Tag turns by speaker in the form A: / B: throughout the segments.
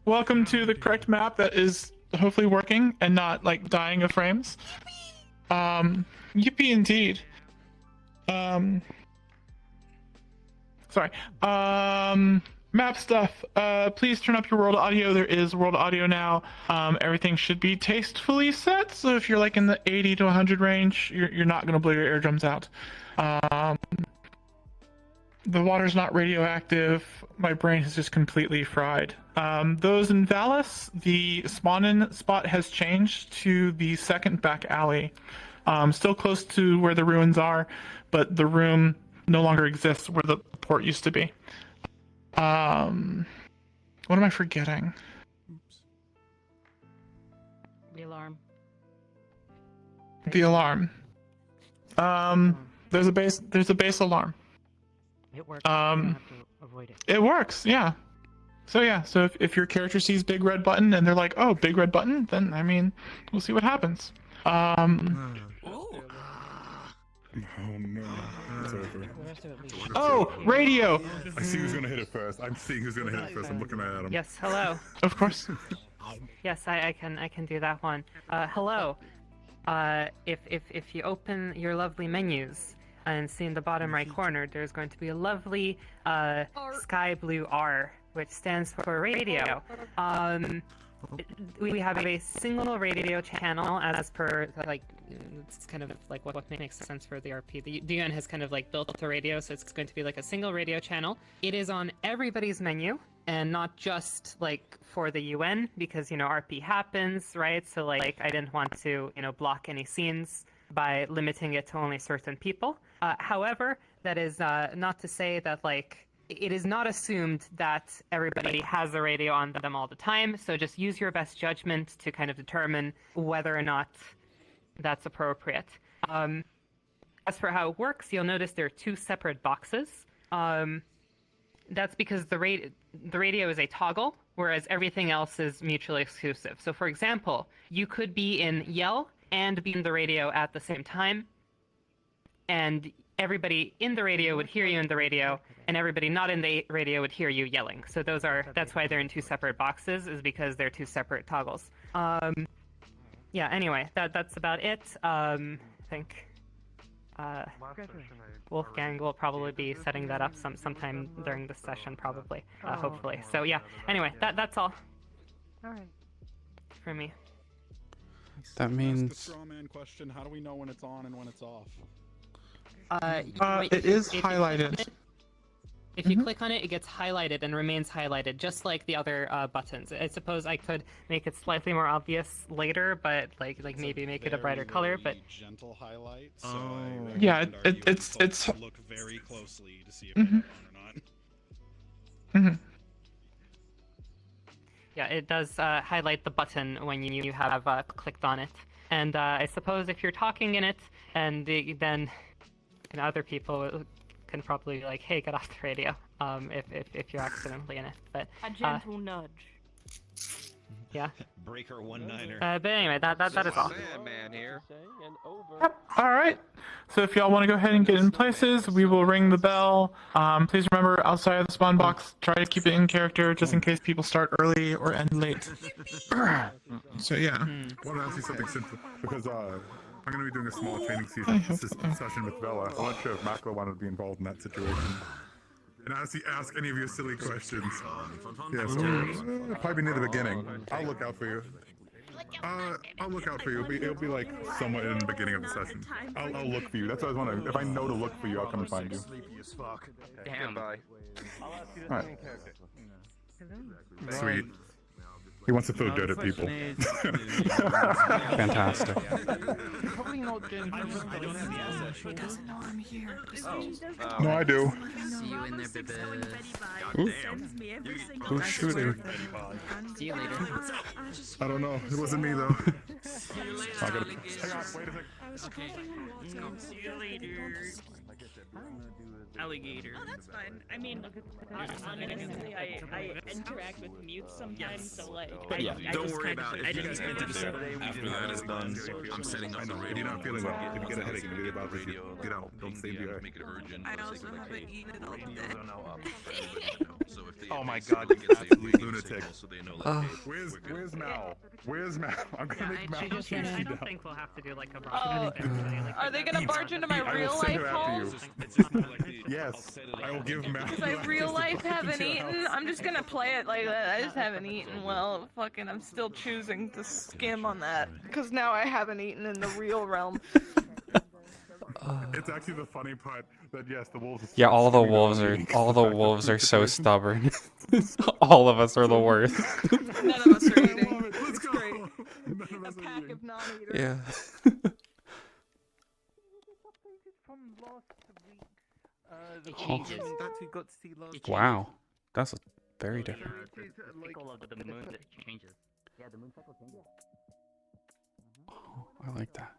A: Welcome to the correct map that is hopefully working and not like dying of frames. Yippee indeed. Sorry. Map stuff. Please turn up your world audio. There is world audio now. Everything should be tastefully set. So if you're like in the 80 to 100 range, you're not gonna blow your eardrums out. The water's not radioactive. My brain is just completely fried. Those in Valis, the spawn-in spot has changed to the second back alley. Still close to where the ruins are, but the room no longer exists where the port used to be. What am I forgetting?
B: Oops.
C: The alarm.
A: The alarm. There's a base alarm.
C: It works. You don't have to avoid it.
A: It works, yeah. So if your character sees big red button and they're like, oh, big red button, then I mean, we'll see what happens.
B: Oh no. It's over.
A: Oh, radio!
B: I see who's gonna hit it first. I'm seeing who's gonna hit it first. I'm looking at him.
D: Yes, hello.
A: Of course.
D: Yes, I can do that one. Hello. If you open your lovely menus and see in the bottom right corner, there's going to be a lovely sky blue R, which stands for radio. We have a single radio channel as per, like, it's kind of like what makes sense for the RP. The UN has kind of like built a radio, so it's going to be like a single radio channel. It is on everybody's menu, and not just like for the UN, because, you know, RP happens, right? So like, I didn't want to, you know, block any scenes by limiting it to only certain people. However, that is not to say that, like, it is not assumed that everybody has a radio on them all the time, so just use your best judgment to kind of determine whether or not that's appropriate. As for how it works, you'll notice there are two separate boxes. That's because the radio is a toggle, whereas everything else is mutually exclusive. So for example, you could be in yell and be in the radio at the same time, and everybody in the radio would hear you in the radio, and everybody not in the radio would hear you yelling. So that's why they're in two separate boxes, is because they're two separate toggles. Yeah, anyway, that's about it. I think Wolfgang will probably be setting that up sometime during this session, probably, hopefully. So yeah, anyway, that's all.
C: Alright.
D: For me.
E: That means...
B: The straw man question, how do we know when it's on and when it's off?
A: It is highlighted.
D: If you click on it, it gets highlighted and remains highlighted, just like the other buttons. I suppose I could make it slightly more obvious later, but like maybe make it a brighter color. But
B: gentle highlight. So
A: yeah, it's
B: look very closely to see if it's on or not.
D: Yeah, it does highlight the button when you have clicked on it. And I suppose if you're talking in it, and then other people can probably be like, hey, get off the radio, if you're accidentally in it. But
C: A gentle nudge.
D: yeah.
F: Breaker 1-9er.
D: But anyway, that is all.
F: Man here.
A: Yep. All right. So if y'all want to go ahead and get in places, we will ring the bell. Please remember, outside of the spawn box, try to keep it in character, just in case people start early or end late. So yeah.
B: I want to ask you something simple, because I'm going to be doing a small training session with Vela. I wasn't sure if Makla wanted to be involved in that situation. And honestly, ask any of your silly questions. Yeah, so probably near the beginning. I'll look out for you. I'll look out for you. It'll be like somewhat in the beginning of the session. I'll look for you. That's what I was wondering. If I know to look for you, I'll come and find you.
F: Damn. Goodbye.
B: Alright. Sweet. He wants to throw dirt at people.
E: Fantastic.
A: Probably not getting He doesn't know I'm here.
B: No, I do.
G: See you in there, baby.
E: Who's shooting?
G: See you later.
B: I don't know. It wasn't me though. I gotta. Hang on, wait a sec.
G: Okay, let's go. See you later.
H: alligator.
I: Oh, that's fine. I mean, honestly, I interact with mutes sometimes, so like.
H: But yeah,
I: I
H: don't
I: just
H: worry
I: kind of-
H: about it.
I: I
H: If you
I: didn't
H: guys get
I: even
H: to
I: know.
H: there, after that is done, I'm setting up the radio.
B: You're not feeling well. If you get a headache and you get out,
F: radio,
B: get out. Don't stay in the
F: make it urgent.
I: I also haven't eaten all day.
F: So if they
B: Oh my
F: advance
B: God,
F: it,
B: you
F: get safe
B: absolute
F: radio
B: lunatic.
F: signals so they know, like, hey,
B: Where's Mal? Where's Mal? I'm gonna make Mal
D: I
B: chase you
D: don't
B: down.
D: think we'll have to do like a
I: Are they gonna barge into my
B: I will
I: real
B: send
I: life
B: her
I: home?
B: after you. Yes, I will give Mal.
I: Because I real life haven't eaten. I'm just gonna play it like that. I just haven't eaten. Well, fucking, I'm still choosing to skim on that. Because now I haven't eaten in the real realm.
B: It's actually the funny part that yes, the wolves.
E: Yeah, all the
B: skimming on
E: wolves are
B: eating.
E: all the
B: It's a
E: wolves are so
B: situation.
E: stubborn. All of us are the worst.
I: None of us are
B: I
I: eating.
B: love it. Let's
I: It's
B: go.
I: great.
B: None of
I: A
B: us are
I: pack
B: eating.
I: of non-eaters.
E: Yeah.
C: From last week.
G: It changes.
C: That we got to see last
G: It
E: Wow, that's very
G: The
E: different.
G: cycle of the moon that changes. Yeah, the moon cycle changes.
E: Oh, I like that.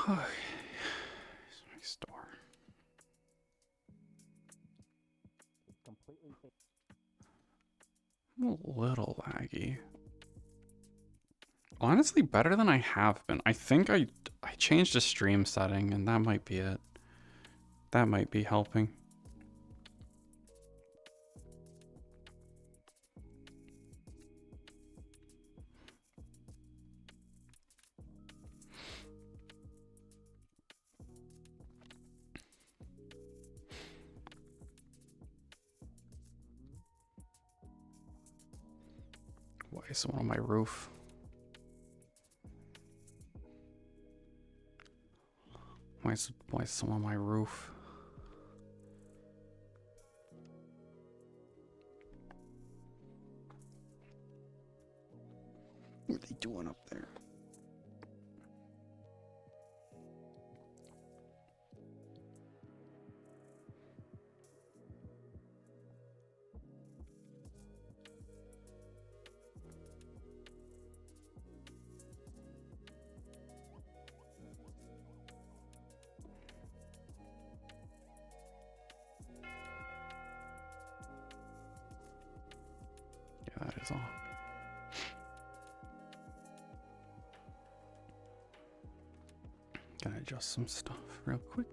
E: Here's my store. I'm a little laggy. Honestly, better than I have been. I think I changed a stream setting, and that might be it. That might be helping. Why is someone on my roof? Why is someone on my roof? What are they doing up there? Yeah, that is all. Gotta adjust some stuff real quick.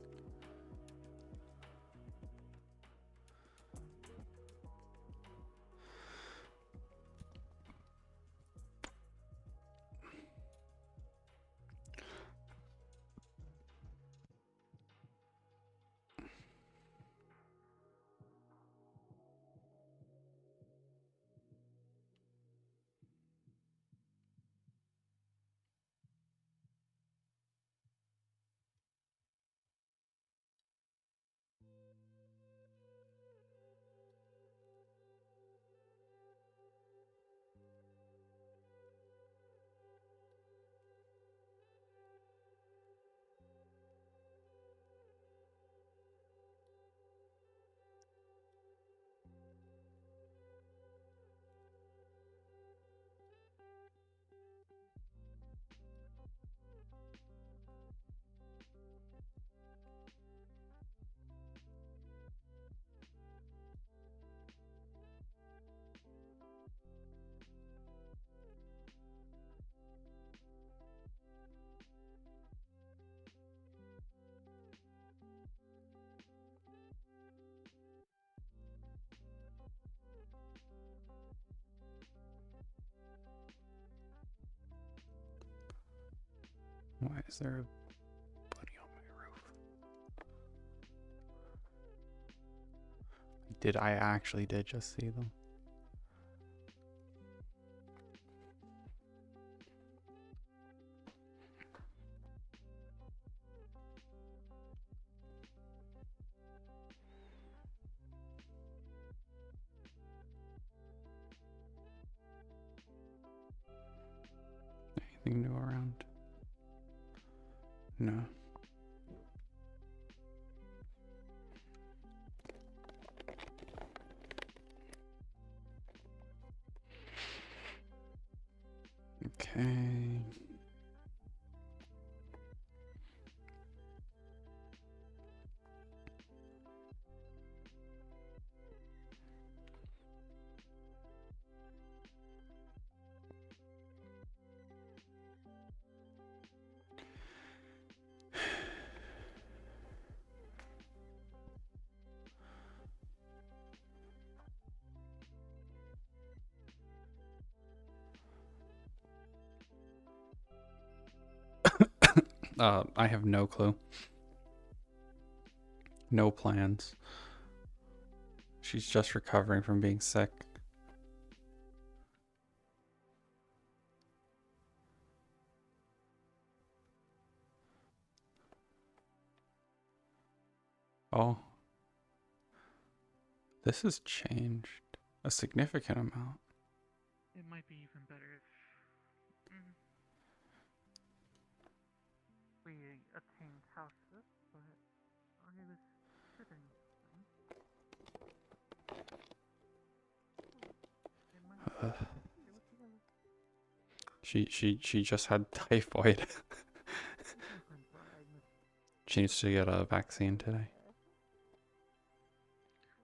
E: Why is there a buddy on my roof? I actually did just see them. Anything new around? No. Okay. I have no clue. No plans. She's just recovering from being sick. Oh. This has changed a significant amount.
C: It might be even better if we attained houses, but I was considering
E: She just had typhoid. She needs to get a vaccine today.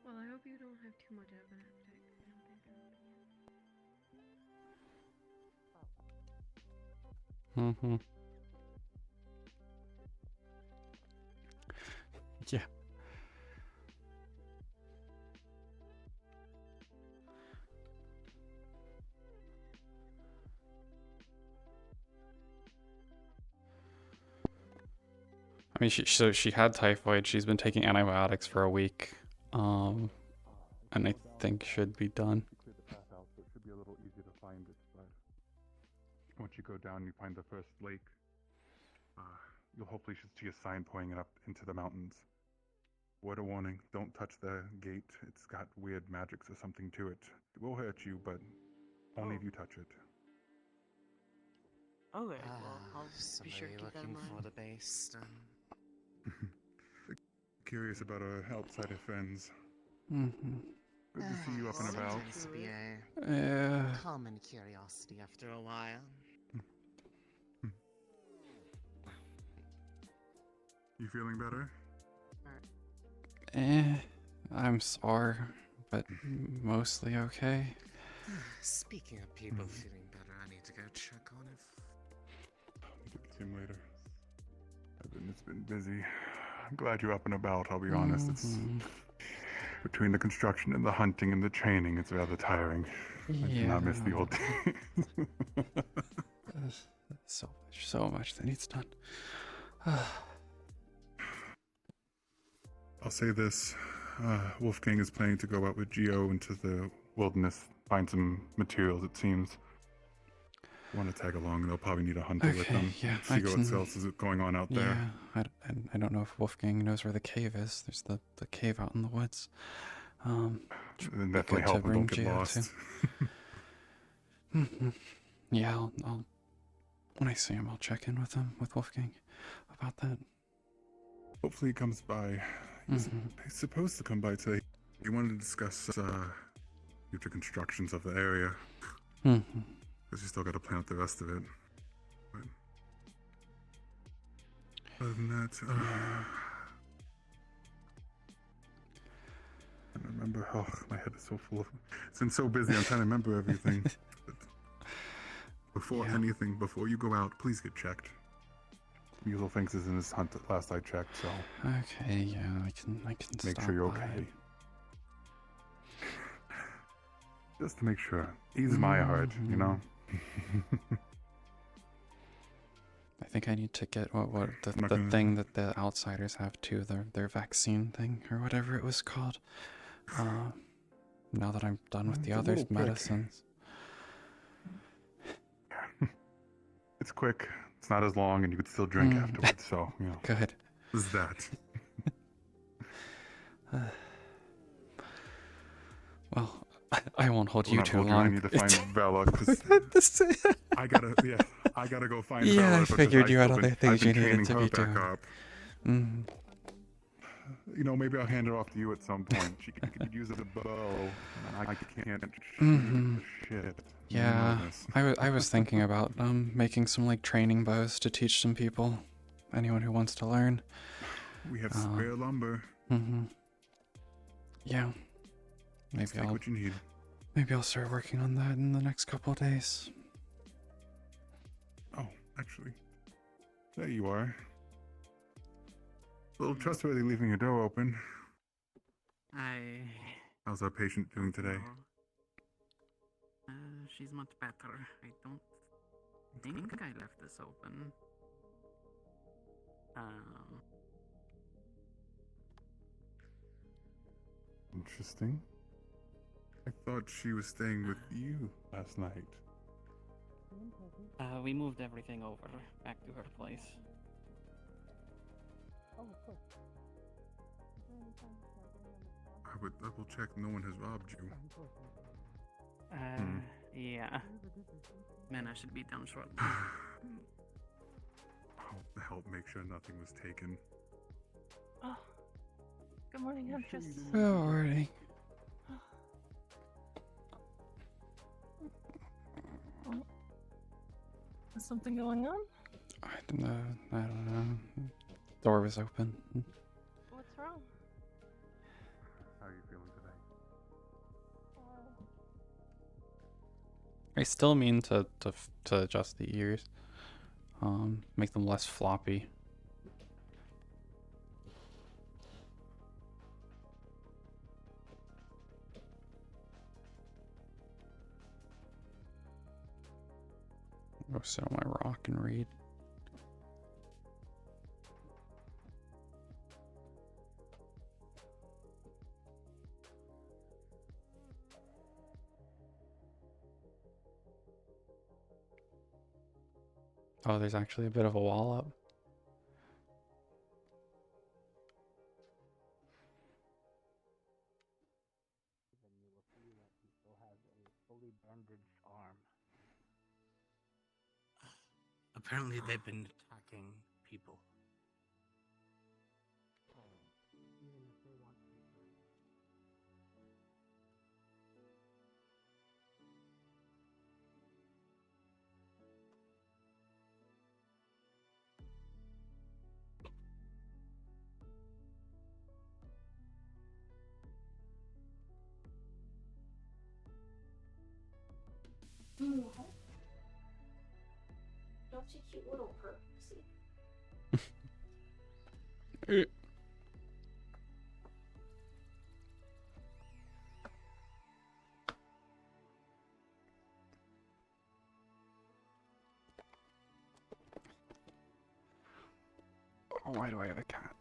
J: Well, I hope you don't have too much of an appetite. I don't think it'll be
E: Mm-hmm. Yeah. I mean, so she had typhoid. She's been taking antibiotics for a week, and I think should be done.
B: Clear the path out, so it should be a little easier to find it. But once you go down, you find the first lake. You'll hopefully should see a sign pointing it up into the mountains. Word of warning: don't touch the gate. It's got weird magics or something to it. It will hurt you, but only if you touch it.
C: Okay, well, I'll be sure to keep that in
K: looking
C: mind.
K: for the base, then.
B: Curious about our outsider friends.
E: Mm-hmm.
B: Good to see you up and about.
K: Tends to be a
E: Yeah.
K: common curiosity after a while.
B: You feeling better?
E: I'm sore, but mostly okay.
K: Speaking of people feeling better, I need to go check on if...
B: We can see him later. It's been busy. I'm glad you're up and about, I'll be honest. It's between the construction and the hunting and the training, it's rather tiring. I do not miss the old days.
E: so much that needs done.
B: I'll say this. Wolfgang is planning to go out with Geo into the wilderness, find some materials, it seems. Want to tag along, and they'll probably need a hunter with them.
E: Yeah,
B: See what else is going on out there.
E: Yeah, I don't know if Wolfgang knows where the cave is. There's the cave out in the woods.
B: Then definitely help them, don't get lost.
E: Yeah, I'll when I see him, I'll check in with him, with Wolfgang, about that.
B: Hopefully he comes by. He's supposed to come by today. He wanted to discuss future constructions of the area. Because you still got to plan out the rest of it. But other than that, I remember. Oh, my head is so full of. It's been so busy. I'm trying to remember everything. But before anything, before you go out, please get checked. Weasel thinks is in his hunt at last I checked, so.
E: Okay, yeah, I can
B: make
E: stop
B: sure you're
E: by.
B: okay. Just to make sure. Ease my heart, you know.
E: I think I need to get the thing that the outsiders have too, their vaccine thing or whatever it was called. Now that I'm done with the
B: It's a
E: other
B: little quick.
E: medicines.
B: It's quick. It's not as long, and you could still drink afterwards. So, you know.
E: Good.
B: This is that.
E: Well, I won't hold
B: Will
E: you
B: not
E: too
B: hold
E: long.
B: I need to find Bella because I gotta go find Bella.
E: Yeah, I
B: because
E: figured you had
B: still
E: other
B: been-
E: things
B: I've been
E: you needed
B: training
E: to
B: her
E: be
B: back
E: doing.
B: up. You know, maybe I'll hand it off to you at some point. She could use a bow. I can't shoot shit.
E: Yeah, I was thinking about making some like training bows to teach some people, anyone who wants to learn.
B: We have spare lumber.
E: Yeah,
B: Just take what you need.
E: maybe I'll start working on that in the next couple of days.
B: Oh, actually, there you are. A little trustworthy leaving your door open. How's our patient doing today?
C: She's much better. I don't think I left this open.
B: Interesting. I thought she was staying with you last night.
L: We moved everything over back to her place.
B: I would double check no one has robbed you.
L: Yeah. Man, I should be down shortly.
B: I'll help make sure nothing was taken.
I: Oh, good morning, Huntress.
E: Alrighty.
I: Is something going on?
E: I don't know. Door was open.
I: What's wrong?
B: How are you feeling today?
E: I still mean to adjust the ears, make them less floppy. Go sit on my rock and read. Oh, there's actually a bit of a wall up.
G: Then you will see that he still has a fully bandaged arm.
K: Apparently, they've been attacking people.
G: Even if they want to.
J: Don't you cute little pussy.
E: Oh, why do I have a cat?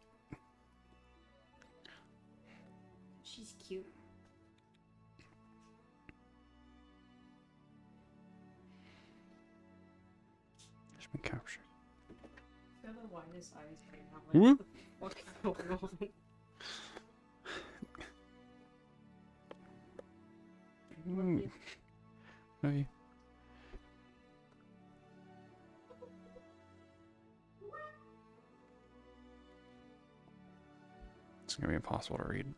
J: She's cute.
E: She's been captured.
D: Got the widest eyes right now.
E: Whoop.
D: What is going on?
E: Maybe. It's gonna be impossible to read.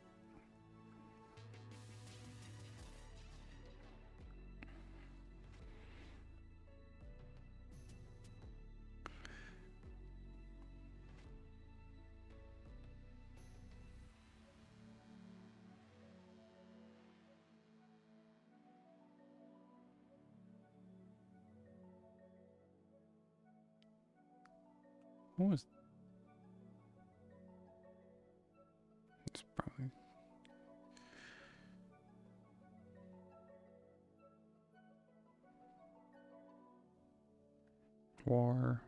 E: What was? It's probably. War.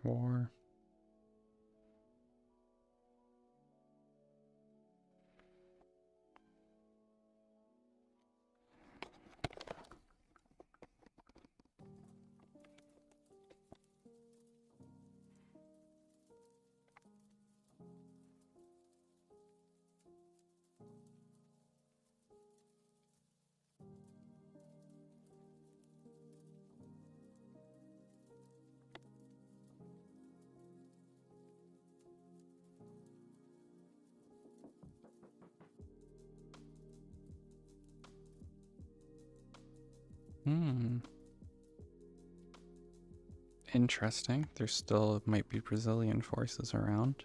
E: Interesting. There still might be Brazilian forces around.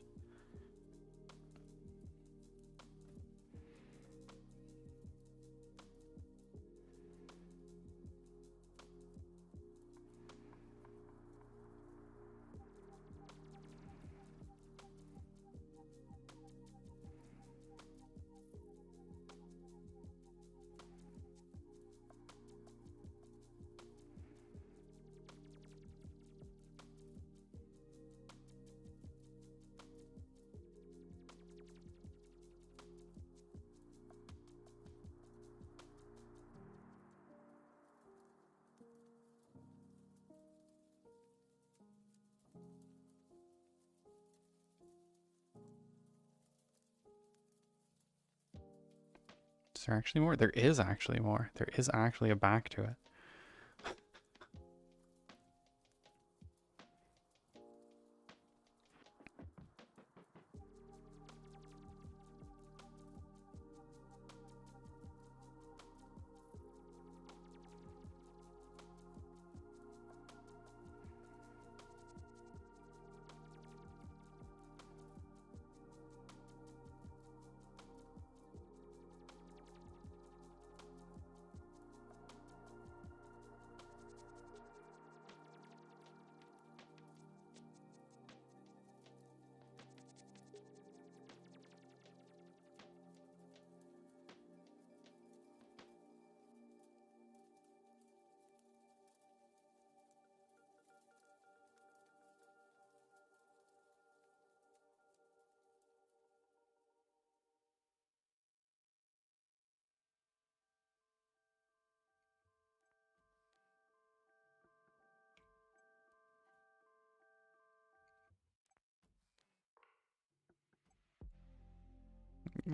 E: there actually more? There is actually more. There is actually a back to it.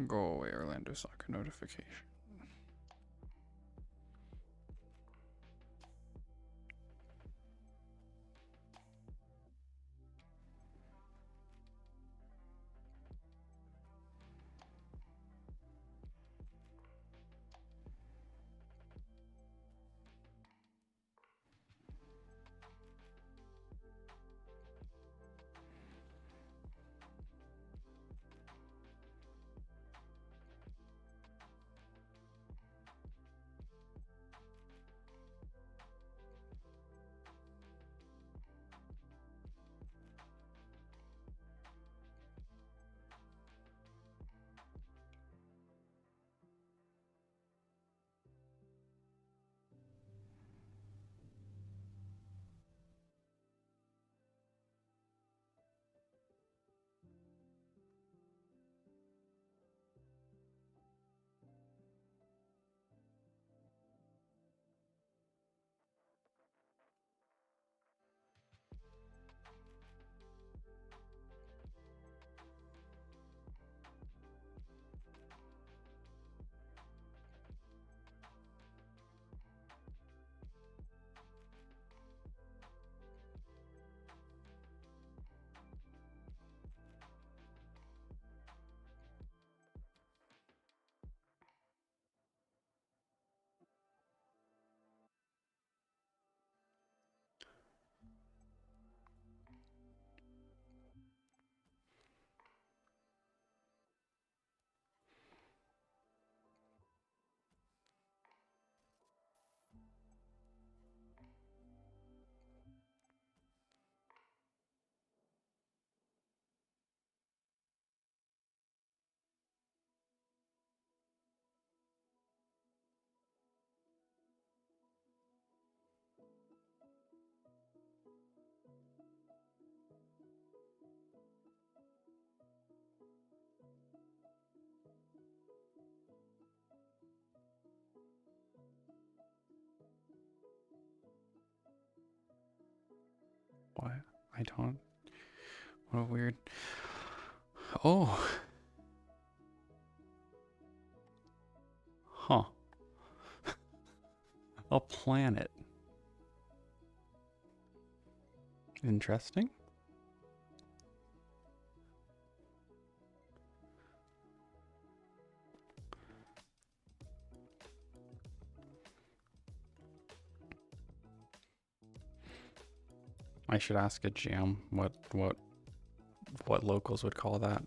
E: Go away, Orlando Soccer notification. What? I don't. What a weird. Oh. Huh. A planet. Interesting. I should ask a GM what locals would call that.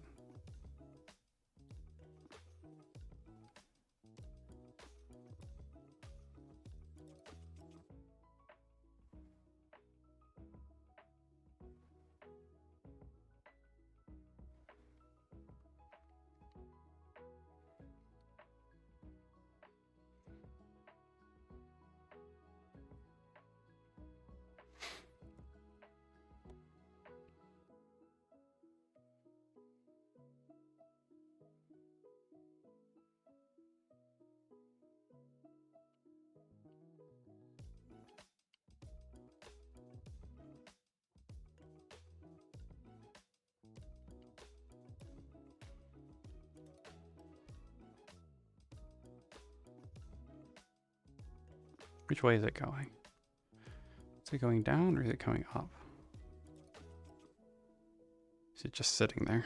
E: Which way is it going? Is it going down or is it going up? Is it just sitting there?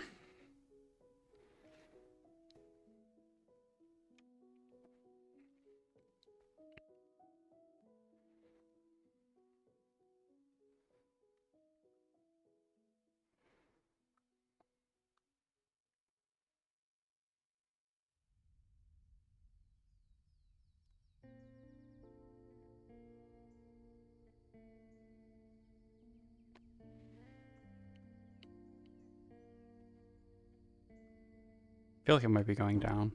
E: I feel like it might be going down.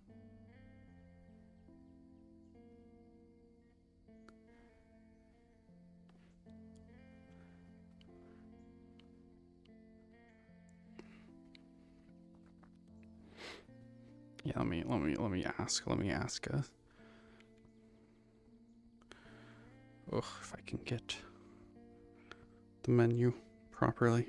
E: Yeah, let me ask. Ugh, if I can get the menu properly.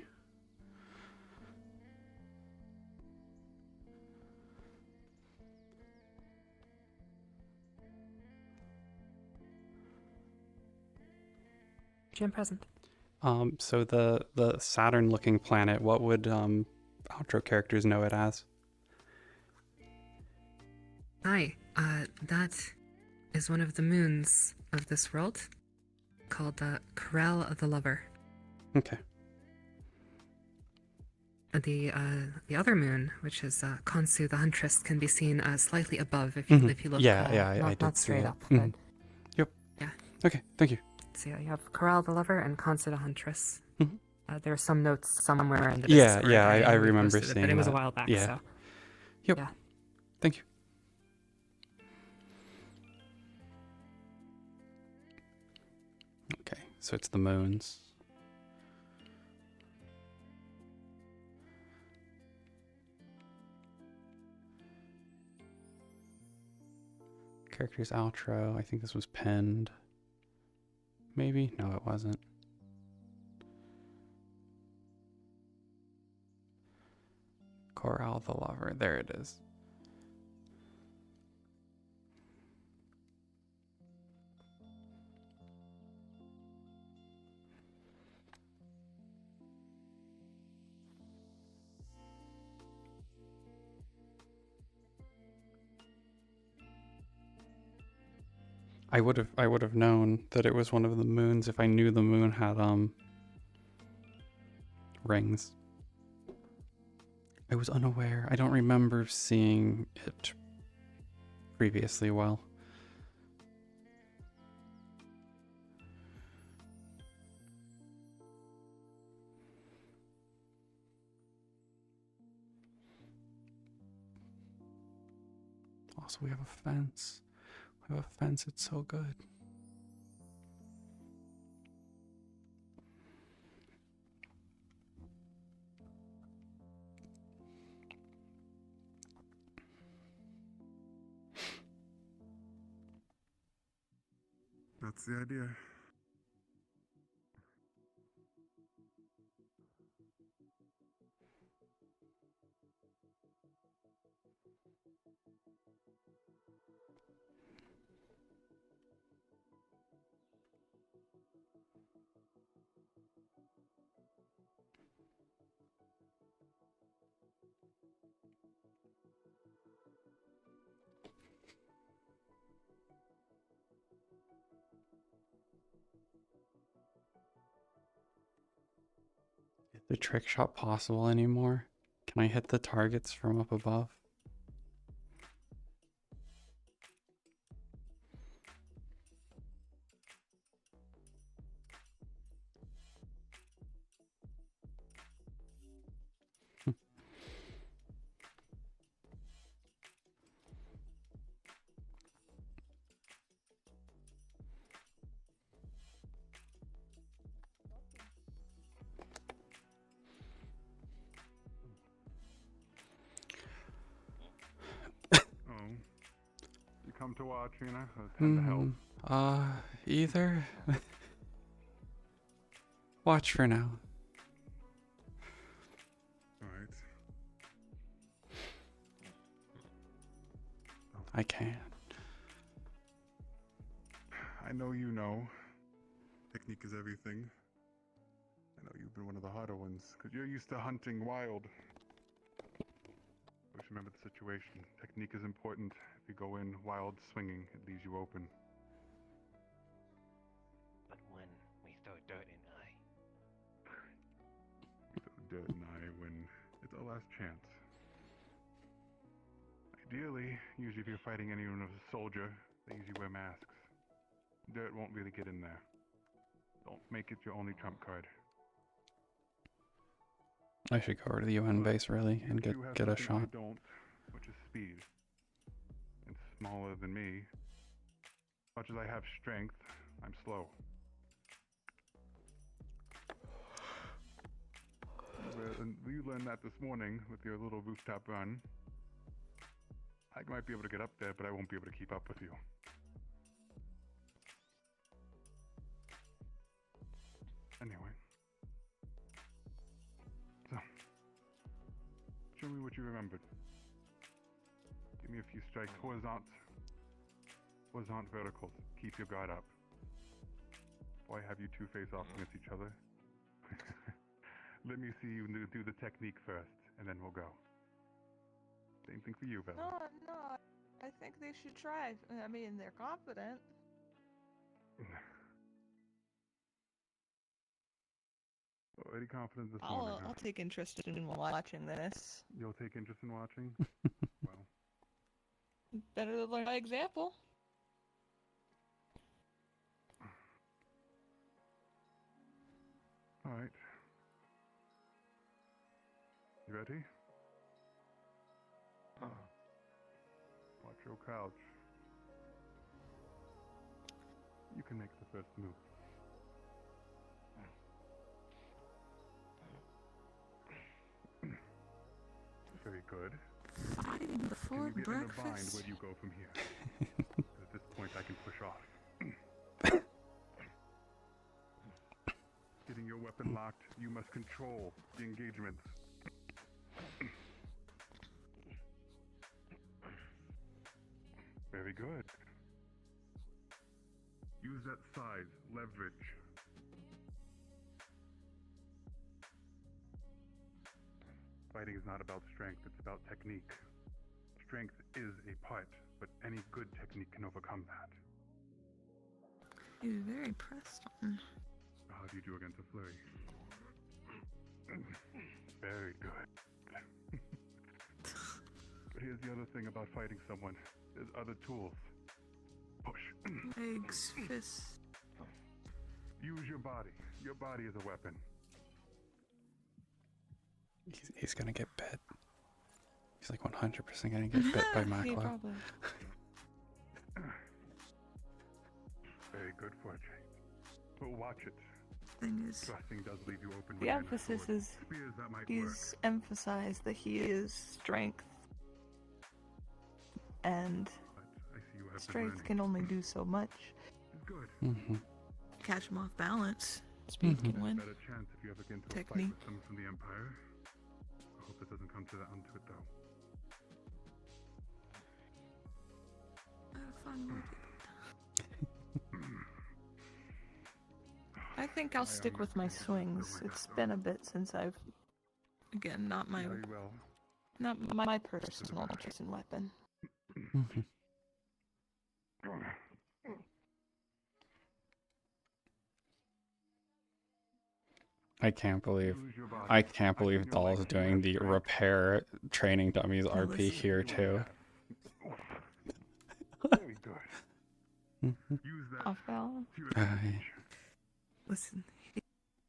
M: Jim present.
E: So the Saturn looking planet, what would outro characters know it as?
M: Hi, that is one of the moons of this world, called Corral of the Lover.
E: Okay.
M: The other moon, which is Khonsu the Huntress, can be seen slightly above if you look.
E: I did
M: not
E: see
M: straight
E: that.
M: up, but
E: Yep.
M: yeah.
E: Okay, thank you.
M: So yeah, you have Corral the Lover and Khonsu the Huntress.
E: Mhm.
M: There are some notes somewhere in the
E: Yeah,
M: Discord.
E: yeah, I
M: we
E: remember
M: posted it,
E: seeing
M: but it was a
E: that.
M: while back.
E: Yeah.
M: So
E: Yep.
M: yeah.
E: Thank you. Okay, so it's the moons. Characters outro. I think this was pinned. Maybe? No, it wasn't. Corral the Lover. There it is. I would have known that it was one of the moons if I knew the moon had rings. I was unaware. I don't remember seeing it previously well. Also, we have a fence. We have a fence. It's so good.
B: That's the idea.
E: Is the trick shot possible anymore? Can I hit the targets from up above?
B: Oh. You come to watch, Rina? Or tend to help?
E: Either. Watch for now.
B: Alright.
E: I can.
B: I know you know. Technique is everything. I know you've been one of the harder ones, because you're used to hunting wild. Always remember the situation. Technique is important. If you go in wild swinging, it leaves you open.
N: But when we throw dirt in eye.
B: We throw dirt in eye when it's our last chance. Ideally, usually if you're fighting anyone as a soldier, they usually wear masks. Dirt won't really get in there. Don't make it your only trump card.
E: I should go over to the UN base really and get a shot.
B: I don't, which is speed. And smaller than me. Much as I have strength, I'm slow. You learned that this morning with your little rooftop run. I might be able to get up there, but I won't be able to keep up with you. Anyway. So. Show me what you remembered. Give me a few strikes. Horizont, vertical. Keep your guard up. Why have you two face off against each other? Let me see you do the technique first, and then we'll go. Same thing for you, Bella.
I: No, I think they should try. I mean, they're confident.
B: Already confident this morning, huh?
I: I'll take interest in watching this.
B: You'll take interest in watching? Well.
I: Better to learn by example.
B: Alright. You ready? Watch your couch. You can make the first move. Very good.
M: Fighting before
B: Can you get in a bind?
M: breakfast?
B: Where do you go from here? At this point, I can push off. Getting your weapon locked, you must control the engagements. Very good. Use that size, leverage. Fighting is not about strength, it's about technique. Strength is a part, but any good technique can overcome that.
M: He's very pressed on.
B: How do you do against a flurry? Very good. But here's the other thing about fighting someone. There's other tools. Push.
M: Legs, fists.
B: Use your body. Your body is a weapon.
E: He's gonna get bit. He's like 100% gonna get bit by Makla.
I: Probably.
B: Very good, Forte. But watch it.
M: Thing is,
B: Thrusting does leave you open.
I: The emphasis is
B: Spears, that might
I: he's emphasized that he is strength, and
B: I see you have
I: strength can only do so much.
B: Good.
I: Catch him off balance. Speed can win.
B: Better chance if you ever get into a fight
I: Technique.
B: with someone from the Empire. I hope it doesn't come to that onto it though.
M: I'll find more people.
I: I think I'll stick with my swings. It's been a bit since I've, again, not my personal chosen weapon.
E: I can't believe Doll's doing the repair training dummies RP here too.
B: Very good. Use that.
I: Off balance.
E: Aye.
I: Listen,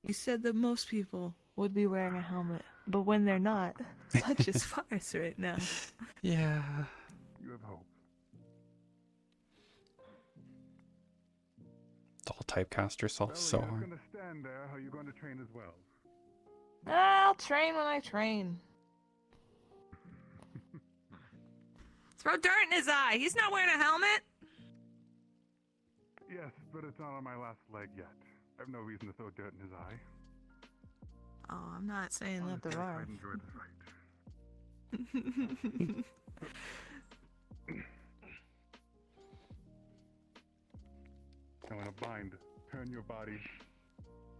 I: you said that most people would be wearing a helmet, but when they're not, such is farce right now.
E: Yeah.
B: You have hope.
E: Doll typecast yourself so
B: You're not
E: hard.
B: gonna stand there. How are you going to train as well?
I: I'll train when I train. Throw dirt in his eye. He's not wearing a helmet.
B: Yes, but it's not on my last leg yet. I have no reason to throw dirt in his eye.
I: Oh, I'm not saying that
B: Honestly,
I: there
B: I
I: are.
B: quite enjoyed the fight. Now in a bind, turn your body.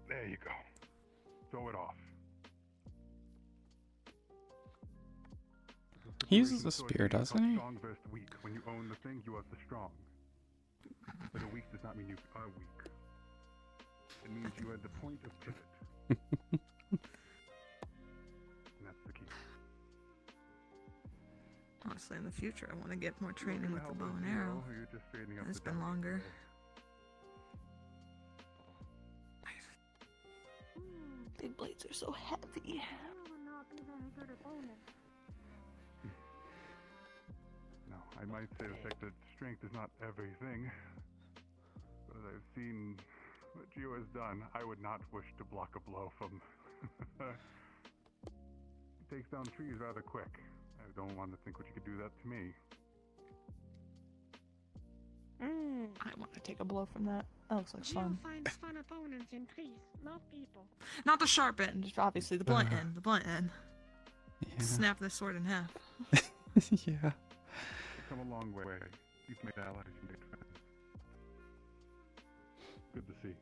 B: There you go. Throw it off.
E: He uses a spear, doesn't he?
B: Strong versus weak. When you own the thing, you are the strong. But a weak does not mean you are weak. It means you are at the point of pivot. And that's the key.
I: Honestly, in the future, I want to get more training with the bow and arrow. It's been longer. Big blades are so heavy.
B: No, I might say the fact that strength is not everything. But as I've seen what Gio has done, I would not wish to block a blow from... He takes down trees rather quick. I don't want to think what you could do that to me.
I: I want to take a blow from that. That looks like fun.
C: Find fun opponents in trees, not people.
I: Not the sharp end, just obviously the blunt end. The blunt end.
E: Yeah.
I: Snap this sword in half.
E: Yeah.
B: You've come a long way. You've made allies, you've made friends. Good to see.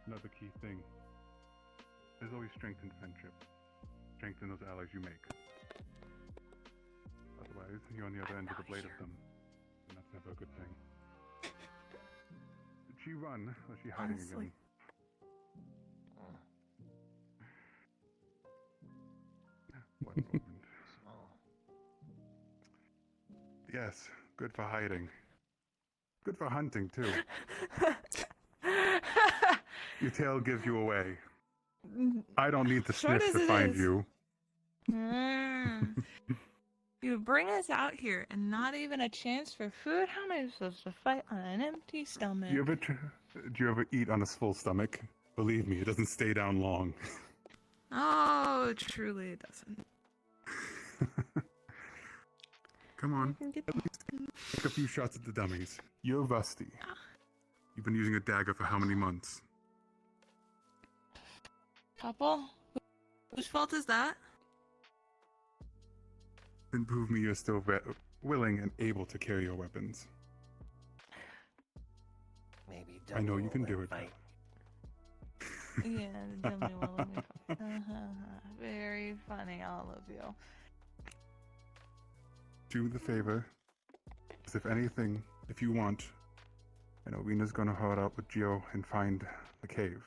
B: Another key thing. There's always strength in friendship. Strength in those allies you make. Otherwise, you're on the other end of the blade of them. And that's never a good thing. Did she run? Or is she hiding again? One moment. Yes, good for hiding. Good for hunting, too. Your tail gives you away. I don't need to
I: Short
B: sniff
I: as
B: to
I: it
B: find
I: is.
B: you.
I: You bring us out here and not even a chance for food? How am I supposed to fight on an empty stomach?
B: Do you ever eat on a full stomach? Believe me, it doesn't stay down long.
I: Oh, truly it doesn't.
B: Come on, at least take a few shots at the dummies. You're rusty. You've been using a dagger for how many months?
I: Couple? Whose fault is that?
B: Then prove me you're still willing and able to carry your weapons.
N: Maybe
B: I know you can do it.
N: fight.
I: Yeah, dummy will let me fight. Very funny, all of you.
B: Do the favor. Because if anything, if you want, I know Rina's gonna head out with Gio and find the cave.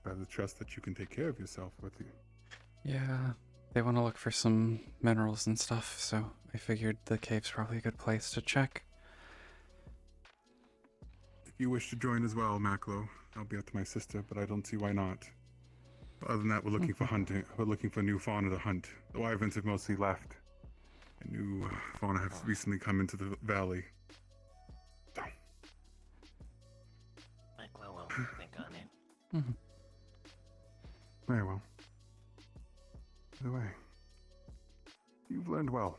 B: But I have the trust that you can take care of yourself with you.
E: Yeah. They want to look for some minerals and stuff, so I figured the cave's probably a good place to check.
B: If you wish to join as well, Maklo, I'll be up to my sister, but I don't see why not. Other than that, we're looking for hunting. We're looking for new fauna to hunt. The wyverns have mostly left. And new fauna have recently come into the valley. So.
N: Michael will think on it.
B: Very well. By the way, you've learned well.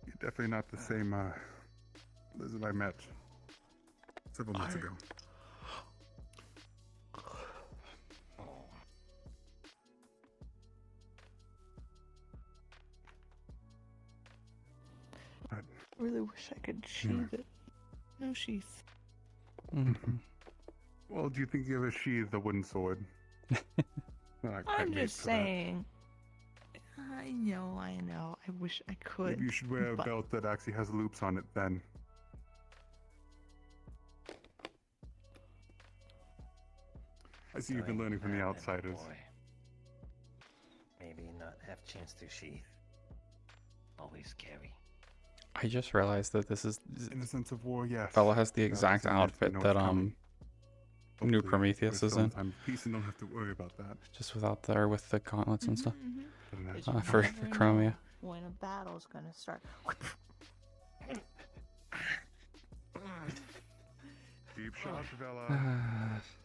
B: You're definitely not the same lizard I met several months ago.
I: I really wish I could sheathe it. No sheath.
B: Well, do you think you ever sheathed a wooden sword?
I: I'm just saying. I know. I wish I could.
B: Maybe you should wear a belt that actually has loops on it then. I see you've been learning from the outsiders.
N: Maybe not have chance to sheath. Always carry.
E: I just realized that this is...
B: In the sense of war, yes.
E: Fella has the exact outfit that, New Prometheus is in.
B: Peace and don't have to worry about that.
E: Just without there with the gauntlets and stuff.
I: For
E: Chromia.
I: When a battle's gonna start.
B: Deep shots, Vela.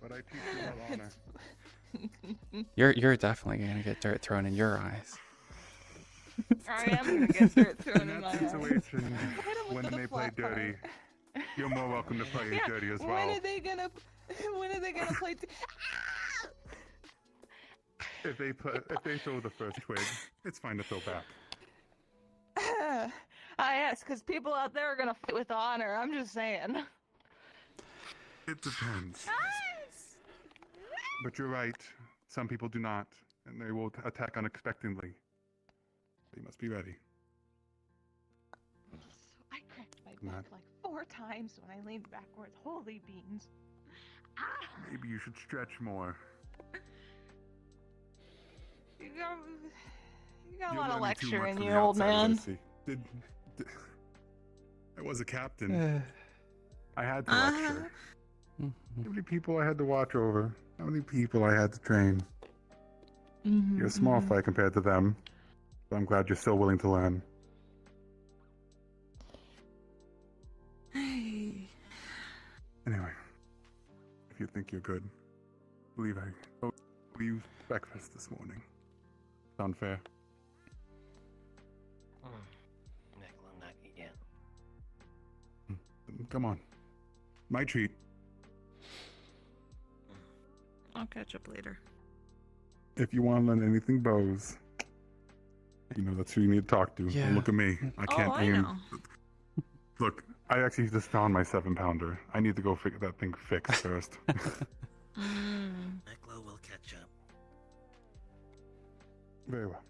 B: But I teach you well honor.
E: You're definitely gonna get dirt thrown in your eyes.
I: I am gonna get dirt thrown in my
B: that
I: eyes.
B: situation, when they play dirty, you're more welcome to play dirty as well.
I: When are they gonna play?
B: If they throw the first twig, it's fine to throw back.
I: Yes, because people out there are gonna fight with honor. I'm just saying.
B: It depends. But you're right. Some people do not, and they will attack unexpectedly. You must be ready.
I: I cracked my back like 4 times when I leaned backwards. Holy beans.
B: Maybe you should stretch more.
I: You got a
B: You
I: lot
B: learn
I: of
B: too much
I: lecturing,
B: from
I: you
B: the
I: old
B: outside,
I: man.
B: Lucy. I was a captain. I had to lecture. How many people I had to watch over? How many people I had to train? You're a small fry compared to them, but I'm glad you're still willing to learn. Anyway, if you think you're good, believe I owe you breakfast this morning. It's unfair.
N: Nickel, not yet.
B: Come on. My treat.
J: I'll catch up later.
B: If you want to learn anything bows, you know that's who you need to talk to.
E: Yeah.
B: Don't look at me. I can't
J: I
B: aim.
J: know.
B: Look, I actually just found my 7-pounder. I need to go fix that thing fixed first.
N: Nickel will catch up.
B: Very well.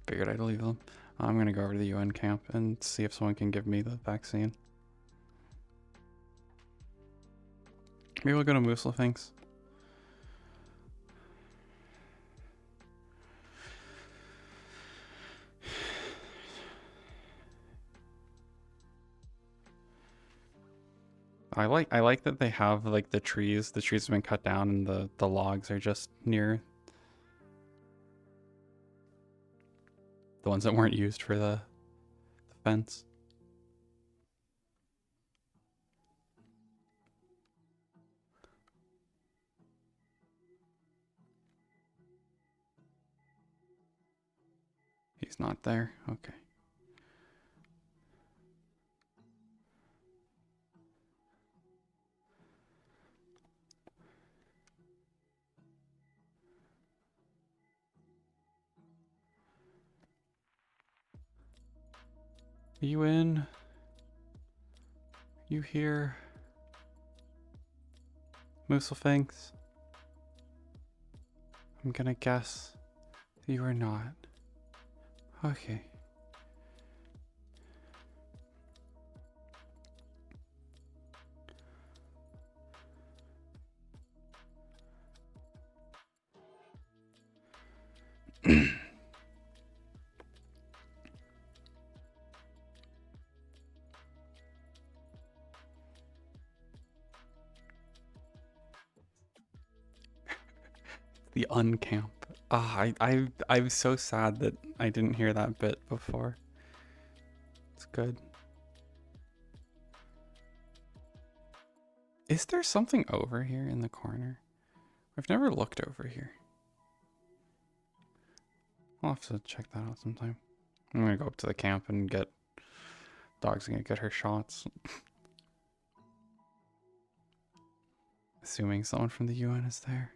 E: Figured I'd leave them. I'm gonna go over to the UN camp and see if someone can give me the vaccine. Maybe we'll go to Musla things. I like that they have like the trees. The trees have been cut down and the logs are just near the ones that weren't used for the fence. He's not there. Okay. Are you in? You here? Mooslefangs? I'm gonna guess you are not. Okay. The uncamp. I'm so sad that I didn't hear that bit before. It's good. Is there something over here in the corner? I've never looked over here. I'll have to check that out sometime. I'm gonna go up to the camp and get Dog's gonna get her shots. Assuming someone from the UN is there.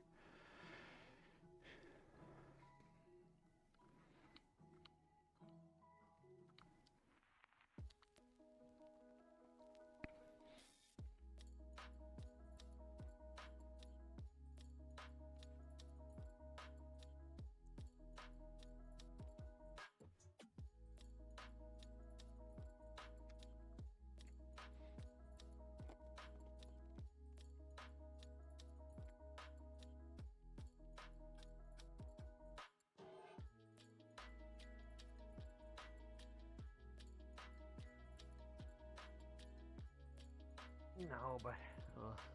N: No, but.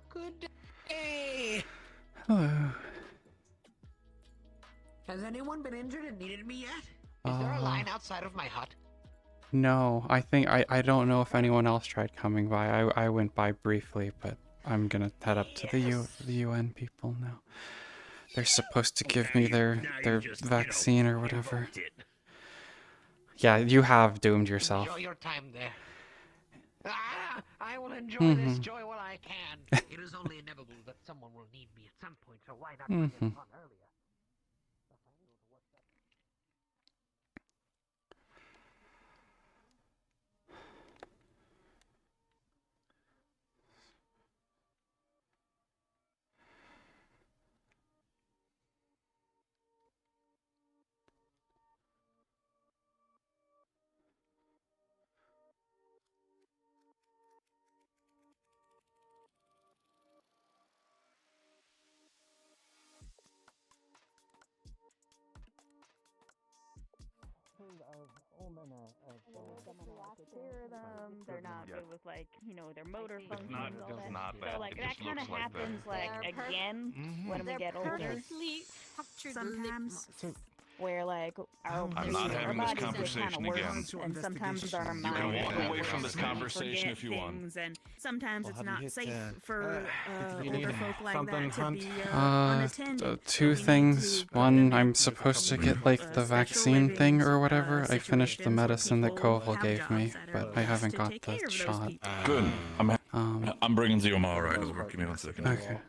K: Good day!
E: Hello.
K: Has anyone been injured and needed me yet? Is there a line outside of my hut?
E: No, I think I don't know if anyone else tried coming by. I went by briefly, but I'm gonna head up to the UN people now. They're supposed to give me their vaccine or whatever. Yeah, you have doomed yourself.
K: Enjoy your time there. I will enjoy this joy while I can. It is only inevitable that someone will need me at some point, so why not bring it on earlier?
O: They're not good with their motor functions.
H: Not
O: So
H: bad.
O: like
H: It
O: that
H: just
O: kind of
H: looks like that.
O: happens again when we get older. Sometimes where our
H: I'm not
O: our
H: having this
O: bodies get
H: conversation
O: kind of
H: again.
O: worse, and sometimes our
H: You
O: minds
H: can walk
O: get
H: away from
O: worse
H: this
O: and we
H: conversation
O: forget
H: if you want.
O: things, and sometimes it's not safe for
G: you
O: older
G: need
O: folk like
G: something,
O: that to
G: Hunt?
O: be unattended.
E: Two things. One, I'm supposed to get like the vaccine thing or whatever. I finished the medicine that Koval gave me, but I haven't got the shot.
H: Good. I'm bringing Zioma. All right, over. Give me 1 second.
E: Okay.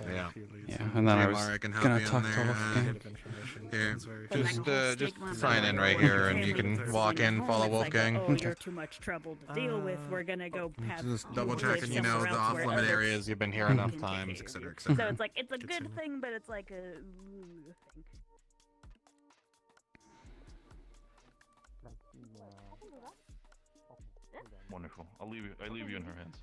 K: Yeah.
E: Yeah, and then I was
K: Ziomara can help
E: gonna
K: you in
E: talk to
K: there,
E: Wolfgang.
K: Here, just sign in right here, and you can walk in, follow Wolfgang.
O: Oh, you're too much trouble to deal with. We're gonna go have
K: Just double
O: live
K: checking, the
O: somewhere else
K: off
O: where
K: limit
O: others
K: areas you've been here
O: can
K: enough
O: take
K: times,
O: care of
K: etc.,
O: you.
K: etc.
O: So it's a good thing, but it's like a thing.
H: Wonderful. I leave you in her hands.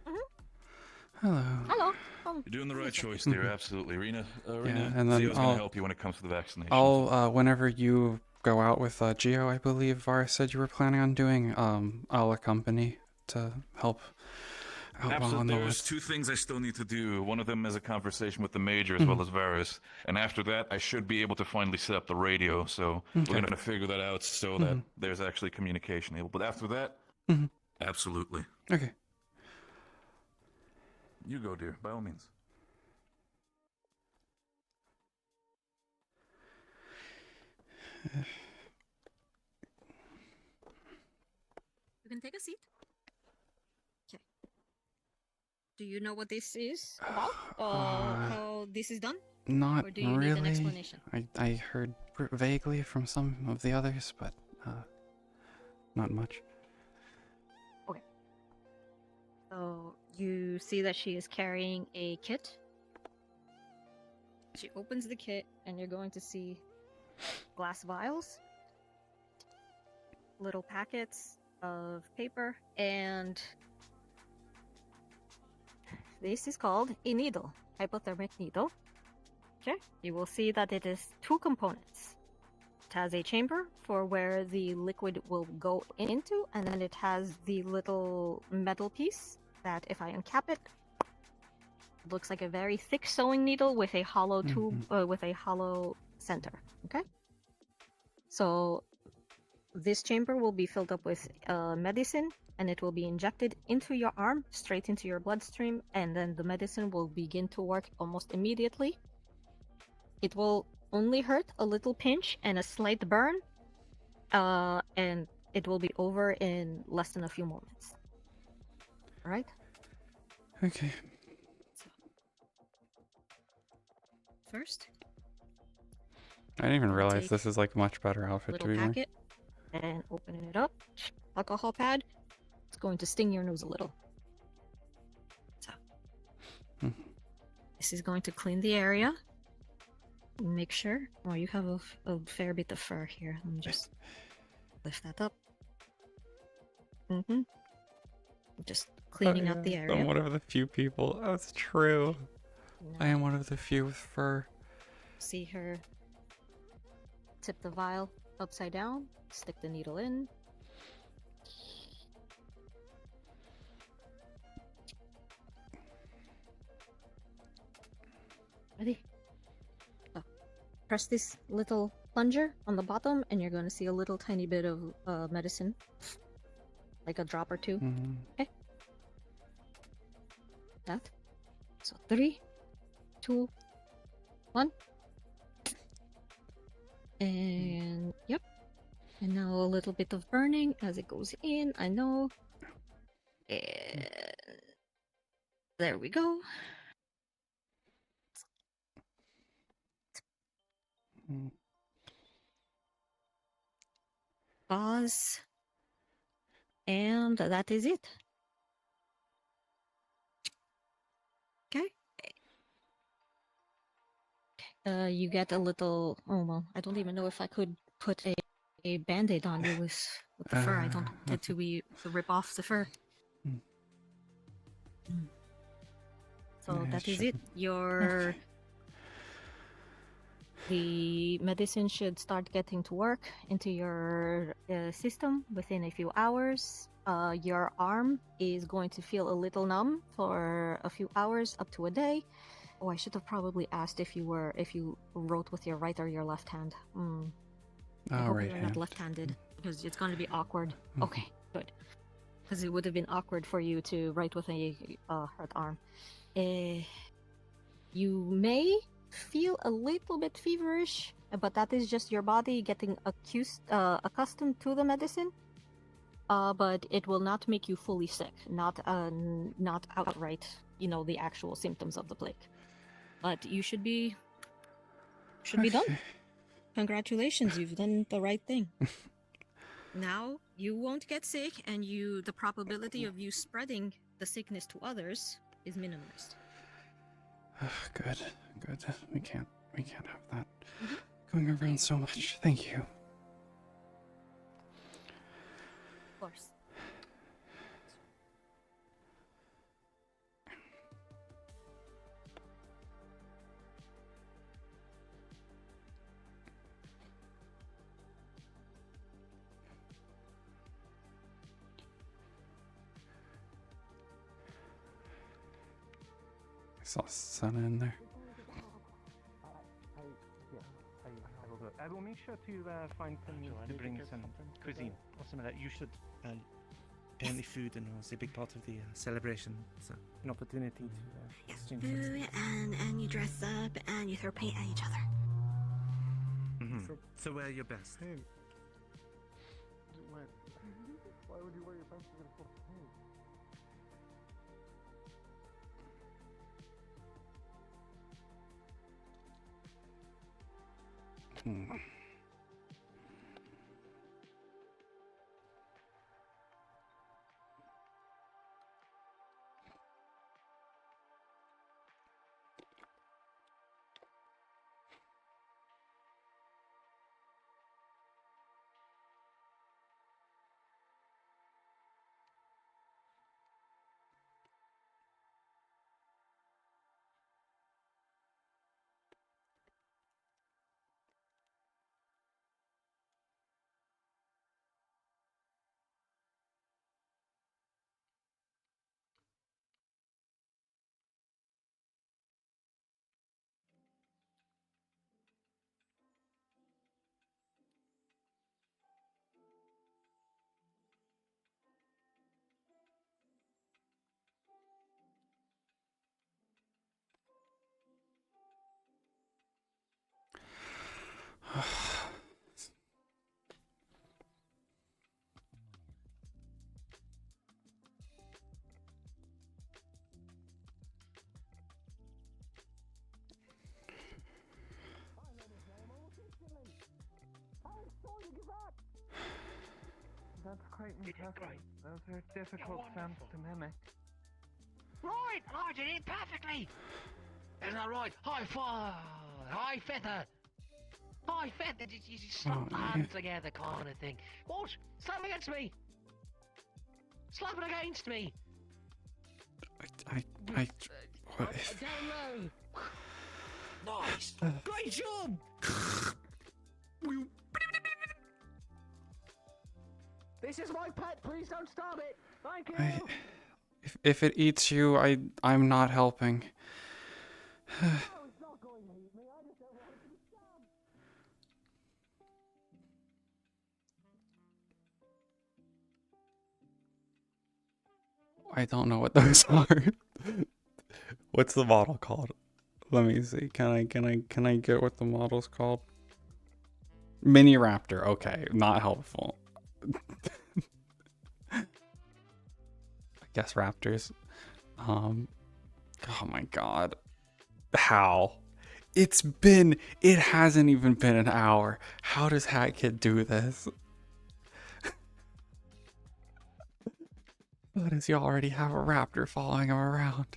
E: Hello.
I: Hello.
H: You're doing the right choice there, absolutely. Rina,
E: Yeah, and then
H: Zio's gonna help you when it comes to the vaccination.
E: I'll whenever you go out with Geo, I believe Vara said you were planning on doing, I'll accompany to help out while on
H: Absolutely.
E: the
H: There's
E: list.
H: 2 things I still need to do. One of them is a conversation with the Major as well as Varus. And after that, I should be able to finally set up the radio. So we're going to figure that out so that there's actually communication able. But after that, absolutely.
E: Okay.
H: You go, dear, by all means.
J: You can take a seat. Okay. Do you know what this is about? How this is done?
E: Not
J: Or do you
E: really.
J: need an explanation?
E: I heard vaguely from some of the others, but not much.
J: Okay. So you see that she is carrying a kit. She opens the kit, and you're going to see glass vials, little packets of paper, and this is called a needle, hypothermic needle. Okay, you will see that it is 2 components. It has a chamber for where the liquid will go into, and then it has the little metal piece that, if I uncap it, looks like a very thick sewing needle with a hollow tube, with a hollow center. Okay, so this chamber will be filled up with medicine, and it will be injected into your arm, straight into your bloodstream, and then the medicine will begin to work almost immediately. It will only hurt a little pinch and a slight burn, and it will be over in less than a few moments. Alright?
E: Okay.
J: First,
E: I didn't even realize
J: take
E: this is like a much better outfit to
J: little
E: be wearing.
J: packet, and opening it up. Alcohol pad. It's going to sting your nose a little. So, this is going to clean the area. Make sure. Oh, you have a fair bit of fur here. Let me just lift that up. Just cleaning up the area.
E: I'm one of the few people. That's true. I am one of the few with fur.
J: See her tip the vial upside down, stick the needle in. Ready? Oh. Press this little plunger on the bottom, and you're going to see a little tiny bit of medicine, like a drop or 2. Okay. that. So 3, 2, 1. And yep. And now a little bit of burning as it goes in. I know. And there we go. Pause. And that is it. Okay. You get a little. Oh well, I don't even know if I could put a band-aid on you with the fur. I don't want it to be to rip off the fur. So
E: Yeah,
J: that is
E: sure.
J: it. Your the medicine should start getting to work into your system within a few hours. Your arm is going to feel a little numb for a few hours, up to a day. Oh, I should have probably asked if you wrote with your right or your left hand. I hope
E: right
J: you're
E: hand.
J: not left-handed because it's going to be awkward. Okay, good. Because it would have been awkward for you to write with a hurt arm. You may feel a little bit feverish, but that is just your body getting accustomed to the medicine. But it will not make you fully sick. Not outright, the actual symptoms of the plague. But you should be done. Congratulations, you've done the right thing. Now you won't get sick, and the probability of you spreading the sickness to others is minimized.
E: Good. We can't have that going around so much. Thank you.
J: Of course.
E: I saw Sana in there.
G: I will make sure to find some means to bring some cuisine or some of that. You should. Apparently, food and was a big part of the celebration. So an opportunity to exchange.
P: Food and you dress up and you throw paint at each other.
G: So wear your best.
B: Hey. Why would you wear your best? You're gonna full paint.
C: That's quite impressive. Those are difficult sounds to mimic.
K: Right, I did it perfectly. Isn't that right? High five, high feather, high feather. You just slap the hands together, kind of thing. What? Slap against me. Slap it against me.
E: What?
K: Down low. Nice. Great job.
C: This is my pet. Please don't stop it. Thank you.
E: If it eats you, I'm not helping. I don't know what those are. What's the model called? Let me see. Can I get what the model's called? Mini Raptor. Okay, not helpful. I guess raptors. Oh my god. How? It hasn't even been an hour. How does Hat Kid do this? How does he already have a raptor following him around?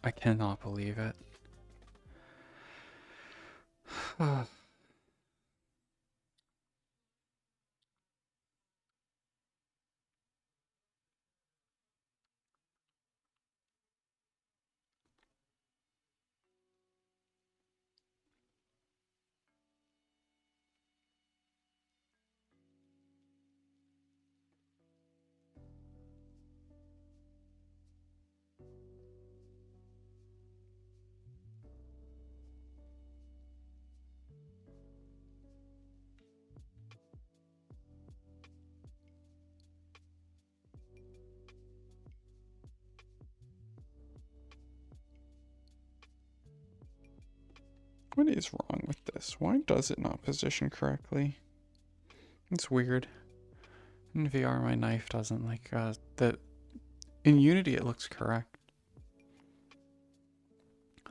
E: I cannot believe it. What is wrong with this? Why does it not position correctly? It's weird. In VR, my knife doesn't that. In Unity, it looks correct.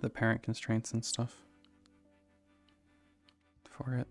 E: The parent constraints and stuff for it.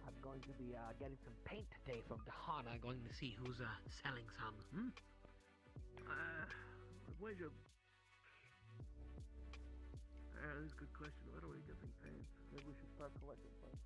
K: I'm going to be getting some paint today from Dahana. Going to see who's selling some.
C: Where's your... that's a good question. Where are we getting paint? Maybe we should start collecting paint.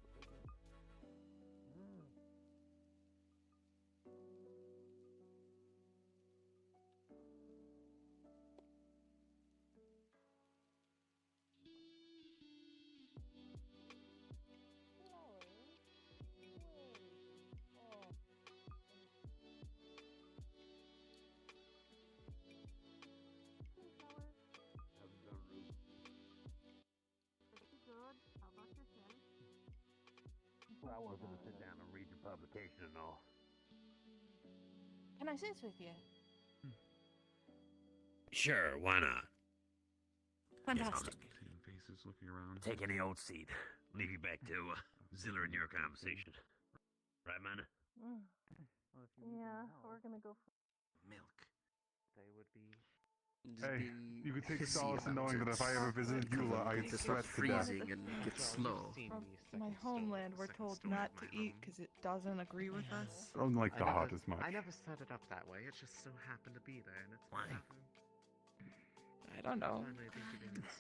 K: Well, I was going to sit down and read your publication and all.
O: Can I sit with you?
K: Sure, why not?
O: Fantastic.
B: Faces looking around.
K: Take any old seat. Leave you back to Ziller and your conversation. Right, Mana?
O: Yeah, we're gonna go for
L: Milk. They would be.
B: Hey, you could take solace in knowing that if I ever visited Eula, I'd sweat to death.
L: Freezing and get slow.
I: From my homeland, we're told not to eat because it doesn't agree with us.
B: I don't like the hot as much.
L: I never set it up that way. It just so happened to be there, and it's why.
I: I don't know.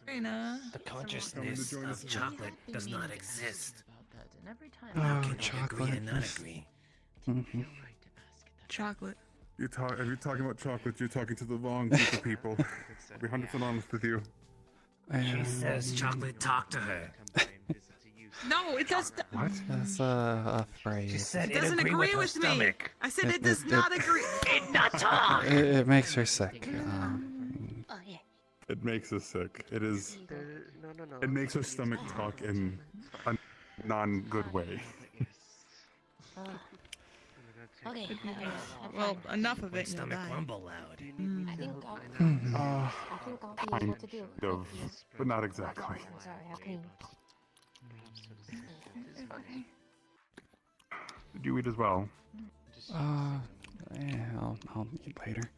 I: Rina.
K: The consciousness of chocolate does not exist.
P: And every time
E: Oh, chocolate.
I: Chocolate.
B: If you're talking about chocolate, you're talking to the wrong group of people. I'll be 100% honest with you.
K: She says chocolate talk to her.
I: No, it does.
B: What?
E: That's a phrase.
K: She said
I: It doesn't agree with me.
K: stomach.
I: I said it does not agree.
K: It not talk.
E: It makes her sick.
P: Oh yeah.
B: It makes us sick. It is.
L: No.
B: It makes her stomach talk in a non-good way.
P: Okay.
I: Well, enough of it. and you'll
K: Stomach
I: die.
K: rumble loud.
P: I think I'll be able to do.
B: Kind of, but not exactly.
P: I'm sorry, how can you?
I: Okay.
B: Did you eat as well?
E: Yeah, I'll eat later.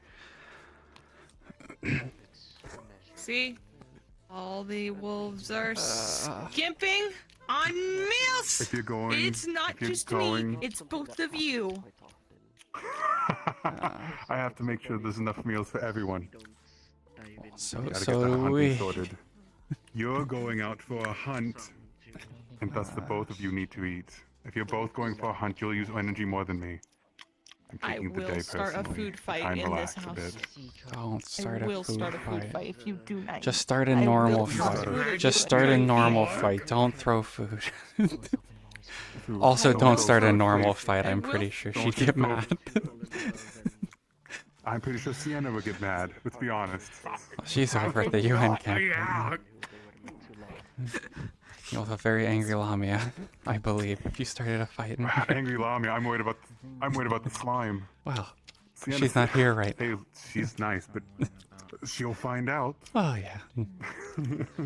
I: See? All the wolves are skimping on meals!
B: If you're going,
I: It's not
B: if you're
I: just
B: going,
I: me, it's both of you.
B: I have to make sure there's enough meals for everyone.
E: So
B: Gotta get
E: so
B: that
E: do
B: hunting
E: we.
B: sorted. You're going out for a hunt, and thus the both of you need to eat. If you're both going for a hunt, you'll use energy more than me. I'm
I: I
B: taking the
I: will
B: day
I: start a
B: personally.
I: food
B: Try
I: fight
B: and
I: in this
B: relax a
I: house.
B: bit.
E: Don't start
I: I
E: a
I: will
E: food
I: start a food
E: fight.
I: fight if you do not.
E: Just start a
I: I will
E: normal
I: trust
E: fight.
I: food
E: Just
I: to
E: start a
I: drink.
E: normal fight. Don't throw food. Also, don't start a normal fight. I'm pretty sure she'd get mad.
B: I'm pretty sure Sienna would get mad. Let's be honest.
E: She's over at the UN camp. You'll have a very angry Lamia, I believe, if you started a fight.
B: Angry Lamia. I'm worried about the slime.
E: Well,
B: Sienna's-
E: she's not here right
B: Hey, she's nice, but she'll find out.
E: Oh yeah.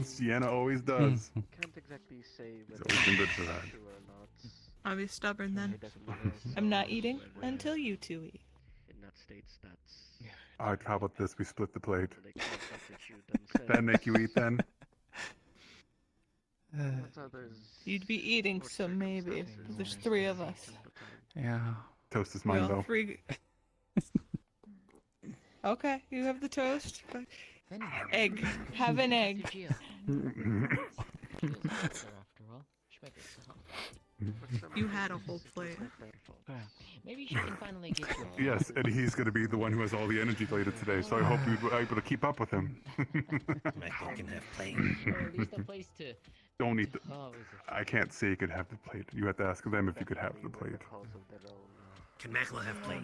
B: Sienna always does.
C: Can't exactly say
B: It's always been good for that.
I: I'll be stubborn then. I'm not eating until you two eat.
C: In that states that's
B: Alright, how about this? We split the plate. That make you eat then?
I: You'd be eating, so maybe. There's 3 of us.
E: Yeah.
B: Toast is
I: We
B: mine
I: all
B: though.
I: 3. Okay, you have the toast. Egg. Have an egg. You had a whole plate.
K: Maybe she can finally get you.
B: Yes, and he's gonna be the one who has all the energy later today, so I hope you're able to keep up with him.
K: Michael can have plate. Or at least a place to.
B: Don't eat the...
K: Oh, is it?
B: I can't say you could have the plate. You have to ask them if you could have the plate.
K: Can Michael have plate?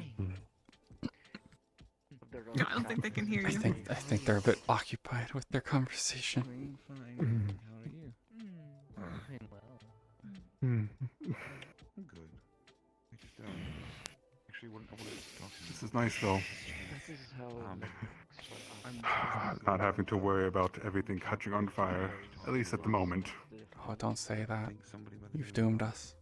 I: I don't think they can hear you.
E: I think they're a bit occupied with their conversation.
C: How are you?
B: Hmm.
H: Good. I just, actually, I wanted to talk to you.
B: This is nice though.
C: This is how
B: Not having to worry about everything catching on fire, at least at the moment.
E: Oh, don't say that. You've doomed us.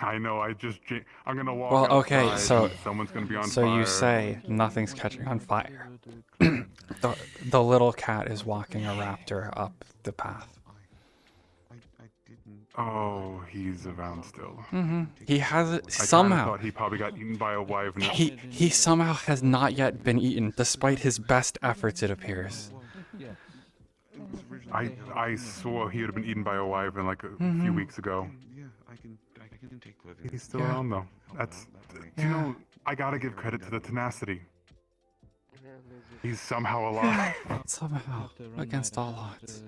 B: I know, I'm gonna walk
E: Well, okay,
B: outside
E: so
B: and someone's gonna be on
E: so
B: fire.
E: you say nothing's catching on fire. The little cat is walking a raptor up the path.
B: Oh, he's around still.
E: He has it
B: I kinda
E: somehow.
B: thought he probably got eaten by a wyvern.
E: He somehow has not yet been eaten, despite his best efforts. It appears.
B: I swore he would have been eaten by a wyvern like a few weeks ago.
H: Yeah, I can take living.
B: He's still around though. That's, you know, I gotta give credit to the tenacity. He's somehow alive.
E: Somehow, against all odds.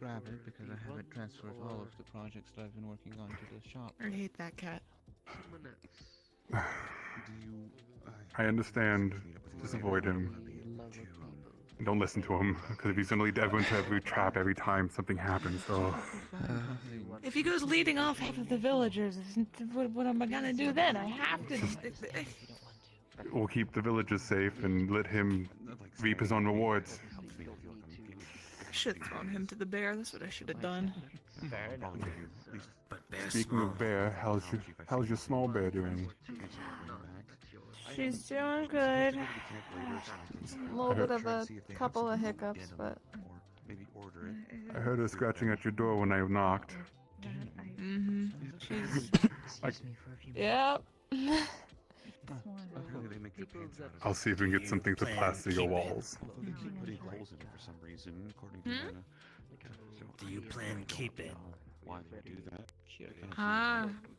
C: grab it because I haven't transferred all of the projects that I've been working on to the shop.
I: I hate that cat.
B: I understand. Just avoid him. And don't listen to him, because if he's gonna lead everyone to every trap every time something happens, oh.
I: If he goes leading off half of the villagers, what am I gonna do then? I have to.
B: We'll keep the villagers safe and let him reap his own rewards.
I: I should have thrown him to the bear. That's what I should have done.
B: Speaking of bear, how's your small bear doing?
I: She's doing good. A little bit of a couple of hiccups, but.
B: I heard her scratching at your door when I knocked.
I: She's.
B: Like,
I: Yep.
B: I'll see if we can get something to plaster your walls.
K: Do you plan to keep it?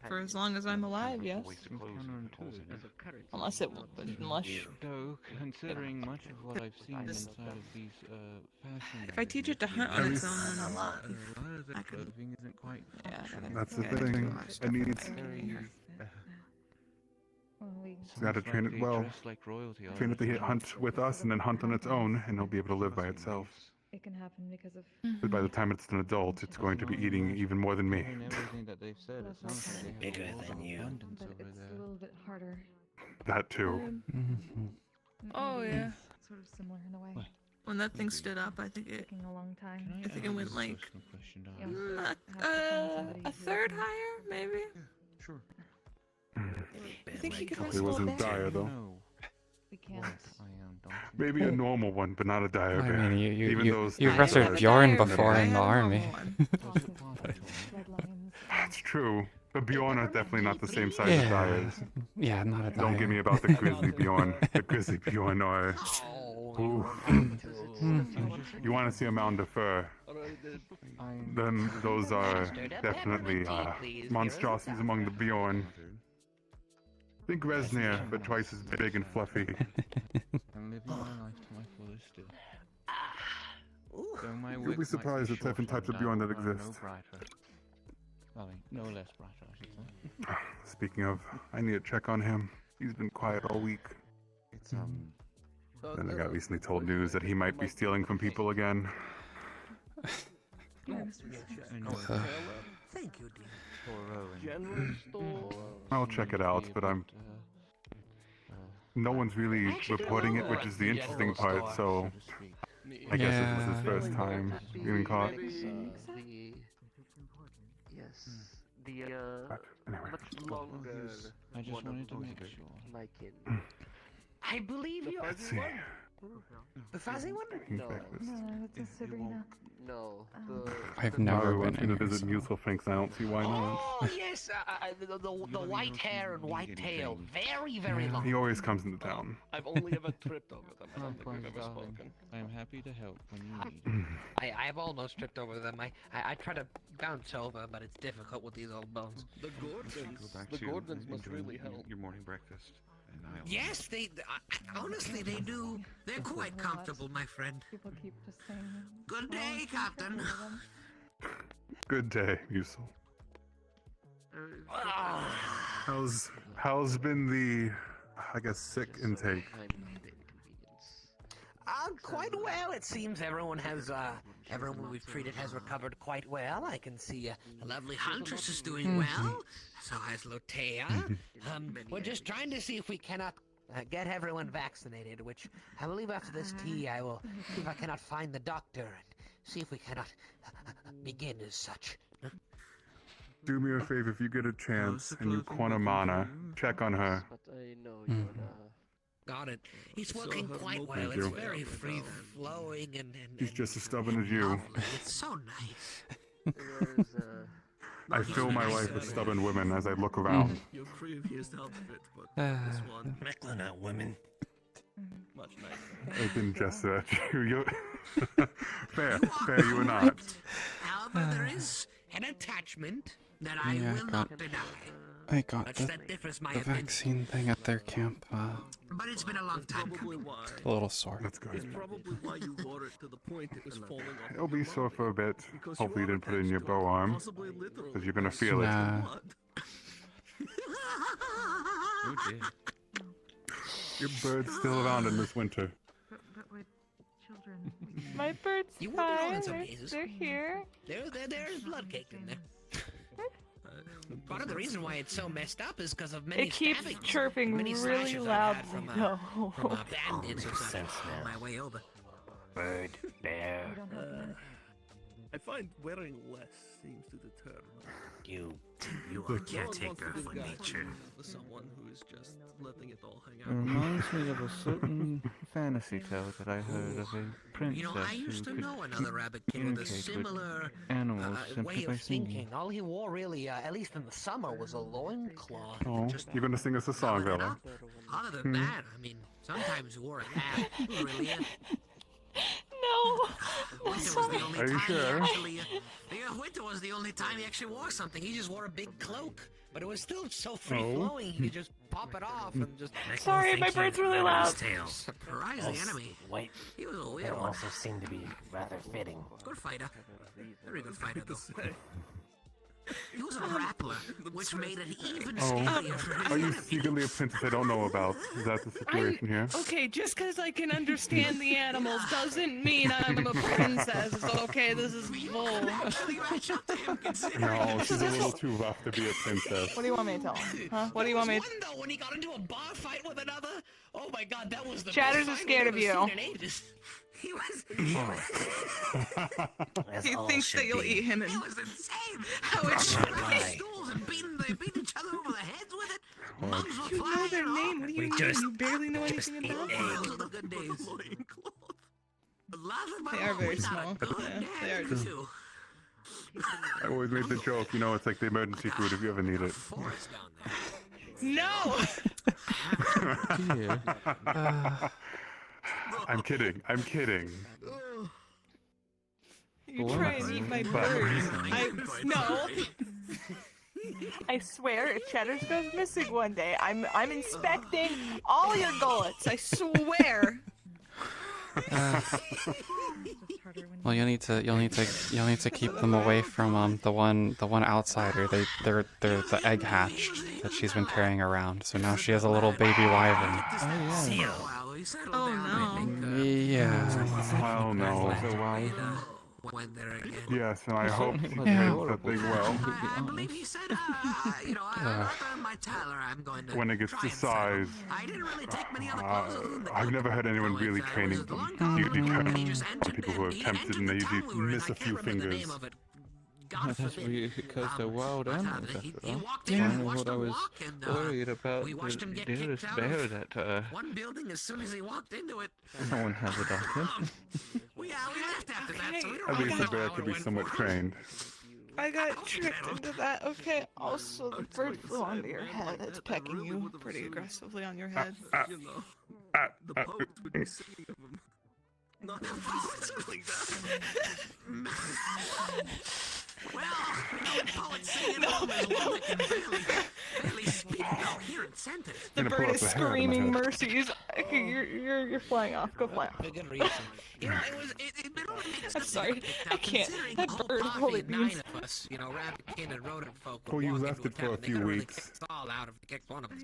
I: For as long as I'm alive, yes. Unless
C: Though, considering much of what I've seen inside of these fashion.
I: if I teach it to hunt on its own,
C: I could. Living isn't quite.
B: That's the thing. It needs. You gotta train it well. Train it to hunt with us and then hunt on its own, and it'll be able to live by itself.
O: It can happen because of.
B: But by the time it's an adult, it's going to be eating even more than me.
C: Everything that they've said, it sounds like they have
K: Bigger than you.
O: But it's a little bit harder.
B: That too.
I: Oh yeah.
O: Sort of similar in a way.
I: When that thing stood up, I think it.
O: Taking a long time.
I: I think it went like
O: Yeah.
I: a third higher, maybe.
H: Sure.
I: I think he could
B: It
I: wrestle a
B: wasn't
I: bear.
B: dire though.
O: We can't.
B: Maybe a normal one, but not a dire
E: I
B: bear.
E: mean,
B: Even those
E: you've
B: things
E: wrestled
B: are-
E: Bjorn before in the army.
B: That's true. But Bjorn are definitely not the same size as Dyers.
E: Yeah, not a
B: Don't
E: dire.
B: get me about the grizzly Bjorn. The grizzly Bjorn are... Ooh. You want to see a mound of fur? Then those are definitely monstrosities among the Bjorn. Think Resnir, but twice as big and fluffy.
C: I'm living my life to my fullest still. Though my
B: You'll
C: wick
B: be
C: might
B: surprised at different
C: shorter
B: types of
C: and
B: Bjorn
C: I
B: that
C: will grow
B: exist.
C: No brighter. Well, no less brighter, I should say.
B: Speaking of, I need to check on him. He's been quiet all week. Then I got recently told news that he might be stealing from people again.
K: Thank you, dear.
B: I'll check it out, but no one's really reporting it, which is the interesting part, so I guess it was his first time being caught.
K: Much longer.
C: I just wanted to make sure.
K: My kid. I believe you.
B: Let's see.
K: The fuzzy one? No.
O: It's a Rina.
K: No.
E: I've never been
B: going
E: in
B: to
E: here,
B: visit
E: so-
B: Musel Finks. I don't see why not.
K: Oh yes, the white hair and white tail, very very long.
B: He always comes into town.
K: I've only ever tripped over them. I
C: Oh,
K: don't think we've ever
C: darling,
K: spoken.
C: I am happy to help when you need.
K: I've almost tripped over them. I try to bounce over, but it's difficult with these old bones.
F: The Gordons must really help. Your morning breakfast.
K: Yes, honestly they do. They're quite comfortable, my friend.
O: People keep just saying.
K: Good day, Captain.
B: Good day, Musel. How's been the, I guess, sick intake?
K: Quite well. It seems everyone we've treated has recovered quite well. I can see a lovely Huntress is doing well. So has Lotea. We're just trying to see if we cannot get everyone vaccinated, which I believe after this tea I will see if I cannot find the doctor and see if we cannot begin as such.
B: Do me a favor, if you get a chance and you Quanamana, check on her.
K: But I know you're not. Got it. He's working quite well.
B: Thank
K: It's
B: you.
K: very free flowing and
B: He's just as stubborn as you.
K: lovely. It's so nice.
B: I fill my life with stubborn women as I look around.
F: Your previous outfit, but
E: this
F: one.
N: Mecklen out women.
F: Much nicer.
B: I didn't just that. Fair, you are not.
K: However, there is an attachment that I
E: Yeah,
K: will not deny.
E: I got
K: Much
E: the
K: that differs my
E: the
K: opinion.
E: vaccine thing at their camp.
K: But it's been a long time coming.
E: A little sore.
B: That's good.
F: It's probably why you wore it to the point it was falling off.
B: It'll be sore for a bit. Hopefully you didn't put it in your bow arm,
F: Possibly literally.
B: because you're gonna feel it.
E: Nah.
C: Oh dear.
B: Your bird's still around in this winter.
O: But with children.
I: My bird's
K: You won't be wrong in
I: fine.
K: some
I: They're,
K: cases.
I: they're here.
K: There's blood caked in there. Part of the reason why it's so messed up is because of many
I: It keeps
K: stabbings.
I: chirping
K: many
I: really
K: slashes I've
I: loudly
K: had from,
I: though.
K: from bandits or
N: Makes
K: something
N: sense
K: on
N: now.
K: my way over.
N: Bird, bear,
F: I find wearing less seems to deter.
N: you.
K: You
N: are
K: are
N: caretaker for
F: guy
N: nature.
F: For someone who is just letting it all hang
C: It
F: out.
C: reminds me of a certain fantasy tale that I heard of a princess
K: You know, I used
C: who
K: to
C: could
K: know another rabbit kid with a
C: communicate with
K: similar
C: animals simply
K: way
C: by
K: of
C: singing.
K: thinking. All he wore really, at least in the summer, was a loincloth.
B: Oh,
K: Just
B: you're gonna sing us a song,
K: covered it
B: Bella.
K: up. Other than that, I mean, sometimes he wore a hat. Really,
I: No.
K: winter was the only
B: Are you
K: time
B: sure?
K: he actually. Winter was the only time he actually wore something. He just wore a big cloak, but it was still so free flowing. He could just pop it off and just.
I: Sorry, my bird's really loud.
K: Surprise the enemy.
N: Wait,
K: He was a
N: they
K: weird one.
N: also seem to be rather fitting.
K: Good fighter. Very good fighter, though. He was a grappler, which made it even scarier for his
B: Are you
K: enemies.
B: secretly a princess I don't know about? Is that the situation here?
I: Okay, just because I can understand the animals doesn't mean I'm a princess. So, okay, this is bull.
B: No, she's a little too rough to be a princess.
I: What do you want me to tell him? Huh? What do you want me to...
K: One, though, when he got into a bar fight with another, oh my god, that was the
I: Chatters
K: best
I: is
K: fight
I: scared
K: we've
I: of
K: ever
I: you.
K: seen in ages. He was.
N: As
I: He
N: all
I: thinks
N: should
I: that you'll
N: be.
I: eat him and...
K: It was insane.
I: How it's...
N: Why?
K: Stools and they beat each other over the heads with it. Mugs were
I: You know
K: flying
I: their
K: off.
I: name. What do you
N: We
I: mean?
N: just-
I: You barely know anything
N: ate
I: about
N: egg.
I: them.
K: Those are the good days.
I: They are very small. Yeah, they are just...
K: Too.
B: I always made the joke, you know, it's like the emergency food if you ever need it.
K: Forest down there.
I: No!
E: Dear.
B: I'm kidding. I'm kidding.
I: You
E: What?
I: try and eat my
B: But-
I: bird. No. I swear, if Cheddars goes missing one day, I'm inspecting all your gullets. I swear.
E: Well, you'll need to keep them away from the one outsider. They're the egg hatched that she's been carrying around. So now she has a little baby wyvern.
I: Oh no.
E: Yeah.
B: Oh no.
L: When they're again.
B: Yes, and I hope he takes that thing well.
L: I believe he said, I'll earn my Tyler. I'm going to
B: When it gets
L: try
B: to
L: and settle.
B: size,
L: I didn't really take many other clothes other than the
B: I've never had anyone really training them. You have people who have attempted and they usually miss a few fingers.
C: That's because they're wild animals, after all.
L: in
C: I
L: and
C: know
L: watched
C: what I
L: him
C: was
L: walk, and,
C: worried about
L: we watched him
C: the
L: get
C: dearest
L: kicked out
C: bear
L: of
C: that
L: one building as soon as he walked into it.
C: no one has adopted.
L: We left after that, so we don't
B: At
L: really
B: least
L: know
B: the bear
L: how
B: could
L: it
B: be
L: went
B: somewhat
L: forward.
B: trained.
I: I got tricked into that. Okay. Also, the bird flew onto your head. It's pecking you pretty aggressively on your head.
F: The poet would be singing of him. Not the poets like that.
L: Well, the poet singing of him is one that can barely speak coherent sentence.
I: The bird is screaming mercies. Okay, you're flying off. Go fly off.
L: For good reason. You know, it only makes
I: I'm
L: sense
I: sorry.
L: to get kicked
I: I
L: out,
I: can't.
L: considering
I: That
L: the whole
I: bird,
L: party
I: holy
L: of 9
I: beans.
L: of us, rabbit kin and rodent folk would
B: Well, you
L: walk
B: left
L: into
B: it for a
L: town. They
B: few
L: couldn't really
B: weeks.
L: kick us all out if we kicked one of us.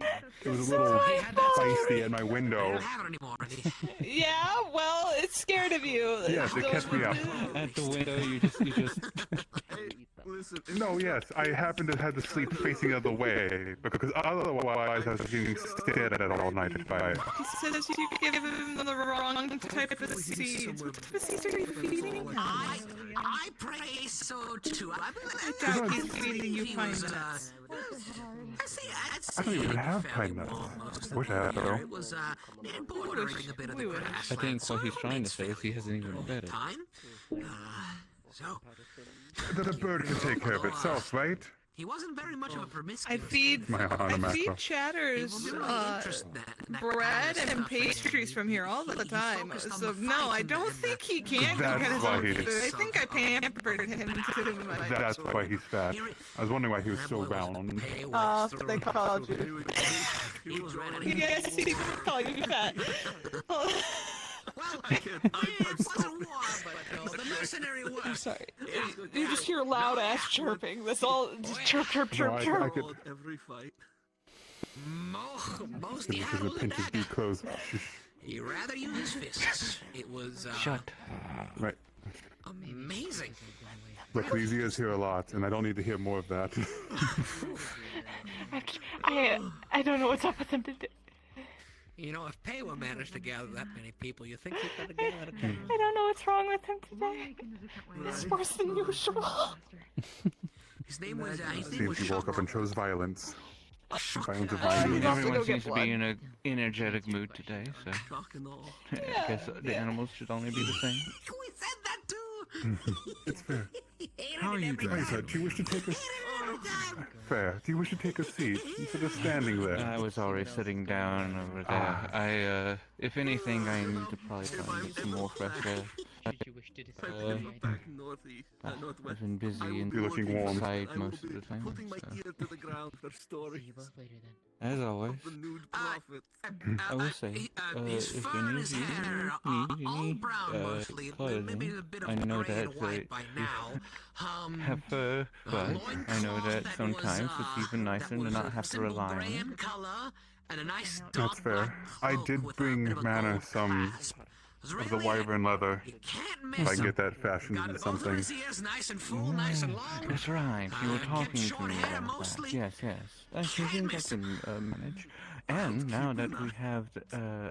B: It was a little feisty at my window.
L: I don't have it anymore.
I: Yeah, well, it's scared of you.
B: Yes, it kept me up.
C: At the window, you just.
F: Listen,
B: No, yes, I happened to have to sleep facing the other way because otherwise I was getting stared at all night by it.
I: He says you give him the wrong type of seeds. What type of seeds are you feeding him?
L: I pray so too. I
I: doubt he's feeding you pine nuts.
B: I don't even have pine nuts. Wish I had though.
L: It was bordering a bit of the grass.
C: I think what he's trying to say is he hasn't even read it.
L: Time. So
B: That a bird can take care of itself, right?
L: he wasn't very much of a promiscuous.
I: I feed Chatters bread and pastries from here all the time. So no, I don't think he can
B: That's
I: get his
B: why
I: own
B: he-
I: food. I think I pampered him too much.
B: That's why he's fat. I was wondering why he was so round.
I: They called you. Yes, he call you fat.
L: Well, it wasn't war, but the mercenary work.
I: I'm sorry. You just hear loud ass chirping. That's all. Just chirp, chirp, chirp,
B: No, I
I: chirp.
B: could.
F: every fight.
L: Most
B: Because of the pinch his beak closed.
L: he rather use fists. It was
C: Shut.
B: Right.
L: amazing.
B: Look, these ears hear a lot, and I don't need to hear more of that.
I: I don't know what's up with him today.
L: You know, if Paywa managed to gather that many people, you think he'd better get out of town?
I: I don't know what's wrong with him today. It's worse than usual.
L: His name was
B: Seems he woke up and chose violence. Violence of
I: have
B: mind.
I: to
C: Everyone
I: go get
C: seems to
I: blood.
C: be in an energetic mood today, so I guess the animals should only be the same.
L: We said that too.
B: It's fair. How are you doing? Do you wish to take a... Fair. Do you wish to take a seat instead of standing there?
C: I was already sitting down over there. If anything, I need to probably try and get some more fresh air.
F: Northeast,
C: I've
F: northwest.
C: been busy
B: You're looking warm.
C: inside
F: I will
C: most of
F: be
C: the time.
F: putting my
C: So.
F: ear to the ground for stories
C: As always,
F: of the nude prophet.
C: I will say,
L: his
C: if
L: fur
C: you
L: and
C: need
L: his hair are all brown mostly. Maybe a bit of
C: I know
L: gray and
C: that
L: white by now.
C: have fur, but I know that sometimes it's even nicer to not have to rely on it.
L: color and a nice
B: That's fair. I did bring Mana some of the wyvern leather. If I can get that fashioned into something.
L: nice and full, nice and long.
C: That's right, you were talking to
L: short
C: me
L: hair
C: about
L: mostly.
C: that. Yes. I think I can manage. And now that we have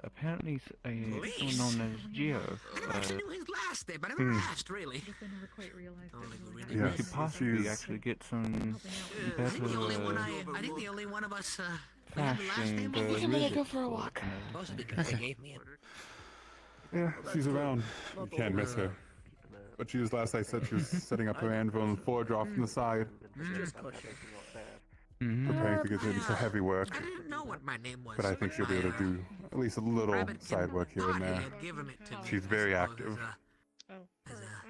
C: apparently someone known as Geo,
L: I knew his last name, but I never asked really.
C: we
B: Yes,
C: could possibly
B: she's-
C: actually get some
L: I think the only one
C: better
L: I think the only one of us
C: fashioned
I: I'm gonna go for a walk.
L: mostly because they gave me it.
B: Yeah, she's around. You can't miss her. But she was last I said she was setting up her anvil and the floor dropped from the side. preparing to get into heavy work.
L: I didn't know what my name was.
B: But I think she'll be able to do at least a little
L: Rabbit
B: side work here and
L: thought he
B: there.
L: had given it to me,
B: She's
L: I
B: very
L: suppose,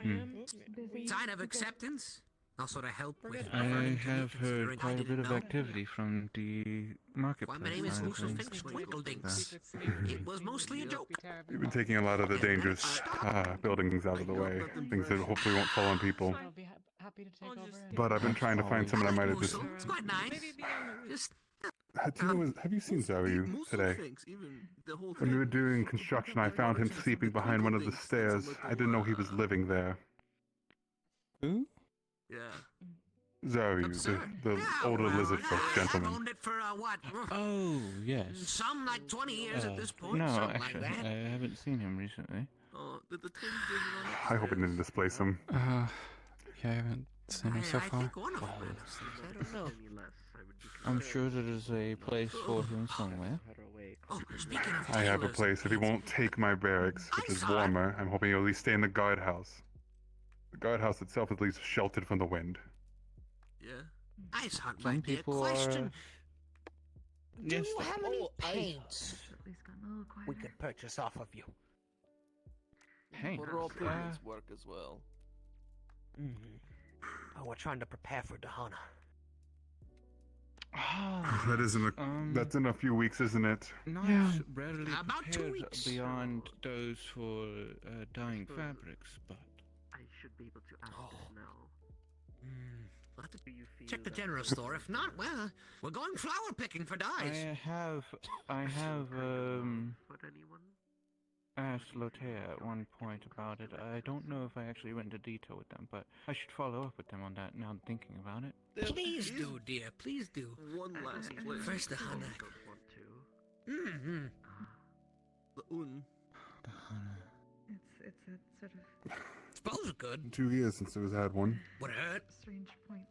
B: active.
L: Sign of acceptance? Also to help with
C: I have heard quite a bit of activity from the
L: Why,
C: marketplace.
L: my name is
C: side of things.
L: Lucifix Twinkledinks. It was mostly a joke.
B: We've been taking a lot of the dangerous buildings out of the way, things that hopefully won't fall on people.
D: I'll be happy to take over.
B: But I've been trying to find someone I might have just.
L: It's quite nice. Just
B: Have you seen Zaryu today? When we were doing construction, I found him sleeping behind one of the stairs. I didn't know he was living there.
C: Who?
F: Yeah.
B: Zaryu, the older lizard folk gentleman.
L: owned it for what?
C: Oh, yes.
L: Some like 20 years at this point.
C: No,
L: something
C: actually,
L: like that.
C: I haven't seen him recently.
F: Oh, did the twins bring you
B: I hope it didn't displace him.
E: Yeah, I haven't seen him so
L: I
E: far.
L: think one of them is. I don't know.
C: I'm sure there is a place for him somewhere.
L: Oh, speaking of
B: I have a
L: tailors,
B: place. If he won't take my barracks, which is warmer, I'm hoping he'll at least stay in the guardhouse. The guardhouse itself is at least sheltered from the wind.
F: Yeah.
L: I thought
C: Some
L: might be a
C: people are.
L: question.
K: Do
C: Yes.
K: you have any
N: Oh,
K: paints we
N: We
K: could purchase off of you?
C: Hey.
F: Raw pigments work as well.
K: Oh, we're trying to prepare for Dahana.
B: That isn't a. That's in a few weeks, isn't it?
C: Not
E: Yeah.
C: readily
L: About 2
C: prepared
L: weeks.
C: beyond those for dyeing fabrics, but
N: I should be able to ask this now.
L: We'll have to
N: Do you feel
L: check the
N: that-
L: general store. If not, well, we're going flower picking for dyes.
C: I have
N: But anyone?
C: asked Lotea at one point about it. I don't know if I actually went into detail with them, but I should follow up with them on that now I'm thinking about it.
L: Please do, dear. Please do.
F: One last place.
L: First the
N: I
L: Hana.
N: don't want to.
L: Mm-hmm.
F: The Un.
M: It's a sort of
L: Suppose it could.
B: 2 years since it was had one.
L: Would hurt.
M: strange point.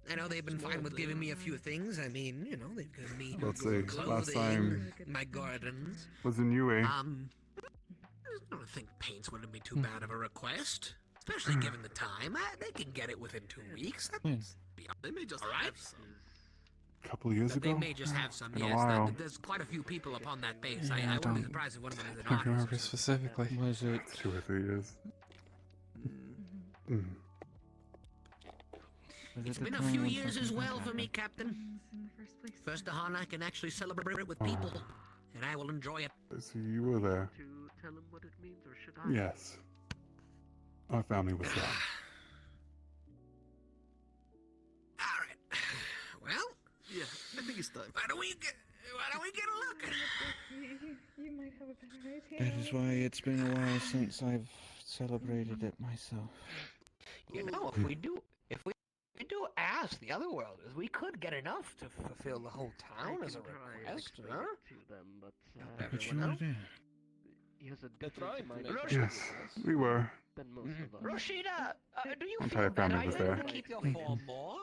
L: I know they've been fine with giving me a few things. I mean, you know, they've given me
B: Let's say
L: clothing,
B: last time
L: my gardens.
B: was in UA.
L: I don't think paints wouldn't be too bad of a request, especially given the time. They can get it within 2 weeks.
F: They may just
L: all right.
F: have some.
B: A couple of years
L: They
B: ago.
L: may just have some.
B: In a
L: Yes,
B: while.
L: there's quite a few people upon that base.
E: Yeah,
L: I
E: I
L: wouldn't be
E: don't-
L: surprised if one of them is an
E: I don't remember
L: artist.
E: specifically.
C: Was it
B: 2 or 3 years. Mm.
L: It's been a few years as well for me, Captain. First Dahana, I can actually celebrate it with people, and I will enjoy it.
B: So you were there.
N: To tell him what it means, or should I?
B: Yes. Our family was there.
L: All right. Well,
F: Yeah, I think it's time.
L: why don't we get a look?
M: You might have a better idea.
C: That is why it's been a while since I've celebrated it myself.
K: You know, if we do ask the other worlders, we could get enough to fulfill the whole town as a request,
N: explain
K: huh?
N: it to them, but
C: What you
K: Everyone
C: wanna
K: else?
C: do?
N: he has a
F: They're trying
N: different
F: to
N: mind
F: make
B: Yes, we were.
N: than most of us.
K: Rashida, do you
B: Entire
K: feel better?
B: family was
K: Are you able
B: there.
K: to keep your
C: Thank
K: form more?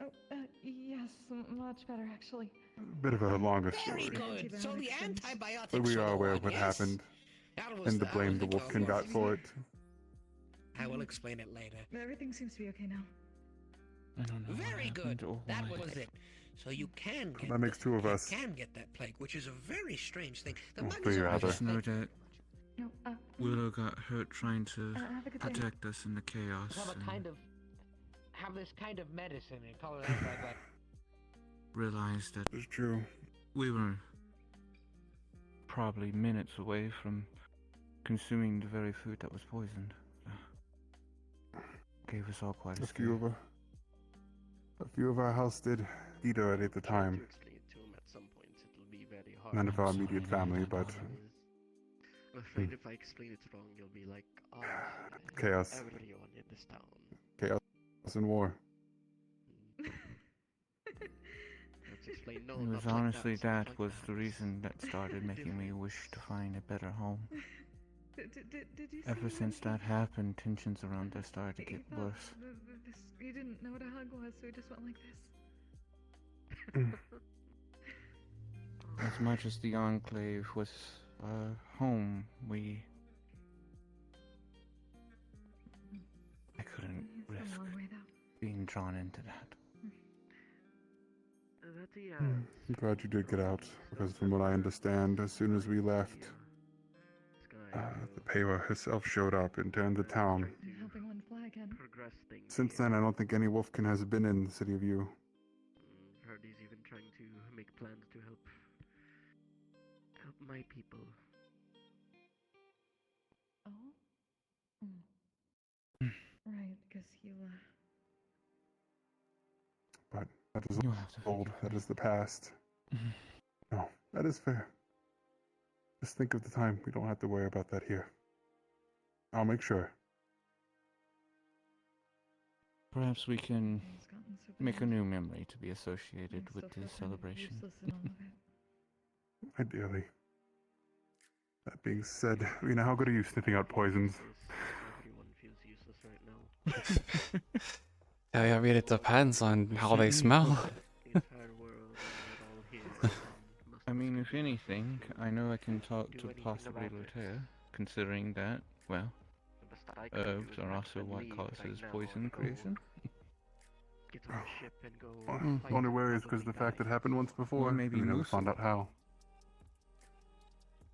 M: Oh, yes, much better actually.
B: Bit of a longer
L: Very
B: story.
L: good. So the antibiotics.
B: But we are aware of what
L: yes?
B: happened
L: That was
B: and the
L: that
B: blame
L: was
B: the Wolfkin got for it.
L: I will explain it later.
M: Everything seems to be okay now.
C: I don't know. what
L: Very
C: happened
L: good.
C: or
L: That
C: why.
L: was it. So you can get
B: That makes 2 of us.
L: can get that plague, which is a very strange thing. The
B: Well,
L: mummies
B: three
L: are
B: rather.
C: I just know that
M: No,
C: Willow got hurt trying to
M: have a good day.
C: protect us in the chaos.
K: Have this kind of medicine and call it out like
C: Realized that
B: It's true.
C: we were probably minutes away from consuming the very food that was poisoned. Gave us all quite a
B: A
C: scare.
B: few of our house did eat already at the time.
N: To explain it to him at some point, it'll be very hard.
B: None of our immediate family, but
N: I'm afraid if I explain it wrong, you'll be like,
B: Chaos.
N: everyone in this town.
B: chaos and war.
N: Let's explain, no,
C: It was
N: not like
C: honestly
N: something
C: that
N: like
C: was the reason that started making me wish to find a better home.
M: Did you
C: Ever
M: see
C: since
M: when
C: that happened, tensions around us started to get
M: thought
C: worse.
M: you didn't know what a hug was, so he just went like this.
C: As much as the Enclave was our home, I couldn't
M: It's a
C: risk
M: long way though.
C: being drawn into that.
B: I'm glad you did get out, because from what I understand, as soon as we left, the Paywar herself showed up and turned the town.
O: Helping one fly again.
B: Since then, I don't think any Wolfkin has been in the city of you.
F: Heard he's even trying to make plans to help my people.
O: Oh? Right, because you,
B: But that is
E: You'll have to
B: old. That is the past. No, that is fair. Just think of the time. We don't have to worry about that here. I'll make sure.
C: Perhaps we can
O: it's gotten so
C: make a
O: bad.
C: new memory to be associated
O: I
C: with
O: still
C: this
O: feel kind of
C: celebration.
O: useless in all of it.
B: Ideally. That being said, Rina, how good are you sniffing out poisons?
F: Everyone feels useless right now.
E: Yeah, I mean, it depends on how they smell.
F: The entire world and all here.
C: I mean, if anything, I know I can talk
F: Do
C: to
F: anything
C: possibly
F: about it.
C: Lotea, considering that, well,
F: The best that I can do
C: herbs
F: is
C: are
F: pack
C: also
F: up and
C: what
F: leave
C: causes
F: right now
C: poison
F: and go
C: creation.
F: Get on a ship and go.
B: The
F: fight
B: only
F: and
B: worry is because
F: probably
B: the fact
F: die.
B: it happened once before,
C: maybe
B: and we never
C: Musa.
B: found out how.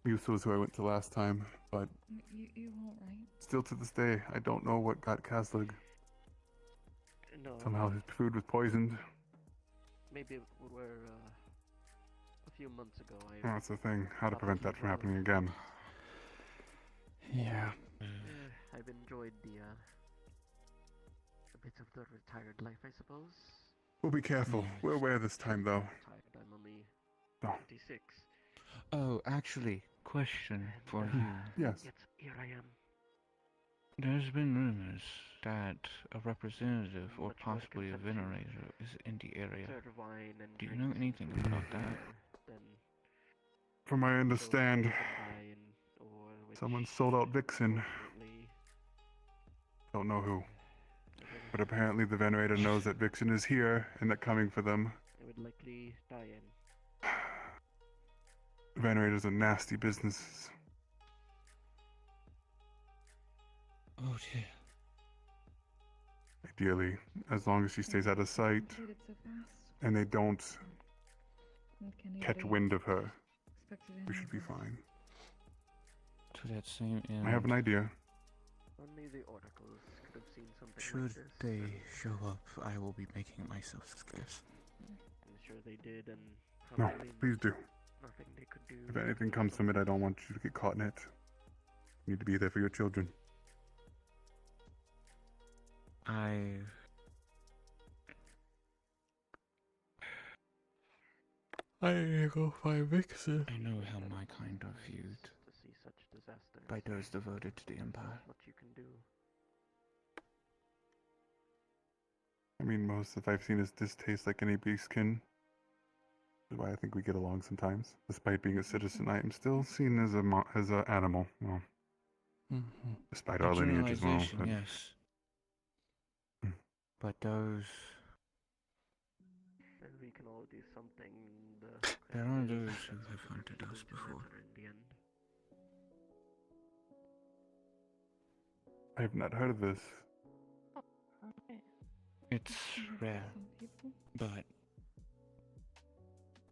B: Musa was who I went to last time, but
O: You won't, right?
B: still to this day, I don't know what got Kaslig.
F: No.
B: Somehow his food was poisoned.
F: Maybe it were a few months ago.
B: Oh, that's the thing. How to prevent that from happening again.
E: Yeah.
F: I've enjoyed the a bit of the retired life, I suppose.
B: We'll be careful. We're aware this time, though.
F: Retired. I'm only
B: Oh.
F: 26.
C: Oh, actually, question for you.
B: Yes.
F: Yet here I am.
C: There's been rumors that a representative or
F: Much more
C: possibly a
F: consent to
C: venerator is in the area.
F: serve wine and
C: Do you
F: drinks
C: know
F: and
C: anything
F: food
C: about that?
F: Then
B: From my understand,
F: or which
B: someone sold out Vixen.
F: unfortunately
B: Don't know who. But apparently the Venerator knows that Vixen is here and that coming for them.
F: they would likely die in.
B: Venerators are nasty businesses.
C: Oh dear.
B: Ideally, as long as she stays out of sight
O: Completed so fast.
B: and they don't
O: Can
B: catch
O: anybody
B: wind of her,
O: expected
B: we
O: any
B: should
O: of
B: be
O: this?
B: fine.
C: To that same end.
B: I have an idea.
F: Only the oracles could have seen something
C: Should
F: like this.
C: they show up, I will be making myself scarce.
F: I'm sure they did, and
B: No,
F: probably
B: please do.
F: nothing they could do.
B: If anything comes from it, I don't want you to get caught in it. You need to be there for your children.
C: I need to go find Vixen. I know how my kind are viewed
F: To see such disasters.
C: by those devoted to the Empire.
F: What you can do.
B: I mean, most of I've seen is distaste like any beastkin. That's why I think we get along sometimes. Despite being a citizen, I am still seen as a animal. Well, despite our lineage as well.
C: Generalization,
B: But
C: yes. But those,
F: And we can all do something.
C: there are those who have hunted us before.
F: In the end.
B: I have not heard of this.
C: It's rare, but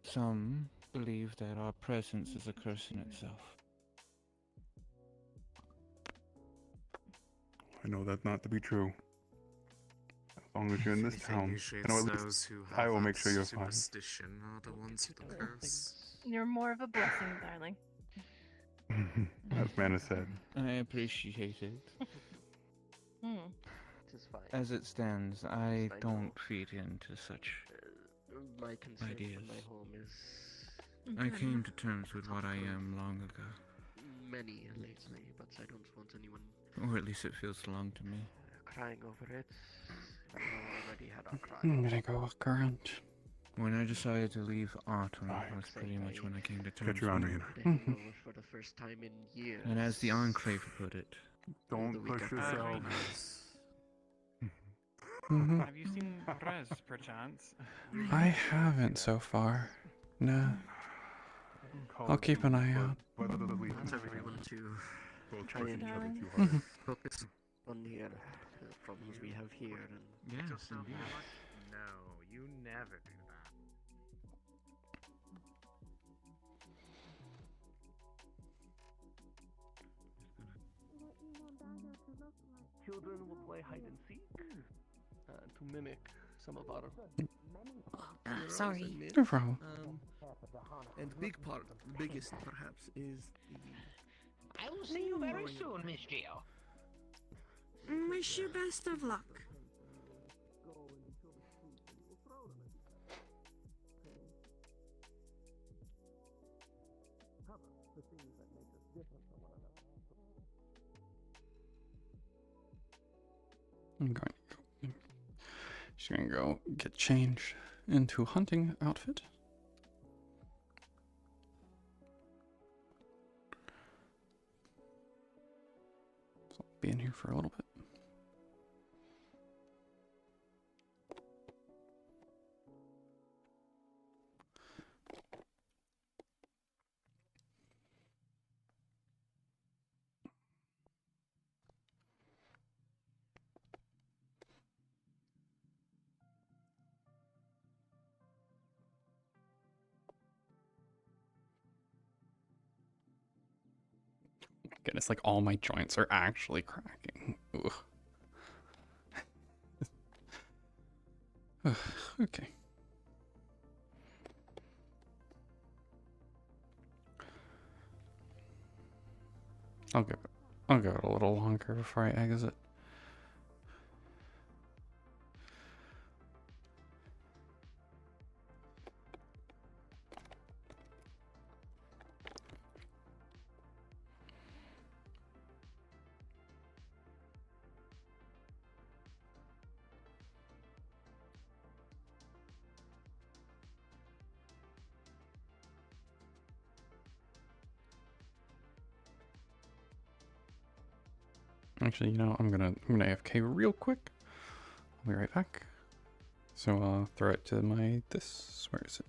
C: some believe that our presence is a curse in itself.
B: I know that not to be true. As long as you're in this town, I know at least I will make sure you're fine.
Q: Superstition are the ones with the curse.
I: You're more of a blessing, darling.
B: As Mana said.
C: I appreciate it.
F: It is fine.
C: As it stands, I don't feed into such
F: My concern
C: ideas.
F: for my home is
C: I came to terms with what I am long ago.
F: many lately, but I don't want anyone
C: Or at least it feels long to me.
F: crying over it. We already had our cry.
E: I'm gonna go walk around.
C: When I decided to leave Autumn was pretty much when I came to terms
B: Get your own
C: with
B: Rina.
C: it.
F: Today, for the first time in years.
C: And as the Enclave put it,
B: Don't push yourself.
R: Have you seen Rez, perchance?
E: I haven't so far. No. I'll keep an eye out.
F: I want everyone to try and focus on the problems we have here and
C: yes, indeed.
R: No, you never do that.
F: Children will play hide and seek to mimic some of our heroes
J: sorry.
F: and myths.
E: No problem.
F: And big part, the biggest perhaps, is the
K: I will see you very soon, Miss Geo.
P: Wish you best of luck.
E: I'm going to go. She's going to go get changed into hunting outfit. So I'll be in here for a little bit. Goodness, like all my joints are actually cracking. Ugh. Ugh, okay. I'll go it a little longer before I exit. Actually, you know, I'm gonna AFK real quick. I'll be right back. So I'll throw it to my this. Where is it?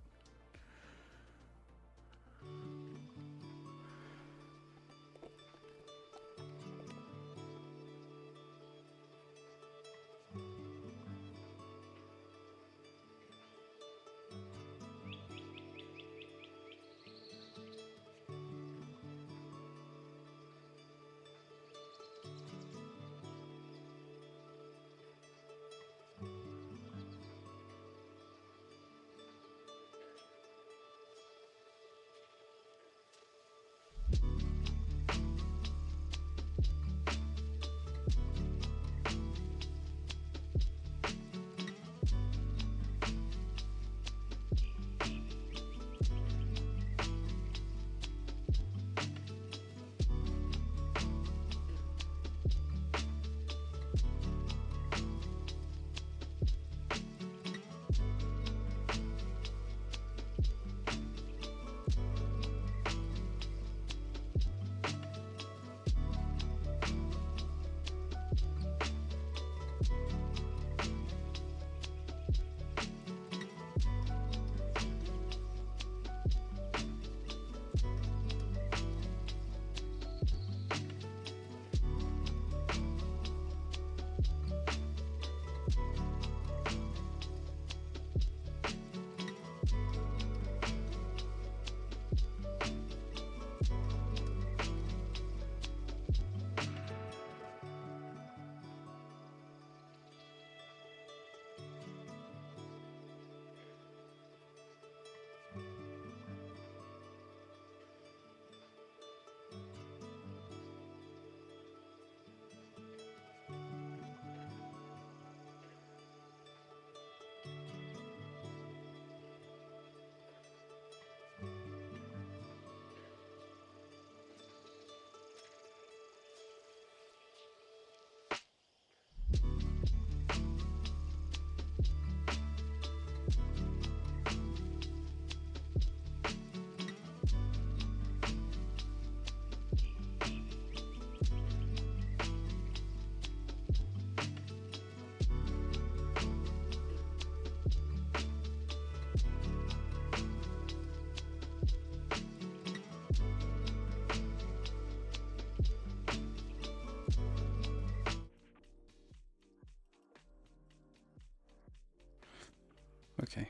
E: Okay,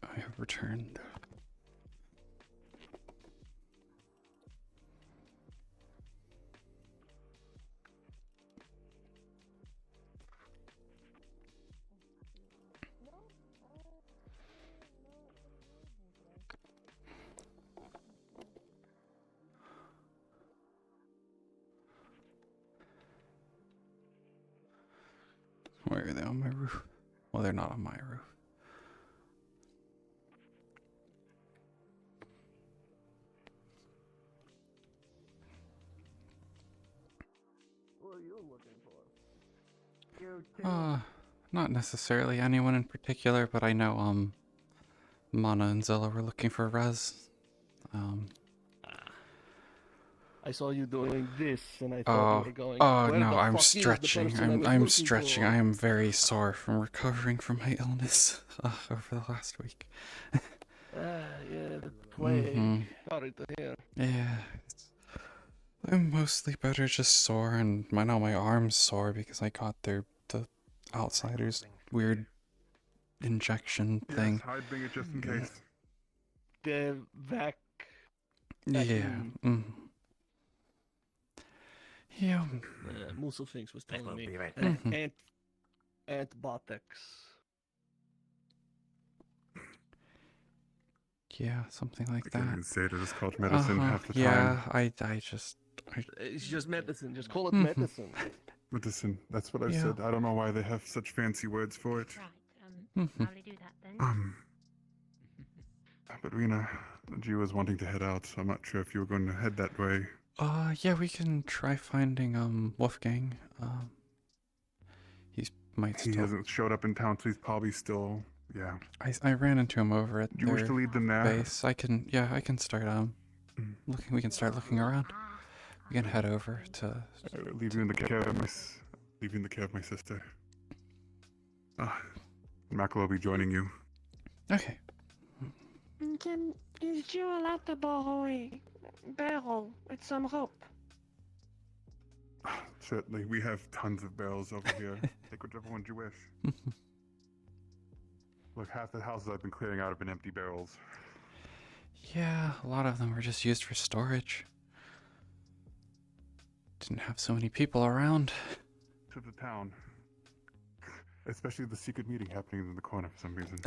E: I have returned. Well, they're not on my roof.
F: What are you looking for?
E: Not necessarily anyone in particular, but I know, Mana and Zilla were looking for Rez.
F: I saw you doing this, and I thought you were going.
E: Oh
F: Where
E: no,
F: the
E: I'm
F: fuck is the
E: stretching.
F: person I was
E: I'm
F: looking
E: stretching.
F: for?
E: I am very sore from recovering from my illness over the last week.
F: Yeah, the plague.
E: Mhm.
F: Sorry to hear.
E: Yeah, I'm mostly better, just sore, and I know my arm's sore because I got the outsider's weird injection thing.
B: Yes, hide it just in case.
F: The vac.
E: Yeah. Yeah.
F: Musselfinks was telling me.
N: be right
F: Antibiotics.
E: Yeah, something like
B: I can't
E: that.
B: even say it. It's called medicine half the time.
E: Yeah, I just.
F: It's just medicine. Just call it
E: Mhm.
F: medicine.
B: Medicine. That's what I've
E: Yeah.
B: said. I don't know why they have such fancy words for it.
J: Right. Probably do that then.
B: But Rina, G was wanting to head out, so I'm not sure if you were going to head that way.
E: Yeah, we can try finding Wolfgang. He might
B: He
E: still.
B: hasn't showed up in town, so he's probably still. Yeah.
E: I ran into him over at
B: Do you wish
E: their
B: to lead them there?
E: base. I can start looking. We can start looking around. We can head over to.
B: Leave you in the care of my sister. Mackle will be joining you.
E: Okay.
S: Is you allowed to borrow a barrel with some rope?
B: Certainly, we have tons of barrels over here. Take whichever ones you wish. Look, half the houses I've been clearing out have been empty barrels.
E: Yeah, a lot of them were just used for storage. Didn't have so many people around.
B: To the town. Especially the secret meeting happening in the corner for some reason.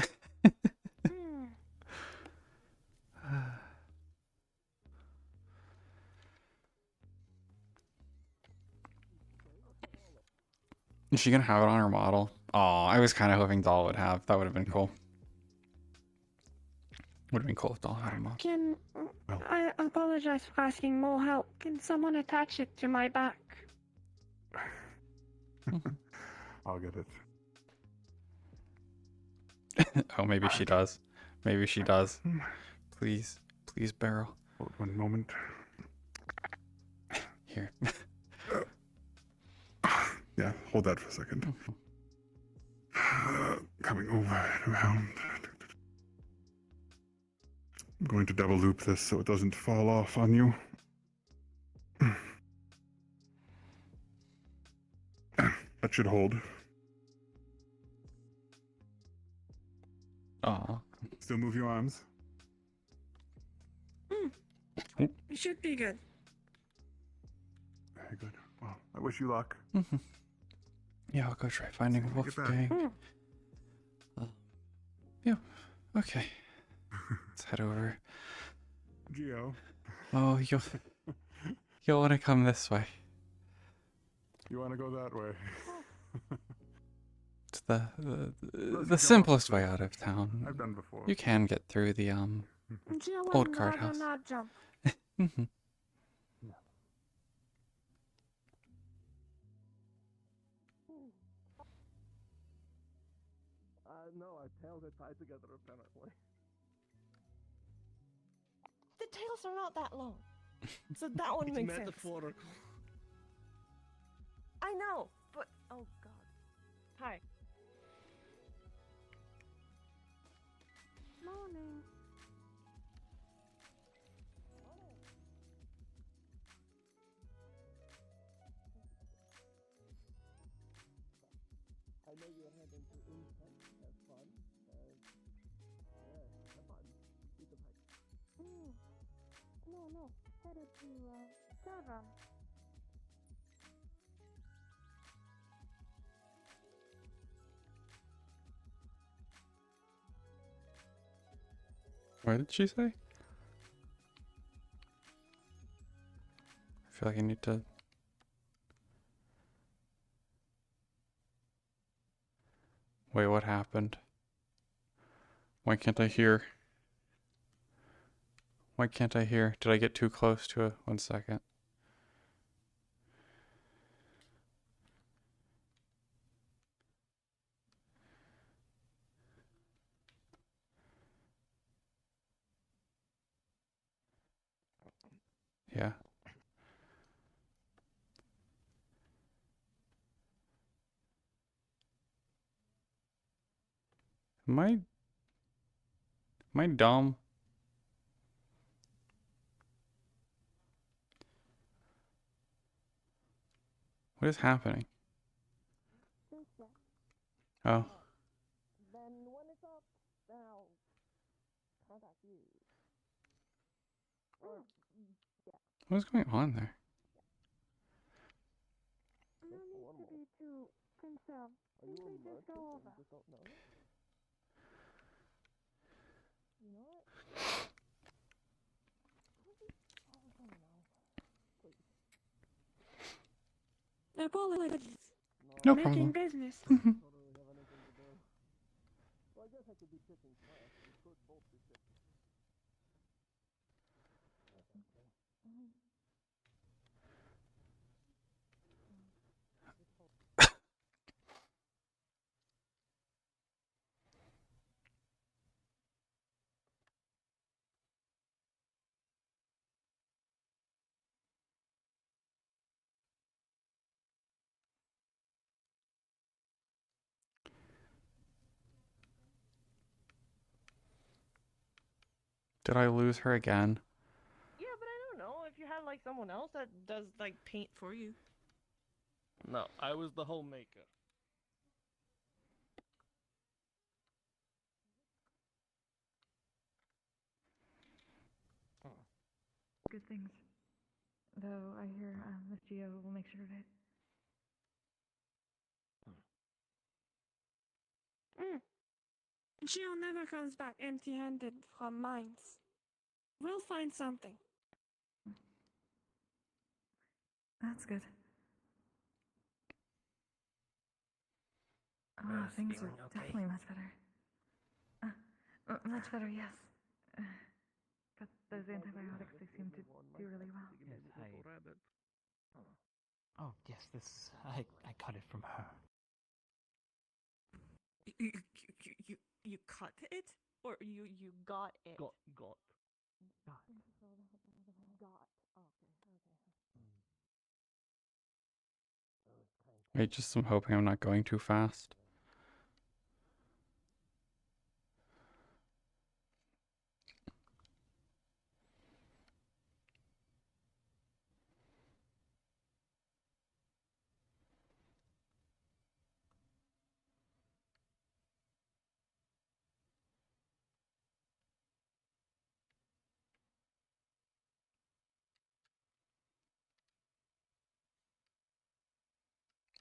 E: Is she gonna have it on her model? Oh, I was kind of hoping Doll would have. That would have been cool. Would have been cool if Doll had a model.
S: I apologize for asking more help. Can someone attach it to my back?
B: I'll get it.
E: Oh, maybe she does. Maybe she does. Please, Beryl.
B: Hold one moment.
E: Here.
B: Yeah, hold that for a second. Coming over and around. I'm going to double loop this so it doesn't fall off on you. That should hold.
E: Aw.
B: Still move your arms.
S: It should be good.
B: Very good. Well, I wish you luck.
E: Yeah, I'll go try finding Wolfgang. Yeah, okay. Let's head over.
B: Geo.
E: Oh, you'll want to come this way.
B: You want to go that way?
E: It's the simplest way out of town.
B: I've done before.
E: You can get through the old guardhouse.
S: Not jump.
F: No, our tails are tied together apparently.
S: The tails are not that long. So that one
F: It's
S: makes sense.
F: metaphorical.
S: I know, but oh god. Hi. Morning.
F: I know you're heading to Intent. Have fun. Yeah, have fun. Eat the pipe.
S: No. Headed to Sarah.
E: What did she say? I feel like I need to. Wait, what happened? Why can't I hear? Why can't I hear? Did I get too close to it? 1 second. Yeah. Am I dumb? What is happening? Oh.
O: Then when it's up, then I'll contact you. Or, yeah.
E: What's going on there?
S: No need to be too concerned. Simply just go over.
O: You know what?
S: Apologies.
E: No
S: Making
E: problem.
S: business.
F: Well, I guess I could be picking first. We could both be picking.
E: Did I lose her again?
I: Yeah, but I don't know if you had like someone else that does like paint for you.
F: No, I was the homemaker.
T: Good things. Though I hear Miss Geo will make sure of it.
S: Geo never comes back empty-handed from mines. We'll find something.
T: That's good.
N: Rose,
T: Things are
N: feeling okay?
T: definitely much better. Much better, yes. But those antibiotics, they seem to do really well.
N: Yes, Oh, yes, I cut it from her.
I: You cut it, or you got it?
F: Got.
O: Got.
E: Wait, just I'm hoping I'm not going too fast.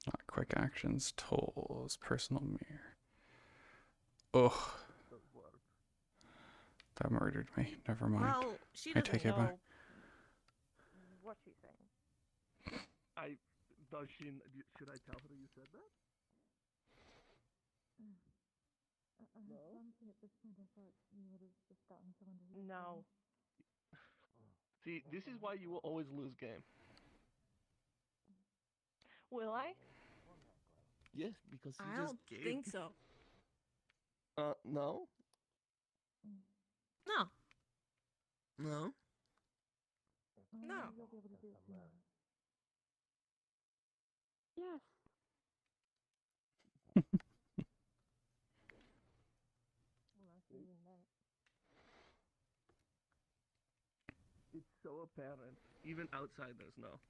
E: Not quick actions, tolls, personal mirror. Ugh. That murdered me. Never mind.
I: Well, she
E: I
I: doesn't
E: take it back.
I: know what she's saying.
F: Does she? Should I tell her you said that?
T: Honestly, at this point, I thought you would have just gotten someone to.
I: No.
F: See, this is why you will always lose game.
I: Will I?
F: Yes, because you
I: I
F: just
I: don't
F: gave.
I: think so.
F: No.
I: No.
F: No.
I: No.
T: You'll be able to do it soon. Yes.
F: It's so apparent. Even outsiders know.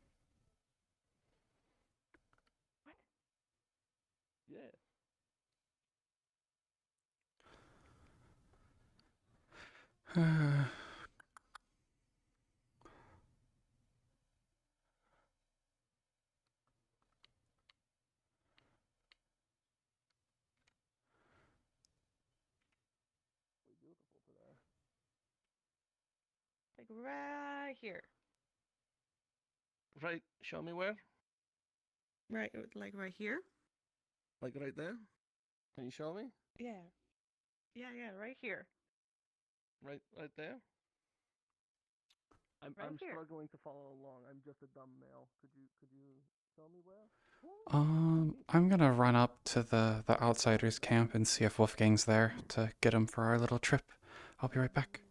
I: What?
F: Yeah. Beautiful today.
I: Like right here.
F: Right. Show me where.
I: Right, like right here.
F: Like right there. Can you show me?
I: Yeah. Yeah, right here.
F: Right there. I'm
I: Right here.
F: struggling to follow along. I'm just a dumb male. Could you show me where?
E: I'm gonna run up to the outsiders camp and see if Wolfgang's there to get him for our little trip. I'll be right back.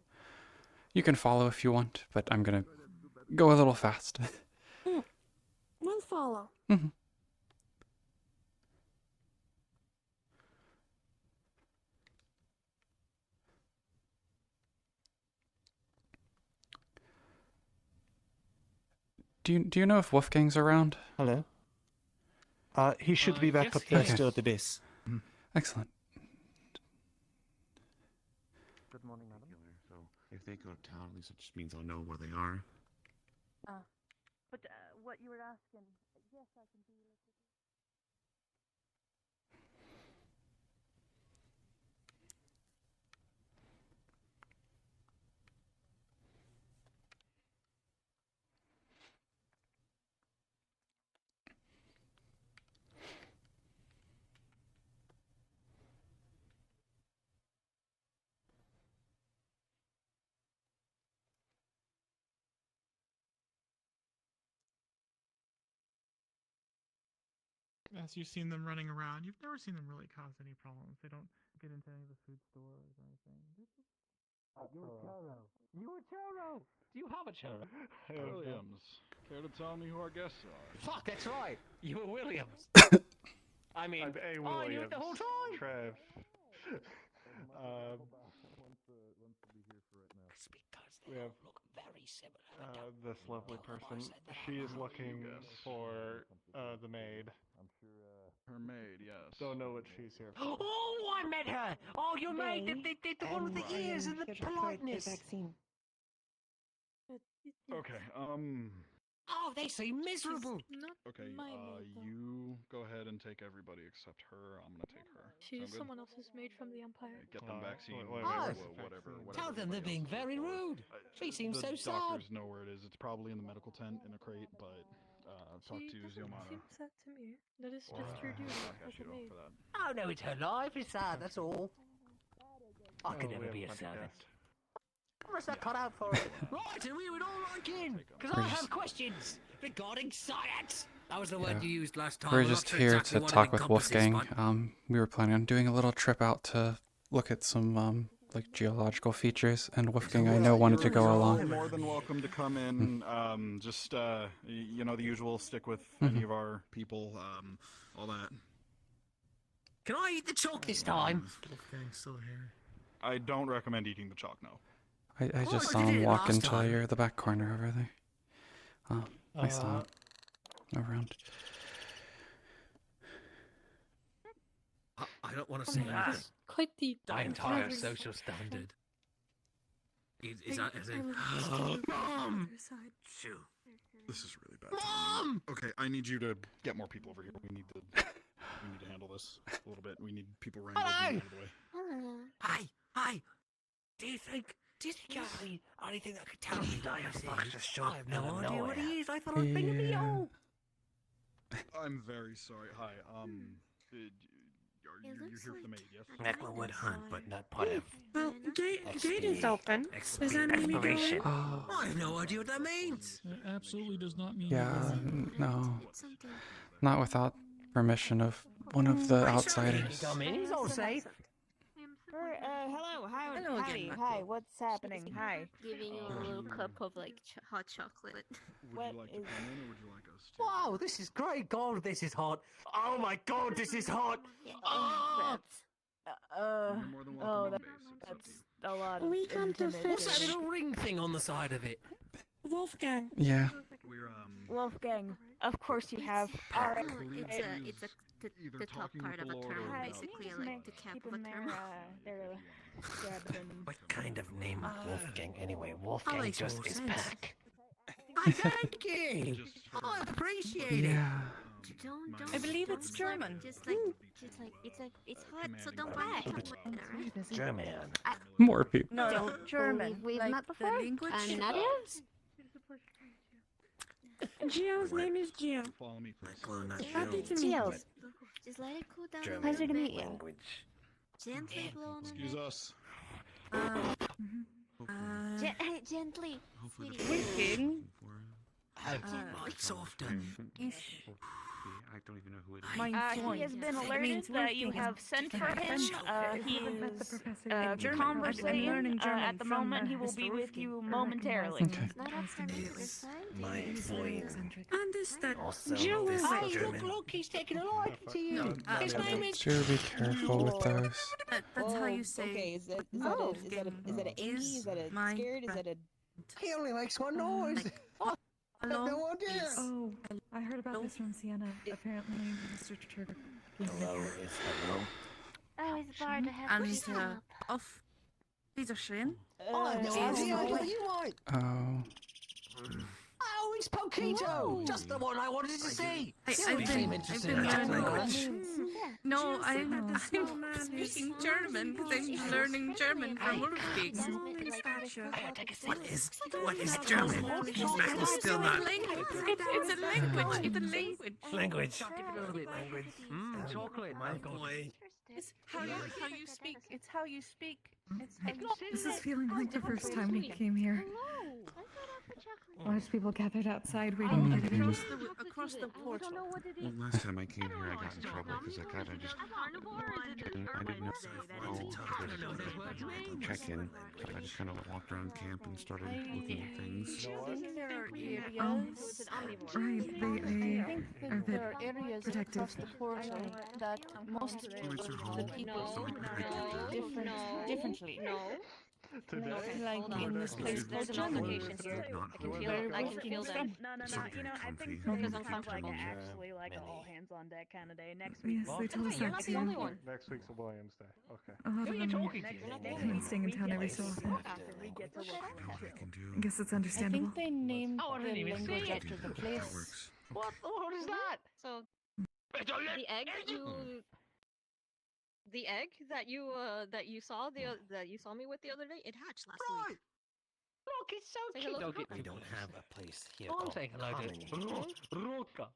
E: You can follow if you want, but I'm gonna go a little fast.
S: We'll follow.
E: Mhm. Do you know if Wolfgang's around?
G: Hello. He should be back
C: yes,
G: up there
E: he is.
G: still at the base.
E: Excellent.
F: Good morning, madam.
Q: So if they go to town, at least it just means I'll know where they are.
T: But what you were asking, yes, I can be like.
A: As you've seen them running around, you've never seen them really cause any problems. They don't get into any of the food stores or anything.
F: You're a churro. You a churro. Do you have a churro?
R: Williams, care to tell me who our guests are?
K: Fuck, that's right. You were Williams. I mean,
R: I'm A.
K: I knew it the whole time.
R: Trev.
K: Because
R: we have
K: look very similar.
R: this lovely person. She is looking for the maid. I'm sure. Her maid, yes. Don't know what she's here for.
K: Oh, I met her. Oh, your maid, the one with the ears and the politeness.
R: Okay.
K: Oh, they seem miserable.
R: Okay. You go ahead and take everybody except her. I'm gonna take her.
T: She is
R: Sound good?
T: someone else's maid from the Empire.
R: Get them vaccine. Whatever.
K: Tell them they're being very rude. She seems so
R: The
K: sad.
R: doctors know where it is. It's probably in the medical tent in a crate, but talk to Ziomana.
T: Seem sad to me. That is just your duty as a maid.
K: Oh, no, it's her life. It's sad, that's all. I could never be a servant. What's that cut out for? Right, and we would all like in, because I have questions regarding science. That was the word you used last time.
E: We're
K: I'm not
E: just
K: sure
E: here
K: exactly
E: to
K: what it
E: talk with
K: encompasses,
E: Wolfgang.
K: but-
E: We were planning on doing a little trip out to look at some like geological features, and Wolfgang I know wanted to go
R: You're
E: along.
R: more than welcome to come in. Just you know the usual. Stick with any of our people. All that.
K: Can I eat the chalk this time?
R: I don't recommend eating the chalk. No.
E: I just
K: I
E: saw
K: did
E: him
K: it
E: walk
K: last
E: into
K: time.
E: the back corner over there. I saw him around.
K: I don't want to say that.
T: Quite the
K: entire social standard. Is that as in... Mom! Shoo.
R: This is really bad.
K: Mom!
R: Okay, I need you to get more people over here. We need to handle this a little bit. We need people wrangled out of the way.
K: Hey! Do you think you have anything that could tell me that I have no idea what he is. I thought I was being a meal.
R: I'm very sorry. Hi. You're here for the maid, yes?
K: Necla would hunt, but not part of.
S: Well, gate is open. Does that mean we go in?
K: I have no idea what that means.
U: It absolutely does not mean.
E: Yeah, no, not without permission of one of the outsiders.
K: He's all safe.
I: Hello,
P: Hello
I: howdy,
P: again.
I: hi, what's happening? Hi.
P: Giving you a little cup of like hot chocolate.
R: Would you like to come in, or would you like us to?
K: Wow, this is great. God, this is hot. Oh my God, this is hot.
R: You're more than welcome to base.
I: That's a lot of
S: We come to
K: What's that
S: fish.
K: little ring thing on the side of it?
S: Wolfgang.
E: Yeah.
R: We're
I: Wolfgang, of course you have. Alright.
P: It's the top part of a term, basically like the cap of a term.
K: What kind of name is Wolfgang anyway? Wolfgang
P: makes
K: just
P: more
K: is
P: sense.
K: back. I thank you. I appreciate it.
E: Yeah.
P: Don't.
I: I believe it's German.
P: Just like it's hot, so don't buy it.
K: German.
E: More people.
I: No, German.
P: We've
I: like
P: met before. Natives.
S: Gio's name is Gio.
R: Follow me, please.
S: Happy to meet you.
P: Just let it cool down.
N: German
P: Pleasure to meet you.
N: language.
P: Gently blow on
Q: Excuse
P: it.
Q: us.
P: Hey, gently.
Q: Hopefully
P: Sweetie.
L: Working.
N: It's often.
Q: I don't even know who it is.
L: He has been alerted that you have sent for him. He is conversating. At the moment, he will be with you momentarily.
E: Okay.
N: My boy.
M: Understood.
N: Also,
K: Joe,
N: this
K: hey,
N: German.
K: look, he's taking a liking to you. His name is.
E: Do be careful with those.
M: That's how you say.
O: Okay, is that an Angie? Is that a
M: my
O: scared? Is that a?
K: He only makes one noise. I have no idea.
T: Oh, I heard about this from Sienna. Apparently, Mr. Turner.
N: Hello is hello.
P: Oh, it's bar to have
M: And
P: to
M: off. These are Shane.
K: I have no idea what you want.
E: Oh.
K: Oh, it's Pokito! Just the one I wanted to see.
M: I've been learning. No, I'm speaking German because I'm learning German from Wolfgang.
N: What is German? Mackle's still not.
M: It's a language. It's a language.
N: Language.
K: Chocolate,
N: My boy.
L: It's how you speak. It's how you speak. It's how you say
T: This is feeling like the first time we came here. A lot of people gathered outside waiting for you.
M: Across the portal.
Q: Well, last time I came here, I got in trouble because I kind of just. I didn't know. Check in. So I just kind of walked around camp and started looking at things.
L: there are areas.
T: Right, they are a bit
L: There are areas
T: protective.
L: across the portal that most of the people differently. Like in this place called Germany.
I: I can feel that.
Q: You know, I think
I: Because I'm comfortable.
Q: actually
O: like an all hands on deck kind of day. Next
T: Yes, they told us
I: You're
T: that
I: not the
T: too.
I: only one.
R: Next week's a Williams Day. Okay.
T: A lot of them have been staying in town every so often. I guess it's
L: I
T: understandable.
L: think they named
K: Oh, I
L: the
K: didn't even see
L: language
K: it.
L: after the
Q: That
L: place.
Q: works.
K: What is that?
J: So the egg that you saw that you saw me with the other day, it hatched last week.
K: Look, it's so
J: Say
K: cute.
J: hello.
N: We don't have a place here
K: Oh, I'm
N: called
K: saying hello
N: Colony.
K: to Roka.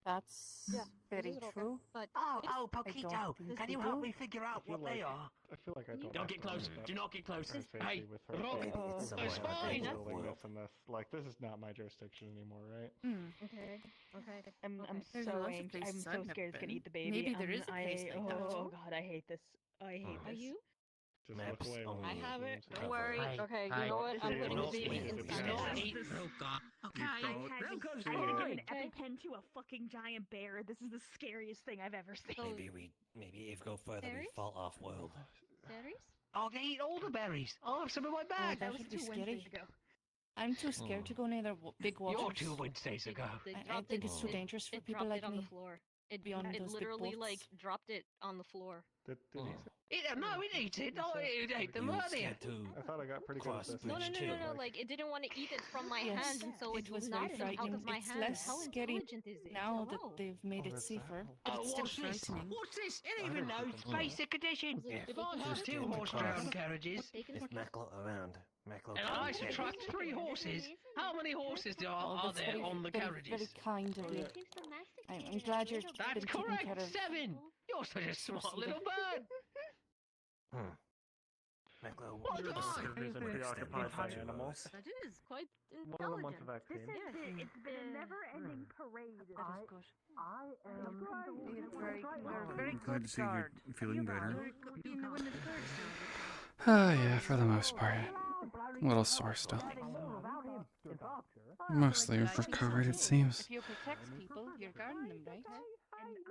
L: That's very true.
J: But
K: Oh, Pokito,
L: think
K: can
L: we
K: you help
L: do.
K: me figure out what they are?
R: I feel like I don't.
K: Don't get close. Do not get close. Hey,
R: With her
K: Roka,
R: saying
K: it's
R: it's
K: fine.
R: building this and this. Like, this is not my jurisdiction anymore, right?
J: okay.
O: I'm
M: There's
O: so
M: lots of
O: anxious. I'm
M: places
O: so
M: I've never
O: scared it's gonna
M: been.
O: eat the baby.
M: Maybe there is a place like that.
O: Oh god, I hate this. I hate
J: Are
O: this.
J: you?
R: Just
N: Maps
R: look away when
N: only.
J: I
R: you
J: have it.
R: Williams
J: Don't worry.
K: Hi.
J: Okay,
K: Hi.
J: you know what? I'm
R: Yeah,
J: putting
R: no,
J: the baby
R: please,
J: inside.
K: Don't
J: it.
K: eat Roka. Okay.
R: don't.
K: I
R: fine.
O: EpiPen to a fucking giant bear. This is the scariest thing I've ever seen.
N: Maybe if go further, we
J: Berries?
N: fall off world.
J: Berries?
K: I'll eat all the berries. I'll have some in my bag.
L: that would be scary. I'm too scared to go near the big waters.
K: You're 2 Wednesdays ago.
L: I think it's too dangerous for
J: It
L: people
J: dropped
L: like
J: it on
L: me.
J: the floor. It
L: Be on
J: it
L: those big
J: literally
L: boats.
J: like dropped it on the floor.
R: Did he say?
K: No, it eats it. No, it ate them earlier.
R: I thought I got pretty good at this.
J: No, like it didn't want to eat it from my
L: Yes,
J: hands, and so
L: it was very
J: knocked it out
L: frightening.
J: of my
L: It's
J: hands.
L: less
J: How
L: scary
J: intelligent is it?
L: now that
J: Hello?
L: they've made it safer.
K: Oh,
M: But it's still
K: what's this?
M: frightening.
K: What's this? It even knows basic edition. If I had 2 horse-drawn carriages,
N: Is Mackle around? Mackle.
K: and I subtract 3 horses, how many horses are
L: That's
K: there on the
L: very
K: carriages?
L: kind of you. I'm glad you're
K: That's
L: been taking
K: correct.
L: care of.
K: 7. You're such a smart little bird.
N: Mackle.
K: What am I?
R: Is preoccupied by animals.
J: That is quite
R: One of them wants a
J: intelligent.
R: vaccine.
O: It's been a never-ending parade.
L: That is good.
M: You're very
Q: I'm glad to see you're feeling better.
E: Oh yeah, for the most part. A little sore still. Mostly recovered, it seems.
L: If you protect people, you're guarding them,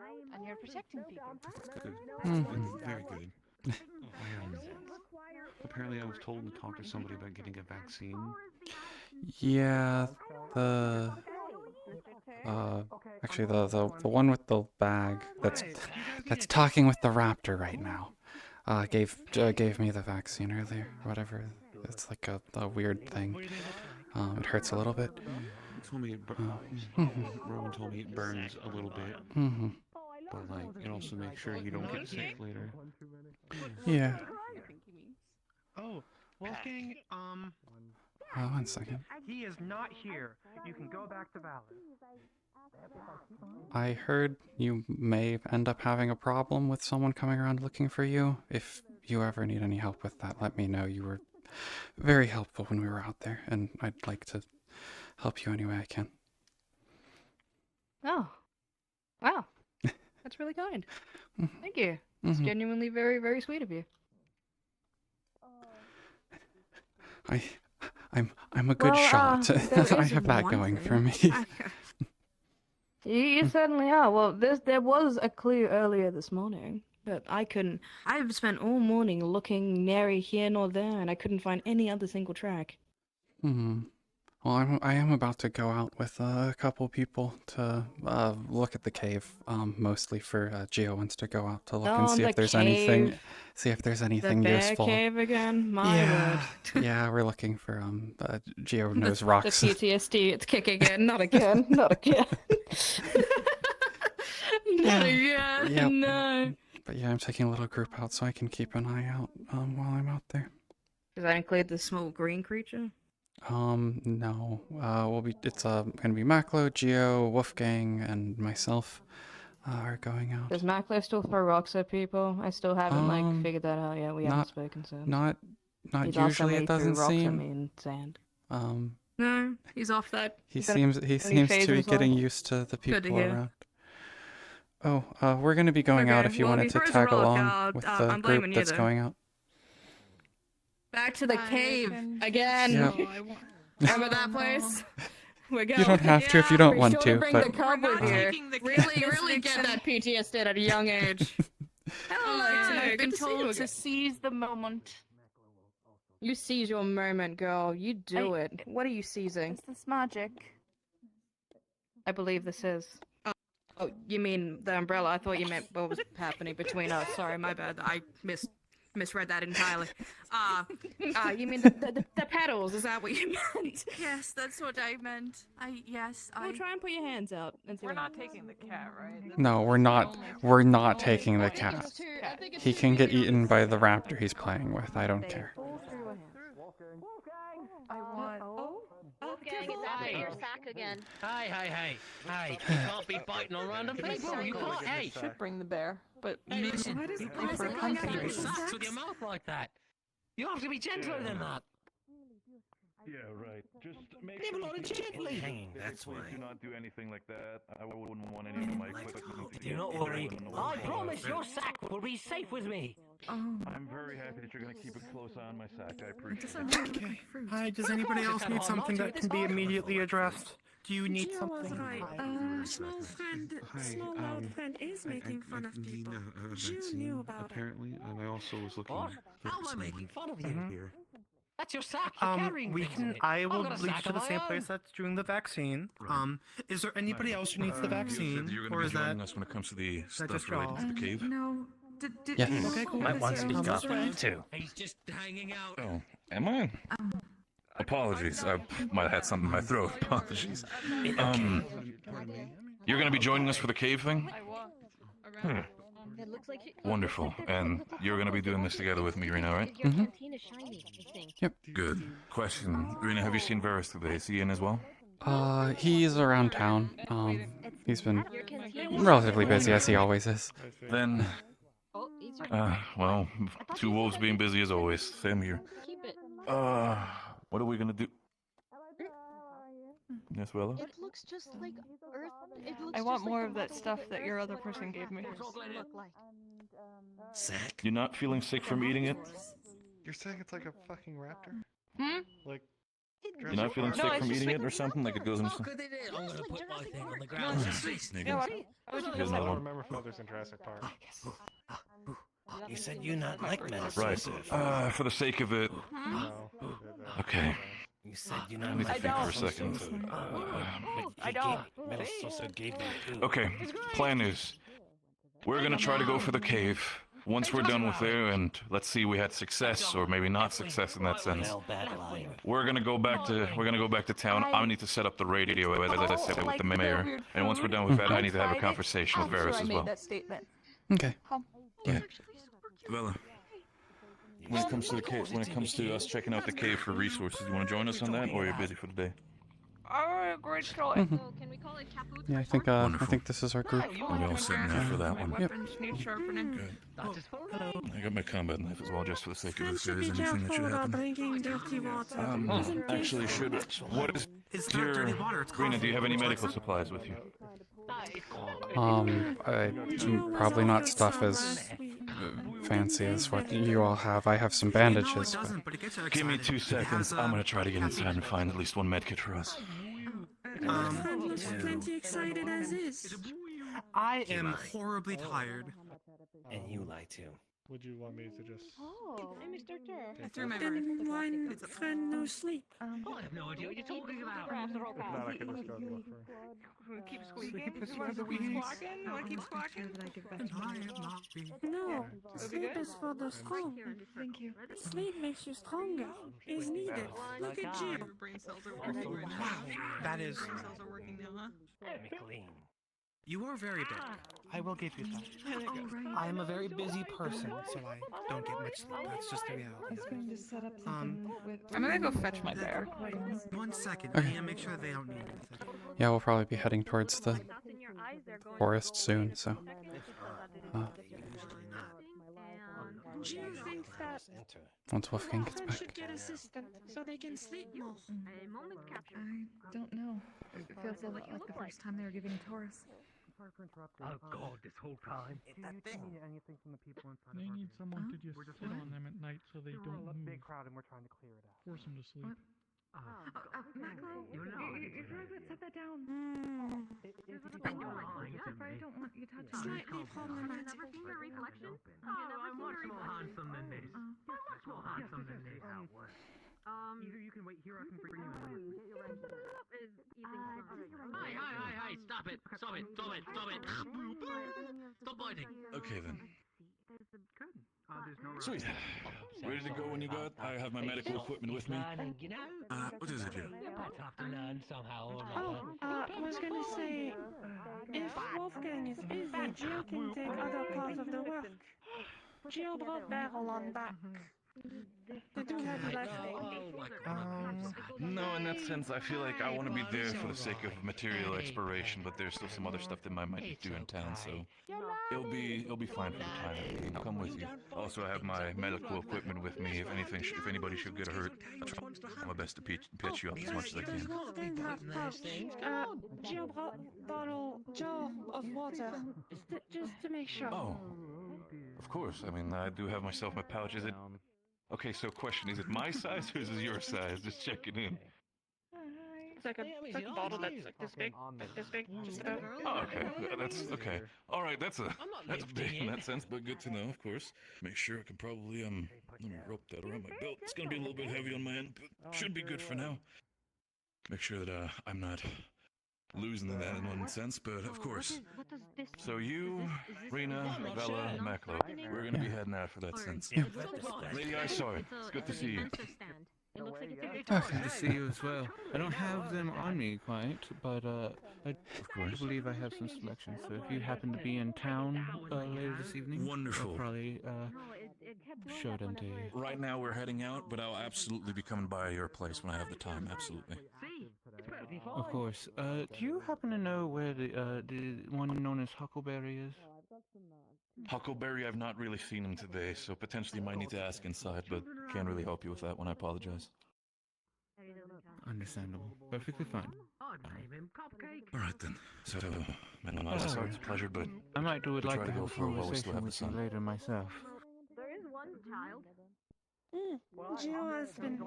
L: right? And you're protecting people.
E: Mhm.
Q: Very good. Apparently, I was told to talk to somebody about getting a vaccine.
E: Yeah, actually the one with the bag that's talking with the raptor right now. Gave me the vaccine earlier, whatever. It's like a weird thing. It hurts a little bit.
Q: He told me Rowan told me it burns a little bit. But like, it also makes sure you don't get sick later.
E: Yeah.
G: Oh, Wolfgang,
E: One second.
G: he is not here. You can go back to Valor.
E: I heard you may end up having a problem with someone coming around looking for you. If you ever need any help with that, let me know. You were very helpful when we were out there, and I'd like to help you any way I can.
U: Oh. Wow. That's really kind. Thank you. It's
E: Mhm.
U: genuinely very, very sweet of you.
E: I'm a good
U: Well,
E: shot.
U: there
E: I
U: is
E: have that
U: one
E: going
U: thing.
E: for me.
U: You certainly are. Well, there was a clue earlier this morning, but I couldn't. I've spent all morning looking nary here nor there, and I couldn't find any other single track.
E: Hmm. Well, I am about to go out with a couple people to look at the cave. Mostly for Geo wants to go out to look and
U: Oh,
E: see
U: the
E: if there's anything.
U: cave.
E: See if there's
U: The
E: anything
U: bear
E: useful.
U: cave again? My
E: Yeah,
U: word.
E: yeah, we're looking for Geo
U: The-
E: knows
U: the
E: rocks.
U: PTSD, it's kicking in. Not again. Not again. Not again.
E: Yep.
U: No.
E: But yeah, I'm taking a little group out so I can keep an eye out while I'm out there.
U: Does that include the small green creature?
E: No. It's gonna be Maclo, Geo, Wolfgang, and myself are going out.
U: Does Maclo still throw rocks at people? I still haven't figured that out yet. We haven't spoken since.
E: Not
U: He's also
E: usually. It
U: made through
E: doesn't
U: rocks at
E: seem.
U: me in sand.
E: Um,
U: No, he's off that.
E: he
U: He's got
E: seems
U: any
E: to be
U: phase himself.
E: getting used to the
U: Good to
E: people
U: hear.
E: around. Oh, we're gonna be going out
U: Okay,
E: if you
U: well,
E: wanted
U: if
E: to
U: he throws a
E: tag
U: rock,
E: along with the
U: I'm
E: group
U: blaming you
E: that's
U: then.
E: going out.
U: Back to the cave again.
E: Yep.
U: Remember that place? We're going.
E: You don't have to if you don't
U: Be
E: want
U: sure
E: to,
U: bring
E: but
U: the cub with you.
L: taking the
U: Really get that PTSD at a young age.
L: Hello,
U: Good
L: I've been
U: to see you
L: told
U: again.
L: to seize the moment.
U: You seize your moment, girl. You do it. What are you seizing?
L: Is this magic?
U: I believe this is. Oh, you mean the umbrella? I thought you meant what was happening between us. Sorry, my bad. I misread that entirely. You mean the pedals? Is that what you meant?
L: Yes, that's what I meant.
U: Well, try and put your hands out. And see
I: We're
U: what
I: not
U: happens.
I: taking the cat, right?
E: No, we're not. We're not taking the cat. He can get eaten by the raptor he's playing with. I don't care.
L: I want.
P: Wolfgang, is that your sack again?
K: Hey. You can't be biting on random people. You can't. Hey.
I: Should bring the bear, but
K: Hey,
I: maybe
K: listen,
I: for
K: you
I: hunting
K: can't
I: reasons.
K: sacks with your mouth like that. You have to be gentler than that.
H: Yeah, right. Just make
K: Nibble on it gently.
H: Hanging, that's why. Do not do anything like that. I wouldn't want any of my equipment to
K: Do not
H: get
K: worry.
H: stolen.
K: I promise your sack will be safe with me.
H: I'm very happy that you're going to keep a close eye on my sack. I appreciate it.
G: Hi, does anybody else need something that can be immediately addressed? Do you need something?
S: Small loud friend is making fun of people. Jill knew about
Q: apparently, and I also was looking.
K: What?
Q: for
K: How am I
Q: some
K: making fun of you?
Q: here.
K: That's your sack. You're carrying
G: We
K: things in
G: can.
K: it.
G: I
K: I've
G: will
K: got a
G: lead
K: sack
G: to
K: of
G: the
K: my
G: same
K: own.
G: place that's doing the vaccine. Is there anybody else who needs the
H: You said
G: vaccine,
H: that you're
G: or
H: going to
G: is
H: be
G: that?
H: joining us when it comes to the
G: just
H: stuff related to the cave.
S: No.
E: Yes.
G: Okay, cool.
K: Might want to speak up
G: too.
K: He's just hanging out.
H: Oh, am I? Apologies. I might have had something in my throat. Apologies. You're going to be joining us for the cave thing?
J: It looks like
H: Wonderful. And you're going to be doing this together with me, Rina, right?
J: your canteen is shiny, I think.
E: Yep.
H: Good. Question. Rina, have you seen Varus today? Is he in as well?
E: He's around town. He's been relatively busy as he always is.
H: Then, well, two wolves being busy as always. Same here.
J: Keep it.
H: What are we going to do? Yes, Bella?
J: It looks just like Earth. It looks
I: I want
J: just
I: more
J: like
I: of that stuff that your other person gave me.
J: look like.
K: Sack.
H: You're not feeling sick from eating it?
R: You're saying it's like a fucking raptor?
I: Hmm?
R: Like,
H: You're not feeling
I: No,
H: sick
I: it's
H: from
I: just
H: eating
I: like-
H: it or something? Like it goes into...
K: Look at it. I'm gonna put my thing on the
H: Oh,
K: ground.
H: nigga.
I: Yeah, what? I was
H: Here's
I: just
R: I
H: another
R: don't
H: one.
R: remember from others in Jurassic Park.
K: You said you not like medicine.
H: Right. For the sake of it...
R: No.
H: Okay.
K: You said you
H: I
K: not
H: need to
K: like
H: think for a second.
I: I don't.
H: Okay, plan is, we're gonna try to go for the cave. Once we're done with there, and let's see, we had success or maybe not success in that sense. We're gonna go back to town. I need to set up the radio, as I said, with the mayor. And once we're done with that, I need to have a conversation with Varus as well.
I: that statement.
E: Okay.
H: Yeah. Bella, when it comes to the cave, when it comes to us checking out the cave for resources, you want to join us on that, or are you busy for the day?
I: Alright, great choice.
E: Mhm.
J: So can we call it Kaput?
E: Yeah, I think this is our group.
H: We're all set now for that one.
E: Yep.
I: Weapons need sharpening.
H: Good.
I: Hello.
H: I got my combat knife as well, just for the sake of
S: Friend
H: if there
S: should
H: is
S: be
H: anything that should
S: careful about
H: happen.
S: drinking dirty water. Isn't this-
H: Actually, what is
F: It's not
H: your...
F: dirty water, it's
H: Rina,
F: coffee.
H: do you have any
F: Would you like
H: medical
F: some?
H: supplies with you?
E: Probably not stuff as fancy as what you all have. I have some bandages. But...
H: Give me 2 seconds. I'm gonna try to get inside and find at least one medkit for us.
S: My friend looks plenty excited as is.
F: I am horribly tired.
N: And you lie too.
R: Would you want me to just...
J: Oh, I missed her
S: Then why friend no sleep?
K: I have no idea what you're talking about.
R: If not, I can just go look for...
I: Keep squeaking. You want to keep squawking? You want to keep squawking?
S: No,
I: That'd be
S: sleep
I: good.
S: is for the strong.
T: Thank you.
S: Sleep makes you stronger. Is needed. Look at Jill.
K: Brain cells are working right now.
F: That is...
K: Brain cells are working now, huh?
N: Let me clean.
F: You are very big. I will give you that. I am a very busy person, so I don't get much sleep. That's just the reality.
T: I was going to set up something with...
I: I'm gonna go fetch my bear.
F: 1 second.
E: Okay.
F: I need to make sure they don't need anything.
E: Yeah, we'll probably be heading towards the forest soon, so...
S: Jill thinks that
E: once Wolfgang gets
S: friend
E: back.
S: should get assistant so they can sleep more.
T: I don't know. It feels a lot like the first time they were giving Taurus.
K: Oh god, this whole time.
G: Do you need anything from the people inside
A: They
G: of our
A: need
G: base?
A: someone to just
G: We're just
A: sit
G: waiting.
A: on them at night so they
G: We're
A: don't
G: a
A: move.
G: big crowd and we're trying to clear it out.
A: Force them to sleep.
T: Macro,
K: You're not.
T: if you set that down. I don't want you touching it.
S: Slightly problematic.
K: I'm much more handsome than this. Much more handsome than this.
G: Either you can wait here or I can bring you in.
K: Hey, stop it. Stop it. Stop biting.
H: Okay then.
G: There's no
H: Sweet. Ready to go when you got? I have my medical equipment with me.
K: You know?
H: What is it, Jill?
K: You're about to have to learn somehow or
S: Oh,
K: another.
S: I was gonna say, if Wolfgang is busy, Jill can take other parts of the work. Jill brought Beryl on back. The two heavy lifting.
H: No, in that sense, I feel like I want to be there for the sake of material exploration, but there's still some other stuff that I might do in town, so it'll be fine for the time being. I'll come with you. Also, I have my medical equipment with me. If anybody should get hurt, I'll try my best to pitch you up as much as I can.
S: Wolfgang have pouch. Jill brought bottle jar of water, just to make sure.
H: Oh, of course. I mean, I do have myself my pouch. Is it? Okay, so question, is it my size or is it your size? Just checking in.
I: It's like a bottle that's like this big. Just about.
H: Oh, okay. That's okay. All right, that's big in that sense, but good to know, of course. Make sure I can probably let me rope that around my belt. It's gonna be a little bit heavy on my end, but should be good for now. Make sure that I'm not losing that in one sense, but of course. So you, Rina, Bella, and Maklo, we're gonna be heading out for that sense.
E: Yeah.
H: Lady, I saw it. It's good to see you.
C: Good to see you as well. I don't have them on me quite, but I believe I have some selections. So if you happen to be in town later this evening,
H: Wonderful.
C: I'll probably show them to you.
H: Right now we're heading out, but I'll absolutely be coming by your place when I have the time. Absolutely.
C: Of course. Do you happen to know where the one known as Huckleberry is?
H: Huckleberry, I've not really seen him today, so potentially might need to ask inside, but can't really help you with that one. I apologize.
C: Understandable. Perfectly fine.
H: All right then. So, man, it's a pleasure, but
C: I might would
H: we'll
C: like
H: try
C: to
H: to
C: have
H: go
C: a
H: for while we still
C: conversation
H: have the
C: with you
H: sun.
C: later myself.
J: There is one child.
S: Jill has been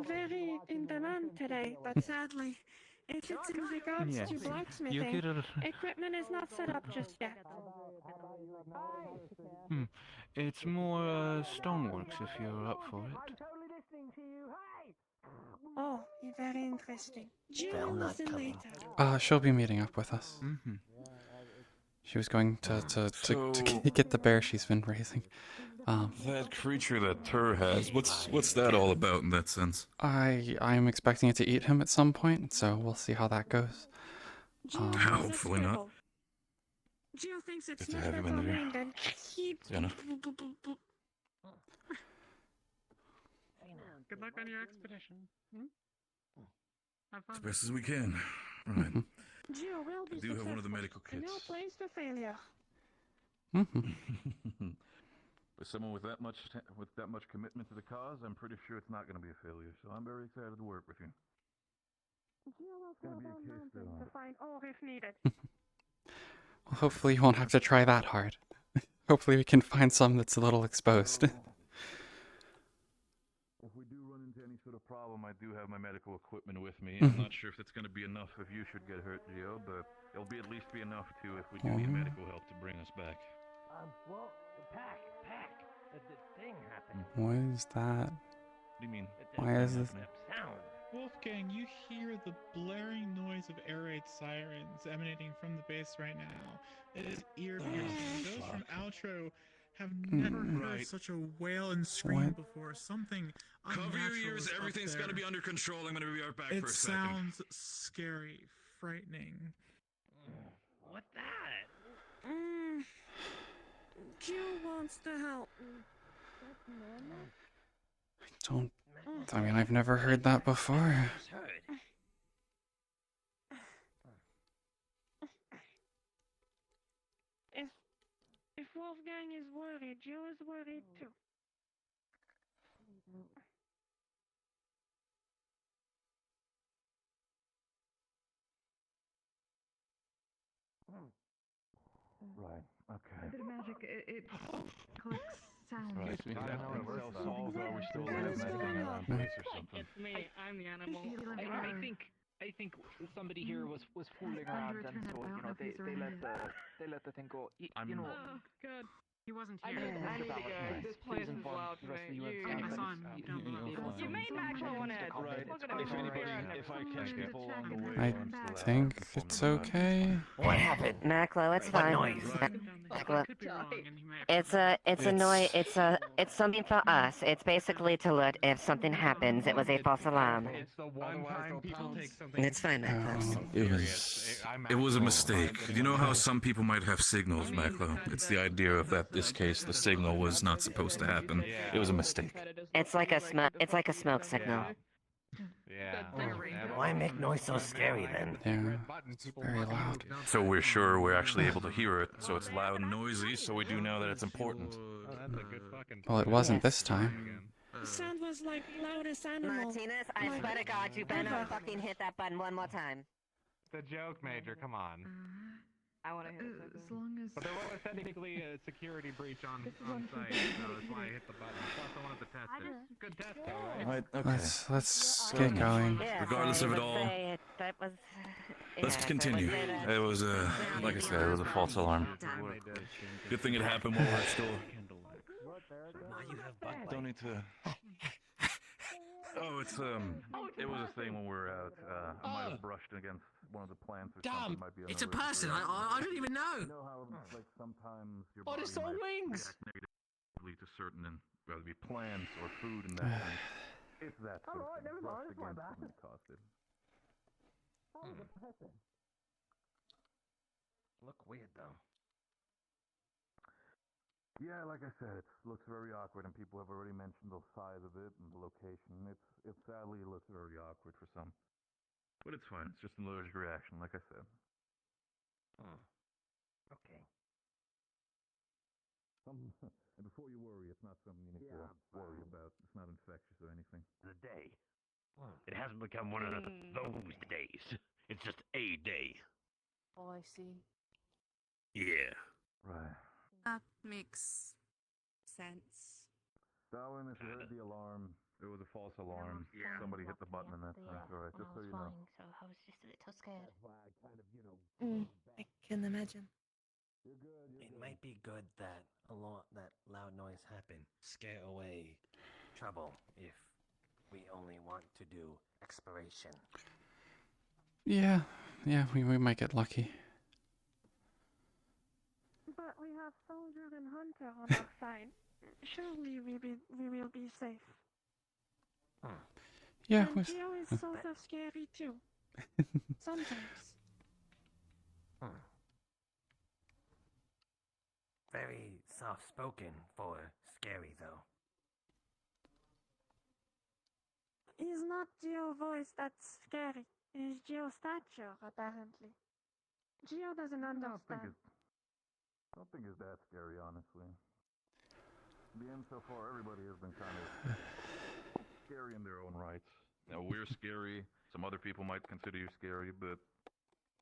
S: very in demand today, but sadly, if it's in regards
C: Yes.
S: to
C: You
S: blacksmithing,
C: get a...
S: equipment is not set up just yet.
C: It's more stoneworks if you're up for it.
S: Oh, very interesting. Jill
N: They'll
S: will
N: not
S: listen
N: come in.
S: later.
E: She'll be meeting up with us.
C: Mm-hmm.
E: She was going to
H: So-
E: get the bear she's been raising.
H: That creature that Tur has, what's that all about in that sense?
E: I'm expecting it to eat him at some point, so we'll see how that goes.
S: Jill has a
H: Hopefully not.
S: squirrel. Jill thinks it's
H: Good to
S: much
H: have you
S: better
H: in there.
S: named than he.
H: Sienna.
R: Good luck on your expedition.
H: As best as we can. Right.
S: Geo will be
H: I do have one of the medical
S: successful, and
H: kits.
S: no place to failure.
H: With someone with that much commitment to the cause, I'm pretty sure it's not going to be a failure. So I'm very excited to work with you.
S: Geo will
H: gonna
S: go
H: be a
S: down
H: case
S: mountain
H: though.
S: to find ore if needed.
E: Well, hopefully you won't have to try that hard. Hopefully we can find some that's a little exposed.
H: If we do run into any sort of problem, I do have my medical equipment with me.
E: Mhm.
H: I'm not sure if that's going to be enough if you should get hurt, Gio, but it'll be at least be enough to if we do need medical help to bring us back.
K: Well, pack. The thing happened.
E: What is that?
H: What do you mean?
E: Why is this?
K: Sound.
A: Wolfgang, you hear the blaring noise of air raid sirens emanating from the base right now. It is ear-piercing. Those from Outro have never heard such a wail and scream before. Something
H: Cover your
A: unnatural
H: ears.
A: is up
H: Everything's
A: there.
H: going to be under control. I'm going to be right back
A: It
H: for a second.
A: sounds scary, frightening.
K: What that?
S: Geo wants to help.
E: I mean, I've never heard that before.
S: If Wolfgang is worried, Geo is worried too.
H: Right. Okay.
T: A bit of magic, it collects sound.
H: Right.
T: It
H: I don't know if cell solves or we still have messing around place or something.
U: It's me. I'm the animal.
D: I think somebody here was fooling around, and so they let the thing go. You know.
U: Oh God.
D: He wasn't
U: I
D: here.
U: need to go. This place is loud for me.
D: I saw him.
U: You made Maxwell one head.
H: Right.
U: Look at him.
H: If anybody, if I catch people along the way,
E: I
H: who I'm still out,
E: think
H: I can
E: it's
H: inform them about it.
E: okay.
K: What happened?
P: Maclo, it's
K: What
P: fine.
K: noise?
P: Maclo. It's a noise. It's something for us. It's basically to alert if something happens. It was a false alarm.
D: It's the one time people take something.
P: It's fine, Maclo.
H: It was a mistake. You know how some people might have signals, Maclo? It's the idea of that this case the signal was not supposed to happen. It was a mistake.
P: It's like a smoke signal.
K: Yeah. Why make noise so scary then?
E: Yeah, it's very loud.
H: So we're sure we're actually able to hear it, so it's loud and noisy, so we do know that it's important.
E: Well, it wasn't this time.
S: The sound was like loudest animal.
P: Martinez, I swear to God, you better not fucking hit that button one more time.
D: The joke, Major. Come on.
U: I want to hit it.
T: As long as.
D: But there was technically a security breach on site, so that's why I hit the button. Plus, I wanted to test it. Good test, though, right?
H: Right, okay.
E: Let's get going.
H: Regardless of it all, let's continue. It was like I said, it was a false alarm. Good thing it happened while we're still. Don't need to. Oh, it was a thing when we were out. I might have brushed against one of the plants or something. Might be
K: It's a person. I don't even know.
H: You know how like sometimes your
K: Oh,
H: body
K: it's all
H: might
K: wings.
H: react negatively to certain, whether it be plants or food and that thing. It's that sort of thing. Brushed against something that caused it.
K: Look weird though.
H: Yeah, like I said, it looks very awkward, and people have already mentioned the size of it and the location. It sadly looks very awkward for some, but it's fine. It's just an allergic reaction, like I said.
K: Okay.
H: And before you worry, it's not something you need to worry about. It's not infectious or anything.
K: The day. It hasn't become one of those days. It's just a day.
U: Oh, I see.
K: Yeah.
H: Right.
M: That makes sense.
H: Darwin, if you heard the alarm, it was a false alarm. Somebody hit the button and that's all right. Just so you know.
P: So I was just a little scared.
K: That's why I kind of,
M: I can imagine.
K: It might be good that that loud noise happened. Scare away trouble if we only want to do exploration.
E: Yeah, we might get lucky.
S: But we have soldier and hunter on our side. Surely we will be safe.
E: Yeah.
S: And Geo is sort of scary too. Sometimes.
K: Very soft-spoken for scary, though.
S: He's not Geo voice that's scary. is Geo's stature, apparently. Geo doesn't understand.
H: I don't think it's that scary, honestly. In the end, so far, everybody has been kind of scary in their own rights. Now, we're scary. Some other people might consider you scary, but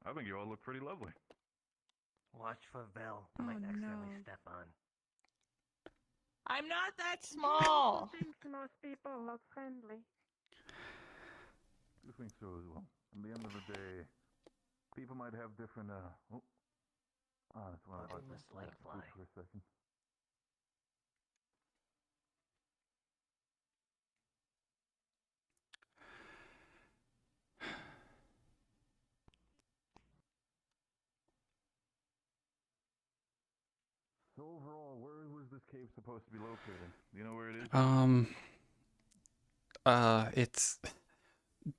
H: I think you all look pretty lovely.
N: Watch for Vel.
T: Oh,
N: Might accidentally
T: no.
N: step on.
I: I'm not that
S: Geo
I: small.
S: thinks most people look friendly.
H: I think so as well. In the end of the day, people might have different, that's one
N: I'll
H: I
N: do Miss Lightfly.
H: for a second. So overall, where was this cave supposed to be located? Do you know where it is?
E: It's.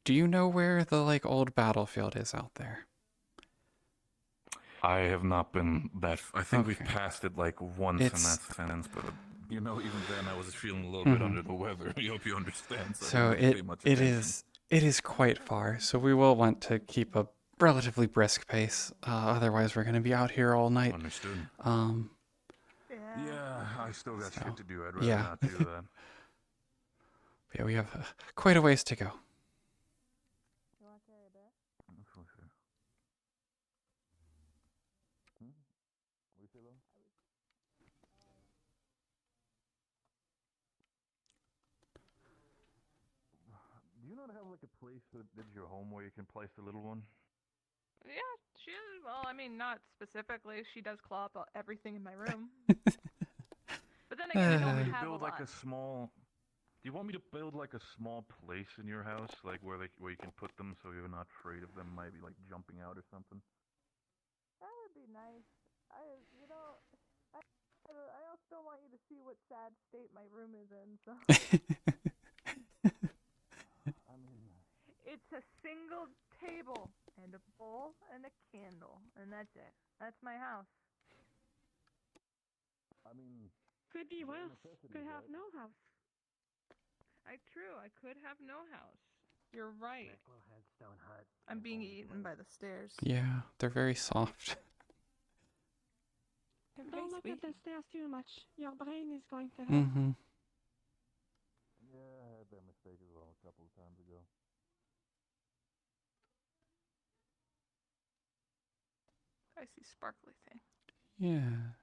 E: Do you know where the like old battlefield is out there?
H: I have not been that. I think we've
E: Okay.
H: passed it like once in
E: It's-
H: that sentence, but you know, even then I was feeling a little bit under the weather. I hope you understand.
E: So
H: I didn't pay much
E: it
H: attention.
E: is quite far. So we will want to keep a relatively brisk pace. Otherwise, we're going to be out here all night.
H: Understood.
I: Yeah.
H: I still got
E: So,
H: shit to do. I'd rather
E: yeah.
H: not do that.
E: Yeah, we have quite a ways to go.
H: That's for sure. What do you say, though? Do you not have like a place that's your home where you can place the little one?
I: Yeah, she is. Well, I mean, not specifically. She does claw up everything in my room. But then again, I
H: Do you want
I: don't
H: me to
I: have a
H: build
I: lot.
H: like a small? Do you want me to build like a small place in your house, like where you can put them, so you're not afraid of them, maybe like jumping out or something?
I: That would be nice. I also don't want you to see what sad state my room is in, so.
H: I mean,
I: It's a single table and a bowl and a candle, and that's it. That's my house.
H: I mean,
S: Could be worse. Could have
H: right?
S: no house.
I: True, I could have no house. You're right.
N: Little headstone hut.
I: I'm being eaten by the stairs.
E: Yeah, they're very soft.
I: They're
S: Don't
I: very
S: look at
I: sweet.
S: the stairs too much. Your brain is going to hurt.
E: Mm-hmm.
H: Yeah, I had that mistake as well a couple of times ago.
I: I see sparkly thing.
E: Yeah.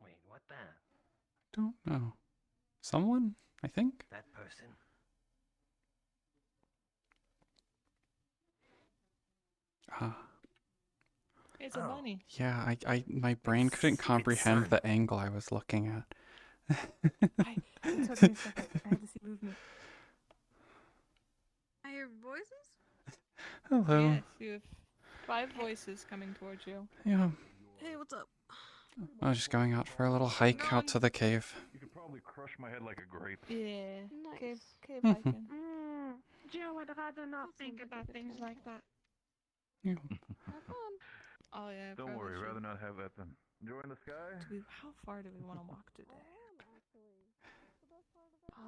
N: Wait, what that?
E: Don't know. Someone, I think.
N: That person?
I: It's a bunny.
E: Yeah, my brain couldn't comprehend the angle I was looking at.
I: It took me a second. I had to see movement.
U: I hear voices?
E: Hello.
I: Yes, you have 5 voices coming towards you.
E: Yeah.
U: Hey, what's up?
E: I was just going out for a little hike out to the cave.
H: You could probably crush my head like a grape.
I: Yeah.
U: Nice.
I: Cave hiking.
S: Geo would rather not think about things like that.
E: Yeah.
I: Oh yeah. I
H: Don't
I: probably
H: worry,
I: should.
H: rather not have that then. Enjoying the sky?
I: How far do we want to walk today?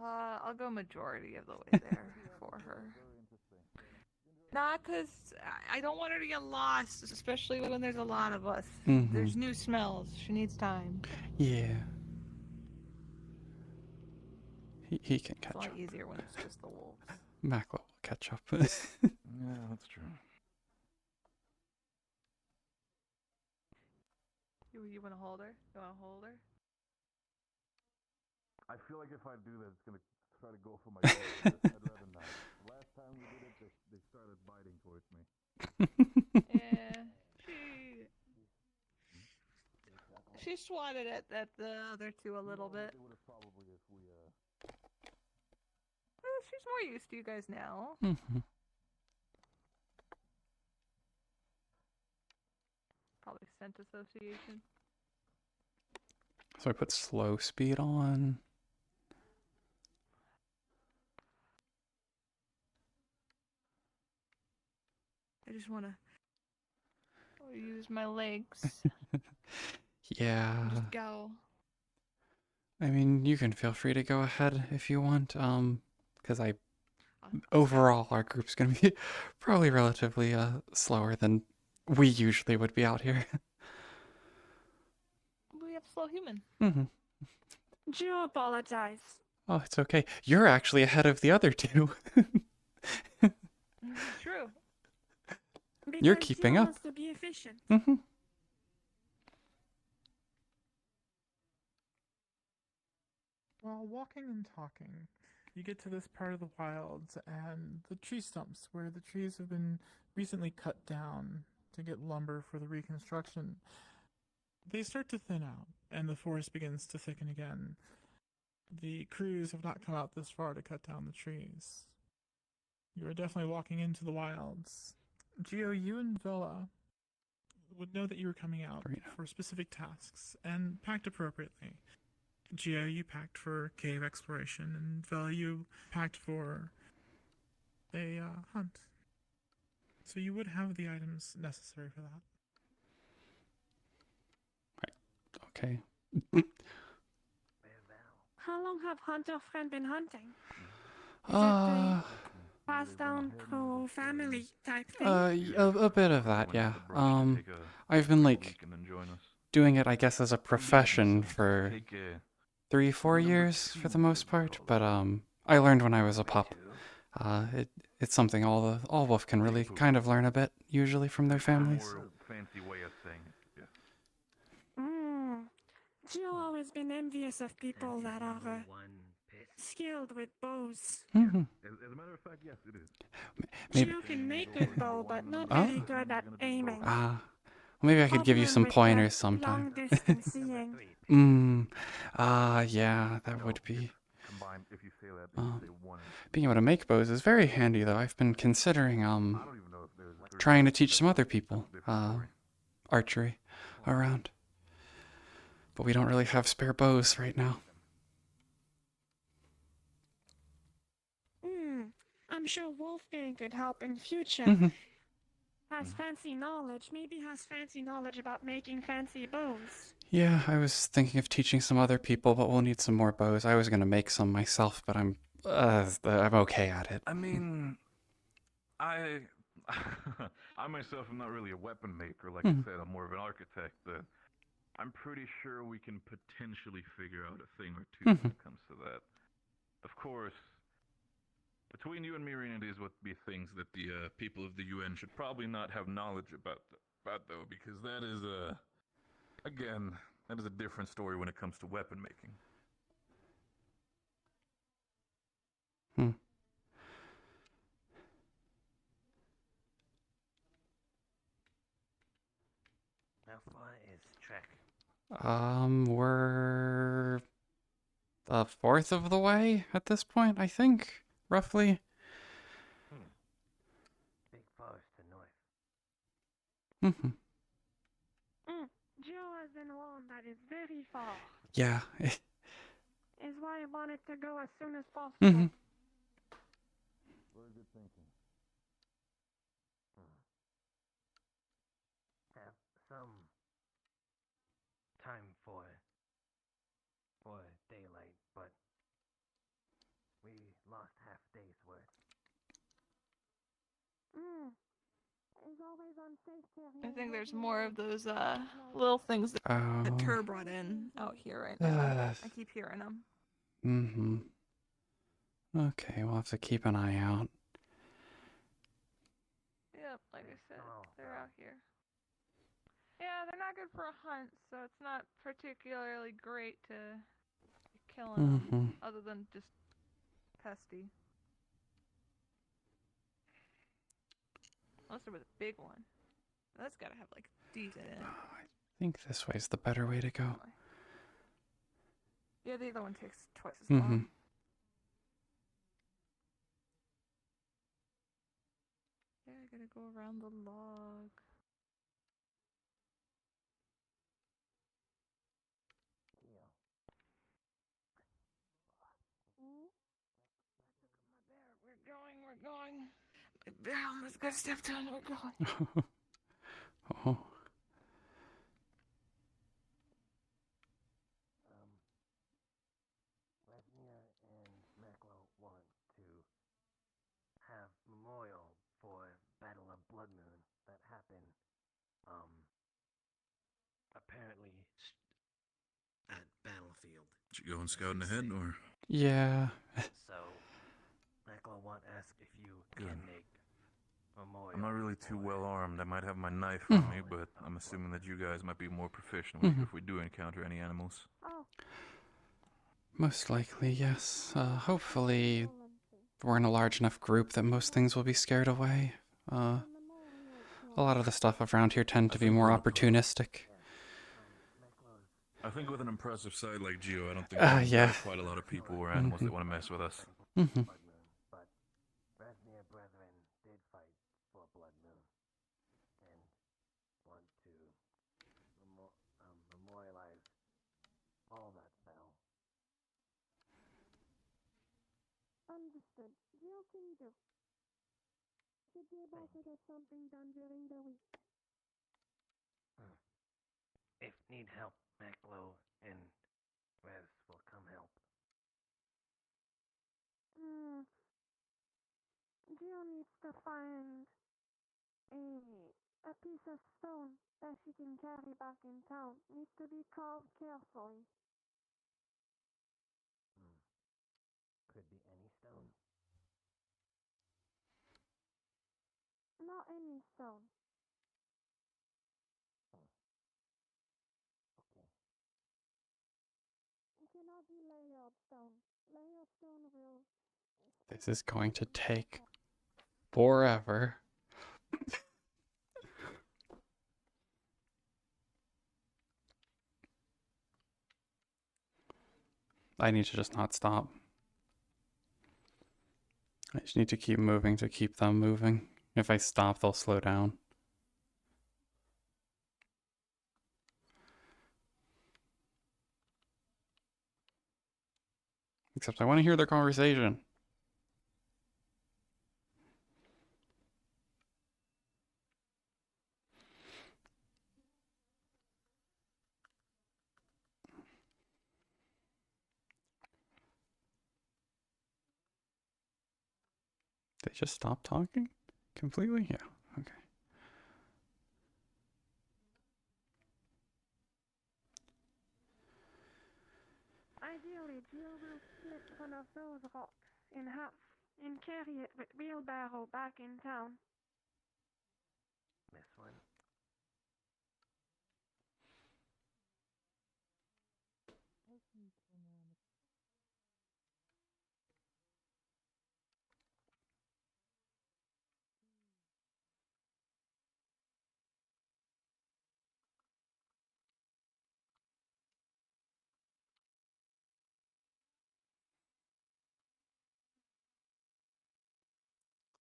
I: I'll go majority of the way there for her. Not because I don't want her to get lost, especially when there's a lot of us.
E: Mhm.
I: There's new smells. She needs time.
E: Yeah. He can
I: It's
E: catch
I: a lot
E: up.
I: easier when it's just the wolves.
E: Macla will catch up.
H: Yeah, that's true.
I: You want to hold her? You want to hold her?
H: I feel like if I do that, it's gonna try to go for my throat. I'd rather not. The last time we did it, they started biting towards me.
I: Yeah. She swatted at the other two a little bit.
H: It would have probably if we
I: Well, she's more used to you guys now.
E: Mm-hmm.
I: Probably scent association.
E: So I put slow speed on.
I: I just want to use my legs.
E: Yeah.
I: Just go.
E: I mean, you can feel free to go ahead if you want, because overall our group's gonna be probably relatively slower than we usually would be out here.
I: We have slow human.
E: Mm-hmm.
S: Do apologize.
E: Oh, it's okay. You're actually ahead of the other two.
I: True.
E: You're
S: Because
E: keeping
S: Jill
E: up.
S: wants to be efficient.
E: Mm-hmm.
A: While walking and talking, you get to this part of the wilds and the tree stumps where the trees have been recently cut down to get lumber for the reconstruction. They start to thin out, and the forest begins to thicken again. The crews have not come out this far to cut down the trees. You are definitely walking into the wilds. Geo, you and Villa would know that you were coming out for specific tasks and packed appropriately. Geo, you packed for cave exploration, and Villa, you packed for a hunt. So you would have the items necessary for that.
E: Okay.
S: How long have Hunter friend been hunting? Is it a passed down through family type thing?
E: A bit of that, yeah. I've been doing it, I guess, as a profession for 3-4 years for the most part, but I learned when I was a pup. It's something all wolf can really kind of learn a bit usually from their families.
H: Fancy way of saying it.
S: Jill always been envious of people that are skilled with bows.
E: Mm-hmm.
H: As a matter of fact, yes, it is.
E: Maybe.
S: Jill can make good bow, but not very good at aiming.
E: Maybe I could give you some pointers sometime. Yeah, that would be. Being able to make bows is very handy, though. I've been considering trying to teach some other people archery around, but we don't really have spare bows right now.
S: I'm sure Wolfgang could help in future.
E: Mm-hmm.
S: Has fancy knowledge. Maybe has fancy knowledge about making fancy bows.
E: Yeah, I was thinking of teaching some other people, but we'll need some more bows. I was gonna make some myself, but I'm okay at it.
H: I mean, I myself am not really a weapon maker. Like I said, I'm more of an architect. But I'm pretty sure we can potentially figure out a thing or two when it comes to that. Of course, between you and me, Rina, these would be things that the people of the UN should probably not have knowledge about though, because that is again, that is a different story when it comes to weapon making.
N: How far is the trek?
E: We're a fourth of the way at this point, I think, roughly.
N: Big forest to north.
S: Joe has been warned that it's very far.
E: Yeah.
S: Is why I wanted to go as soon as possible.
H: Very good thinking.
N: Have some time for daylight, but we lost half day's work.
S: It's always unsafe to
I: I think there's more of those little things that Tur brought in out here right now. I keep hearing them.
E: Okay, we'll have to keep an eye out.
I: Yep, like I said, they're out here. Yeah, they're not good for a hunt, so it's not particularly great to be killing them, other than just pesty. Unless there was a big one. That's gotta have like decent in it.
E: I think this way's the better way to go.
I: Yeah, the other one takes twice as long. Yeah, I gotta go around the log. We're going. My bear almost got stepped on. We're going.
E: Oh.
N: field.
H: Did you go and scouting ahead, or?
E: Yeah.
N: So, Nekla want to ask if you
H: Good.
N: can make memorial.
H: I'm not really too well armed. I might have my knife on me, but I'm assuming that you guys might be more proficient with it if we do encounter any animals.
E: Most likely, yes. Hopefully, we're in a large enough group that most things will be scared away. A lot of the stuff around here tend to be more opportunistic.
H: I think with an impressive sight like Geo, I don't think
E: Yeah.
H: there's quite a lot of people or animals that want to mess with us.
N: But Brasnir brethren did fight for Blood Moon and want to memorialize all that fell.
O: Understood. Jill can do. Should be able to get something done during the week.
N: If need help, Maclo and Rez will come help.
O: Jill needs to find a piece of stone that she can carry back in town. Needs to be carved carefully.
N: Could be any stone.
O: Not any stone.
N: Okay.
O: It cannot be layered stone. Layered stone will...
E: This is going to take forever. I need to just not stop. I just need to keep moving to keep them moving. If I stop, they'll slow down. Except I want to hear their conversation. They just stopped talking? Completely? Yeah. Okay.
O: Ideally, Jill will split one of those rocks in half and carry it with wheelbarrow back in town.
N: This one.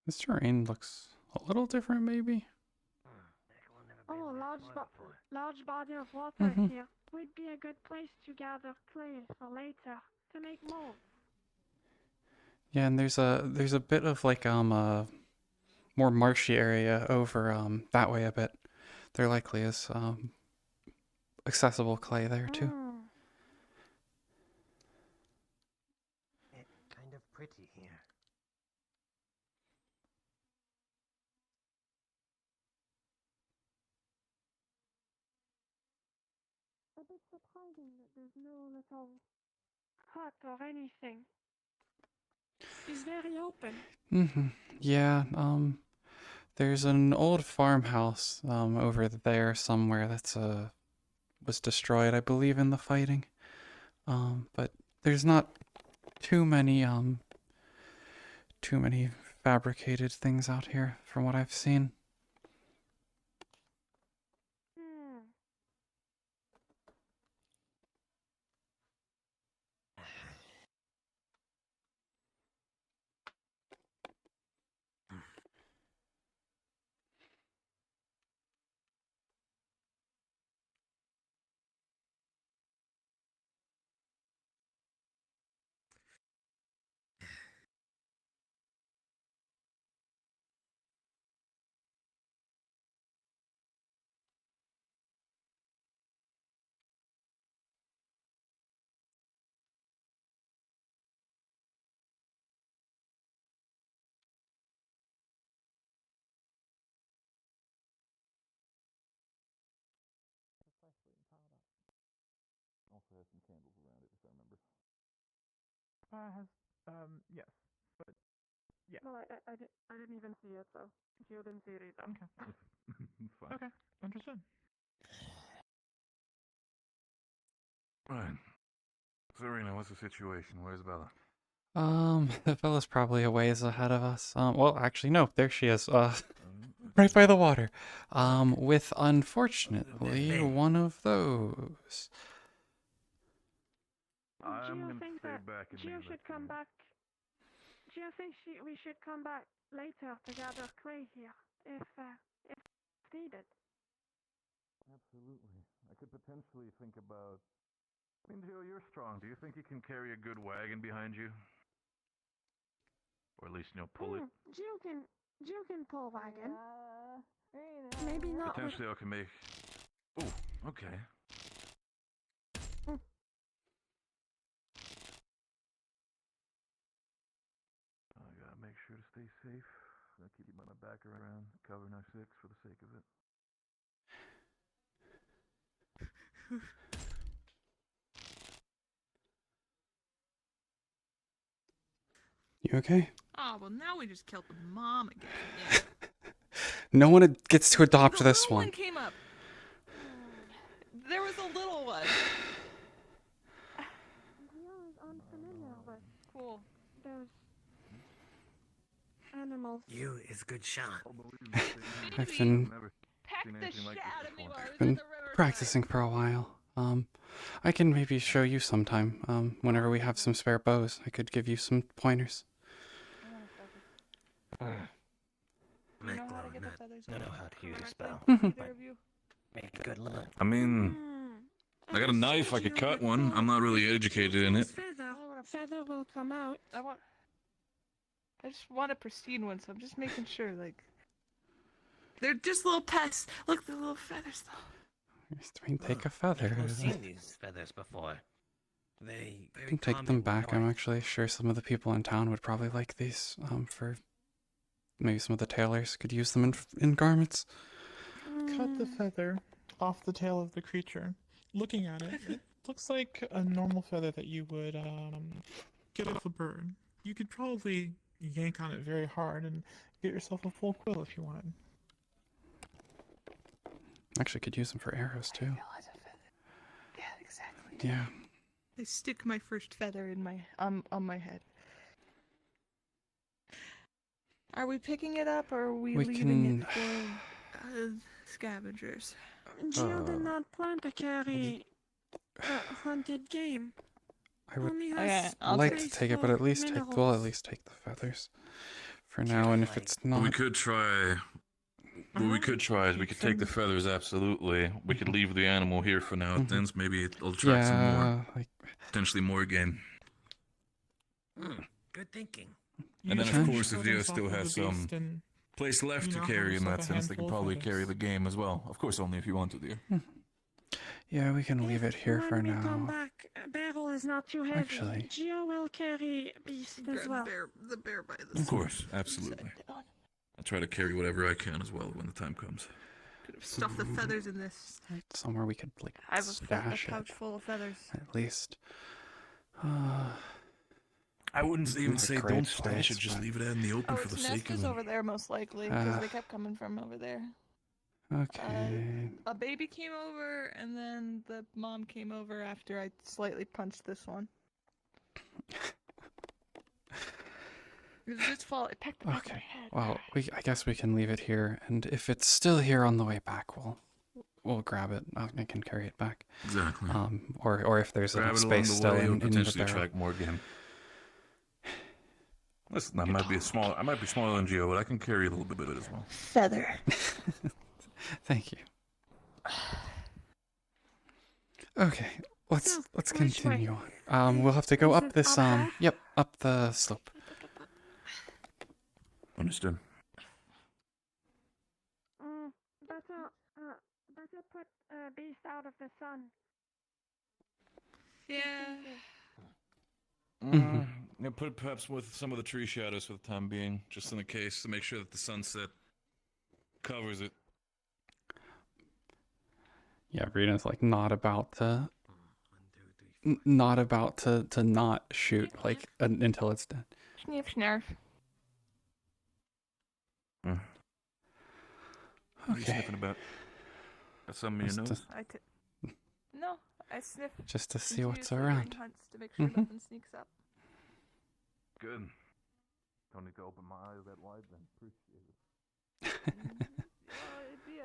E: This terrain looks a little different, maybe?
O: Oh, large body of water
E: Mhm.
O: here. Would be a good place to gather clay for later to make molds.
E: Yeah, and there's a bit of like a more marshy area over that way a bit. There likely is accessible clay there too.
N: It's kind of pretty here.
O: A bit surprising that there's no little hut or anything. It's very open.
E: Yeah, there's an old farmhouse over there somewhere that's was destroyed, I believe, in the fighting. But there's not too many fabricated things out here from what I've seen.
H: some candles around it, if I remember.
A: Yes, but yeah.
O: Well, I didn't even see it, so Gio didn't see it either.
A: Okay.
H: Fine.
A: Okay, understood.
H: Right. So, Rina, what's the situation? Where's Bella?
E: The fella's probably a ways ahead of us. Well, actually, no, there she is. Right by the water. With unfortunately one of those.
H: I'm
O: Gio
H: gonna
O: thinks
H: stay
O: that
H: back and
O: Gio
H: leave
O: should
H: that to
O: come
H: you.
O: back. Gio thinks we should come back later to gather clay here, if needed.
H: Absolutely. I could potentially think about... I mean, Joe, you're strong. Do you think you can carry a good wagon behind you? Or at least, pull it?
O: Gio can pull wagon. Maybe not.
H: Potentially I can make... Oh, okay. I gotta make sure to stay safe. I keep my back around, covering our six for the sake of it.
E: You okay?
U: Oh, well, now we just killed the mom again. Yeah.
E: No one gets to adopt
U: The
E: this
U: little
E: one.
U: one came up. There was a little one.
O: Gio is unfamiliar with
U: Cool.
O: those animals.
K: You is good shot.
E: I've been practicing for a while. I can maybe show you sometime. Whenever we have some spare bows, I could give you some pointers.
I: You know how to get the feathers
K: I know how to use a spell.
I: Either of you?
K: Make a good look.
H: I mean, I got a knife, I could cut one. I'm not really educated in it.
O: Feather will come out.
I: I just want a pristine one, so I'm just making sure, like...
U: They're just little pests. Look, the little feathers, though.
E: I mean, take a feather.
K: I've seen these feathers before. They
E: I can take them back. I'm actually sure some of the people in town would probably like these. For maybe some of the tailors could use them in garments.
A: Cut the feather off the tail of the creature. Looking at it, it looks like a normal feather that you would get off a bird. You could probably yank on it very hard and get yourself a full quill if you wanted.
E: Actually, could use them for arrows too.
I: Yeah, exactly.
E: Yeah.
U: I stick my first feather in my on my head. Are we picking it up, or are we leaving it for scavengers?
O: Gio did not plan to carry hunted game.
E: I would
O: Only has
E: like to take it, but at least take the feathers for now. And if it's not,
H: We could try. What we could try is we could take the feathers. Absolutely, we could leave the animal here for now. Then maybe it'll attract some more, potentially more game.
K: Good thinking.
H: And then, of course, if Gio still has some place left to carry in that sense, they could probably carry the game as well. Of course, only if you want to, dear.
E: yeah, we can leave it here for
O: When we come
E: now.
O: back, barrel is not too heavy.
E: Actually.
O: Gio will carry beast as well.
U: The bear by the
H: Of course, absolutely. I'll try to carry whatever I can as well when the time comes.
U: Could have stuffed the feathers in this.
E: Somewhere we could
U: I have a
E: stash
U: pouch
E: it.
U: full of feathers.
E: At least.
H: I wouldn't even say
E: great
H: don't stash it,
E: space,
H: just
E: but-
H: leave it out in the open for the
I: its
H: sake
I: nest
H: of
I: is
H: it.
I: over there, most likely, because they kept coming from over there.
E: Okay.
I: A baby came over, and then the mom came over after I slightly punched this one. It was just fall. It pecked the back of my
E: Okay.
I: head.
E: Well, I guess we can leave it here, and if it's still here on the way back, we'll grab it. I can carry it back.
H: Exactly.
E: Or if there's
H: Grab
E: enough
H: it along
E: space
H: the
E: still
H: way,
E: in
H: or
E: the
H: potentially
E: barrel.
H: attract more game. Listen, I might be smaller than Gio, but I can carry a little bit of it as well.
I: Feather.
E: Thank you. Okay, let's continue on. We'll have to go up this up the slope.
H: Understood.
O: Better put beast out of the sun.
I: Yeah.
H: Yeah, put it perhaps with some of the tree shadows for the time being, just in the case, to make sure that the sunset covers it.
E: Yeah, Rita's like not about to not about to not shoot like until it's done.
I: Sniff, snarf.
H: What are you
E: Okay.
H: sniffing about? Got something in your
E: Just
H: nose?
I: No, I sniff.
E: Just to see what's
I: continuously during
E: around.
I: hunts to make sure
E: Mhm.
I: nothing sneaks up.
H: Good. Don't need to open my eyes that wide then. Appreciate it.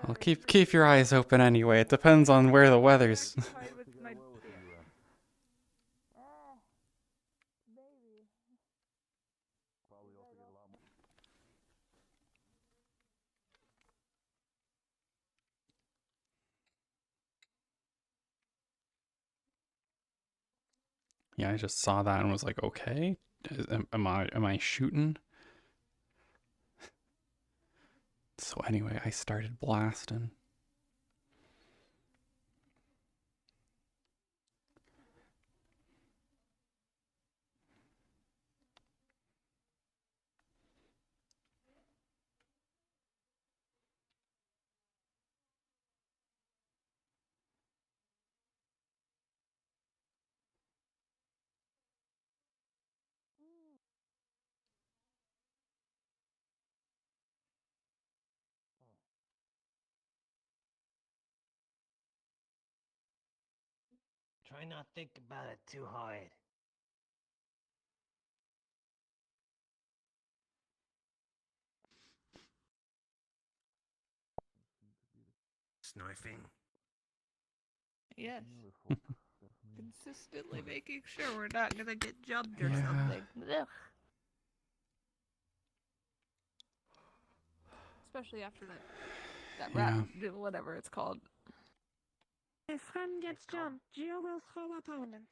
E: Well, keep your eyes open anyway. It depends on where the weather's. Yeah, I just saw that and was like, okay, am I shooting? So anyway, I started blasting.
K: Try not think about it too hard. Sniffing.
I: Yes. Consistently making sure we're not gonna get jumped or
E: Yeah.
I: something. Ugh. Especially after that rat, whatever it's called.
O: If friend gets jumped, Gio will throw opponent.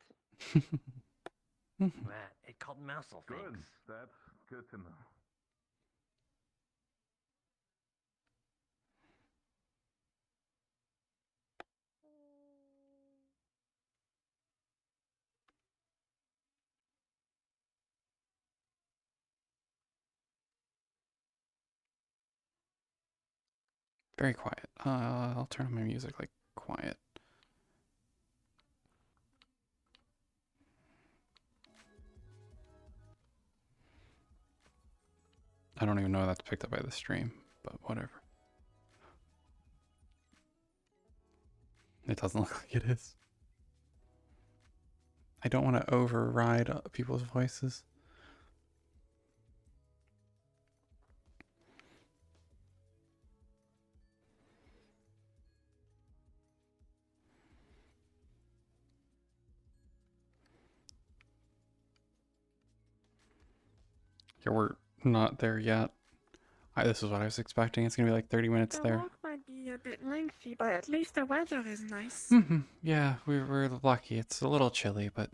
K: Rat. It called mousel
H: Good.
K: things.
H: That's good to know.
E: Very quiet. I'll turn on my music like quiet. I don't even know if that's picked up by the stream, but whatever. It doesn't look like it is. I don't want to override people's voices. Yeah, we're not there yet. This is what I was expecting. It's gonna be like 30 minutes
O: The
E: there.
O: walk might be a bit lengthy, but at least the weather is nice.
E: Yeah, we're lucky. It's a little chilly, but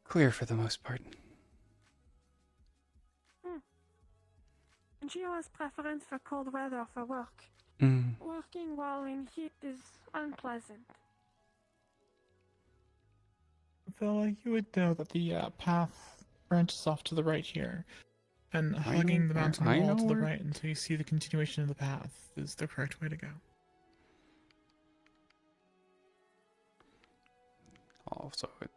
E: clear for the most part.
O: Gio has preference for cold weather for work.
E: Mm.
O: Working while in heat is unpleasant.
A: Villa, you would know that the path branches off to the right here, and
E: I
A: hugging
E: know
A: the
E: where-
A: mountain
E: I
A: wall
E: know
A: to the
E: where-
A: right until you see the continuation of the path is the correct way to go.
E: Oh, so it.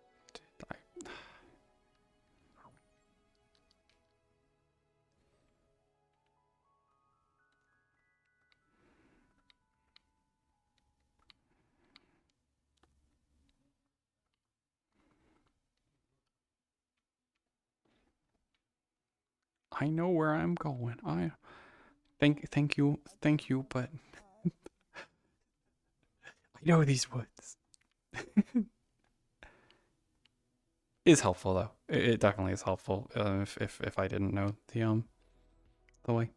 E: I know where I'm going. Thank you, but I know these woods. Is helpful though. It definitely is helpful. If I didn't know the way.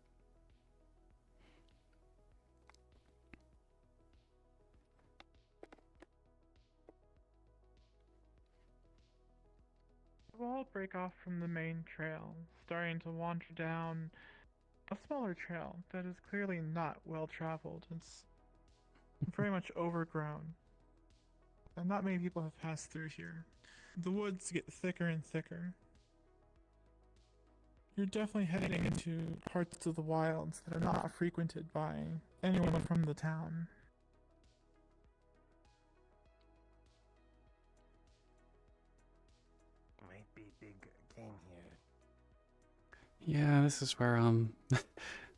A: You all break off from the main trail, starting to wander down a smaller trail that is clearly not well traveled. It's very much overgrown, and not many people have passed through here. The woods get thicker and thicker. You're definitely heading into parts of the wilds that are not frequented by anyone from the town.
N: big game here.
E: Yeah, this is where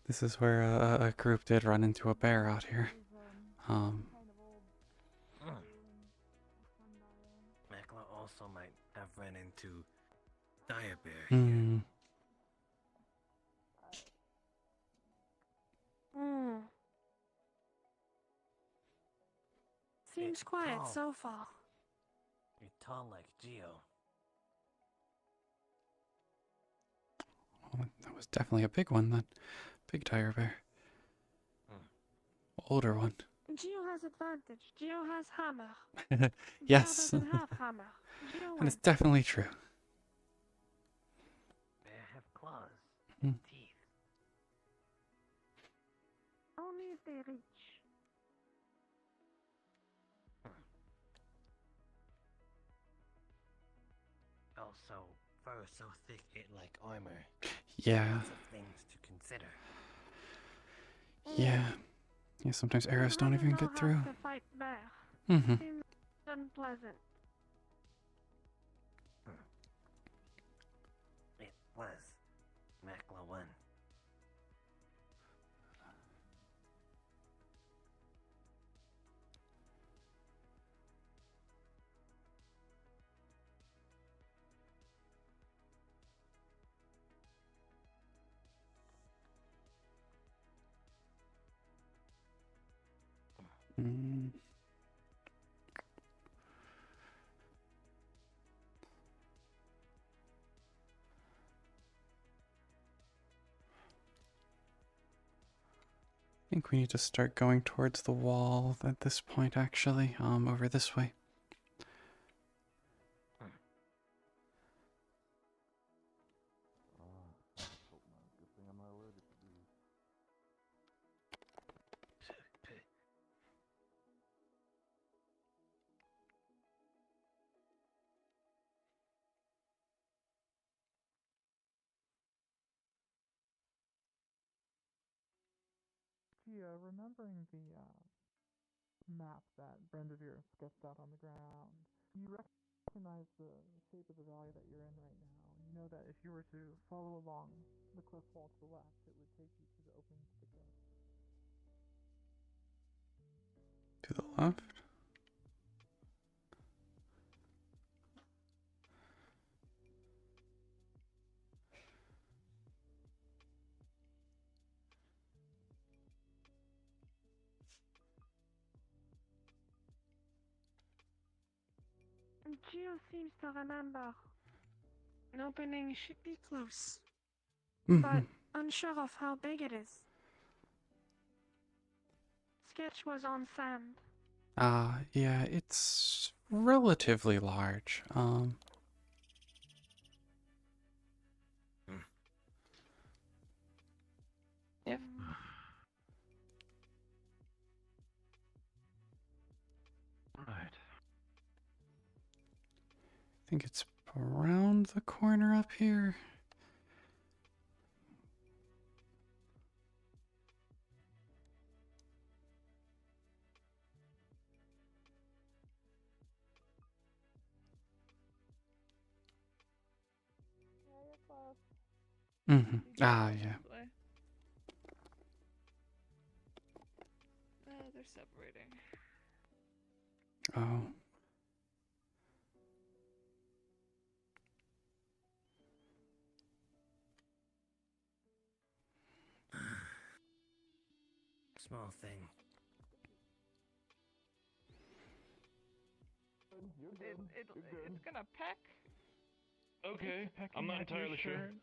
E: this is where a group did run into a bear out here.
N: Makla also might have run into Dire Bear here.
E: Hmm.
O: Hmm. Seems
N: It's
O: quiet
N: tall.
O: so far.
N: You're tall like Geo.
E: Oh, that was definitely a big one then. Big tire bear. Older one.
O: Geo has advantage. Geo has hammer.
E: Yes.
O: Geo doesn't have hammer. Geo
E: And it's
O: wins.
E: definitely true.
N: Bear have claws,
E: Hmm.
N: teeth.
O: Only if they reach.
N: Also, fur so thick it like armor.
E: Yeah.
N: Lots of things to consider.
E: Yeah. Yeah, sometimes arrows don't even get through.
O: To fight bear.
E: Mm-hmm.
O: Seems unpleasant.
N: It was Makla 1.
E: Mm. I think we need to start going towards the wall at this point, actually. Over this way.
A: Kia, remembering the map that Brendavir sketched out on the ground, you recognize the shape of the valley that you're in right now. You know that if you were to follow along the cliff wall to the left, it would take you to the opening to the cliff.
E: To the left?
O: Geo seems to remember. An opening should be close. But unsure of how big it is. Sketch was on sand.
E: Yeah, it's relatively large.
I: Yep.
H: Right.
E: I think it's around the corner up here.
I: Yeah, you're close.
E: Mm-hmm.
I: You can
E: Ah,
I: go
E: yeah.
I: this way. They're separating.
E: Oh.
N: Small thing.
I: It's gonna peck.
H: Okay,
A: Pecking
H: I'm not
A: at your
H: entirely sure.
A: shirt,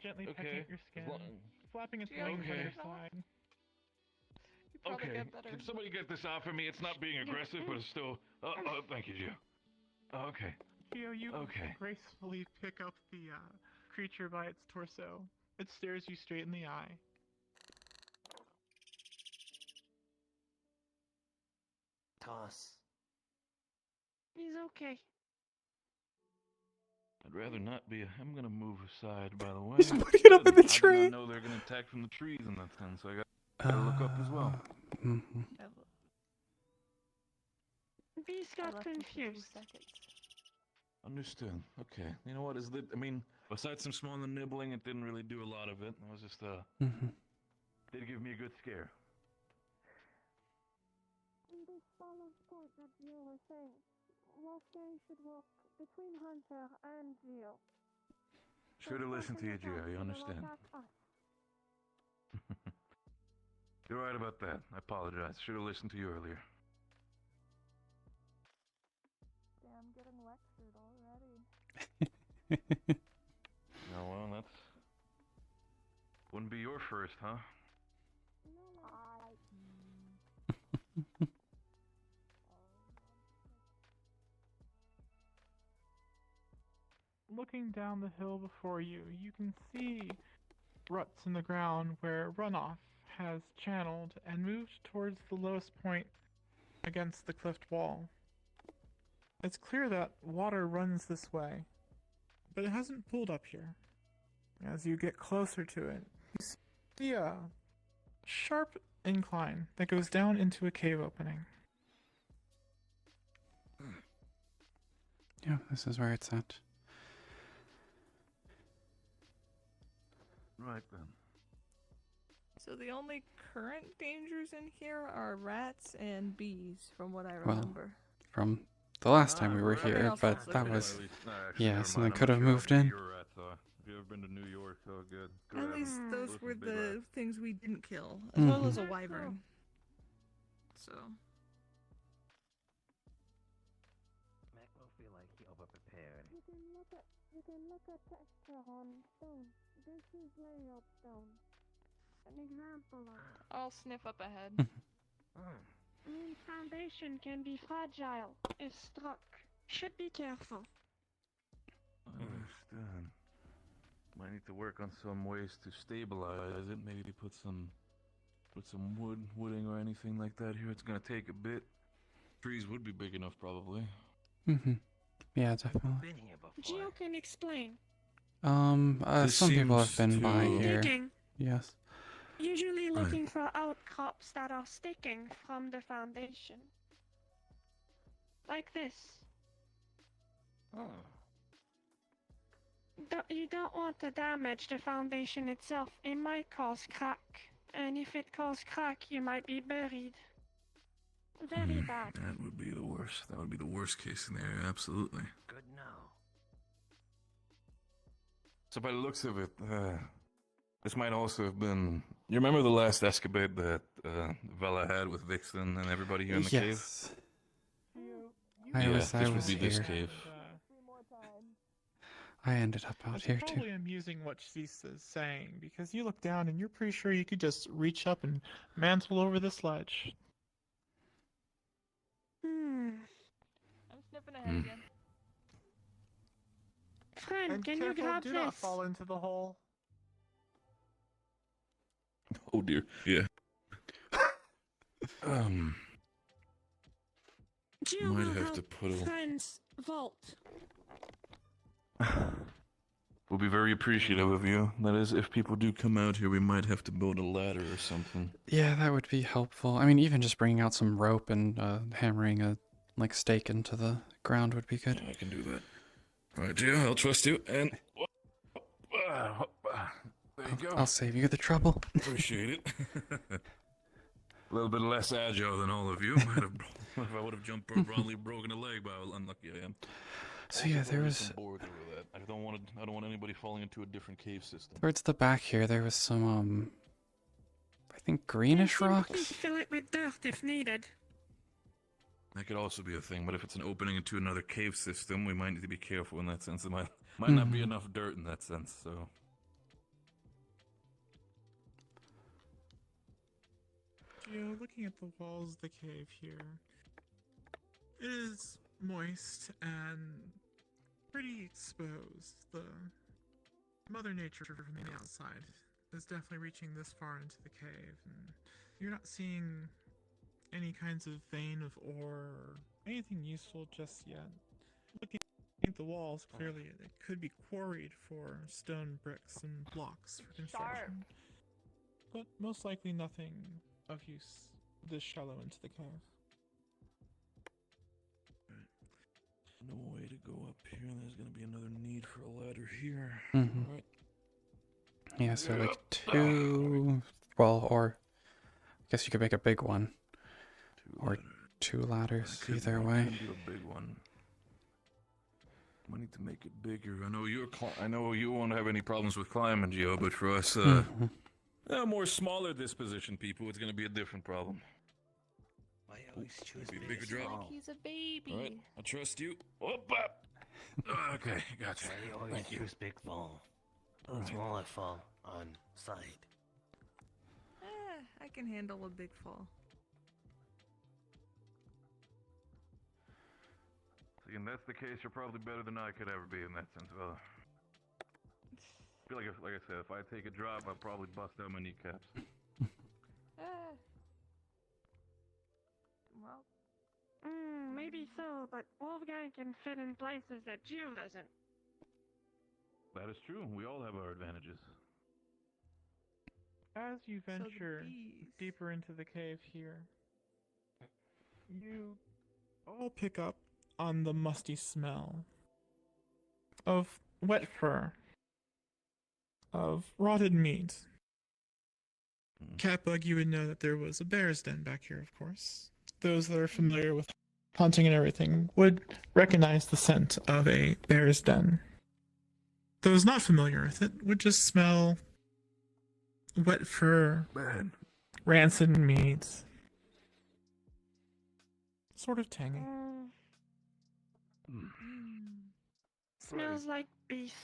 A: gently pecking
H: Okay,
A: at your skin,
H: as long-
A: flapping its
I: Do you
A: wings
I: have
A: on
H: Okay.
A: your
I: shirt off?
A: side.
I: You probably
H: Okay,
I: get better.
H: can somebody get this off for me? It's not being aggressive, but it's still. Oh, thank you, Gio. Okay.
A: Geo, you
H: Okay.
A: gracefully pick up the creature by its torso. It stares you straight in the eye.
N: Toss.
O: He's okay.
H: I'd rather not be. I'm gonna move aside, by the way.
E: He's putting it up in the
H: I
E: tree.
H: did not know they're gonna attack from the trees in that sense, so I gotta look up as well.
E: Mm-hmm.
O: Beast got confused.
H: Understood. Okay. You know what? I mean, besides some small nibbling, it didn't really do a lot of it. It was just did give me a good scare.
O: In this balance point that you were saying, Wolfgang should walk between Hunter and Geo.
H: Should have listened to you, Gio. You understand? You're right about that. I apologize. Should have listened to you earlier.
I: Damn, getting lectured already.
H: No, well, that's... Wouldn't be your first, huh?
A: Looking down the hill before you, you can see ruts in the ground where runoff has channeled and moved towards the lowest point against the cliff wall. It's clear that water runs this way, but it hasn't pooled up here. As you get closer to it, you see a sharp incline that goes down into a cave opening.
E: Yeah, this is where it's at.
H: Right then.
I: So the only current dangers in here are rats and bees, from what I remember.
E: From the last time we were here, but that was... Yeah, something could have moved in.
H: Have you ever been to New York? Oh, good.
I: At least those were the things we didn't kill, as well as a wyvern. So.
N: Mac will feel like he overprepared.
O: You can look at texture on stone. This is layered stone. An example of it.
I: I'll sniff up ahead.
O: Means foundation can be fragile if struck. Should be careful.
H: I understand. Might need to work on some ways to stabilize it. Maybe put some wooding or anything like that here. It's gonna take a bit. Trees would be big enough, probably.
E: Yeah, definitely.
O: Geo can explain.
E: Some people have been by here.
O: Digging.
E: Yes.
O: Usually looking for outcrops that are sticking from the foundation. Like this. You don't want to damage the foundation itself. It might cause crack. And if it causes crack, you might be buried. Very bad.
H: That would be the worst. That would be the worst case scenario, absolutely.
N: Good now.
H: So by the looks of it, this might also have been... You remember the last escapade that Vela had with Vixen and everybody here in the cave?
E: I was
H: this would be
E: here.
H: this cave.
E: I ended up out
A: It's
E: here
A: probably
E: too.
A: amusing what she's saying, because you look down and you're pretty sure you could just reach up and mantle over this ledge.
I: I'm sniffing ahead again.
O: Friend,
A: And
O: can
A: careful,
O: you grab
A: do
O: this?
A: not fall into the hole.
H: Oh dear. Yeah.
O: Geo
H: Might
O: will
H: have
O: help
H: to put a...
O: friend's vault.
H: We'll be very appreciative of you. That is, if people do come out here, we might have to build a ladder or something.
E: Yeah, that would be helpful. I mean, even just bringing out some rope and hammering a stake into the ground would be good.
H: I can do that. All right, Gio, I'll trust you. And there you go.
E: I'll save you the trouble.
H: Appreciate it. A little bit less agile than all of you. Might have, if I would have jumped probably broken a leg, but how unlucky I am.
E: So yeah, there was
H: Bored over that. I don't want anybody falling into a different cave system.
E: towards the back here. There was some I think greenish rocks.
O: Fill it with dirt if needed.
H: That could also be a thing, but if it's an opening into another cave system, we might need to be careful in that sense. There might not be enough dirt in that sense, so...
A: Gio, looking at the walls of the cave here, it is moist and pretty exposed. The Mother Nature from the outside is definitely reaching this far into the cave, and you're not seeing any kinds of vein of ore or anything useful just yet. Looking at the walls, clearly it could be quarried for stone bricks and blocks for construction. But most likely nothing of use this shallow into the cave.
H: no way to go up here. There's gonna be another need for a ladder here.
E: Mhm.
H: All right.
E: Yeah, so like 2. Well, or I guess you could make a big one. Or 2 ladders, either way.
H: Could do a big one. We need to make it bigger. I know I know you won't have any problems with climbing, Geo, but for us, more smaller disposition people, it's gonna be a different problem.
K: I always choose
H: Be a bigger drop.
L: He's a baby.
H: All right, I trust you. Whoop, up. Okay, gotcha.
K: I always
H: Thank you.
K: choose big fall. Smaller fall on side.
I: I can handle a big fall.
H: See, and that's the case. You're probably better than I could ever be in that sense. Well, I feel like I said, if I take a drop, I'll probably bust out my kneecaps.
I: Well,
O: Maybe so, but Wolfgang can fit in places that Jill doesn't.
H: That is true. We all have our advantages.
A: As you venture deeper into the cave here, you all pick up on the musty smell of wet fur, of rotted meat. Catbug, you would know that there was a bear's den back here, of course. Those that are familiar with hunting and everything would recognize the scent of a bear's den. Those not familiar with it would just smell wet fur, rancid meat, sort of tangy.
O: Smells like beast.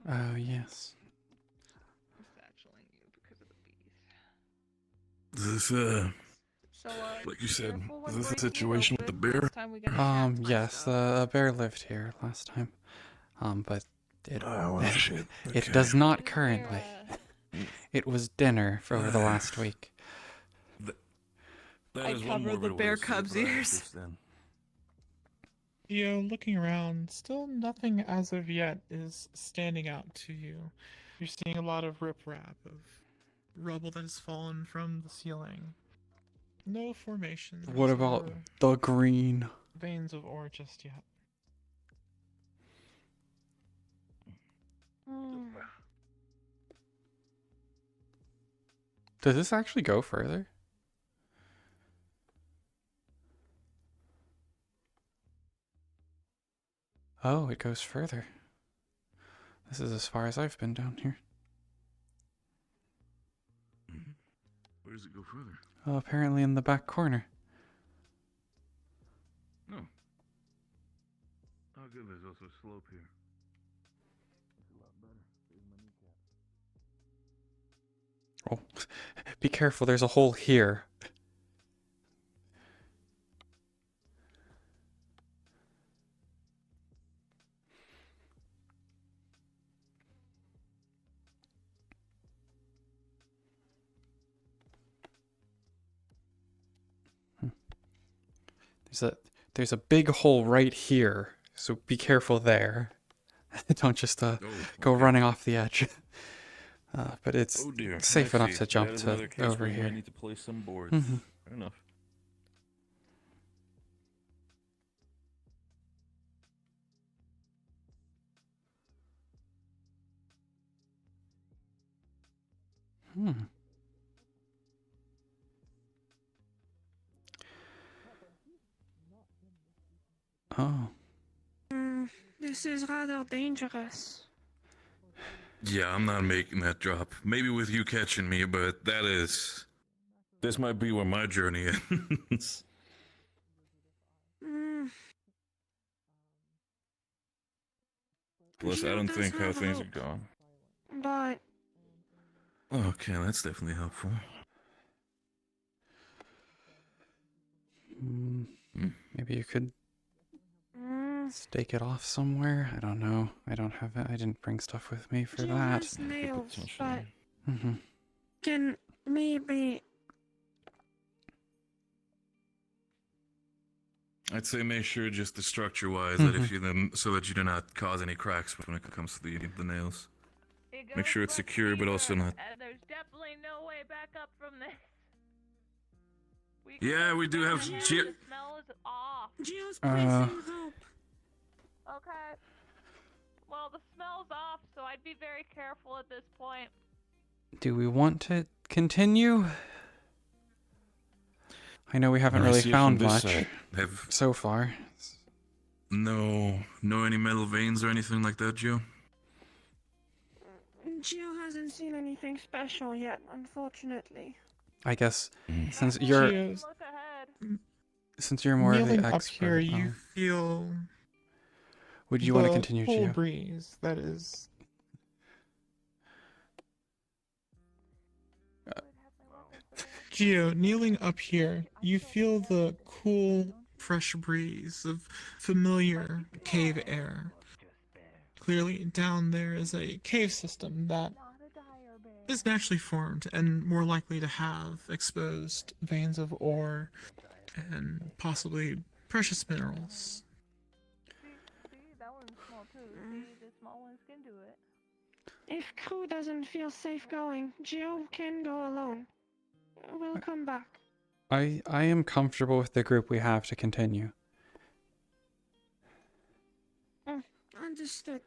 E: Oh, yes.
I: satcheling you because of the bees.
H: Is this, like you said, is this a situation with the bear?
E: Yes, the bear lived here last time. But it,
H: Oh, well, shit.
E: it
H: Okay.
E: does not currently. It was dinner for over the last week.
H: That
U: I
H: is one
U: cover
H: more
U: the
H: bit of
U: bear
H: way to see it,
U: cub's
H: but I
U: ears.
H: understand.
A: Looking around, still nothing as of yet is standing out to you. You're seeing a lot of riprap, of rubble that has fallen from the ceiling. No formations.
E: What about
A: or
E: the green?
A: veins of ore just yet?
E: Does this actually go further? Oh, it goes further. This is as far as I've been down here.
H: Where does it go further?
E: Oh, apparently in the back corner.
H: No. Oh, good. There's also a slope here. It's a lot better.
E: Oh, be careful, there's a hole here. There's a big hole right here, so be careful there. Don't just go running off the edge. But it's safe enough to jump to over here.
H: I need to place some boards.
E: Mhm.
H: Fair enough.
E: Oh.
O: This is rather dangerous.
H: Yeah, I'm not making that drop. Maybe with you catching me, but this might be where my journey ends. Plus, I don't think how things are going.
O: But
H: Okay, that's definitely helpful.
E: Maybe you could stake it off somewhere. I don't know. I don't have it. I didn't bring stuff with me for
O: Jill
E: that.
O: has nails, but
E: Mm-hmm.
O: can maybe
H: I'd say make sure just the structure-wise that if you then so that you do not cause any cracks when it comes to the nails. Make sure it's secure, but also not.
I: There's definitely no way back up from this.
H: Yeah, we do have.
I: The smell is
O: Geo's placing rope.
I: Okay. Well, the smell's off, so I'd be very careful at this point.
E: Do we want to continue? I know we haven't
H: I
E: really
H: see it from
E: found
H: this
E: much
H: side. Have
E: so far.
H: no any metal veins or anything like that, Joe?
O: Geo hasn't seen anything special yet, unfortunately.
E: I guess since
A: She
E: you're
A: is
E: more of
A: kneeling
E: the
A: up here.
E: expert,
A: You feel.
E: would you want to
A: the
E: continue,
A: cool
E: Gio?
A: breeze that is. Gio, kneeling up here, you feel the cool, fresh breeze of familiar cave air. Clearly, down there is a cave system that is naturally formed and more likely to have exposed veins of ore and possibly precious minerals.
I: See, that one's small too. See, the small ones can do it.
O: If crew doesn't feel safe going, Geo can go alone. We'll come back.
E: I am comfortable with the group we have to continue.
O: Understood.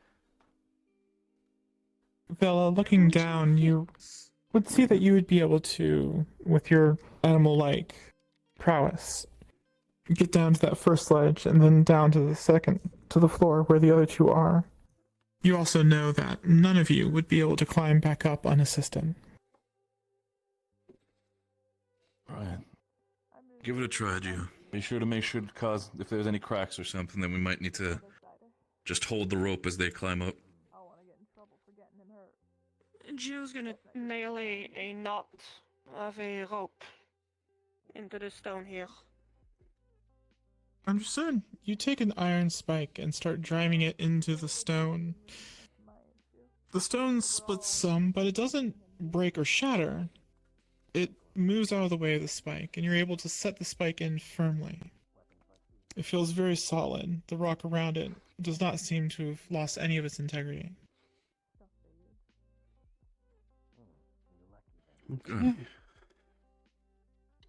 A: Vela, looking down, you would see that you would be able to, with your animal-like prowess, get down to that first ledge and then down to the second, to the floor where the other two are. You also know that none of you would be able to climb back up unassisted.
H: Alright. Give it a try, Gio. Be sure to make sure to cause if there's any cracks or something, then we might need to just hold the rope as they climb up.
O: Geo's gonna nail a knot of a rope into the stone here.
A: Understood. You take an iron spike and start driving it into the stone. The stone splits some, but it doesn't break or shatter. It moves out of the way of the spike, and you're able to set the spike in firmly. It feels very solid. The rock around it does not seem to have lost any of its integrity.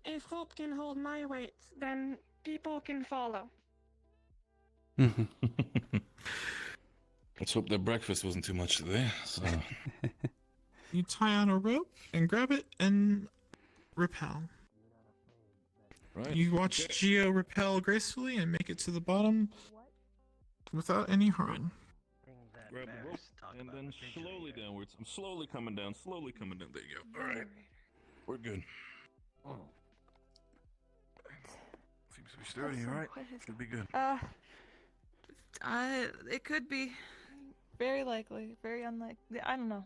O: If rope can hold my weight, then people can follow.
H: Let's hope their breakfast wasn't too much today. So.
A: You tie on a rope and grab it and rappel.
H: Right.
A: You watch Gio rappel gracefully and make it to the bottom without any harm.
H: Grab the rope and then slowly downwards. I'm slowly coming down, slowly coming down. There you go. All right. We're good. Seems to be sturdy, all right? Should be good.
I: It could be. Very likely. Very unlikely. I don't know.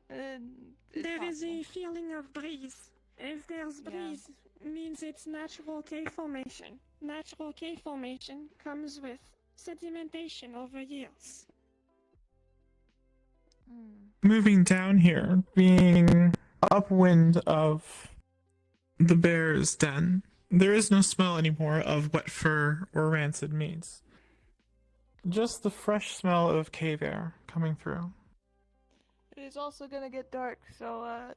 O: There is a feeling of breeze. If there's breeze, means it's natural cave formation. Natural cave formation comes with sedimentation over years.
A: Moving down here, being upwind of the bear's den, there is no smell anymore of wet fur or rancid meats. Just the fresh smell of cave air coming through.
I: It is also gonna get dark, so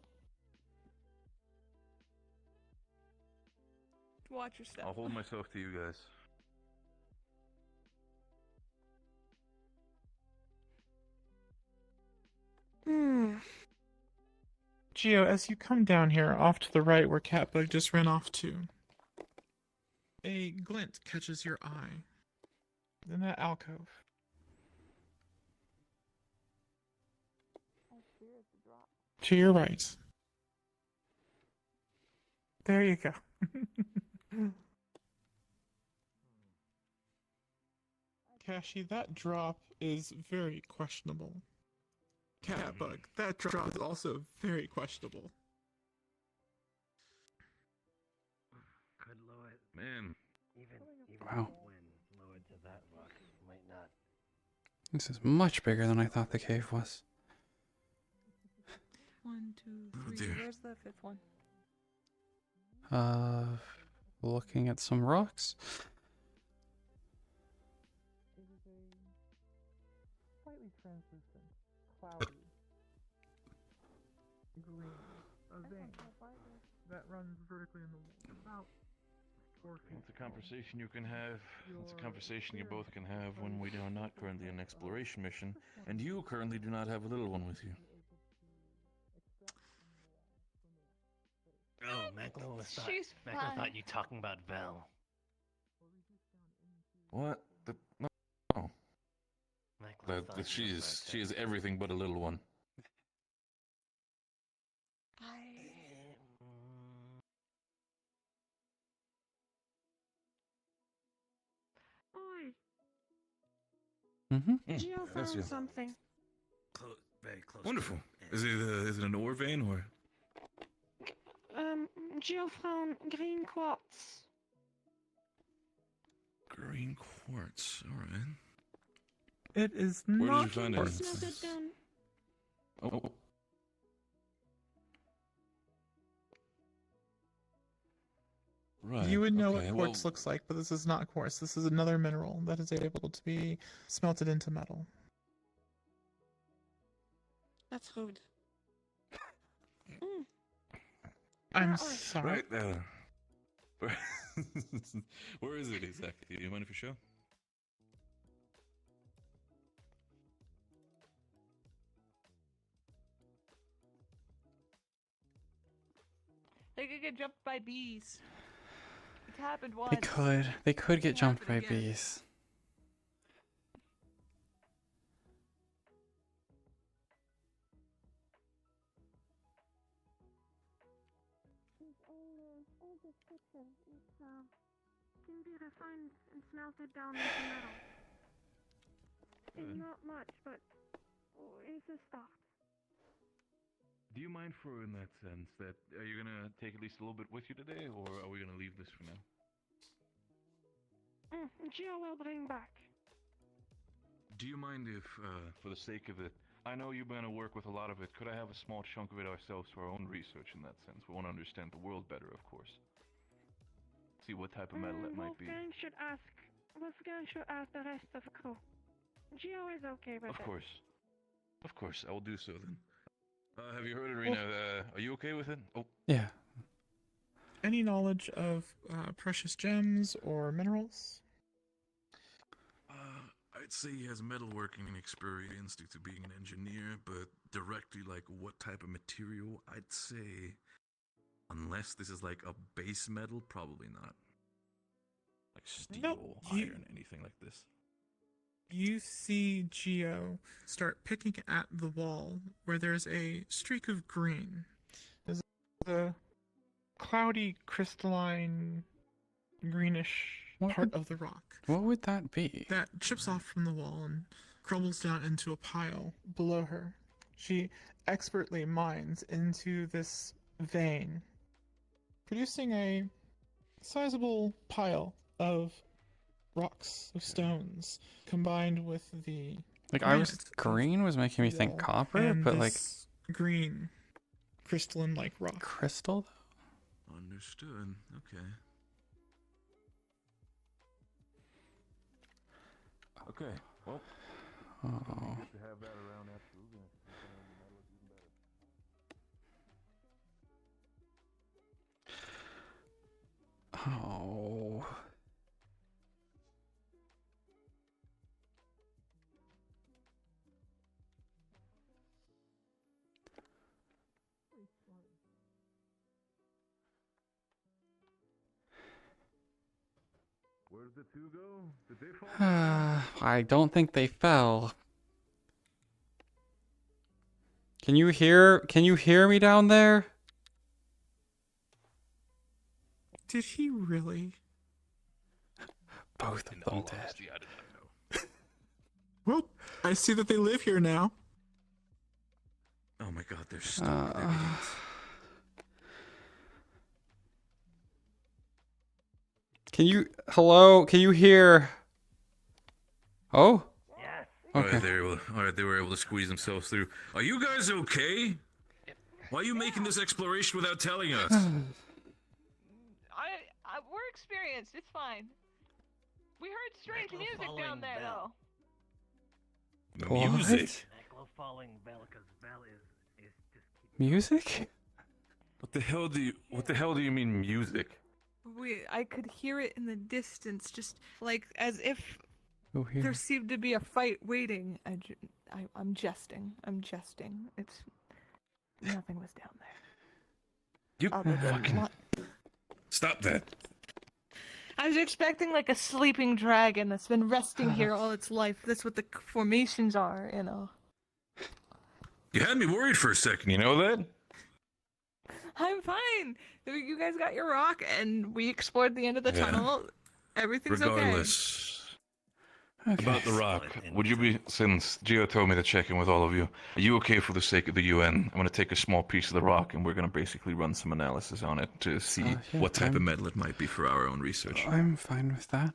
I: watch your step.
H: I'll hold myself to you guys.
A: Gio, as you come down here, off to the right where Catbug just ran off to, a glint catches your eye in that alcove. To your right. There you go. Kashi, that drop is very questionable. Catbug, that drop is also very questionable.
N: Good lord.
H: Man.
N: Even
E: Wow.
N: when lowered to that rock, might not.
E: This is much bigger than I thought the cave was.
I: 1, 2, 3. Where's the fifth one?
E: Looking at some rocks.
A: It is a slightly translucent, cloudy green, a vein that runs vertically in the wall, about
H: It's a conversation you can have. It's a conversation you both can have when we are not currently on an exploration mission, and you currently do not have a little one with you.
N: Oh, Maclo
I: She's
N: Maclo
I: fine.
N: thought you talking about Vel.
H: What? No.
N: Maclo thought
H: She
N: you
H: is everything but a little one.
O: Oi,
H: Mm,
O: Geo
H: that's
O: found
H: you.
O: something.
N: Very close.
H: Wonderful. Is it an ore vein or?
O: Geo found green quartz.
H: Green quartz. All right.
A: It is
H: Where
A: not
H: did you find it?
A: quartz.
O: Smelt it down.
H: Oh. Right.
A: You would know
H: okay,
A: what quartz looks like, but this is not quartz. This is another mineral that is able to be smelted into metal.
O: That's rude.
A: I'm sorry.
H: Right. Where is it exactly? Do you mind if you show?
I: They could get jumped by bees. It's happened once.
E: They could get jumped by
I: happen again.
E: bees.
O: All this fiction, it can be refined and smelted down into metal. It's not much, but it's a start.
H: Do you mind for in that sense that are you gonna take at least a little bit with you today, or are we gonna leave this for now?
O: Geo will bring back.
H: Do you mind if, for the sake of it, I know you're gonna work with a lot of it. Could I have a small chunk of it ourselves for our own research in that sense? We want to understand the world better, of course. See what type of metal it might be.
O: Wolfgang should ask the rest of the crew. Geo is okay with it.
H: Of course, I will do so then. Have you heard it, Rina? Are you okay with it? Oh.
E: Yeah.
A: Any knowledge of precious gems or minerals?
H: I'd say he has metalworking experience due to being an engineer, but directly like what type of material, I'd say, unless this is like a base metal, probably not. Like steel, iron, anything like this.
A: You see Geo start picking at the wall where there's a streak of green. There's a cloudy, crystalline, greenish part of the rock.
E: What would that be?
A: That chips off from the wall and crumbles down into a pile below her. She expertly mines into this vein, producing a sizable pile of rocks, of stones, combined with the
E: green was making me think copper,
A: and
E: but like
A: this green crystalline like rock.
E: Crystal
H: though? Understood. Okay. Okay. Well.
E: Oh.
H: To have that around, absolutely.
E: Oh.
H: Where did the two go? Did they fall?
E: I don't think they fell. Can you hear me down there?
A: Did he really?
E: Both of them did.
H: I did not know.
A: Well, I see that they live here now.
H: Oh my god, they're stuck with evidence.
E: Hello? Can you hear? Oh?
N: Yes.
E: Okay.
H: Alright, they were able to squeeze themselves through. Are you guys okay? Why are you making this exploration without telling us?
I: We're experienced. It's fine. We heard strange music down there, though.
H: Music?
N: Maclo following Vel because Vel is just
E: Music?
H: What the hell do you mean music?
I: I could hear it in the distance, just like as if
E: Go here.
I: there seemed to be a fight waiting. I'm jesting. I'm jesting. It's nothing was down there.
H: You
I: Other than
H: fucking stop that.
I: I was expecting like a sleeping dragon that's been resting here all its life. That's what the formations are, you know.
H: You had me worried for a second, you know that?
I: I'm fine. You guys got your rock, and we explored the end of the
H: Yeah.
I: tunnel. Everything's
H: Regardless, about the rock, would you be, since Gio told me to check in with all of you, are you okay for the sake of the UN? I'm going to take a small piece of the rock, and we're going to basically run some analysis on it to see
E: yeah,
H: what type of metal it might be for our own research.
E: I'm fine with that.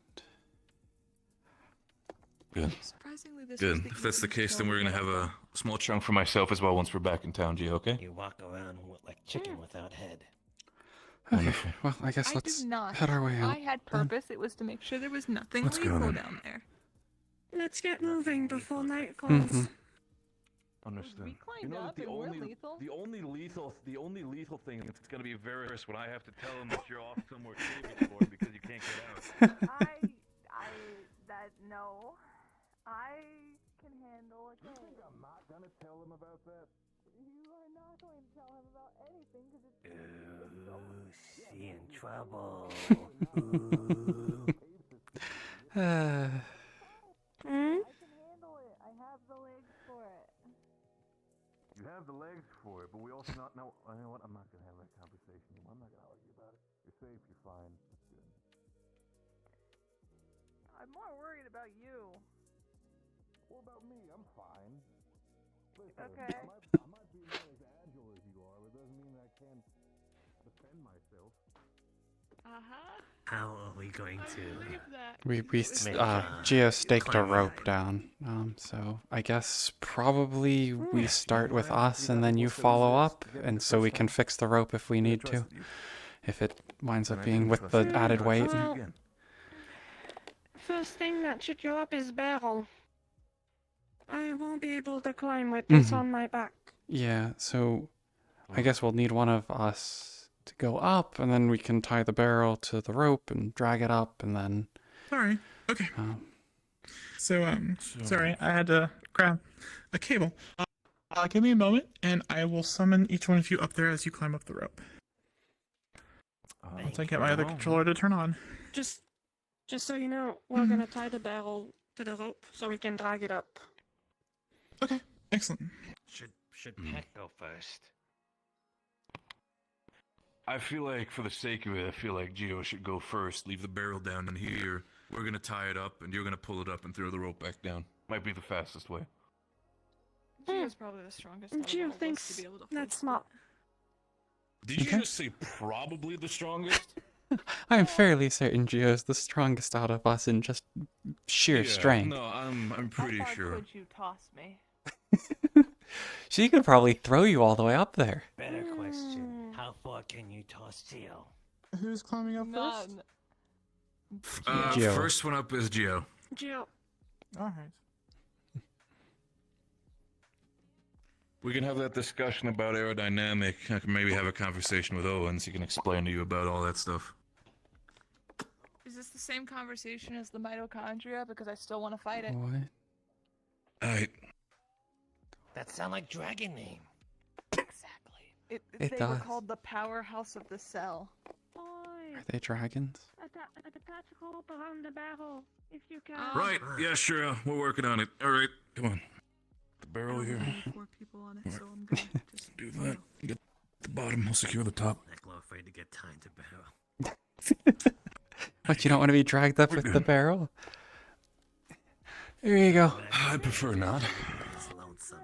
H: Good.
I: Surprisingly, this
H: Good. If that's the case, then we're going to have a small chunk for myself as well once we're back in town, Gio, okay?
N: You walk around like chicken without head.
E: Okay, well, I guess
I: I
E: let's
I: did not.
E: head our way out.
I: I had purpose. It was to make sure there was nothing
E: Let's go
I: lethal
E: then.
I: down there.
O: Let's get moving before night falls.
E: Mm-hmm.
H: Understood.
I: We climbed up and we're lethal.
H: The only lethal thing is going to be Varys when I have to tell him that you're off somewhere caving for because you can't get out.
I: No. I can handle a cave.
H: You think I'm not going to tell him about that?
I: You are not going to tell him about anything because it's.
N: Ooh, she in trouble.
I: I can handle it. I have the legs for it.
H: You have the legs for it, but we also not know. You know what? I'm not going to have that conversation. I'm not going to argue about it. You're safe. You're fine. That's good.
I: I'm more worried about you.
H: What about me? I'm fine. Listen,
I: Okay.
H: I might be not as agile as you are, but it doesn't mean I can't defend myself.
N: How are we going to?
E: Gio staked a rope down. So I guess probably we start with us and then you follow up, and so we can fix the rope if we need to. If it winds up being with the added weight.
O: First thing that should go up is barrel. I won't be able to climb with this on my back.
E: Yeah, so I guess we'll need one of us to go up, and then we can tie the barrel to the rope and drag it up, and then.
A: Sorry. Okay. Sorry, I had to grab a cable. Give me a moment, and I will summon each one of you up there as you climb up the rope. Once I get my other controller to turn on.
O: Just so you know, we're gonna tie the barrel to the rope so we can drag it up.
A: Okay, excellent.
N: Should Peck go first?
H: I feel like, for the sake of it, I feel like Gio should go first. Leave the barrel down in here. We're gonna tie it up, and you're gonna pull it up and throw the rope back down. Might be the fastest way.
I: Gio's probably the strongest. out of all
O: Gio
I: of us
O: thinks
I: to be able to
O: that's smart.
H: Did you just say probably the strongest?
E: I'm fairly certain Gio's the strongest out of us in just sheer strength.
H: No, I'm pretty
I: How far
H: sure.
I: could you toss me?
E: She could probably throw you all the way up there.
N: Better question. How far can you toss Gio?
A: Who's climbing up first?
I: None.
E: Gio.
H: First one up is Gio.
O: Gio.
A: Alright.
H: We can have that discussion about aerodynamic. I can maybe have a conversation with Owens. He can explain to you about all that stuff.
I: Is this the same conversation as the mitochondria? Because I still want to fight it.
E: What?
H: Alright.
N: That sound like dragon name.
I: Exactly.
E: It
I: They were
E: does.
I: called the powerhouse of the cell.
E: Are they dragons?
O: Attach a rope around the barrel if you can.
H: Right, yeah, sure. We're working on it. Alright, come on. The barrel here.
I: 4 people on it, so I'm good. Just
H: Do that. Get the bottom. I'll secure the top.
N: Neclo afraid to get tied to barrel.
E: But you don't want to be dragged up with the barrel? There you go.
H: I prefer not.
N: He's lonesome.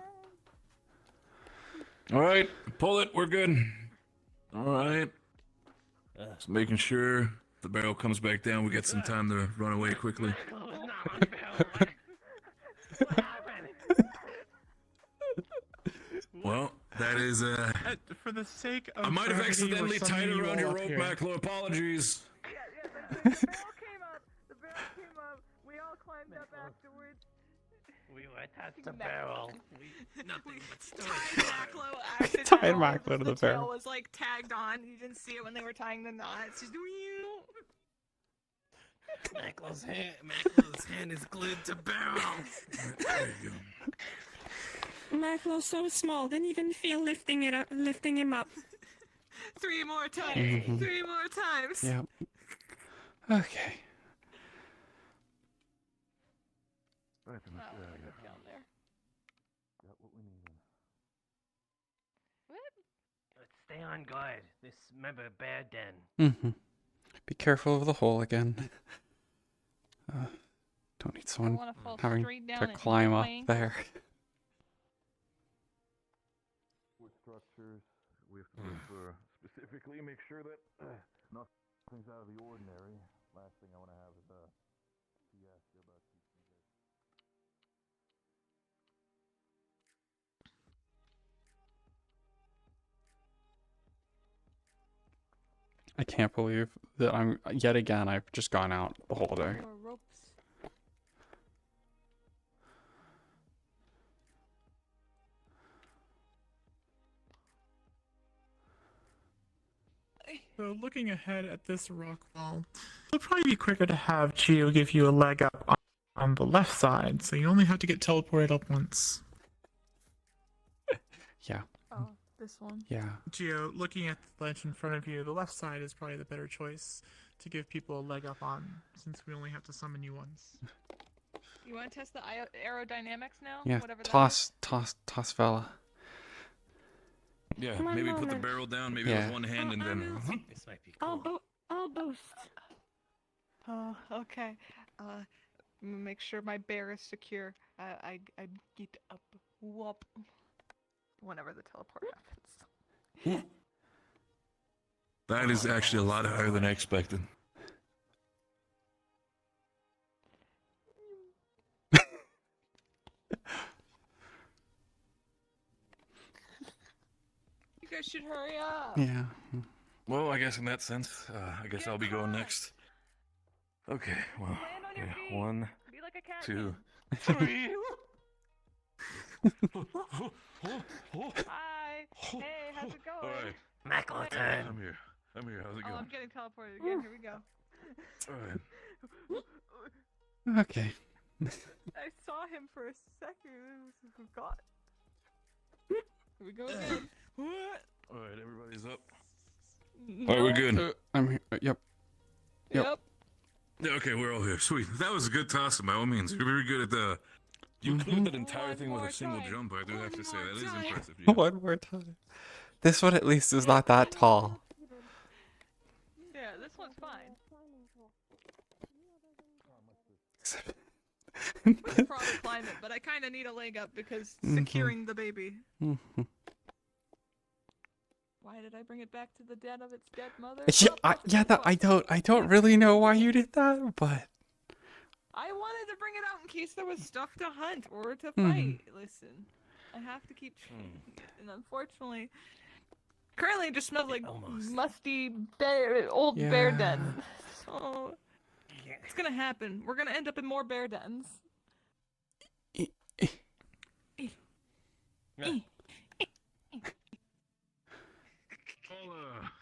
H: Alright, pull it. We're good. Alright. Just making sure the barrel comes back down. We get some time to run away quickly. Well, that is
A: For the sake of
H: I might have
A: brevity, we're
H: accidentally tied
A: summoning you
H: around
A: all
H: your
A: up
H: rope,
A: here.
H: Maclo. Apologies.
I: The barrel came up. We all climbed up afterwards.
N: We were attached to barrel. Nothing but stories.
I: Tied Maclo
E: Tied Maclo to the
I: tail
E: barrel.
I: was like tagged on. You didn't see it when they were tying the knots. Just
F: Macklow's hand is glued to barrel.
H: There you go.
O: Macklow's so small, didn't even feel lifting him up.
U: 3 more times.
E: Mhm.
U: 3 more times.
E: Yep. Okay.
H: Right, then let's
I: Oh,
H: get out of
I: look
H: here.
I: down there.
H: Got what we need.
N: Let's stay on guard. This, remember, bear den.
E: Mm-hmm. Be careful of the hole again. Don't need someone
I: wanna fall
E: having
I: straight down
E: to
I: and
E: climb
I: hurt
E: up
I: my ankles.
E: there.
H: Wood structures. We have to look for specifically make sure that nothing's out of the ordinary. Last thing I want to have is fiasco about teaching this.
E: I can't believe that yet again I've just gone out the whole day.
I: More ropes.
A: So looking ahead at this rock wall, it'll probably be quicker to have Gio give you a leg up on the left side, so you only have to get teleported up once.
E: Yeah.
I: Oh, this one.
E: Yeah.
A: Gio, looking at the ledge in front of you, the left side is probably the better choice to give people a leg up on, since we only have to summon you once.
I: You want to test the aerodynamics now?
E: Yeah.
I: Whatever that
E: Toss fella.
H: Yeah,
O: One
H: maybe put the
O: moment.
H: barrel down, maybe
E: Yeah.
H: with one hand, and then.
N: This might be
O: I'll
N: cool.
O: boost.
I: Oh, okay. Make sure my bear is secure. I get up. Whoop. Whenever the teleport happens.
H: That is actually a lot higher than I expected.
I: You guys should hurry up.
E: Yeah.
H: Well, I guess in that sense, I guess I'll be going next. Okay, well,
I: Land on your feet.
H: 1,
I: Be like a cat.
H: 2, 3.
I: Hi. Hey, how's it going?
H: All right,
N: Macklow turn.
H: I'm here. How's it
I: Oh,
H: going?
I: I'm getting teleported again. Here we go.
H: All right.
E: Okay.
I: I saw him for a second and forgot. Here we go again. What?
H: All right, everybody's up. All right, we're good.
E: I'm here. Yep.
I: Yep.
H: Yeah, okay, we're all here. Sweet. That was a good toss, by all means. You're very good at the. You cleared that entire thing with a single jump. I do have to say that is impressive. Yeah.
E: One more time. This one at least is not that tall.
I: Yeah, this one's fine. We could probably climb it, but I kind of need a leg up because securing the baby.
E: Mm-hmm.
I: Why did I bring it back to the den of its dead mother?
E: I don't really know why you did that, but
I: I wanted to bring it out in case there was stuff to hunt or to fight. Listen, I have to keep trying, and unfortunately, currently it just smells like musty old bear den. So it's gonna happen. We're gonna end up in more bear dens.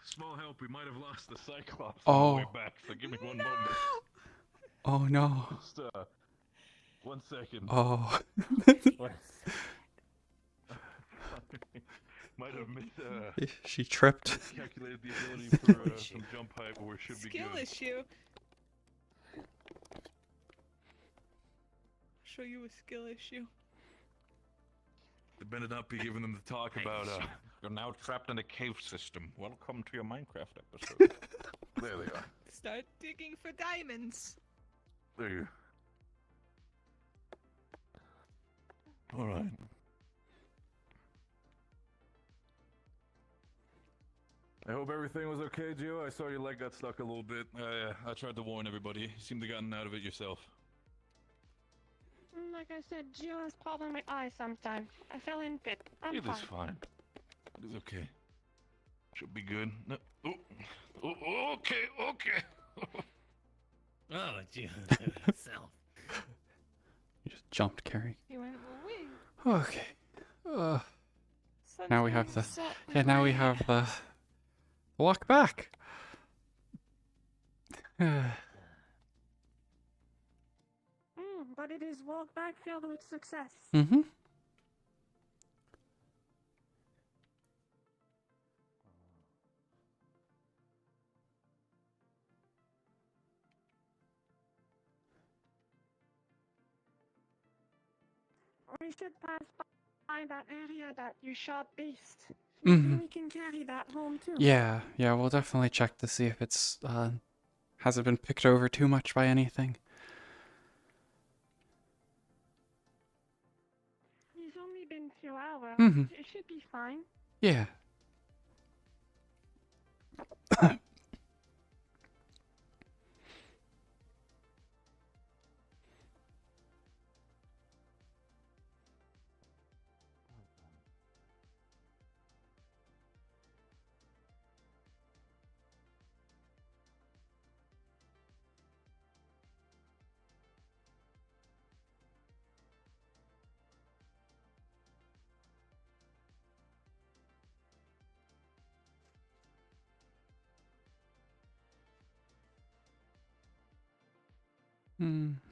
H: Small help. We might have lost the Cyclops
E: Oh.
H: on the way back. So give me one moment.
E: oh no.
H: Just 1 second.
E: Oh.
H: Might have missed.
E: She tripped.
H: Calculated the ability for some jump height, but we should be
I: Skill
H: good.
I: issue. Show you a skill issue.
H: They better not be giving them the talk about you're now trapped in a cave system. Welcome to your Minecraft episode. There they are.
I: Start digging for diamonds.
H: There you. All right. I hope everything was okay, Gio. I saw your leg got stuck a little bit. I tried to warn everybody. You seem to have gotten out of it yourself.
O: Like I said, Gio has problem with eyes sometimes. I fell in pit. I'm
H: It is fine. It is okay. Should be good. No. Oh, okay.
N: Oh, Gio. Self.
E: You just jumped, Carrie.
I: He went wee.
E: Okay. Now we have the
I: Sunset
E: now we
I: rain.
E: have the walk back.
O: it is walk back filled with success.
E: Mm-hmm.
O: We should pass by that area that you shot Beast. Maybe we can carry that home too.
E: Yeah, we'll definitely check to see if it's hasn't been picked over too much by anything.
O: He's only been 2 hours.
E: Mhm.
O: It should be fine.
E: Yeah.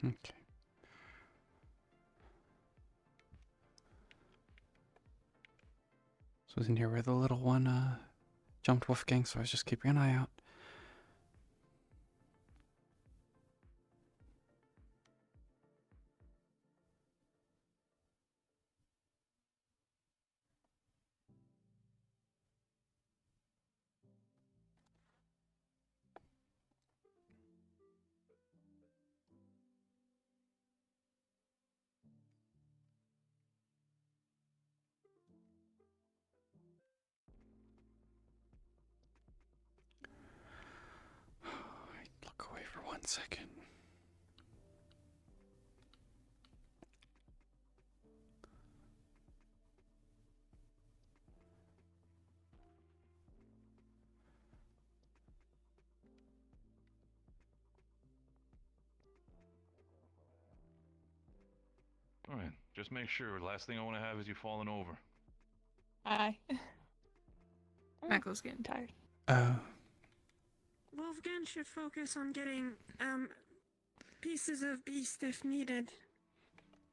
E: Okay. So it was in here where the little one jumped Wolfgang, so I was just keeping an eye out. Look away for 1 second.
H: All right, just make sure. Last thing I want to have is you falling over.
I: Aye. Michael's getting tired.
O: Wolfgang should focus on getting pieces of Beast if needed.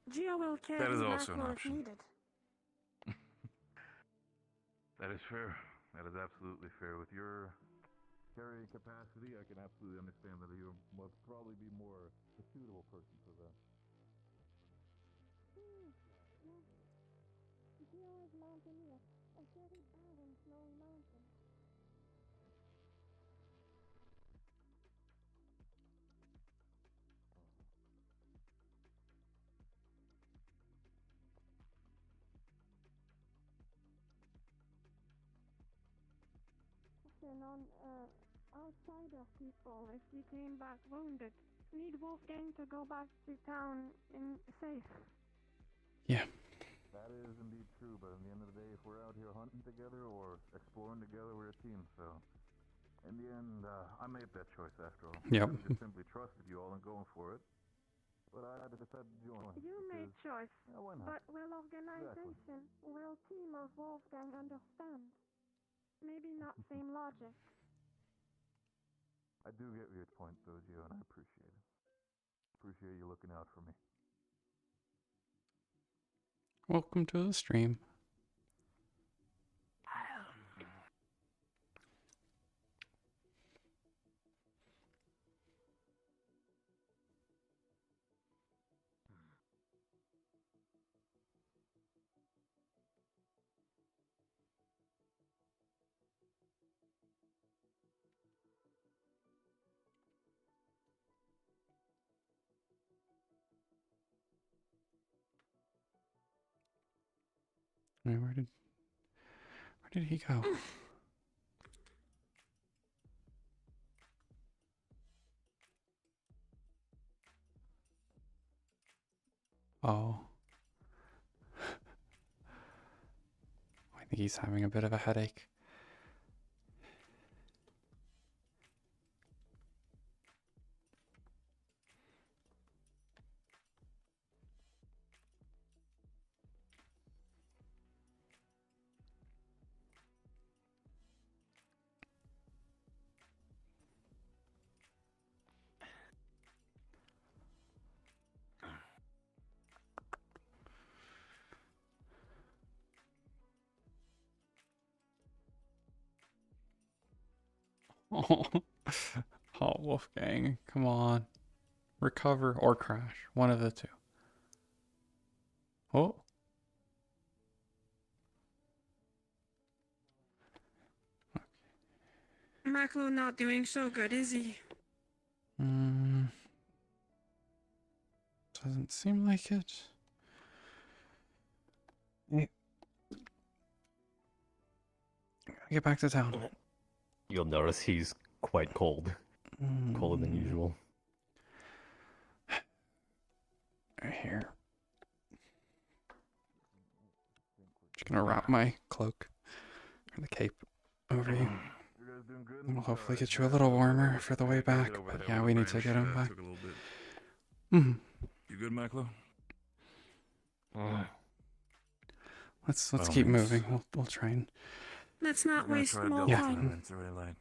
O: Gio will carry
H: That is also an
O: Macro if
H: option.
O: needed.
H: That is fair. That is absolutely fair. With your carrying capacity, I can absolutely understand that you must probably be more a suitable person for that.
O: Gio is mountaineer, a very barren, snowy mountain. On outsider people, if he came back wounded, need Wolfgang to go back to town in safe.
E: Yeah.
H: That is indeed true, but at the end of the day, if we're out here hunting together or exploring together, we're a team, so... In the end, I made that choice after all.
E: Yep.
H: I just simply trusted you all in going for it. But I had to decide to join.
O: You made choice,
H: why not?
O: but will organization, will team of Wolfgang understand? Maybe not same logic.
H: I do get your point, though, Gio, and I appreciate it. Appreciate you looking out for me.
E: Welcome to the stream. Wait, where did he go? Oh. I think he's having a bit of a headache. Oh, Wolfgang, come on. Recover or crash. One of the two. Oh.
O: Maklo not doing so good, is he?
E: Doesn't seem like it. Hey. Gotta get back to town.
B: You'll notice he's quite cold. Colder than usual.
E: Right here. Just gonna wrap my cloak or the cape over you. It'll hopefully get you a little warmer for the way back. But yeah, we need to get him back.
H: You good, Maklo?
E: Let's
H: By all
E: keep
H: means.
E: moving. We'll try and.
O: Let's not
H: I'm gonna
O: waste
H: try to
O: more
H: delve
O: time.
H: into it. It's already light.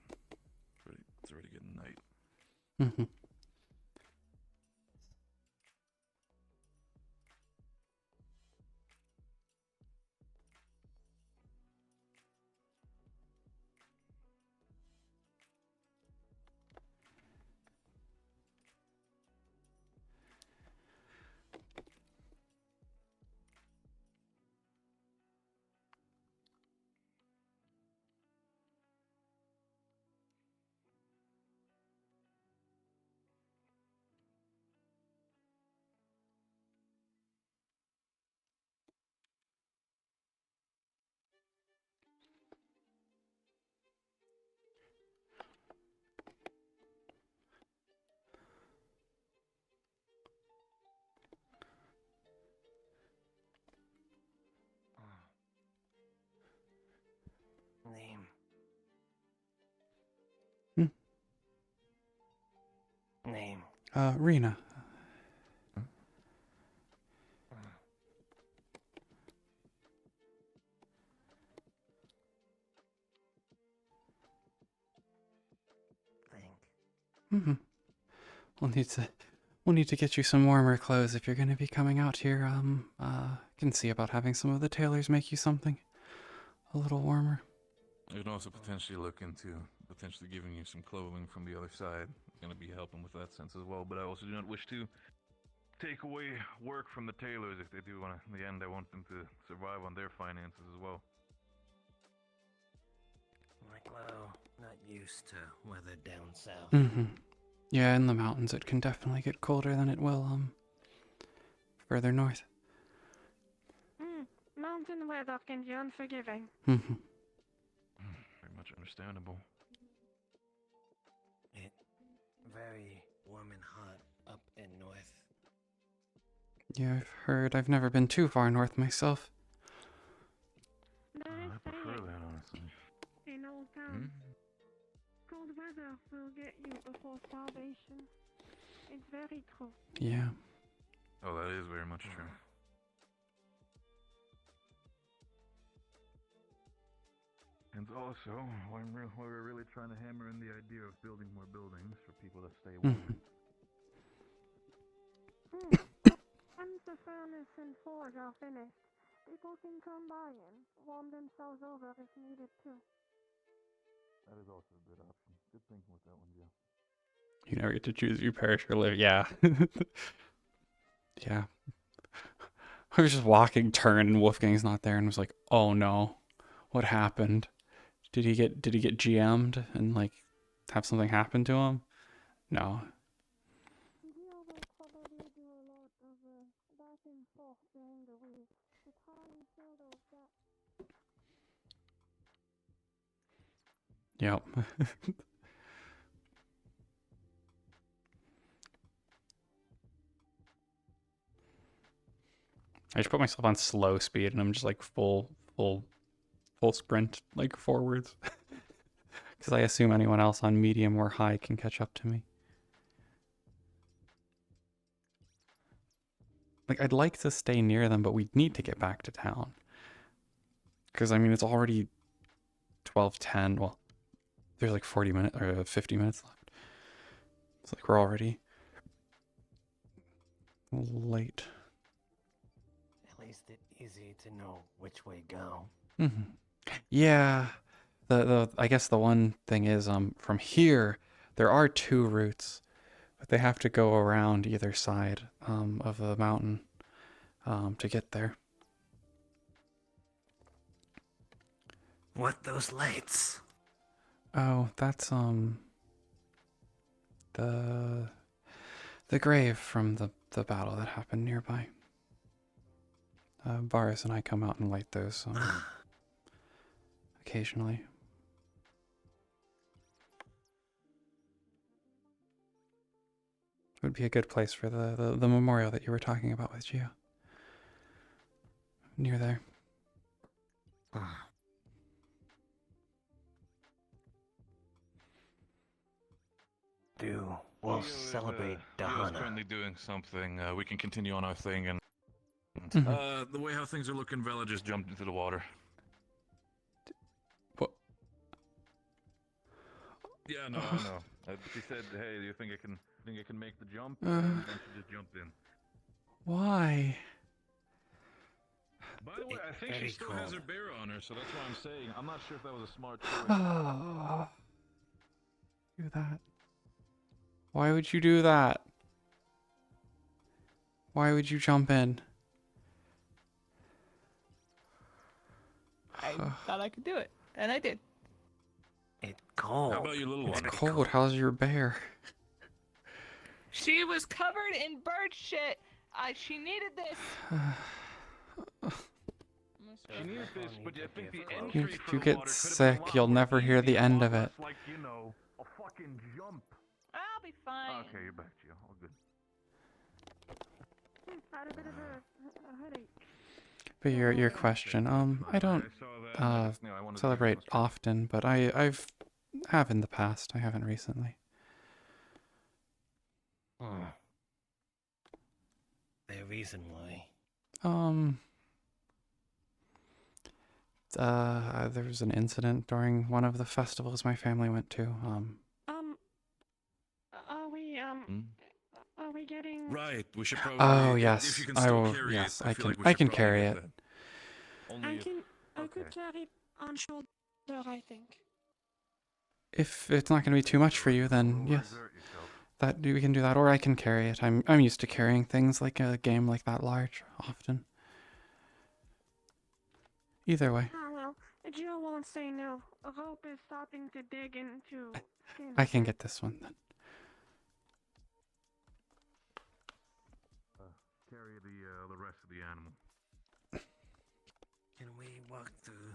H: It's already getting night.
E: Mm-hmm.
N: Name. Name.
E: Rina. Mm-hmm. We'll need to get you some warmer clothes if you're gonna be coming out here. Can see about having some of the tailors make you something a little warmer.
H: I can also potentially look into potentially giving you some clothing from the other side. It's going to be helping with that sense as well. But I also do not wish to take away work from the tailors if they do want to. In the end, I want them to survive on their finances as well.
N: Maklo, not used to weather down south.
E: Mm-hmm. Yeah, in the mountains it can definitely get colder than it will, further north.
O: Mountain weather can be unforgiving.
E: Mm-hmm.
H: Very much understandable.
N: It very warm and hot up in north.
E: Yeah, I've heard. I've never been too far north myself.
H: I prefer that, honestly.
O: In old town, cold weather will get you before starvation. It's very true.
E: Yeah.
H: Oh, that is very much true. And also, we're really trying to hammer in the idea of building more buildings for people to stay warm.
O: Once the furnace and forge are finished, people can come by and warm themselves over if needed too.
H: That is also a good option. Good thinking with that one, Joe.
E: You never get to choose your perish or live. Yeah. Yeah. I was just walking, turned, and Wolfgang's not there, and was like, "Oh no, what happened? Did he get GM'd and like have something happen to him?" No. Yep. I just put myself on slow speed and I'm just like full sprint like forwards. Because I assume anyone else on medium or high can catch up to me. Like, I'd like to stay near them, but we need to get back to town. Because, I mean, it's already 12:10. Well, there's like 40 minutes or 50 minutes left. It's like we're already late.
N: At least it's easy to know which way go.
E: Mm-hmm. Yeah. I guess the one thing is from here there are 2 routes, but they have to go around either side of the mountain to get there.
N: What those lights?
E: Oh, that's the grave from the battle that happened nearby. Varus and I come out and light those occasionally. It would be a good place for the memorial that you were talking about with Gio. Near there.
N: We'll celebrate
H: Gio's
N: Dahana.
H: currently doing something. We can continue on our thing, and
E: Mhm.
H: the way how things are looking, Vela just jumped into the water.
E: What?
H: Yeah, no, I know. She said, "Hey, do you think I can make the jump?"
E: Uh.
H: And then she just jumped in.
E: Why?
H: By the way, I think she
N: very
H: still has her
N: cold.
H: bear on her, so that's why I'm saying I'm not sure if that was a smart choice.
E: Oh, do that. Why would you do that? Why would you jump in?
U: I thought I could do it, and I did.
N: It's cold.
H: How about your little
E: It's
H: one?
E: cold. How's your bear?
I: She was covered in bird shit. She needed this.
H: She needed this, but I think the
E: If
H: entry for
E: you
H: the
E: get
H: water could have been a
E: sick,
H: lot
E: you'll
H: more
E: never hear the
H: easy, a
E: end
H: lot
E: of it.
H: less like, a fucking jump.
I: I'll be fine.
H: Okay, you're back, Gio. All good.
O: Had a bit of a headache.
E: But your question, I don't celebrate often, but I've have in the past. I haven't recently.
N: The reason why.
E: There was an incident during one of the festivals my family went to.
O: Are we getting?
H: Right, we should probably.
E: Oh
H: If
E: yes,
H: you can
E: I
H: still
E: will.
H: carry
E: Yes,
H: it,
E: I
H: feel
E: can.
H: like we
E: I
H: should
E: can
H: probably
E: carry
H: get
E: it.
H: that. Only if-
O: I could carry it on shoulder, I think.
E: If it's not going to be too much for you, then yes, that we can do that, or I can carry it. I'm used to carrying things like a game like that large often. Either way,
O: Oh well, Jill won't say no. A rope is starting to dig into skin.
E: I can get this one then.
H: Carry the rest of the animal.
N: Can we walk through?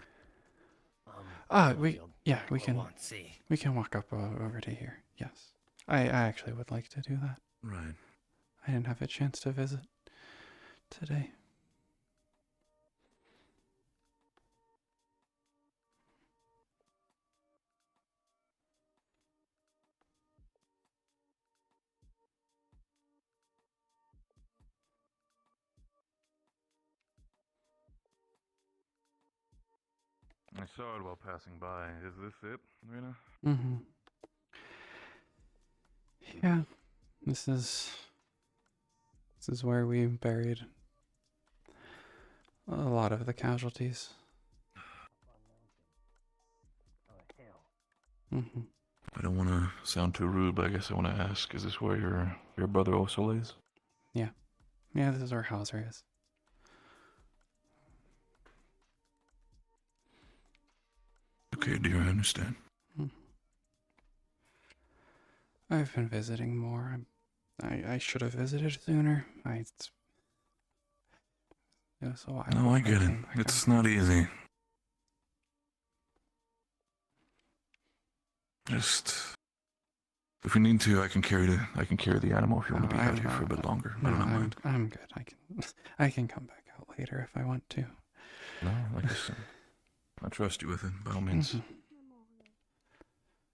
E: We can.
N: Won't see.
E: We can walk up over to here. Yes, I actually would like to do that.
H: Right.
E: I didn't have a chance to visit today.
H: I saw it while passing by. Is this it, Rina?
E: Mm-hmm. Yeah, this is where we buried a lot of the casualties. Mm-hmm.
H: I don't want to sound too rude, but I guess I want to ask: is this where your brother also lays?
E: Yeah, this is where Hauser is.
H: Okay, dear, I understand.
E: I've been visiting more. I should have visited sooner. It was a while.
H: No, I
E: before
H: get it.
E: came back
H: It's
E: out.
H: not easy. Just if we need to, I can carry the animal if you want to be out here for a bit longer. I don't mind.
E: I'm good. I can come back out later if I want to.
H: No, like I said, I trust you with it, by all means.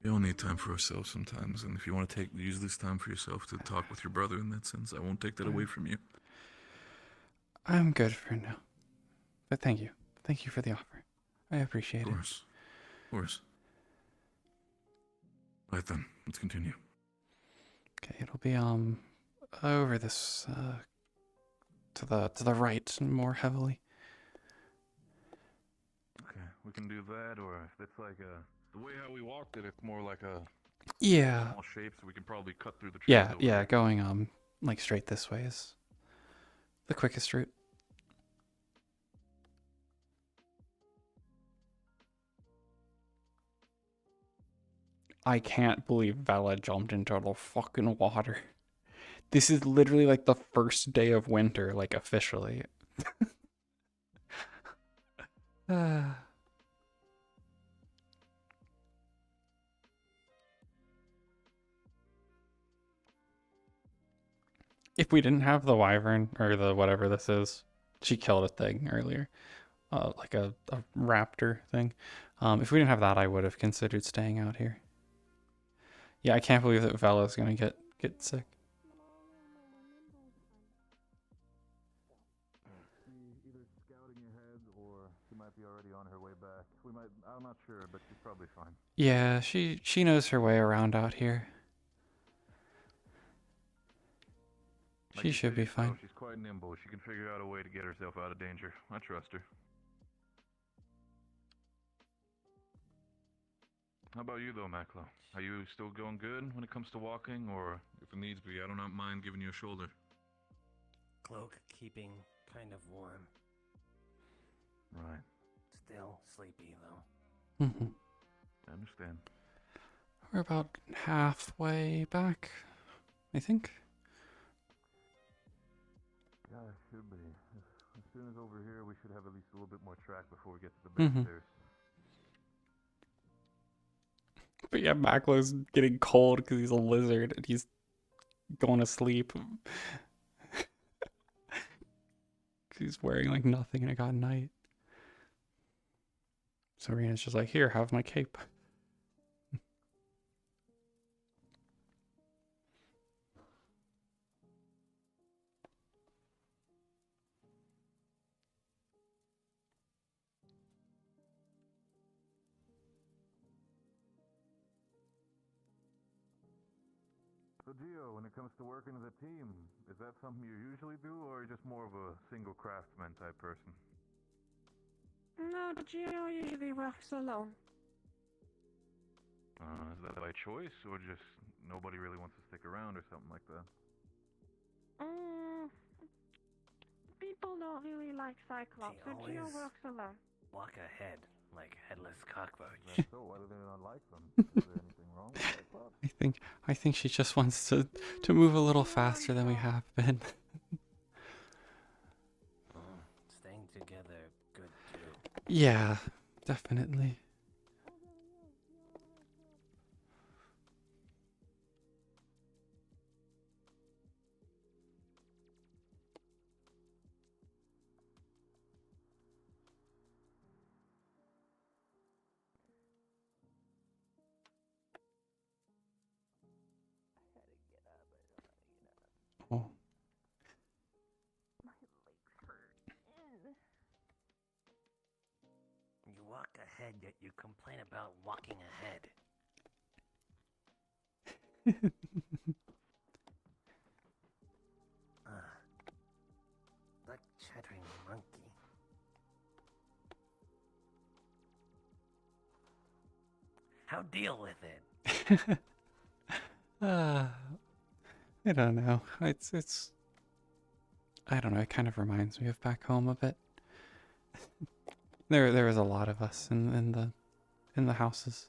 H: We all need time for ourselves sometimes, and if you want to use this time for yourself to talk with your brother in that sense, I won't take that away from you.
E: I'm good for now. But thank you. Thank you for the offer. I appreciate it.
H: Of course. Right then, let's continue.
E: Okay, it'll be over this to the right more heavily.
H: Okay, we can do that, or if it's like the way how we walked it, it's more like a
E: Yeah.
H: small shape, so we can probably cut through the trees.
E: Yeah,
H: over
E: yeah,
H: there.
E: going like straight this way is the quickest route. I can't believe Vela jumped into the fucking water. This is literally like the first day of winter, like officially. If we didn't have the wyvern, or the whatever this is, she killed a thing earlier. Like a raptor thing. If we didn't have that, I would have considered staying out here. Yeah, I can't believe that Vela's gonna get sick.
H: Either scouting ahead, or she might be already on her way back. I'm not sure, but she's probably fine.
E: Yeah, she knows her way around out here. She should be fine.
H: She's quite nimble. She can figure out a way to get herself out of danger. I trust her. How about you, though, Maklo? Are you still going good when it comes to walking, or if it needs be, I do not mind giving you a shoulder.
N: Cloak keeping kind of warm.
H: Right.
N: Still sleepy, though.
H: I understand.
E: We're about halfway back, I think.
H: Yeah, it should be. As soon as over here, we should have at least a little bit more track before we get to the base stairs.
E: But yeah, Maklo's getting cold because he's a lizard and he's going to sleep. He's wearing like nothing and it got night. So Rina's just like, here, have my cape.
H: So, Gio, when it comes to working as a team, is that something you usually do, or just more of a single craftsman type person?
O: No, the Geo usually works alone.
H: Is that by choice, or just nobody really wants to stick around, or something like that?
O: People don't really like Cyclops, so Geo
N: always
O: works alone.
N: Walk ahead, like headless cockroach.
H: So, why do they not like them? Is there anything wrong with Cyclops?
E: I think she just wants to move a little faster than we have been.
N: Staying together, good too.
E: Yeah, definitely. Oh.
N: You walk ahead, yet you complain about walking ahead. Like chattering monkey. How deal with it?
E: I don't know. It's I don't know, it kind of reminds me of back home a bit. There was a lot of us in the houses.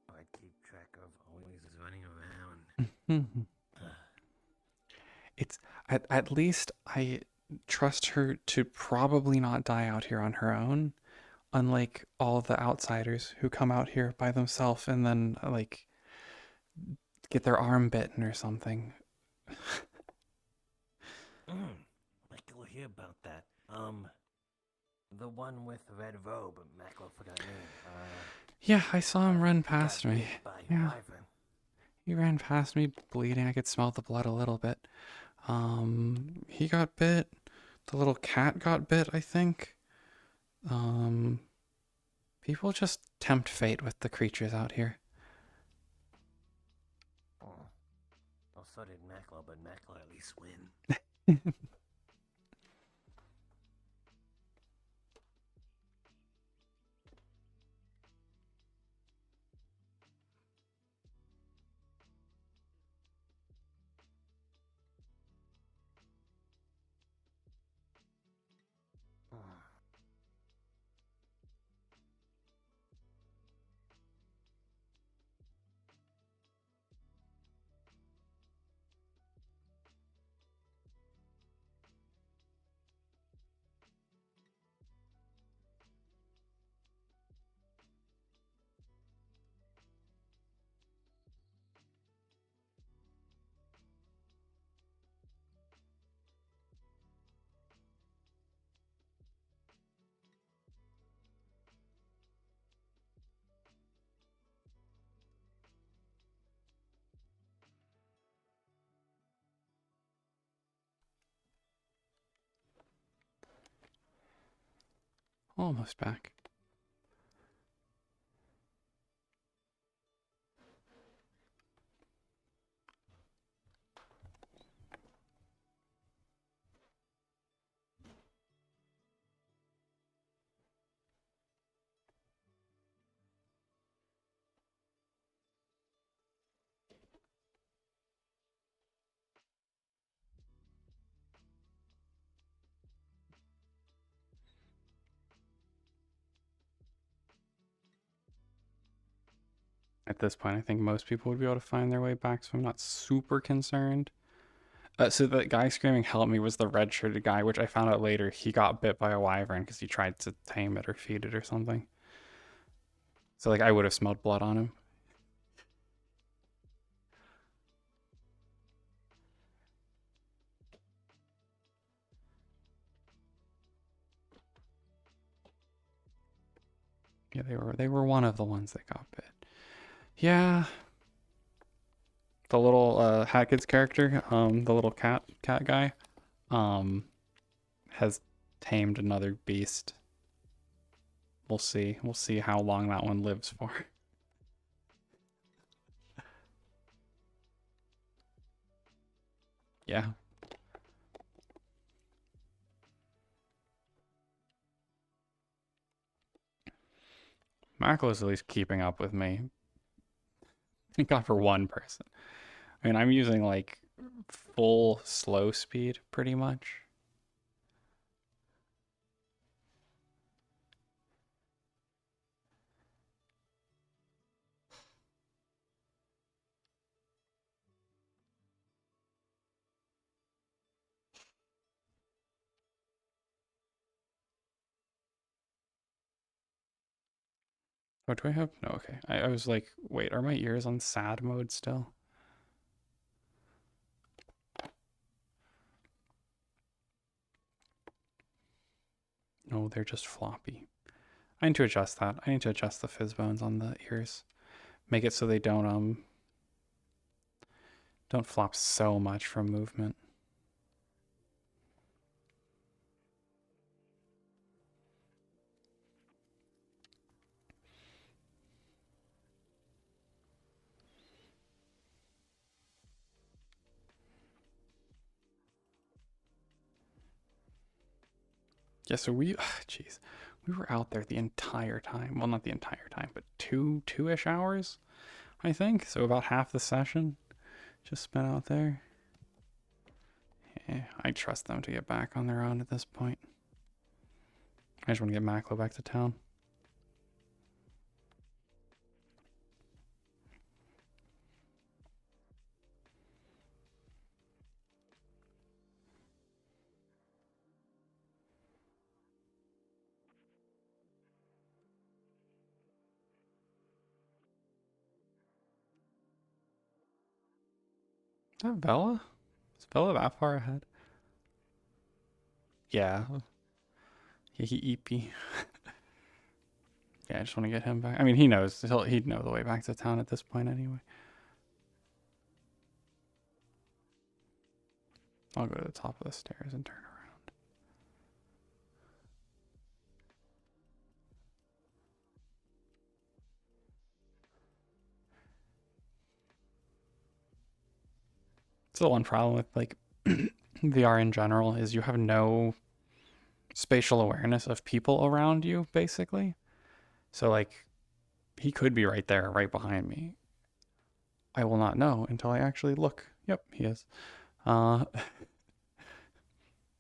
N: I keep track of always running around.
E: It's at least I trust her to probably not die out here on her own, unlike all the outsiders who come out here by themselves and then like get their arm bitten or something.
N: Michael, hear about that. The one with the red robe, Michael forgot name.
E: Yeah, I saw him run past me.
N: By
E: Yeah.
N: wyvern.
E: He ran past me bleeding. I could smell the blood a little bit. He got bit. The little cat got bit, I think. People just tempt fate with the creatures out here.
N: so did Mackler, but Mackler at least win.
E: Almost back. At this point, I think most people would be able to find their way back, so I'm not super concerned. So the guy screaming "help me" was the red-shirted guy, which I found out later he got bit by a wyvern because he tried to tame it or feed it or something. So like I would have smelled blood on him. Yeah, they were one of the ones that got bit. Yeah. The little Hackett character, the little cat guy, has tamed another beast. We'll see. We'll see how long that one lives for. Yeah. Marco is at least keeping up with me. Thank God for one person. I mean, I'm using like full slow speed pretty much. Oh, do I have? No, okay. I was like, wait, are my ears on sad mode still? No, they're just floppy. I need to adjust that. I need to adjust the fizz bones on the ears. Make it so they don't flop so much from movement. Yeah, so jeez, we were out there the entire time. Well, not the entire time, but two-ish hours, I think. So about half the session just spent out there. Yeah, I trust them to get back on their own at this point. I just want to get Maklo back to town. Is that Vela? Is Vela that far ahead? Yeah. Yeah, he EP. Yeah, I just want to get him back. I mean, he knows. He'd know the way back to town at this point anyway. I'll go to the top of the stairs and turn around. It's the one problem with like VR in general is you have no spatial awareness of people around you, basically. So like he could be right there, right behind me. I will not know until I actually look. Yep, he is. Because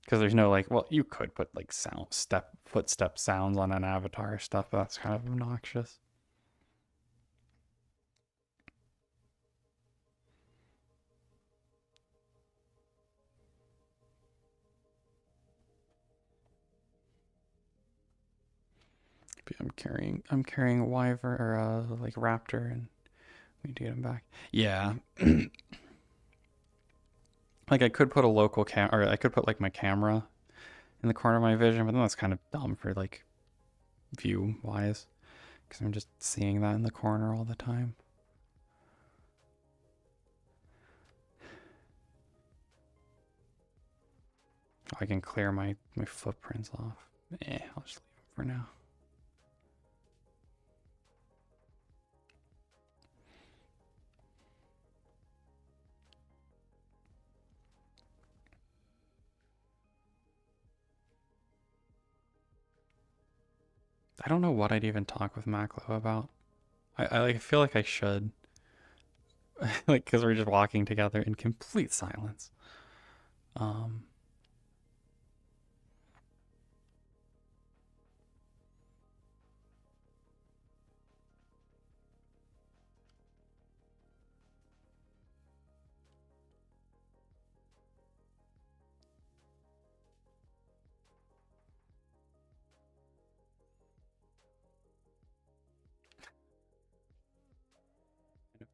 E: there's no like, well, you could put like footstep sounds on an avatar stuff, but that's kind of obnoxious. I'm carrying a wyvern or like raptor, and we need to get him back. Yeah. Like I could put a local or I could put like my camera in the corner of my vision, but then that's kind of dumb for like view wise, because I'm just seeing that in the corner all the time. I can clear my footprints off. I'll just leave them for now. I don't know what I'd even talk with Maklo about. I feel like I should. Like, because we're just walking together in complete silence.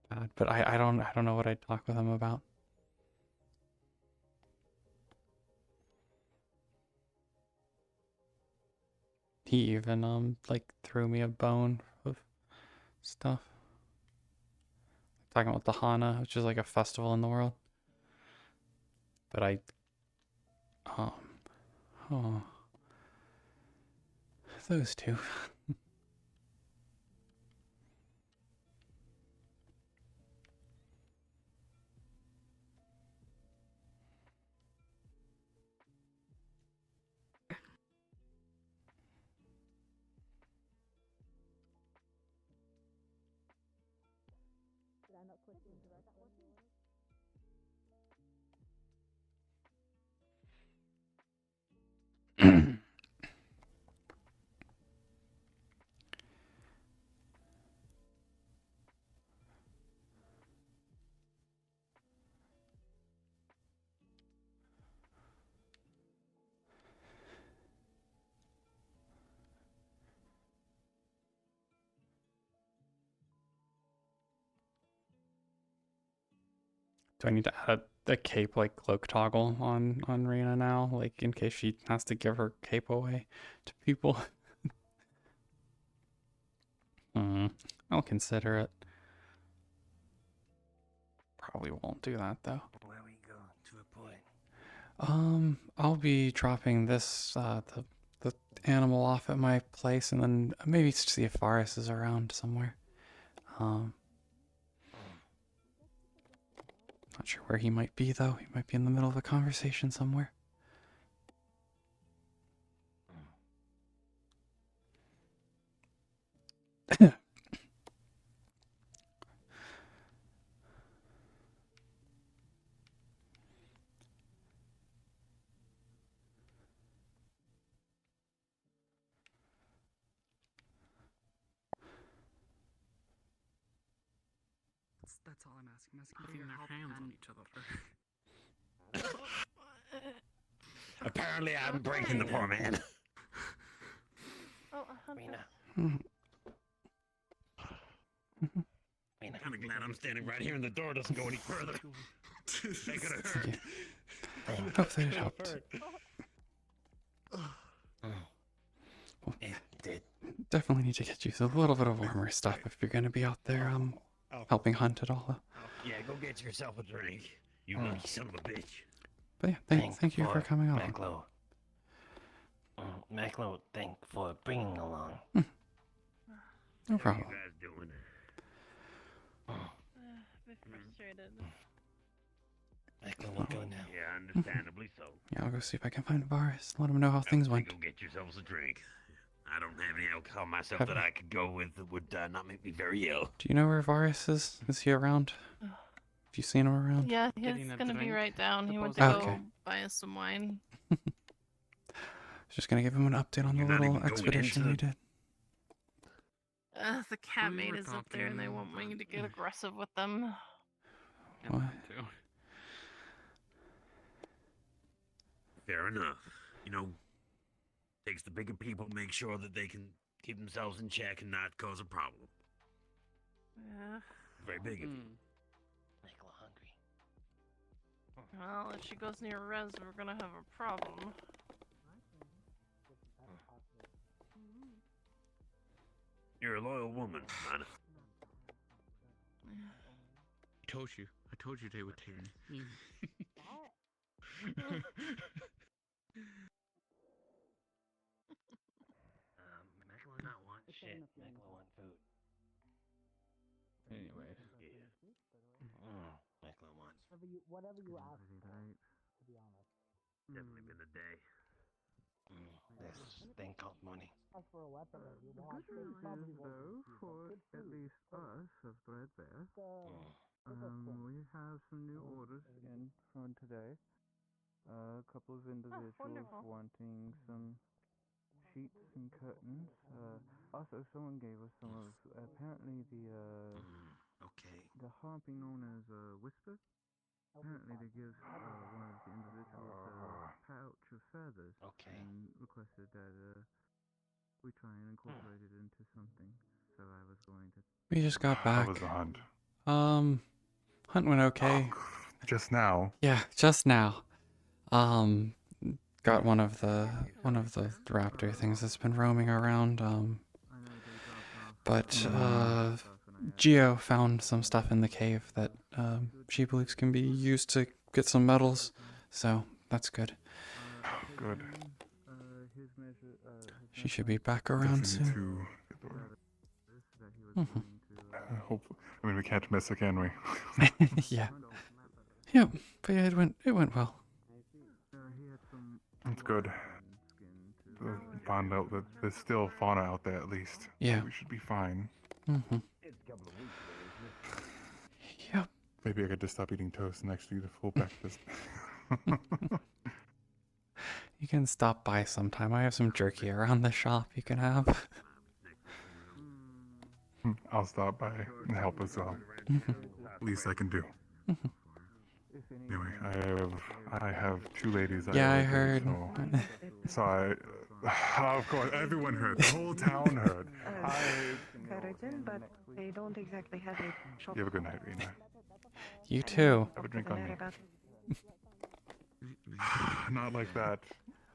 E: Bad, but I don't know what I'd talk with him about. He even like threw me a bone of stuff. Talking about the Hana, which is like a festival in the world. But oh, those two. Do I need to add a cape like cloak toggle on Rina now, like in case she has to give her cape away to people? I'll consider it. Probably won't do that though.
N: Where we go to a point.
E: I'll be dropping this the animal off at my place, and then maybe see if Varus is around somewhere. Not sure where he might be though. He might be in the middle of a conversation somewhere. That's all I'm asking. I'm asking for your help. Hands on each other.
N: Apparently, I'm breaking the poor man.
I: Oh,
N: Rina.
K: I'm kind of glad I'm standing right here and the door doesn't go any further. They could have hurt.
E: Hope that it helped.
N: It did.
E: Definitely need to get you a little bit of warmer stuff if you're gonna be out there helping hunt at all.
K: Yeah, go get yourself a drink. You lucky son of a bitch.
E: But yeah, thank you for coming on.
N: Maklo. Maklo, thank for bringing along.
E: No problem.
K: How you guys doing?
I: A bit frustrated.
N: Michael, we'll go now.
Q: Yeah, understandably so.
E: Yeah, I'll go see if I can find Varus. Let him know how things went.
Q: Go get yourselves a drink. I don't have any alcohol myself
E: Have
Q: that
E: you-
Q: I could go with that would not make me very ill.
E: Do you know where Varus is? Is he around? Have you seen him around?
V: Yeah, he's
G: Getting a
V: gonna be
G: drink,
V: right down. He went to
E: supposedly.
V: go
E: Okay.
V: buy us some wine.
E: Just gonna give him an update on the
Q: You're not
E: little
Q: even going
E: expedition
Q: into
E: we
Q: the-
E: did.
V: The cat
C: We
V: maid
C: were
V: is up there, and they
C: talking
V: want me to get aggressive with them.
E: What?
Q: Fair enough. You know, takes the bigger people to make sure that they can keep themselves in check and not cause a problem.
V: Yeah.
Q: Very big of you.
N: Michael, hungry.
V: Well, if she goes near Rez, we're gonna have a problem.
Q: You're a loyal woman, Rina.
C: I told you they would take me.
N: Michael will not want shit. Michael will want food.
C: Anyway.
N: Michael will want.
W: Whatever you ask for, to be honest.
Q: Definitely been a day.
N: This thing called money.
W: As for a weapon, you
C: The
W: want
C: good
W: it,
C: news
W: probably
C: is,
W: won't
C: though,
W: be
C: for
W: good
C: at
W: food.
C: least us of Threadbare, we have some new orders in from today. A couple of individuals
V: wonderful.
C: wanting some sheets and curtains. Also, someone gave us some of apparently the harpy known as Whisper. Apparently, they give one of the individuals a pouch of feathers. And requested that we try and incorporate it into something. So I was going to.
E: We just got back.
X: How was the hunt?
E: Hunt went okay.
X: Just now.
E: Yeah, just now. Got one of the raptor things that's been roaming around. But Geo found some stuff in the cave that she believes can be used to get some metals. So that's good.
X: Good.
E: She should be back around
X: Definitely
E: soon.
X: Hope. I mean, we can't miss it, can we?
E: Yeah. Yep. But yeah, it went well.
X: It's good. Found out that there's still fauna out there at least.
E: Yeah.
X: We should be fine.
E: Yep.
X: Maybe I could just stop eating toast and actually eat a full breakfast.
E: You can stop by sometime. I have some jerky around the shop you can have.
X: I'll stop by and help as well. Least I can do. Anyway, I have two ladies.
E: Yeah, I
X: live with,
E: heard.
X: So of course, everyone heard. The whole town heard.
S: Encouraging, but they don't exactly have a shop.
X: You have a good night, Rina.
E: You too.
X: Have a drink on me.
S: About
X: Not like that.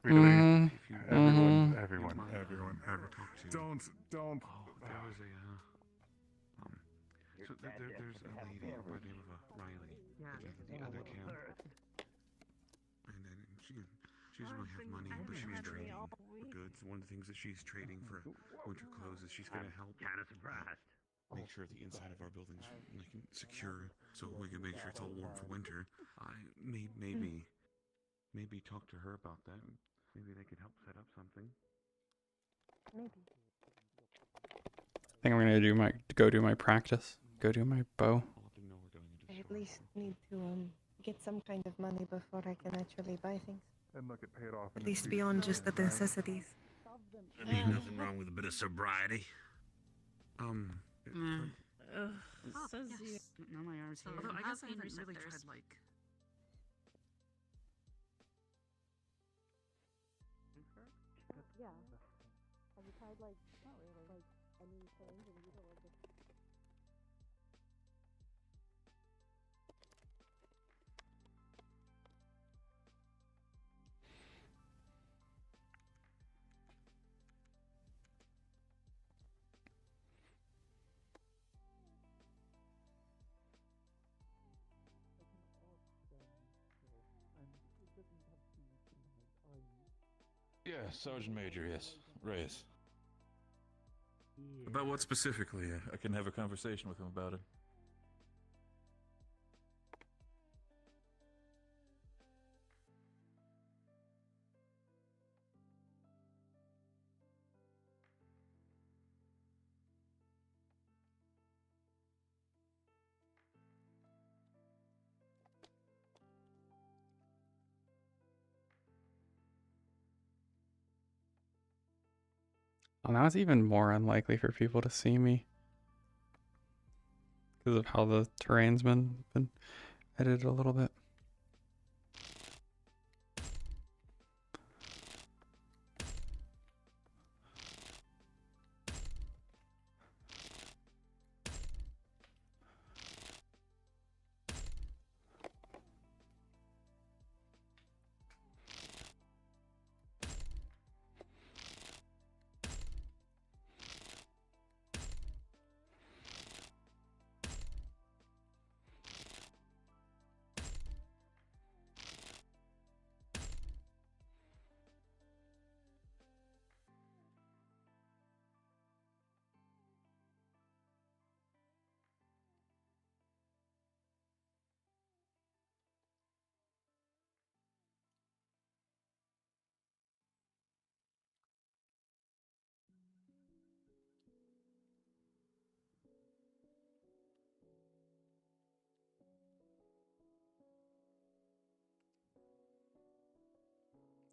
X: Really.
E: Mhm.
X: Everyone. Don't.
C: There was a so there's a lady by the name of Riley at the other camp, and then she doesn't really have money, but she was trading for goods. One of the things that she's trading for winter clothes is she's gonna help
Q: Kind of surprised.
C: make sure the inside of our buildings like secure, so we can make sure it's all warm for winter. I maybe talk to her about that. Maybe they could help set up something.
S: maybe.
E: I think I'm gonna go do my practice. Go do my bow.
S: I at least need to get some kind of money before I can actually buy things.
X: And look, it paid off.
S: At least beyond just the necessities.
Q: Ain't nothing wrong with a bit of sobriety.
V: Says you.
U: No, my arms here. Although I guess I haven't really tried like.
J: Yeah. Have you tried like not really like any things and needle or just
H: Yeah, Sergeant Major, yes. Reyes.
X: About what specifically?
H: I can have a conversation with him about it.
E: Well, now it's even more unlikely for people to see me because of how the terrain's been edited a little bit.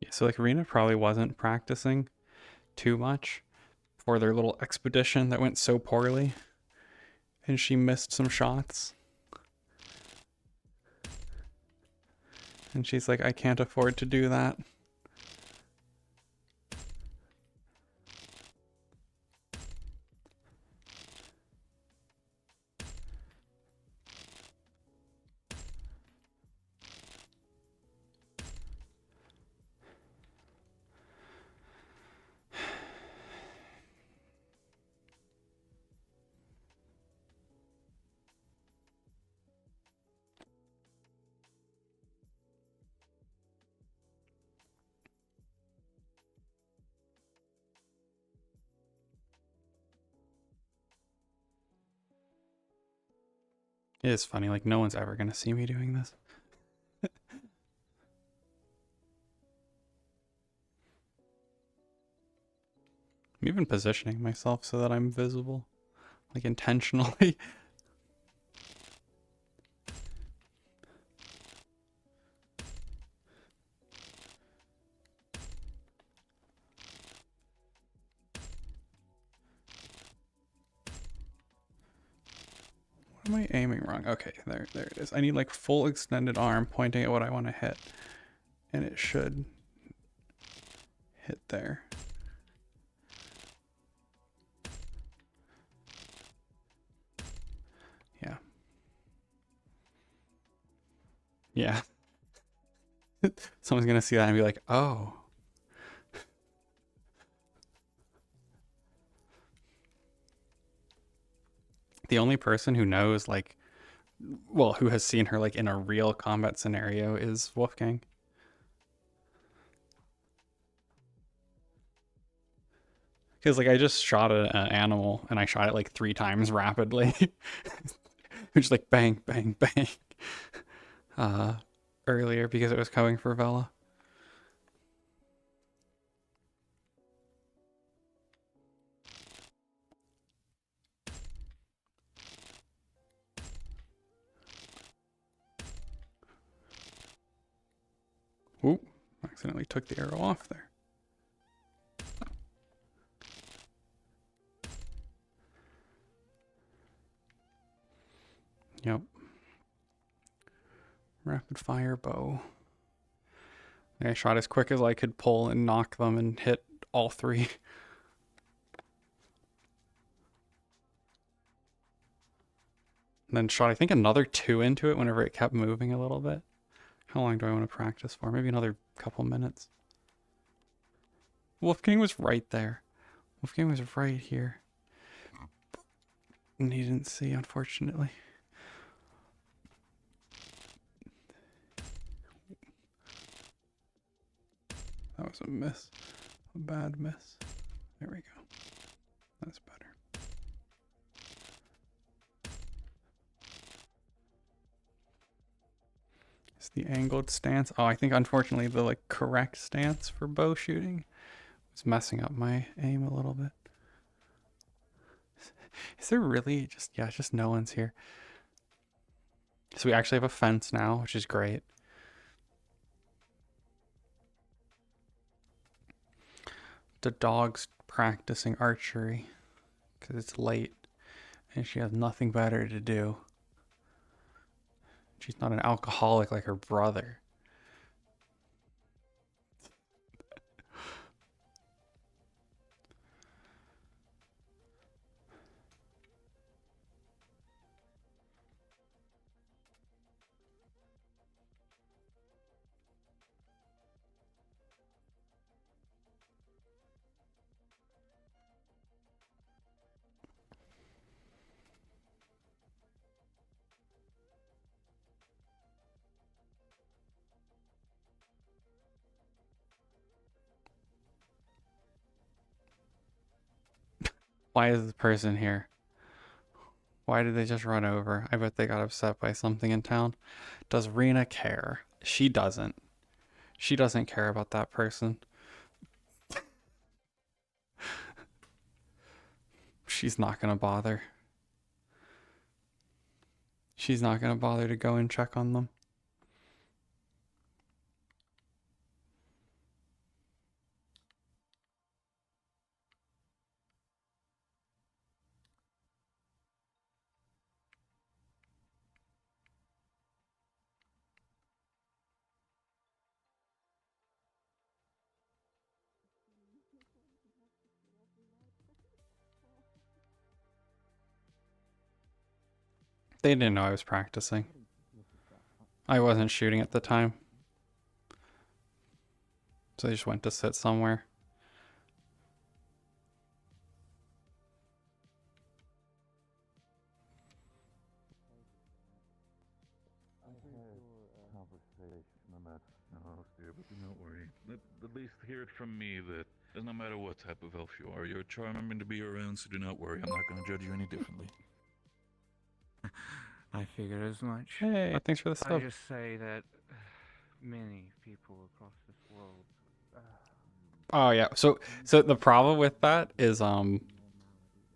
E: Yeah, so like Rina probably wasn't practicing too much for their little expedition that went so poorly, and she missed some shots. And she's like, I can't afford to do that. It is funny, like no one's ever gonna see me doing this. I'm even positioning myself so that I'm visible, like intentionally. What am I aiming wrong? Okay, there it is. I need like full extended arm pointing at what I want to hit, and it should hit there. Yeah. Yeah. Someone's gonna see that and be like, oh. The only person who knows, like, well, who has seen her like in a real combat scenario is Wolfgang. Because like I just shot an animal and I shot it like 3 times rapidly. Just like bang, bang, bang. Earlier because it was coming for Vela. Oop, accidentally took the arrow off there. Yep. Rapid fire bow. I shot as quick as I could pull and knock them and hit all 3. And then shot, I think, another 2 into it whenever it kept moving a little bit. How long do I want to practice for? Maybe another couple minutes. Wolfgang was right there. Wolfgang was right here. And he didn't see, unfortunately. That was a miss. A bad miss. There we go. That's better. It's the angled stance. Oh, I think unfortunately the like correct stance for bow shooting was messing up my aim a little bit. Is there really just no one's here? So we actually have a fence now, which is great. the dog's practicing archery because it's late and she has nothing better to do. She's not an alcoholic like her brother. Why is this person here? Why did they just run over? I bet they got upset by something in town. Does Rina care? She doesn't. She doesn't care about that person. She's not gonna bother. She's not gonna bother to go and check on them. They didn't know I was practicing. I wasn't shooting at the time. So they just went to sit somewhere.
H: I had a conversation, and that's no, dear, but do not worry. At least hear it from me that no matter what type of elf you are, you're charming to be around, so do not worry. I'm not going to judge you any differently.
C: I figured as much.
E: Hey, thanks for the
C: I
E: sub.
C: just say that many people across this world.
E: Oh yeah. So the problem with that is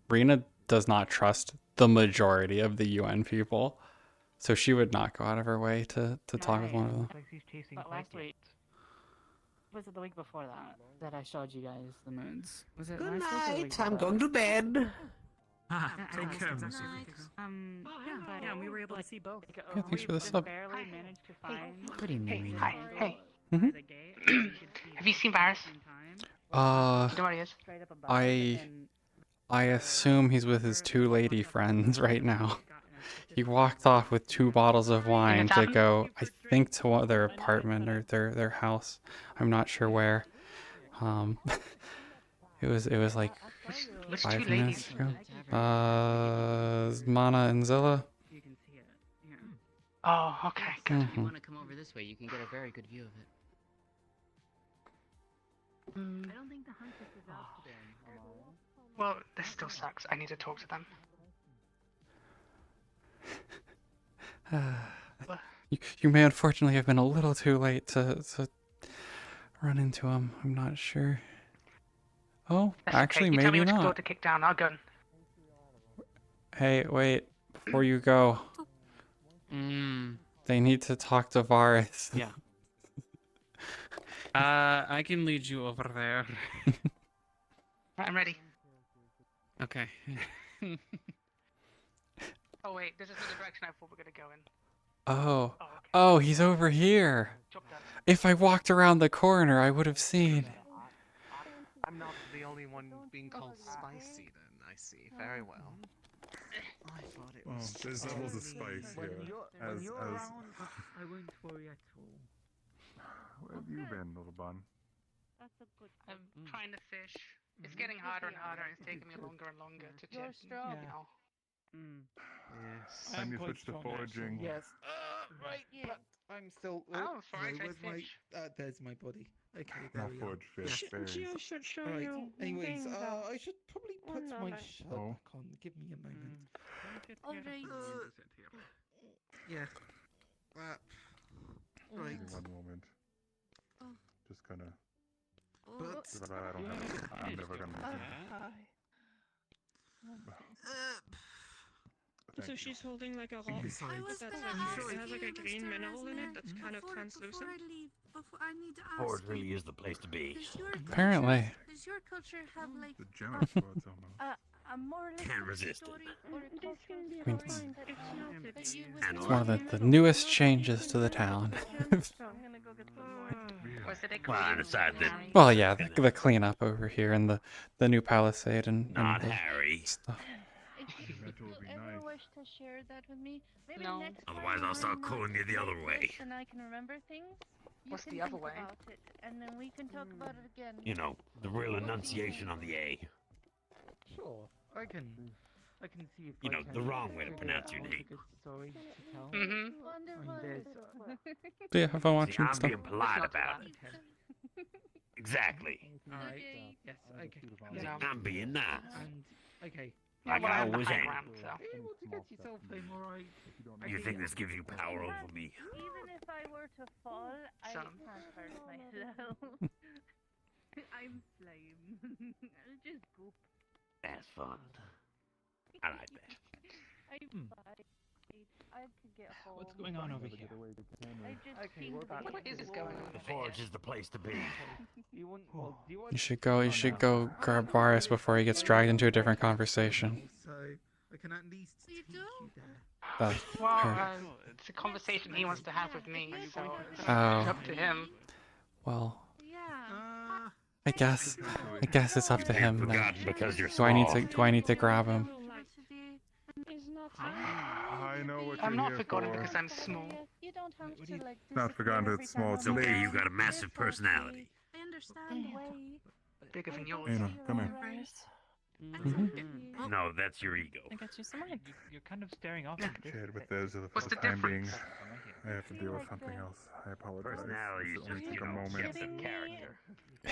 E: Rina does not trust the majority of the UN people. So she would not go out of her way to talk with one of them.
D: But last week, was it the week before that I showed you guys the moons? Was it
K: Good
D: last week or the week
K: night. I'm
D: before?
K: going to bed.
D: Take care,
K: Mr.
D: Yeah, we were able to see both.
E: Yeah, thanks for the sub.
D: Barely managed to find.
K: Good evening.
D: Hi.
K: Hey.
E: Mhm.
K: Have you seen Varys? You know where he is?
E: I assume he's with his two lady friends right now. He walked off with 2 bottles of wine to go, I think, to their apartment or their house. I'm not sure where. It was like
K: Which
E: 5
K: two
E: minutes
K: ladies?
E: ago. Mana and Zilla.
K: Oh, okay. Good.
E: If you
K: want to come over this way, you can get a very good view of it.
D: I don't think the Huntress is out today.
K: Well, this still sucks. I need to talk to them.
E: You may unfortunately have been a little too late to run into him. I'm not sure. Oh,
K: That's
E: actually,
K: okay. You tell me
E: maybe
K: which door
E: not.
K: to kick down. I'll go.
E: Hey, wait. Before you go, they need to talk to Varys.
F: Yeah. I can lead you over there.
K: Right, I'm ready.
F: Okay.
K: Oh wait, this is the direction I thought we were gonna go in.
E: Oh. Oh, he's over here. If I walked around the corner, I would have seen.
F: I'm not the only one being called spicy then, I see. Very well. I thought it was
X: there's levels of spice here.
F: I won't worry at all.
X: Where have you been, little bun?
K: I'm trying to fish. It's getting harder and harder. It's taking me longer and longer to check.
D: strong.
K: You know.
X: Yes. Time you switch to foraging.
F: Yes. Right, but I'm still.
K: Oh, sorry, I
F: where's my?
K: fish.
F: There's my body. Okay,
X: Now
F: there we
X: forage
F: are.
X: fish berries.
O: Gio should show
F: Alright.
O: you.
F: Anyways,
O: things out.
F: I should probably put
O: One
F: my
O: moment.
F: shirt
X: Oh.
F: back on. Give me a moment.
D: Alright.
F: Yeah. Right.
X: Give me 1 moment. Just gonna.
F: But
X: I don't have. I'm never gonna.
O: So she's holding like a rock.
X: I
O: That's like it has like a green mineral in it that's kind of translucent.
Q: Forge really is the place to be.
E: Apparently.
M: Does your
L: culture have like
X: The generous words almost.
L: a more or less
Q: Can't resist it.
L: story or a cultural
O: be
E: I mean,
L: story that you would
Q: And
E: It's
L: want
E: one of
L: to
E: the newest changes to the town.
V: I'm gonna go get some more.
K: Was it a
Q: Well, on
K: queen?
Q: the side that
E: Well, yeah, the cleanup over here and the new palisade and
Q: not
E: the
Q: Harry.
E: stuff.
L: If
X: That
L: you
X: would be
L: ever
X: nice.
L: wish to share that with me, maybe
K: No.
L: next
Q: Otherwise,
L: time
Q: I'll start
L: I'm not
Q: calling you the other way.
L: and I can remember things. You
K: What's
L: can
K: the other
L: think
K: way?
L: about it, and then we can talk about it again.
Q: You know, the real enunciation on the A.
G: Sure, I can see if
Q: You
G: I
Q: know,
G: can
Q: the wrong way to
G: figure
Q: pronounce
G: out
Q: your
G: a
Q: name.
G: good story to tell.
K: Mm-hmm.
L: Wonderful.
E: But yeah, have fun
Q: See,
E: watching
Q: I'm
E: stuff.
Q: being polite
K: Let's not do
Q: about
K: that.
Q: it. Exactly.
G: Alright.
L: Okay.
G: Yes, okay.
K: You know.
Q: I'm being nice.
G: And okay.
K: Yeah,
Q: Like
K: well,
Q: I
K: I'm the
Q: always
K: high
Q: am.
K: ground, so.
G: Be able to get yourself home, alright?
Q: You think this gives you power over me?
L: Even if I were to fall, I
K: Some.
L: can't hurt myself. I'm slime. I'll just goop.
Q: That's fun. I like that.
L: I'm fine. I could get home.
G: What's going on over here?
L: I just
G: Okay,
L: think
G: what about
K: What is going on
Q: The
K: over
Q: forge
K: here?
Q: is the place to be.
G: You want? Well, do you want?
E: You should go grab Varus before he gets dragged into a different conversation.
G: So I can at least
L: You
G: teach
L: do?
G: you there.
E: That's
K: Well,
E: her.
K: it's a conversation he wants to have with me, so it's
E: Oh.
K: up to him.
E: well,
L: Yeah.
E: I guess it's up to him then.
Q: Forgotten because you're
E: Do
Q: small.
E: I need to grab him?
L: Is not.
X: I know what
K: I'm
X: you're
K: not
X: here
K: forgotten
X: for.
K: because I'm small.
L: You don't have to like.
X: Not forgotten that
L: disappear
X: it's
L: every
X: small,
L: time
X: it's
L: I'm
Q: okay,
L: around.
Q: you got a massive
L: It's okay.
Q: personality.
L: I understand the way.
K: Bigger than yours.
X: Anna, come here.
Q: No, that's your ego.
K: I got you some mine.
G: You're kind of staring off in the
X: Kid, but
G: distance.
X: there's for
K: What's
X: the
K: the
X: time being,
K: difference?
X: I have to deal with something else. I apologize.
Q: Personality
X: This
Q: is
X: will only
Q: just,
X: take
Q: you
X: a
Q: know,
X: moment.
Q: just a character.
W: I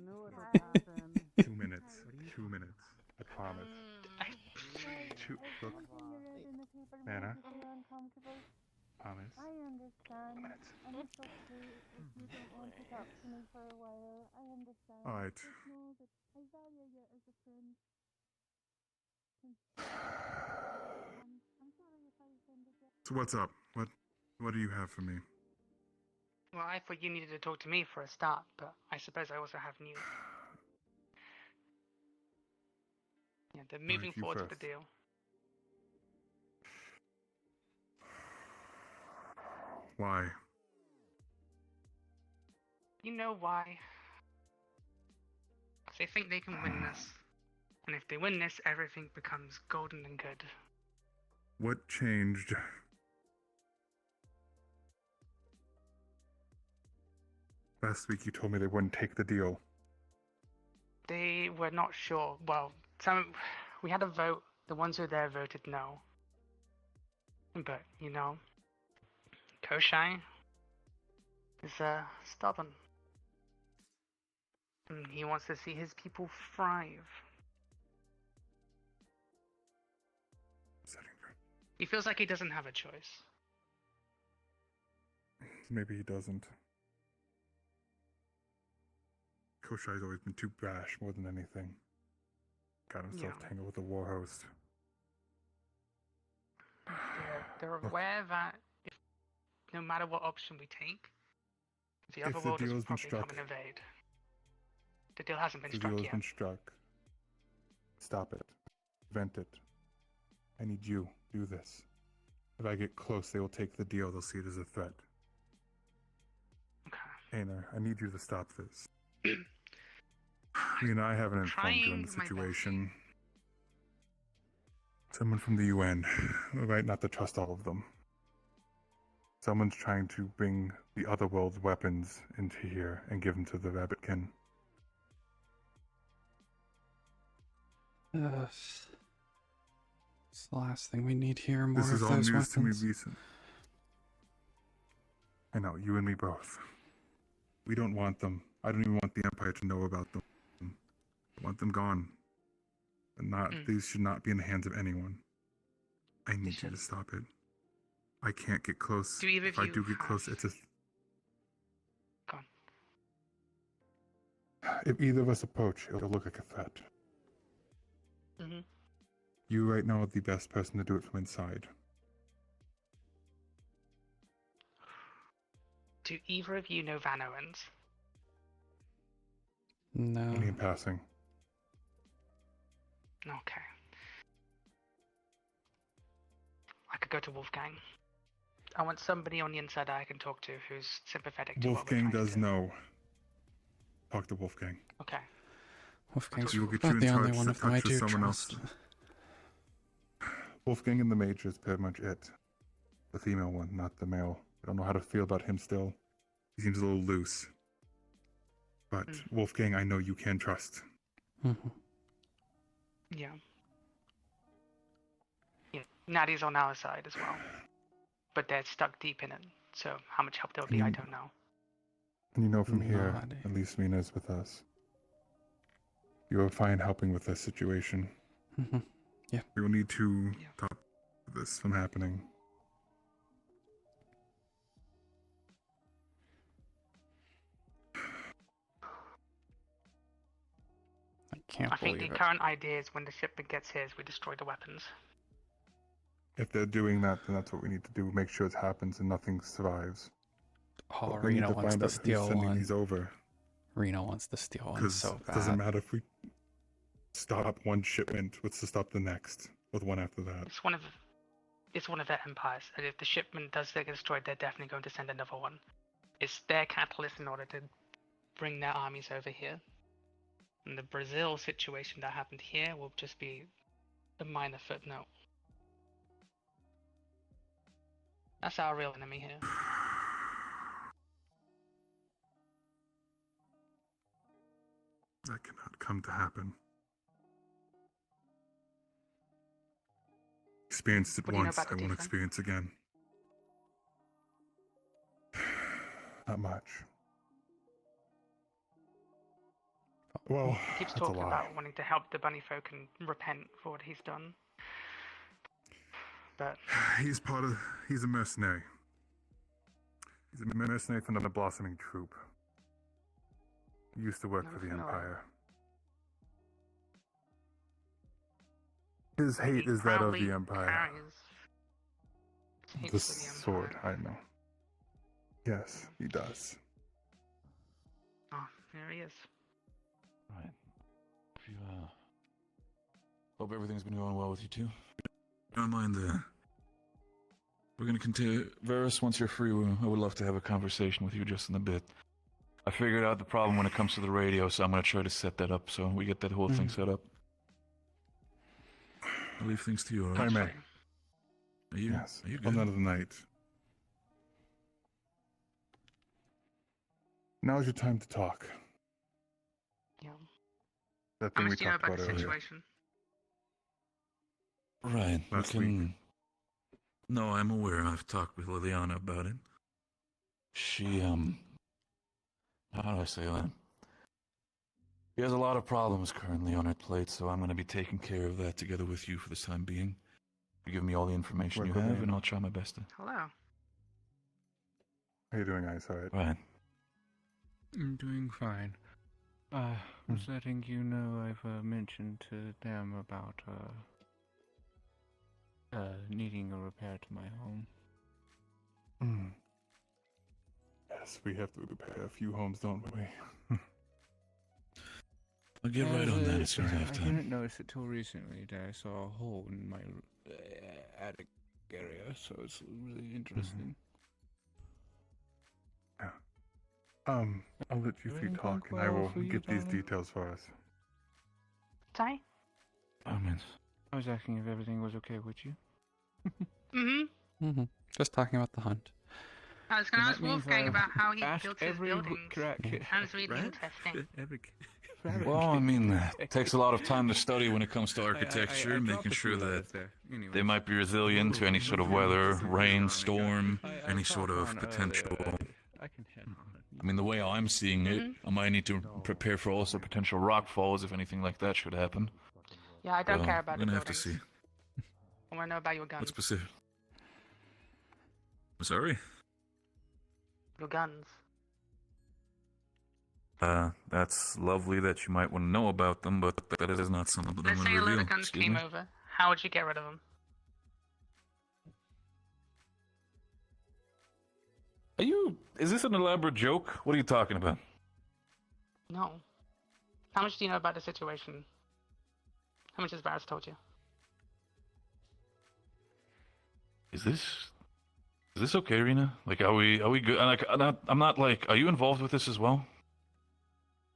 W: knew it would happen.
X: 2 minutes. 2 minutes. I promise. Look, Anna. Promise.
L: I understand. And it's okay if you don't want to talk to me for a while. I understand.
X: All right.
L: Just know that I value you as a friend. I'm sorry if I offended you.
X: So what's up? What do you have for me?
K: Well, I thought you needed to talk to me for a start, but I suppose I also have news. Yeah, they're moving
X: you
K: forward with the
X: first.
K: deal.
X: Why?
K: You know why? 'Cause they think they can win this. And if they win this, everything becomes golden and good.
X: What changed? Last week you told me they wouldn't take the deal.
K: They were not sure. Well, we had a vote. The ones who were there voted no. But, you know, Koshai is stubborn. And he wants to see his people thrive. He feels like he doesn't have a choice.
X: Maybe he doesn't. Koshai's always been too brash more than anything. Got himself
K: Yeah.
X: tangled with the war host.
K: They're aware that if no matter what option we take, the
X: If
K: other
X: the
K: world
X: deal
K: will
X: has been
K: probably come
X: struck-
K: and invade. The deal hasn't been
X: The
K: struck
X: deal has
K: yet.
X: been struck. Stop it. Prevent it. I need you. Do this. If I get close, they will take the deal. They'll see it as a threat. Aina, I need you to stop this. I haven't informed you on the
K: Trying my
X: situation. Someone from the UN, right? Not to trust all of them. Someone's trying to bring the other world's weapons into here and give them to the Rabbitkin.
E: It's the last thing we need here. More
X: This is
E: of
X: all
E: those
X: news to me
E: weapons.
X: recent. I know, you and me both. We don't want them. I don't even want the Empire to know about them. I want them gone. And these should not be in the hands of anyone. I need you to stop it. I can't get close.
K: Do either of
X: If I
K: you
X: do get close,
K: have-
X: it's a...
K: Go on.
X: If either of us approach, it'll look like a threat.
K: Mhm.
X: You right now are the best person to do it from inside.
K: Do either of you know Van Owens?
E: No.
X: Only in passing.
M: Okay. I could go to Wolfgang. I want somebody on the inside that I can talk to who's sympathetic to what we're
X: Wolfgang
M: trying to
X: does
M: do.
X: know. Talk to Wolfgang.
M: Okay.
E: Wolfgang's
X: We will get
E: about
X: you in
E: the only
X: touch,
E: one
X: to
E: of them I
X: touch with
E: do
X: someone
E: trust.
X: else. Wolfgang and the Major is pretty much it. The female one, not the male. I don't know how to feel about him still. He seems a little loose. But Wolfgang, I know you can trust.
M: Yeah. Yeah. Natty's on our side as well. But they're stuck deep in it. So how much help there'll be, I don't know.
X: And you know from here,
E: Naughty.
X: at least Rina's with us. You are fine helping with this situation.
E: Yeah.
X: We will need to stop this from happening.
E: I can't
M: I think
E: believe
M: the
E: it.
M: current idea is when the shipment gets here is we destroy the weapons.
X: If they're doing that, then that's what we need to do. Make sure it happens and nothing survives.
E: Oh,
X: But we need
E: Rina
X: to
E: wants
X: find
E: to
X: out who's
E: steal
X: sending
E: one.
X: these over.
E: Rina wants to steal one
X: Because
E: so
X: it doesn't
E: bad.
X: matter if we stop one shipment. What's to stop the next? With one after that.
M: It's one of their empires, and if the shipment does get destroyed, they're definitely going to send another one. It's their catalyst in order to bring their armies over here. And the Brazil situation that happened here will just be a minor footnote. That's our real enemy here.
X: That cannot come to happen. Experienced it
M: What do you know
X: once,
M: about
X: I
M: the
X: won't
M: Tiefling?
X: experience again. Not much. Well,
M: He keeps
X: that's a
M: talking
X: lie.
M: about wanting to help the bunny folk and repent for what he's done. But
X: He's a mercenary. He's a mercenary from the Blossoming Troop. He used to work for the Empire. His hate is that of the Empire. The sword, I know. Yes, he does.
M: Oh, there he is.
H: Right. If you, hope everything's been going well with you too. Don't mind we're gonna continue. Varus, once you're free, I would love to have a conversation with you just in a bit. I figured out the problem when it comes to the radio, so I'm gonna try to set that up so we get that whole thing set up. I'll leave things to you, alright?
X: I may.
H: Are you?
X: Yes.
H: Are you
X: Well,
H: good?
X: none of the night. Now's your time to talk.
M: Yeah.
X: That
M: How
X: thing we
M: much do you know
X: talked
M: about
X: about
M: the
X: earlier.
M: situation?
H: Right.
X: Last
H: we can. No, I'm aware. I've talked with Liliana about it. She, how do I say that? She has a lot of problems currently on her plate, so I'm going to be taking care of that together with you for the time being. You give me all the information you
X: Work with
H: have,
X: me.
H: and I'll try my best to.
M: Hello.
X: How you doing, Eyesight?
H: Right.
C: I'm doing fine. Was letting you know I've mentioned to them about needing a repair to my home.
X: Yes, we have to repair a few homes, don't we?
H: I'll get right on that as soon as I have
C: I
H: time.
C: didn't notice it till recently that I saw a hole in my attic area, so it's really interesting.
X: Yeah. I'll let you three
C: Everything
X: talk, and
C: going
X: I
C: well
X: will
C: for you,
X: get these
C: darling?
X: details for us.
M: Sorry?
H: Oh, man.
C: I was asking if everything was okay with you.
E: Just talking about the hunt.
M: I was going to
C: And
M: ask
C: that means
M: Wolfgang
C: I've
M: about how he
C: asked
M: built his
C: every
M: buildings. Sounds really interesting.
H: Well, I mean, it takes a lot of time to study when it comes to architecture,
C: I
H: making
C: dropped a
H: sure
C: few
H: that
C: letters there. Anyways.
H: they might be resilient to any sort of weather, rain, storm, any sort of potential.
C: I can head on it.
H: I mean, the way I'm seeing it, I might need to prepare for also potential rock falls if anything like that should happen.
M: Yeah, I don't
H: So,
M: care about
H: we're
M: the
H: gonna have to
M: buildings.
H: see.
M: I want to know about your guns.
H: What specific? I'm sorry?
M: Your guns.
H: That's lovely that you might want to know about them, but that is not something that I'm
M: Let's
H: going
M: say
H: to
M: a load
H: reveal.
M: of guns
H: Excuse
M: came
H: me?
M: over. How would you get rid of them?
H: Is this an elaborate joke? What are you talking about?
M: No. How much do you know about the situation? How much has Varys told you?
H: Is this okay, Rina? Like, are we good? Like, I'm not like, are you involved with this as well?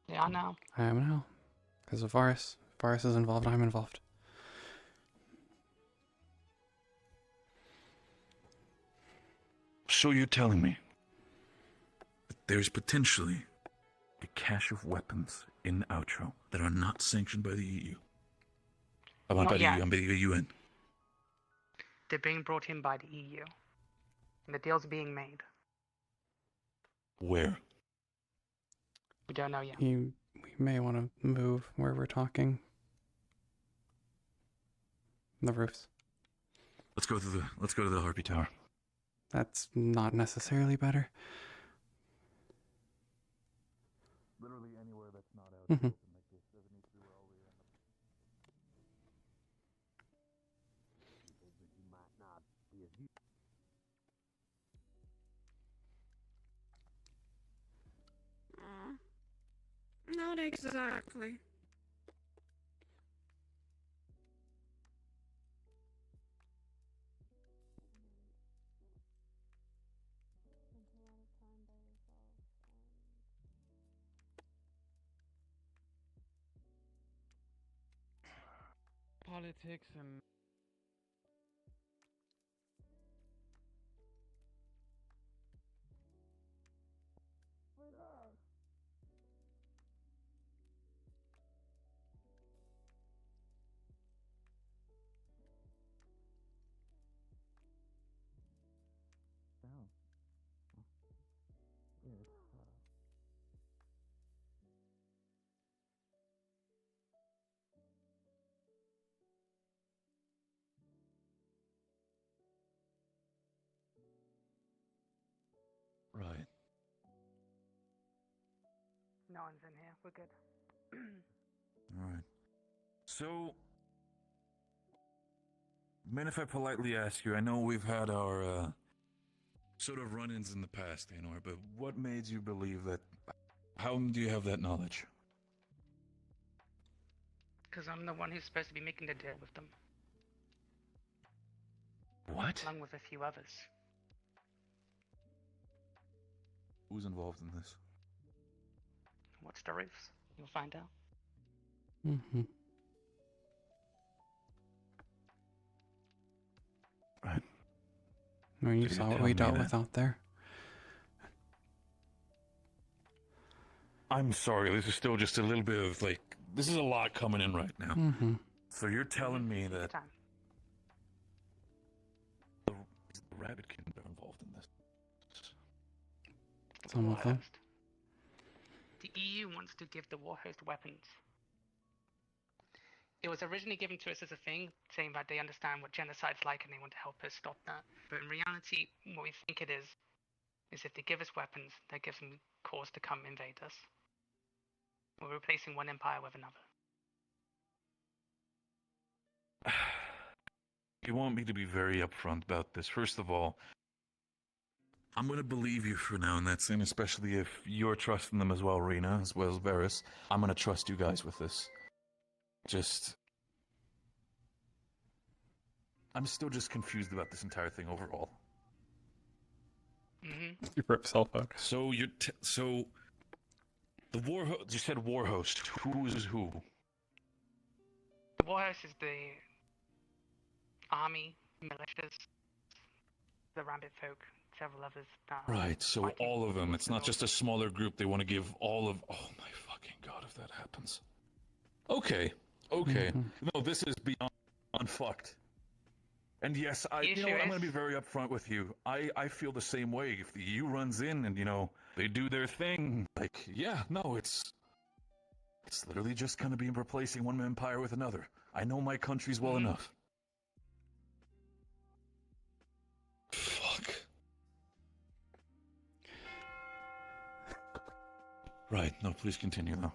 M: Yeah, I know.
E: I am now. Because of Varys. Varys is involved, I'm involved.
H: So you're telling me that there's potentially a cache of weapons in the outro that are not sanctioned by the EU?
M: Not
H: By the
M: yet.
H: EU, by the UN.
M: They're being brought in by the EU. And the deal's being made.
H: Where?
M: We don't know yet.
E: We may want to move where we're talking. The roofs.
H: Let's go to the Harpy Tower.
E: That's not necessarily better.
H: Literally anywhere that's not out
E: Mhm.
H: open like this doesn't need to be where all we end up.
N: He might not be as useful.
O: Not exactly.
A: Politics and
H: Right.
M: No one's in here. We're good.
H: All right. So, man, if I politely ask you, I know we've had our sort of run-ins in the past, Anor, but what made you believe that? How do you have that knowledge?
M: Because I'm the one who's supposed to be making the deal with them.
H: What?
M: Along with a few others.
H: Who's involved in this?
M: Watch the roofs. You'll find out.
E: Mm-hmm.
H: Right.
E: Well, you
H: So
E: saw
H: you're
E: what we
H: telling me
E: dealt
H: that-
E: with out there.
H: I'm sorry, this is still just a little bit of like, this is a lot coming in right now.
E: Mm-hmm.
H: So you're telling me that
M: Time.
H: the Rabbit King are involved in this?
E: Some of them.
M: The EU wants to give the war host weapons. It was originally given to us as a thing, saying that they understand what genocide's like and they want to help us stop that. But in reality, what we think it is if they give us weapons, that gives them cause to come invade us. We're replacing one empire with another.
H: You want me to be very upfront about this. First of all, I'm going to believe you for now in that sense, especially if you're trusting them as well, Rina, as well as Varys. I'm going to trust you guys with this. I'm still just confused about this entire thing overall.
M: Mm-hmm.
E: You rip cell phone.
H: So the you said war host. Who is who?
M: The war host is the army, militias, the rabbit folk, several others.
H: Right, so all of them. It's not just a smaller group. They want to give all of... Oh my fucking god, if that happens. Okay. No, this is beyond unfucked. And yes, I'm going to be very upfront with you. I feel the same way. If the EU runs in and, they do their thing, like, yeah, no, it's literally just going to be replacing one empire with another. I know my countries well enough. Fuck. Right, no, please continue, though.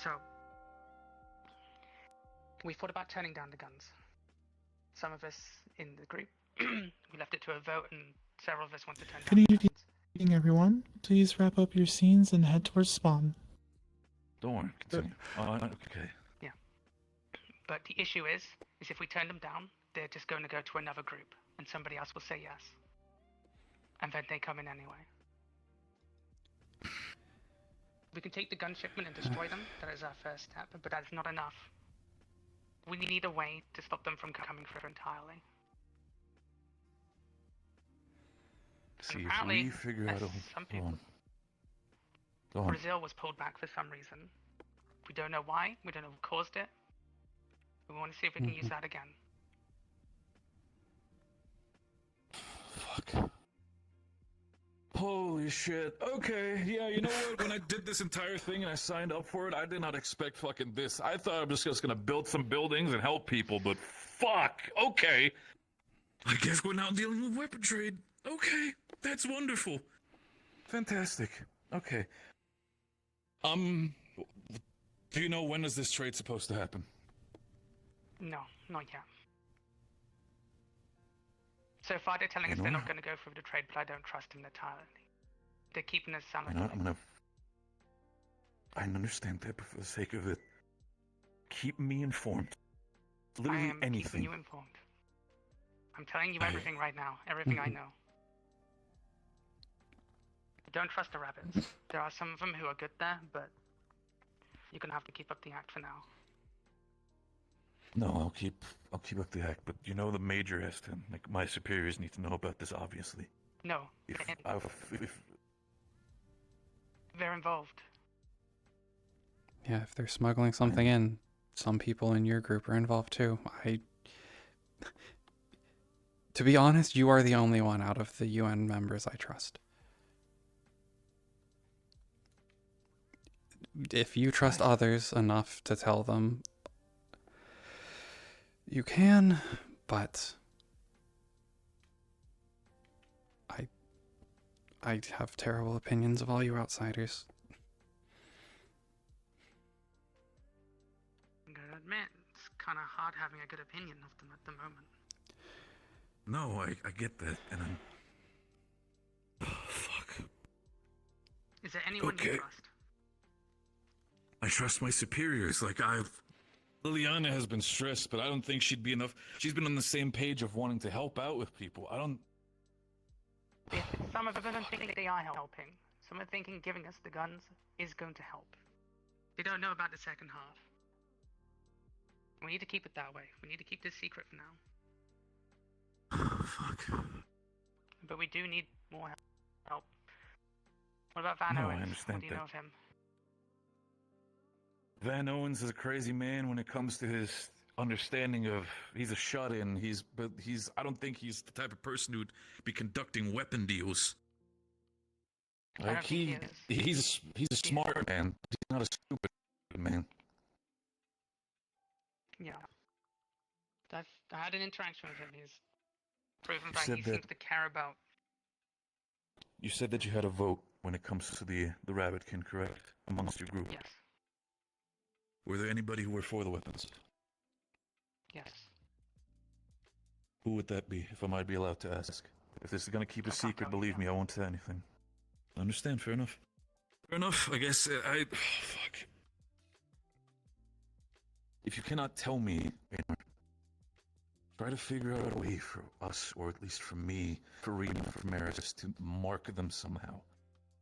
M: So, we thought about turning down the guns. Some of us in the group, we left it to a vote, and several of us want to turn down
F: Good evening, everyone. Please wrap up your scenes and head towards spawn.
H: Don't worry, continue. Okay.
M: Yeah. But the issue is if we turn them down, they're just going to go to another group, and somebody else will say yes. And then they come in anyway. We can take the gun shipment and destroy them. That is our first step, but that's not enough. We need a way to stop them from coming through entirely.
H: See, if we figure out
M: some people,
H: Go on.
M: Brazil was pulled back for some reason. We don't know why. We don't know what caused it. We want to see if we can use that again.
H: Fuck. Holy shit. Okay, yeah, you know what? When I did this entire thing and I signed up for it, I did not expect fucking this. I thought I was just gonna build some buildings and help people, but fuck. Okay. I guess we're now dealing with weapon trade. Okay, that's wonderful. Fantastic. Okay. Do you know when is this trade supposed to happen?
M: No, not yet. So far they're telling us they're not going to go through the trade, but I don't trust them entirely. They're keeping us sound.
H: I understand that, but for the sake of it, keep me informed. Literally
M: I am
H: anything.
M: keeping you informed. I'm telling you everything right now, everything I know. I don't trust the rabbits. There are some of them who are good there, but you're gonna have to keep up the act for now.
H: No, I'll keep up the act, but you know the major has to, like, my superiors need to know about this, obviously.
M: No.
H: If
M: they're involved.
E: Yeah, if they're smuggling something in, some people in your group are involved too. To be honest, you are the only one out of the UN members I trust. If you trust others enough to tell them, you can, but I have terrible opinions of all you outsiders.
M: I'm gonna admit, it's kind of hard having a good opinion of them at the moment.
H: No, I get that, and I'm... Oh, fuck.
M: Is there anyone you trust?
H: I trust my superiors, Liliana has been stressed, but I don't think she'd be enough. She's been on the same page of wanting to help out with people.
M: Some of them don't think they are helping. Some are thinking giving us the guns is going to help. They don't know about the second half. We need to keep it that way. We need to keep this secret for now.
H: Fuck.
M: But we do need more help. What about Van
H: No,
M: Owens?
H: I understand
M: What do you
H: that.
M: know of him?
H: Van Owens is a crazy man when it comes to his understanding of, he's a shut-in, I don't think he's the type of person who'd be conducting weapon deals. Like, he's a smart man, but he's not a stupid man.
M: Yeah. I had an interaction with him. He's proven that
H: said
M: he
H: that-
M: seems to care about.
H: You said that you had a vote when it comes to the Rabbitkin, correct? Amongst your group.
M: Yes.
H: Were there anybody who were for the weapons?
M: Yes.
H: Who would that be, if I might be allowed to ask? If this is gonna keep a secret, believe me, I won't say anything. I understand, fair enough. Fair enough, I guess, fuck. If you cannot tell me, try to figure out a way for us, or at least for me, for Rina, for Maris, to mark them somehow.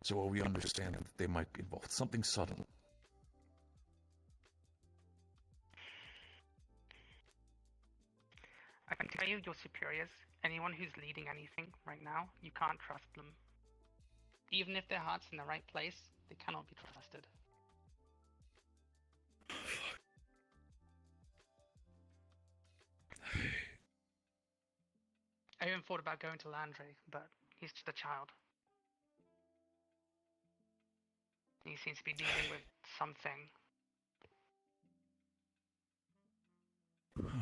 H: So we understand that they might be involved. Something subtle.
M: I can tell you, your superiors, anyone who's leading anything right now, you can't trust them. Even if their heart's in the right place, they cannot be trusted. I even thought about going to Landry, but he's just a child. He seems to be dealing with something.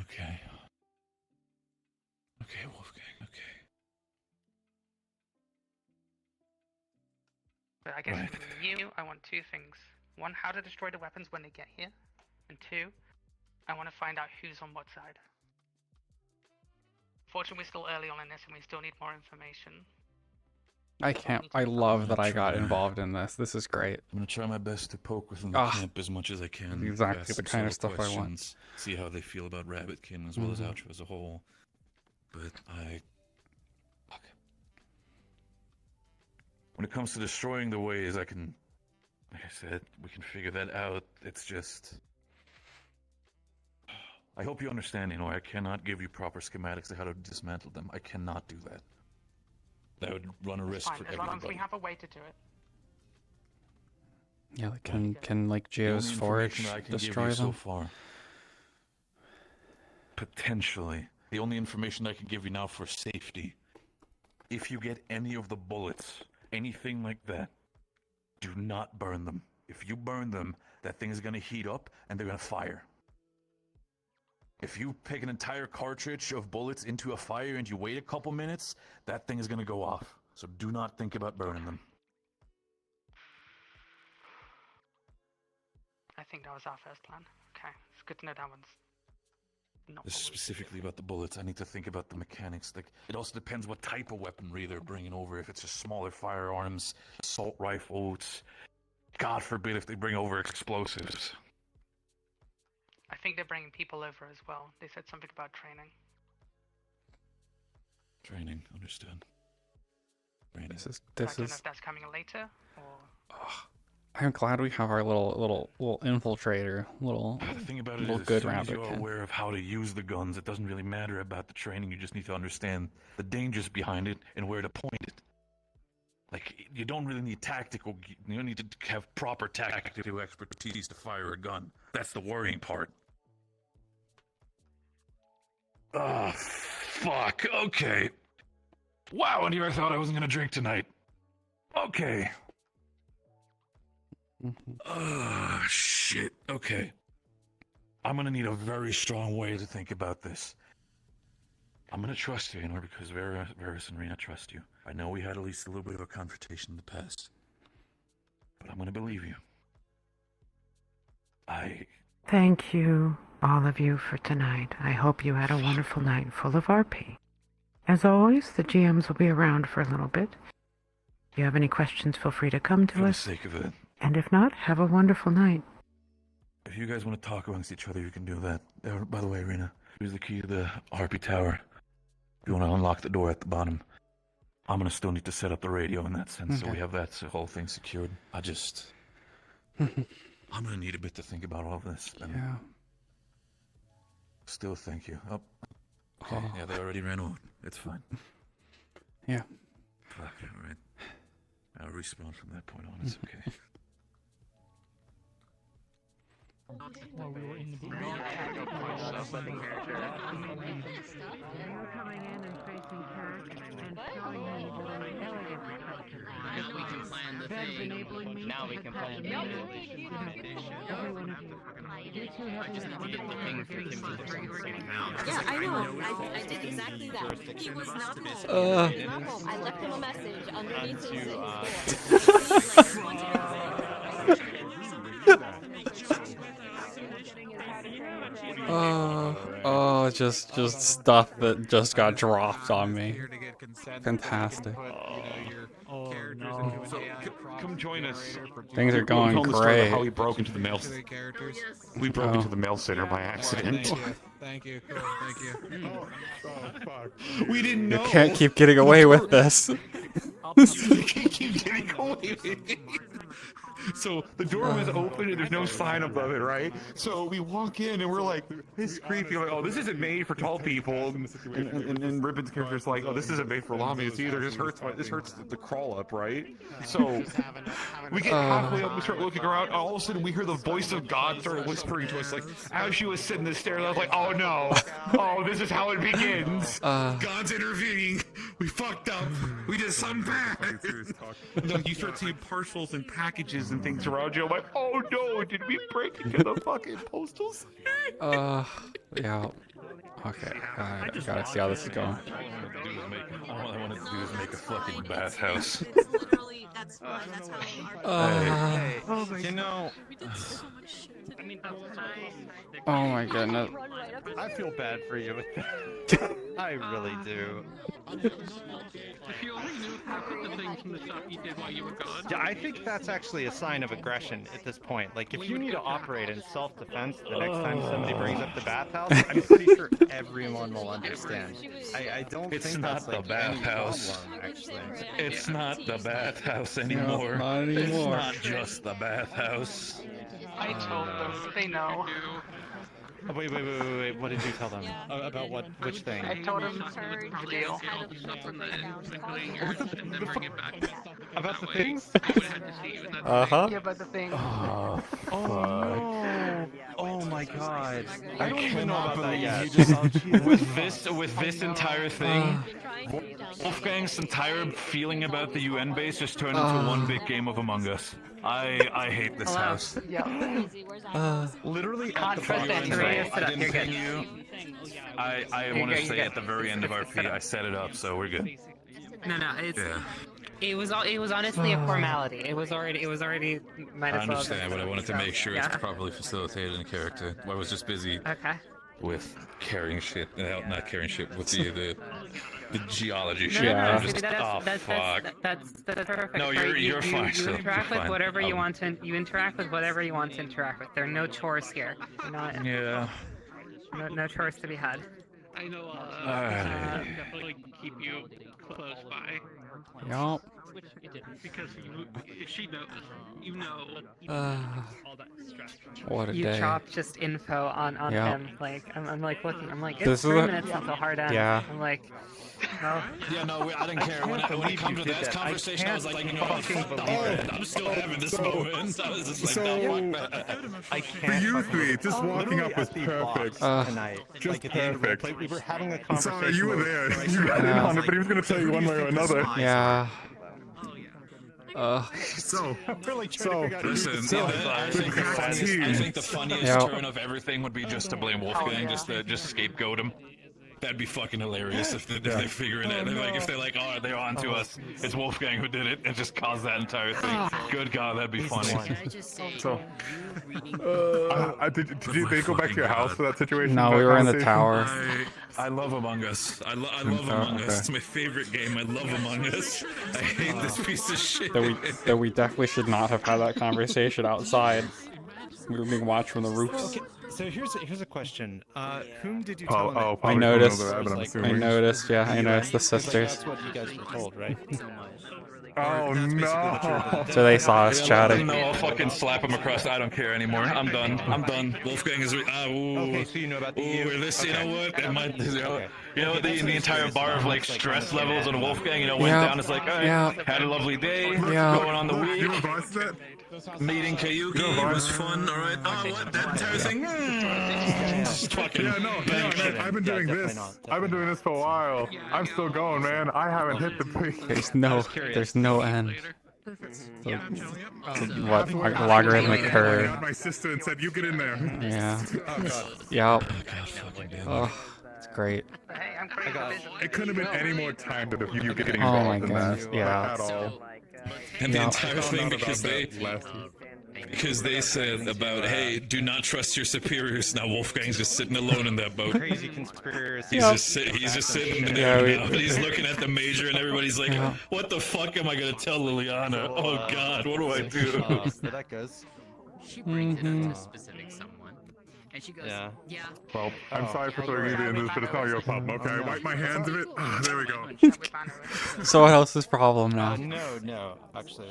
H: Okay. Okay, Wolfgang, okay.
M: But I guess from you, I want two things. One, how to destroy the weapons when they get here. And two, I want to find out who's on what side. Fortunately, we're still early on in this and we still need more information.
E: I can't. I love that I got involved in this. This is great.
H: I'm gonna try my best to poke within the camp as much as I can.
E: Exactly
H: ask
E: the
H: some
E: kind of
H: subtle
E: stuff I want.
H: questions, see how they feel about Rabbitkin as well as Outro as a whole. But fuck. When it comes to destroying the ways, I can, like I said, we can figure that out. It's just, I hope you understand, I cannot give you proper schematics to how to dismantle them. I cannot do that. That would run a risk
M: Fine,
H: for
M: as long as
H: everybody.
M: we have a way to do it.
E: Yeah, like, can like Geo's
H: The only
E: forge
H: information I can
E: destroy
H: give you
E: them?
H: so far, potentially, the only information I can give you now for safety, if you get any of the bullets, anything like that, do not burn them. If you burn them, that thing is going to heat up and they're going to fire. If you pick an entire cartridge of bullets into a fire and you wait a couple minutes, that thing is going to go off. So do not think about burning them.
M: I think that was our first plan. Okay, it's good to know that one's not.
H: Specifically about the bullets, I need to think about the mechanics. Like, it also depends what type of weaponry they're bringing over. If it's just smaller firearms, assault rifles, God forbid if they bring over explosives.
M: I think they're bringing people over as well. They said something about training.
H: Training, understood. Training.
E: This
M: I don't know
E: is.
M: if that's coming later or.
E: I'm glad we have our little infiltrator,
H: The thing about it
E: little
H: is,
E: good
H: as soon as
E: rabbit
H: you're
E: kid.
H: aware of how to use the guns, it doesn't really matter about the training. You just need to understand the dangers behind it and where to point it. Like, you don't really need tactical. You don't need to have proper tactical expertise to fire a gun. That's the worrying part. Ah, fuck. Okay. Wow, I never thought I wasn't gonna drink tonight. Okay. Shit. Okay. I'm gonna need a very strong way to think about this. I'm gonna trust you, because Varys and Rina trust you. I know we had at least a little bit of a confrontation in the past, but I'm gonna believe you.
A: Thank you, all of you, for tonight. I hope you had a wonderful night full of RP. As always, the GMs will be around for a little bit. If you have any questions, feel free to come to
H: For the
A: us.
H: sake of it,
A: And if not, have a wonderful night.
H: if you guys want to talk amongst each other, you can do that. By the way, Rina, here's the key to the RP tower. If you want to unlock the door at the bottom, I'm gonna still need to set up the radio in that sense, so we have that whole thing secured. I'm gonna need a bit to think about all of this. And
E: Yeah.
H: Still, thank you. Oh, okay. Yeah, they already ran out. It's fine.
E: Yeah.
H: Fuck, alright. I'll respawn from that point on. It's okay.
W: Well, we were in the coming in and facing Carrick and telling him that an elegant
K: If we can plan the thing, now we can plan the
W: every one of you. You two have a wonderful
J: Yeah, I know. I did exactly that. He was not home. Not home. I left him a message underneath his
E: Just stuff that just got dropped on me. Fantastic.
H: So, come join us.
E: Things are going
H: Tell the story
E: great.
H: about how we broke into the mail. We broke into the mail center by accident.
P: Thank you. Thank you.
H: We didn't know.
E: You can't keep getting away with this.
H: Keep getting away with it. So the door was open and there's no sign above it, right? So we walk in and we're like, this is creepy. Like, oh, this isn't made for tall people. And Ribbon's character's like, oh, this isn't made for llamas either. This hurts the crawl up, right? So we get halfway up and start looking around. And all of a sudden we hear the voice of God start whispering to us. Like, as she was sitting the stairs, I was like, oh no. Oh, this is how it begins. God's intervening. We fucked up. We did something bad. No, you start seeing parcels and packages and things around you. I'm like, oh no, did we break into the fucking postal center?
E: Yeah. Okay, I gotta see how this is going.
H: All I wanted to do is make a fucking bathhouse.
J: That's how
E: Oh my goodness.
B: I feel bad for you with that. I really do.
G: If you only knew half of the things from the shop you did while you were gone.
B: Yeah, I think that's actually a sign of aggression at this point. Like, if you need to operate in self-defense the next time somebody brings up the bathhouse, I'm pretty sure everyone will understand. I don't
H: It's
B: think
H: not
B: that's
H: the
B: like any
H: bathhouse.
B: problem, actually.
H: It's not the bathhouse anymore.
E: not
H: It's
E: anymore.
H: not just the bathhouse.
M: I told them. They know.
B: Oh, wait. What did you tell them? About what? Which thing?
M: I told them the deal.
B: About the things?
E: Uh-huh.
M: Yeah, but the thing.
B: Oh, no. Oh my god. I don't even know
H: cannot
B: about that yet.
H: with this entire thing, Wolfgang's entire feeling about the UN base just turned into one big game of Among Us. I hate this house.
B: Literally
H: at
B: at
H: the
B: the
H: very
B: bottom.
H: end, I didn't tell you. I want to say at the very end of our feed, I set it up, so we're good.
D: No, it's.
H: Yeah.
D: It was honestly a formality. It was already. Might
H: I
D: as well
H: understand, but I wanted to
D: so,
H: make sure
D: yeah.
H: it's properly facilitated in character. I was just busy with carrying shit, not carrying shit, with the geology shit.
D: No,
H: I'm just, fuck.
D: That's perfect.
H: No,
D: right?
H: you're fine.
D: You
H: Still,
D: interact
H: you're
D: with
H: fine.
D: whatever you want to. You interact with whatever you want to interact with. There are no chores here.
H: Yeah.
D: No chores to be had.
G: I know, definitely keep you close by.
E: Yup.
G: Because if she knows, you know all that stress.
E: What a
D: You
E: day.
D: drop just info on
E: Yeah.
D: him. Like I'm like looking. I'm like, it's
E: This is
D: 3
E: a-
D: minutes until hard end.
E: Yeah.
D: I'm like, no.
H: Yeah, no, I didn't care. When it comes to that conversation, I was like, you know what, fuck the hard. I'm still having this moment. I was just like, no, fuck that.
B: I
X: For
B: can't.
X: you
B: fucking-
X: three, just walking up was
B: Literally at the
X: perfect.
B: box tonight.
X: Just
B: Like, at the end of the
X: perfect.
B: roleplay, we were having a conversation.
X: Sorry, you were
B: where-
X: there. You got in on it, but he was going to tell you one way or another.
E: Yeah.
X: So,
B: really trying to figure out
H: Listen, I think the funniest
E: Yep.
H: turn of everything would be just to blame Wolfgang, just scapegoat him. That'd be fucking hilarious if they figure it out. Like if they're like, oh, they're on to us. It's Wolfgang who did it, and just caused that entire thing. Good God, that'd be funny.
X: So, did they go back to your house for that situation?
E: No,
X: that
E: we were in the
X: conversation?
E: tower.
H: I love Among Us. I love Among Us. It's my favorite game. I love Among Us. I hate this piece of shit.
E: That we definitely should not have had that conversation outside. We were being watched from the roofs.
B: Okay, so here's a question. Whom did you
X: Oh,
B: tell?
X: oh,
E: I
X: probably
E: noticed.
X: don't know that, but I'm
E: I
X: assuming.
E: noticed. Yeah, I noticed the
B: Because, like,
E: sisters.
B: that's what you guys were told, right?
X: Oh no!
E: So they saw us chatting.
H: No, I'll fucking slap him across. I don't care anymore. I'm done. I'm done. Wolfgang is.
B: Okay, so you know about the
H: Ooh, this. You know what? It might, you know, the entire bar of like stress levels on Wolfgang. You know, went down. It's like, all right, had a lovely day. Going on the week.
X: You know what that?
H: Meeting Kayuki. It was fun. All right. Oh, what? That entire thing. Just fucking.
X: Yeah, no, man, I've been doing this. I've been doing this for a while. I'm still going, man. I haven't hit the peak.
E: There's no end. What logarithmic
X: I
E: curve?
X: got my sister and said, "You get in there."
E: Yeah.
X: Oh god.
E: Yep. Oh, it's great.
X: It couldn't have been any more time to you getting
E: Oh my
X: involved in that.
E: goodness, yeah.
X: At all.
H: And the
E: Yeah.
H: entire thing
X: Because
H: because they said about, hey, do not trust your superiors. Now Wolfgang's just sitting alone in that boat.
B: Crazy conspiracy.
H: He's just sitting there
E: Yeah,
H: now. But he's looking at the major, and everybody's like, what the fuck am I gonna tell Liliana? Oh God, what do I do?
B: Where that goes.
I: She brings it up to a specific someone. And she goes,
B: Yeah.
X: Well, I'm sorry for throwing you into this, but it's not your problem, okay? Wipe my hands of it. Ah, there we go.
E: So what else is problem now?
B: No. Actually,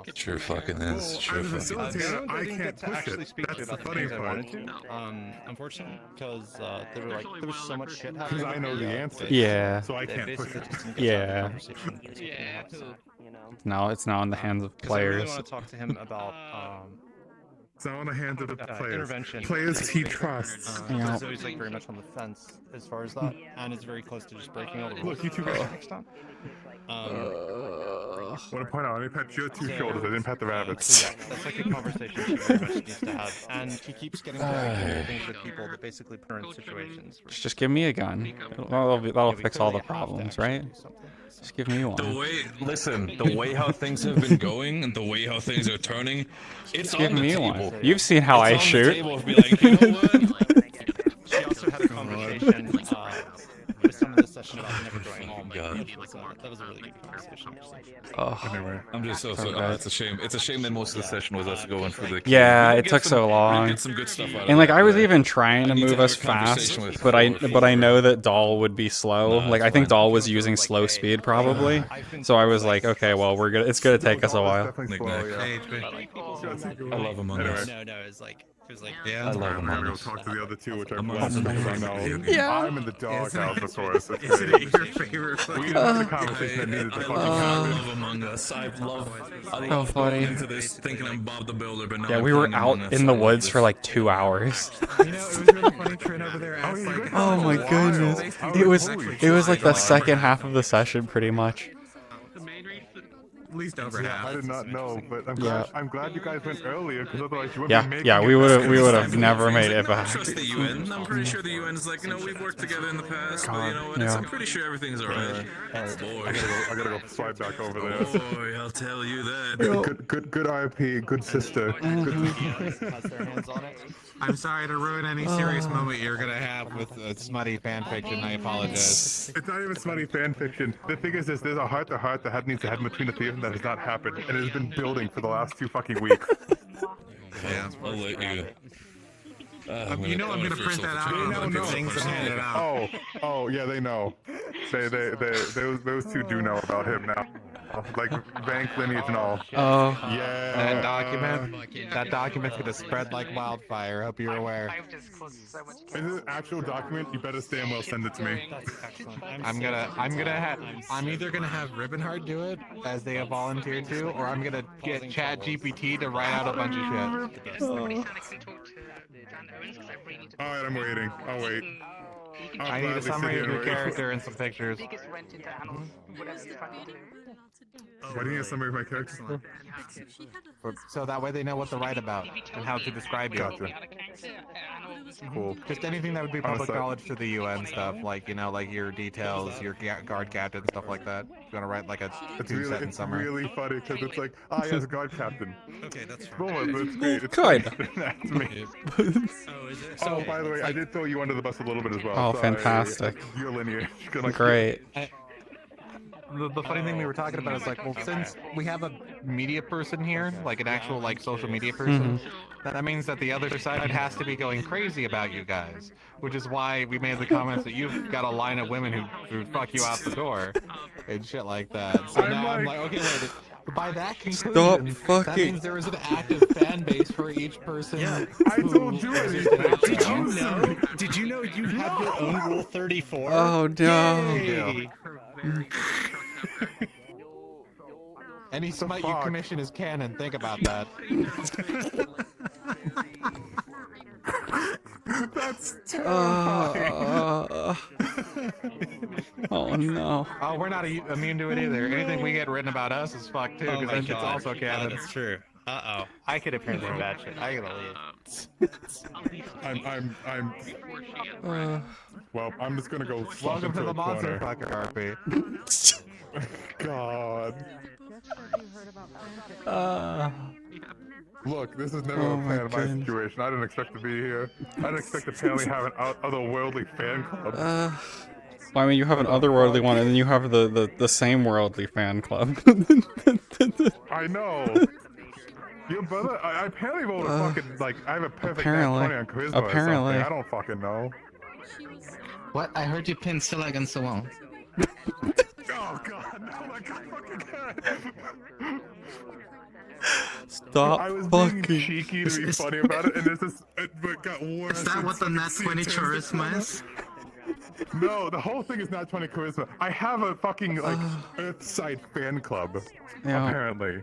B: it's
H: Sure fucking is. Sure
X: As a
H: fucking is.
X: facilitator, I can't push
B: actually
X: it.
B: speak to
X: That's
B: you
X: the
B: about
X: funny
B: things I
X: part.
B: wanted to. Unfortunately, because there was so much shit happening.
X: Because I know the answer.
E: Yeah.
X: So I
B: They
X: can't push
B: basically
X: it.
B: just didn't get to
E: Yeah.
B: have a conversation, basically, so.
E: No, it's now in the hands of
B: 'Cause I really
E: players.
B: want to talk to him about
X: It's not in the hands of the players.
B: intervention.
X: Players he trusts.
E: Yeah.
B: So he's like very much on the fence as far as that, and is very close to just breaking all the rules.
X: Look, you two guys.
B: next time.
X: I want to point out, I only pat your two shoulders. I didn't pat the
B: So
X: rabbits.
B: yeah, that's like a conversation she very much needs to have, and he keeps getting dragged into things with people that basically put her in situations. Where
E: Just give me a gun. That'll fix all the problems, right? Just give me one.
H: The way how things have been going and the way how things are turning, it's
E: Give
H: on the
E: me
H: table.
E: one. You've seen how I
H: It's on the
E: shoot.
H: table of be like, you know what?
B: passionate about never growing old.
H: God.
B: That was a really good conversation.
H: Anyway, I'm just so
E: good.
H: it's a shame. It's a shame that most of the session was us going for the.
E: Yeah,
H: We
E: it
H: did
E: took
H: get
E: so
H: we
E: long.
H: did get some good stuff out of
E: And like
H: that,
E: I was
H: but
E: even trying to
H: I need
E: move
H: have
E: us
H: a conversation
E: fast,
H: with
E: but I
H: Thor.
E: know that Doll would be slow.
H: Nah,
E: Like I
H: it's
E: think
H: fine.
E: Doll was using slow speed probably. So I was like, okay, well it's gonna take us a while.
H: I love Among Us.
B: No, it was like,
H: I love
X: I'm
H: Among
X: gonna go
H: Us.
X: talk to the other two, which I've
H: Among
X: left
H: Us is my
X: because I
H: favorite
X: know
H: video game.
E: Yeah.
X: I'm in the doghouse, of course. It's
Q: Is it
X: great.
Q: your favorite fucking
X: We had a conversation that needed to fucking
H: I
X: happen.
H: love Among Us. I love
E: So funny.
H: going into this thinking I'm Bob the Builder, but now
E: Yeah,
H: I'm
E: we were
H: playing Among
E: out
H: Us.
E: in the
H: I love
E: woods
H: this.
E: for like 2 hours.
F: You know, it was really funny. Trin over there asked like,
E: Oh my goodness. It was like the second half of the session pretty much.
F: at least over half.
X: I did not know, but
E: Yeah.
X: I'm glad you guys went earlier because otherwise you wouldn't be making
E: Yeah,
X: it
E: we would
X: back.
E: have never made it
H: No, I
E: back.
H: trust the UN. I'm pretty sure the UN is like, we've worked together in the past, but you know what?
E: Yeah.
H: I'm pretty sure everything's alright. Boy.
X: I gotta go slide back over there.
H: Boy, I'll tell you that.
X: Good IP, good sister.
F: I'm sorry to ruin any serious moment you're gonna have with smutty fanfiction. I apologize.
X: It's not even smutty fan fiction. The thing is this, there's a heart-to-heart that needs to happen between the three of them that has not happened, and it has been building for the last 2 fucking weeks.
H: Yeah, I'll let you.
F: You know I'm gonna print that out on the things and hand it out.
X: Oh, yeah, they know. Those two do know about him now. Like Vank lineage and all.
E: Oh.
X: Yeah.
F: That document's gonna spread like wildfire. Hope you're aware.
X: Is it an actual document? You better stand well. Send it to me.
F: I'm either gonna have Ribbonheart do it as they have volunteered to, or I'm gonna get Chat GPT to write out a bunch of shit.
X: All right, I'm waiting. I'll wait.
F: I need a summary of your character and some pictures.
X: Why do you need a summary of my character?
F: So that way they know what to write about and how to describe you.
X: Gotcha. Cool.
F: Just anything that would be public knowledge to the UN stuff, like like your details, your guard captain, stuff like that. You want to write like a two-sentence summary.
X: It's really funny because it's like, yes, guard captain.
F: Okay, that's
X: fine. It's great. It's
E: Kinda.
X: That's me. Oh, by the way, I did throw you under the bus a little bit as well.
E: Oh,
X: Sorry.
E: fantastic.
X: Your lineage.
E: Great.
F: The funny thing we were talking about is like, well, since we have a media person here, like an actual social media person, that means that the other side has to be going crazy about you guys, which is why we made the comments that you've got a line of women who fuck you out the door and shit like that. So now I'm like, okay, wait. By that conclusion, that means there is an active fan base for each person. Yeah,
X: I told you it.
F: Did you know you have your own Rule 34?
E: Oh no.
F: Yay. Any smite you commission is canon. Think about that.
X: That's terrifying.
E: Oh no.
F: Oh, we're not immune to it either. Anything we get written about us is fucked too, because that shit's also canon.
B: That's true. Uh-oh. I could appear in that shit. I gotta leave.
X: Well, I'm just gonna go.
F: Welcome to the
X: a
F: monster
X: corner.
F: fucker, RP.
X: God. Look, this is never
E: Oh
X: a
E: my
X: plan of my
E: goodness.
X: situation. I didn't expect to be here. I didn't expect to apparently have an otherworldly fan club.
E: Well, I mean, you have an otherworldly one, and then you have the same worldly fan club.
X: I know. Your brother, I apparently rolled a fucking, I have a perfect
E: apparently.
X: 20 on charisma or
E: Apparently.
X: something. I don't fucking know.
M: What? I heard you pinned Scylla against the wall.
X: Oh god, no, my god, fucking god.
E: Stop
X: I was
E: fucking.
X: being cheeky to be funny about it, and there's this, it got worse.
M: Is that what the nat 20 charisma is?
X: No, the whole thing is not 20 charisma. I have a fucking, Earthside fan club,
E: Yeah.
X: apparently.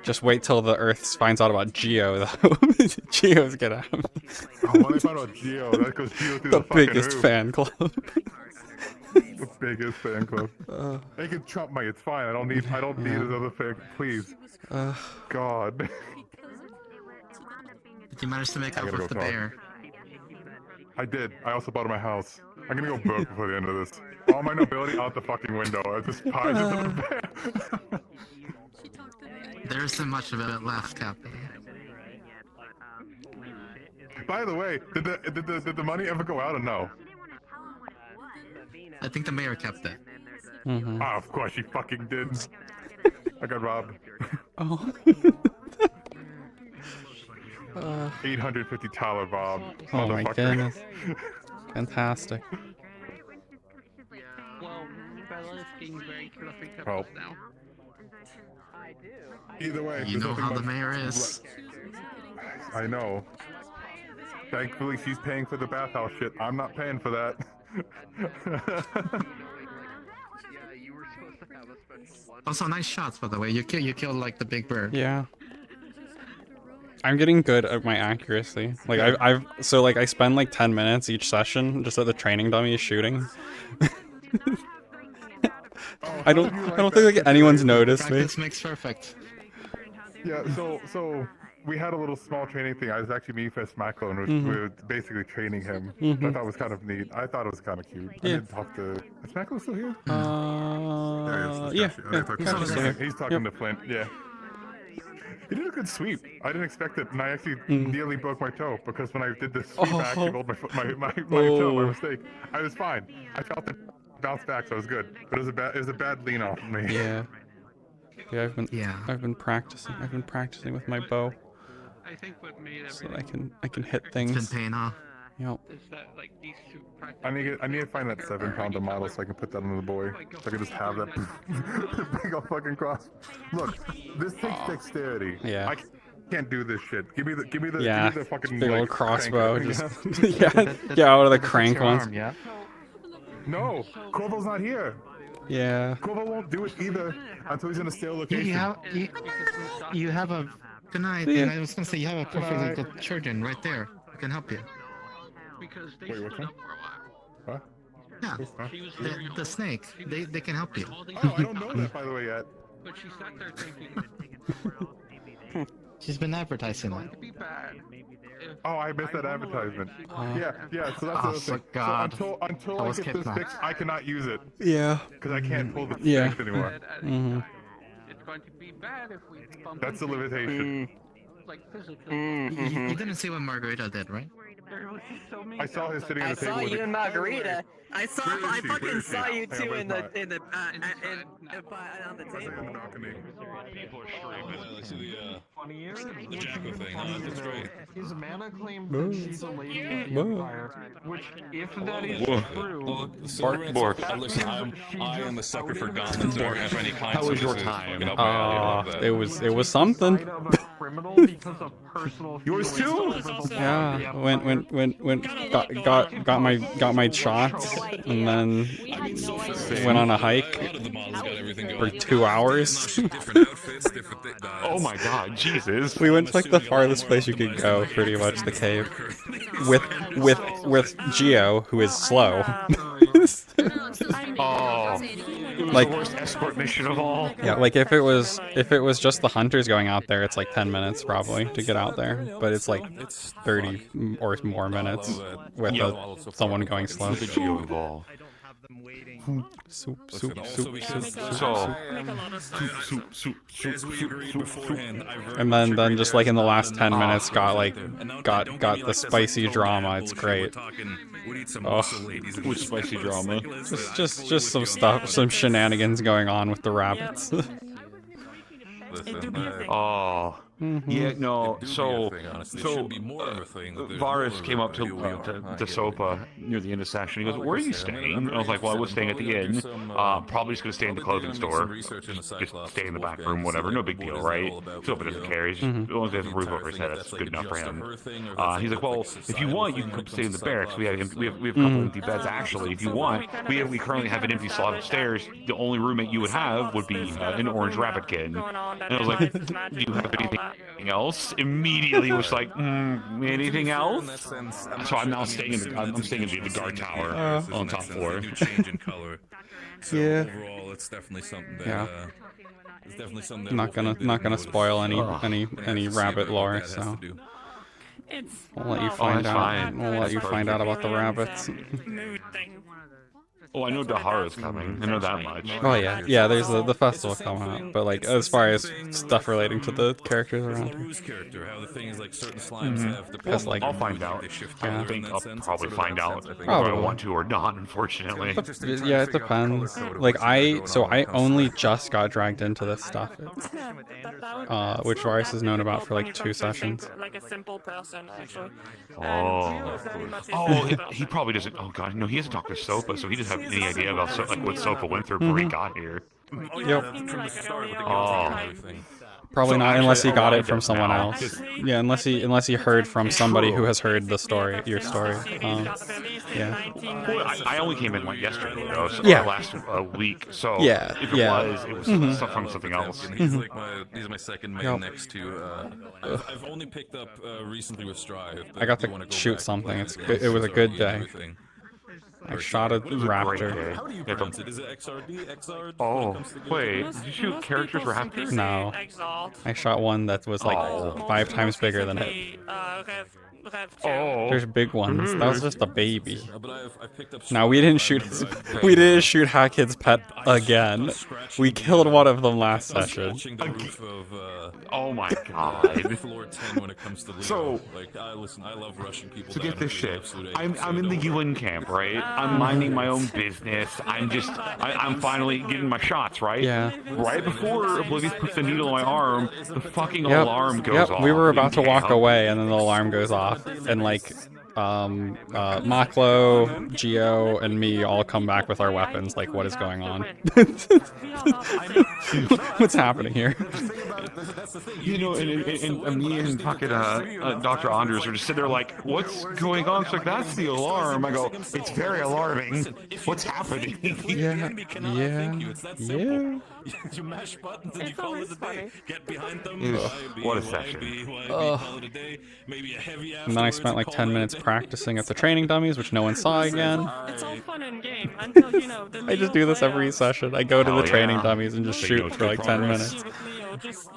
E: Just wait till the Earth finds out about Geo, though. Geo's gonna have
X: Oh, when I found out Geo, that goes Geo through the fucking
E: biggest
X: roof.
E: fan club.
X: The biggest fan club. They can trump me. It's fine. I don't need his other fan. Please. God.
M: Did you manage to make
X: I
M: up
X: gotta
M: with
X: go
M: the
X: talk.
M: bear?
X: I did. I also bought my house. I'm gonna go broke before the end of this. All my nobility out the fucking window. I just pies into the bear.
M: There isn't much of it left, Captain.
X: By the way, did the money ever go out or no?
F: I think the mayor kept it.
E: Mm-hmm.
X: Ah, of course she fucking did. I got robbed.
E: Oh.
X: $850 Bob.
E: Oh my
X: Motherfucker.
E: goodness. Fantastic.
M: Well, Bella's getting very fluffy
X: Oh.
M: cups now.
X: Either way,
F: You
X: there's
F: know
X: nothing
F: how the
X: much
F: mayor is.
X: I know. Thankfully, she's paying for the bathhouse shit. I'm not paying for that.
F: Also, nice shots, by the way. You killed like the big bird.
E: Yeah. I'm getting good at my accuracy. Like I spend like 10 minutes each session just at the training dummy shooting. I don't think like anyone's noticed me.
F: Practice makes perfect.
X: Yeah, so we had a little small training thing. I was actually me for Smacklo, and we were basically training him. Which I thought was kind of neat. I thought it was kind of cute. I
E: Yeah.
X: didn't talk to... Is Smacklo still here?
E: Yeah.
X: He's talking to Flint, yeah. He did a good sweep. I didn't expect it, and I actually nearly broke my toe, because when I did the sweep, I actually rolled my toe by mistake. I was fine. I felt it bounce back, so it was good. But it was a bad lean off of me.
E: Yeah. Yeah, I've been practicing. I've been practicing with my bow.
M: I think what made
E: so that I can hit things.
F: It's been paying off.
E: Yep.
M: is that like these two
X: I need to find that 7-pounder model so I can put that on the boy. So I can just have that big old fucking cross. Look, this takes dexterity.
E: Yeah.
X: I can't do this shit. Give me the
E: Yeah.
X: give me the fucking
E: Big
X: like,
E: old crossbow.
X: crank.
E: Just yeah, out of the crank ones.
X: Yeah. No, Corvo's not here.
E: Yeah.
X: Corvo won't do it either until he's in a stale location.
F: You have a... Good night.
X: Yeah.
F: And I was gonna say, you have a perfectly good surgeon right there. I can help you.
M: Because they
X: Wait,
M: stood
X: what's that?
M: up for a while.
X: What?
F: Yeah, the snake. They can help you.
X: Oh, I don't know that by the way yet.
M: But she sat there thinking,
F: She's been advertising it.
M: to be bad.
X: Oh, I missed that advertisement. Yeah. So that's the
F: Oh,
X: other thing.
F: God.
X: So until
F: I
X: I
F: was
X: get this
F: kidnapped.
X: fixed, I cannot use it.
E: Yeah.
X: Because I can't pull the
E: Yeah.
X: strength anymore.
M: It's going to be bad if we bump
X: That's the
M: into it,
X: limitation.
M: like physically.
F: You didn't see what Margarita did, right?
M: There was just so many
X: I saw her sitting
R: I
X: at the table.
R: saw
X: with
R: you
X: a-
R: and Margarita. I
X: Where is
R: I
X: she? Where
R: fucking
X: is she?
R: saw you
X: Hang on,
R: two
X: where's
R: in the
X: my-
R: on the table.
H: People are streaming. The Jacko thing. That's great.
S: His mana claim that she's a lady of the
E: Whoa.
S: Empire, which, if that is true,
H: Bork. Listen, I am a sucker for gauntlets. Or if any kind.
F: How was your
H: services,
F: time?
H: fucking help me out, I love that.
E: It was something.
S: of a criminal because of personal
X: Yours
S: feelings
X: too?
S: over the
E: Yeah,
S: law.
E: when got my shots and then went on a hike for 2 hours.
H: Different outfits, different
X: Oh my god, Jesus.
E: We went to like the farthest place you could go, pretty much the cave, with Geo, who is slow.
X: Oh,
E: like
X: the worst escort mission of all.
E: Yeah, like if it was just the hunters going out there, it's like 10 minutes probably to get out there, but it's like 30 or more minutes with someone going slow.
X: With the Geo involved.
E: Soup.
H: As we agreed beforehand,
E: And then just like in the last 10 minutes got the spicy drama. It's great.
X: With spicy drama.
E: Just some stuff, some shenanigans going on with the rabbits.
X: Oh. Yeah, no, so Varus came up to Sopa near the intersection. He goes, "Where are you staying?" And I was like, "Well, I was staying at the inn. Probably just gonna stay in the clothing store. Just stay in the back room, whatever. No big deal, right?" Sopa doesn't care. He's just, as long as he has a roof over his head, that's good enough for him. He's like, "Well, if you want, you can come stay in the barracks. We have a couple empty beds actually. If you want, we currently have an empty slot upstairs. The only roommate you would have would be an orange rabbit kid." And I was like, "Do you have anything else?" Immediately was like, anything else? So I'm now staying in the guard tower on top floor.
H: Change in color. So
E: Yeah.
H: overall, it's definitely something that.
E: Yeah.
H: It's definitely something that
E: Not gonna spoil any rabbit lore, so we'll let you find out. We'll let you find out about the rabbits.
H: Oh, I know Dahara's coming. I know that much.
E: Oh yeah, yeah. There's the festival coming up, but like as far as stuff relating to the characters around here,
H: Bruce character, how the things like certain slimes have the
E: Because, like,
H: I'll find out.
E: yeah.
H: I think I'll probably find out whether I
E: Probably.
H: want to or not. Unfortunately.
E: Yeah, it depends. Like I only just got dragged into this stuff, which Varus has known about for like 2 sessions.
O: Like a simple person, actually.
H: Oh, he probably doesn't. Oh god, no, he hasn't talked to Sopa, so he doesn't have any idea about like what Sopa went through before he got here.
E: Yep.
H: Oh.
E: Probably
H: So
E: not unless he
H: actually
E: got it
H: arrived
E: from
H: at
E: someone
H: now.
E: else. Yeah, unless he heard from somebody who has heard the story, your story. Yeah.
H: Well, I only came in like yesterday, though, so
E: Yeah.
H: last week. So
E: Yeah,
H: if it
E: yeah.
H: was stuff from something else.
L: He's my second main
E: Yep.
L: next to. I've only picked up recently with Strive.
E: I got to shoot something. It was a good day. I shot a raptor.
L: How do you pronounce it? Is it XRD? XRD?
H: Oh, wait. Did you shoot characters raptors?
E: No. I shot one that was like 5 times bigger than it.
H: Oh.
E: There's big ones. That was just a baby.
L: But I've picked up.
E: No, we didn't shoot Hackid's pet again. We killed one of them last session.
L: Watching the roof of,
H: Oh my god.
L: floor 10 when it comes to Leo.
H: So-
L: like, listen, I love rushing people
H: So
L: down
H: get this
L: into the
H: shit.
L: absolute
H: I'm in the UN camp, right? I'm minding my own business. I'm finally getting my shots, right?
E: Yeah.
H: Right before Oblivious puts the needle in my arm, the fucking
E: Yep.
H: alarm goes
E: Yep.
H: off.
E: We were about to
H: in
E: walk
H: camp.
E: away, and then the alarm goes off, and like, Maklo, Geo, and me all come back with our weapons. Like, what is going on? What's happening here?
H: You know, and me and fucking Dr. Anders are just sitting there like, what's going on? It's like, that's the alarm. I go, it's very alarming. What's happening?
E: Yeah. Yeah.
L: You mash buttons and you call it a day. Get behind them.
H: What a session.
L: Maybe a heavy
E: And then I spent like 10 minutes practicing at the training dummies, which no one saw again.
O: It's all fun and game until, you know, the
E: I just do this every session. I go to the
H: Hell
E: training
H: yeah.
E: dummies and just
H: Take
E: shoot
H: notes,
E: for
H: good
E: like 10
H: progress.
E: minutes.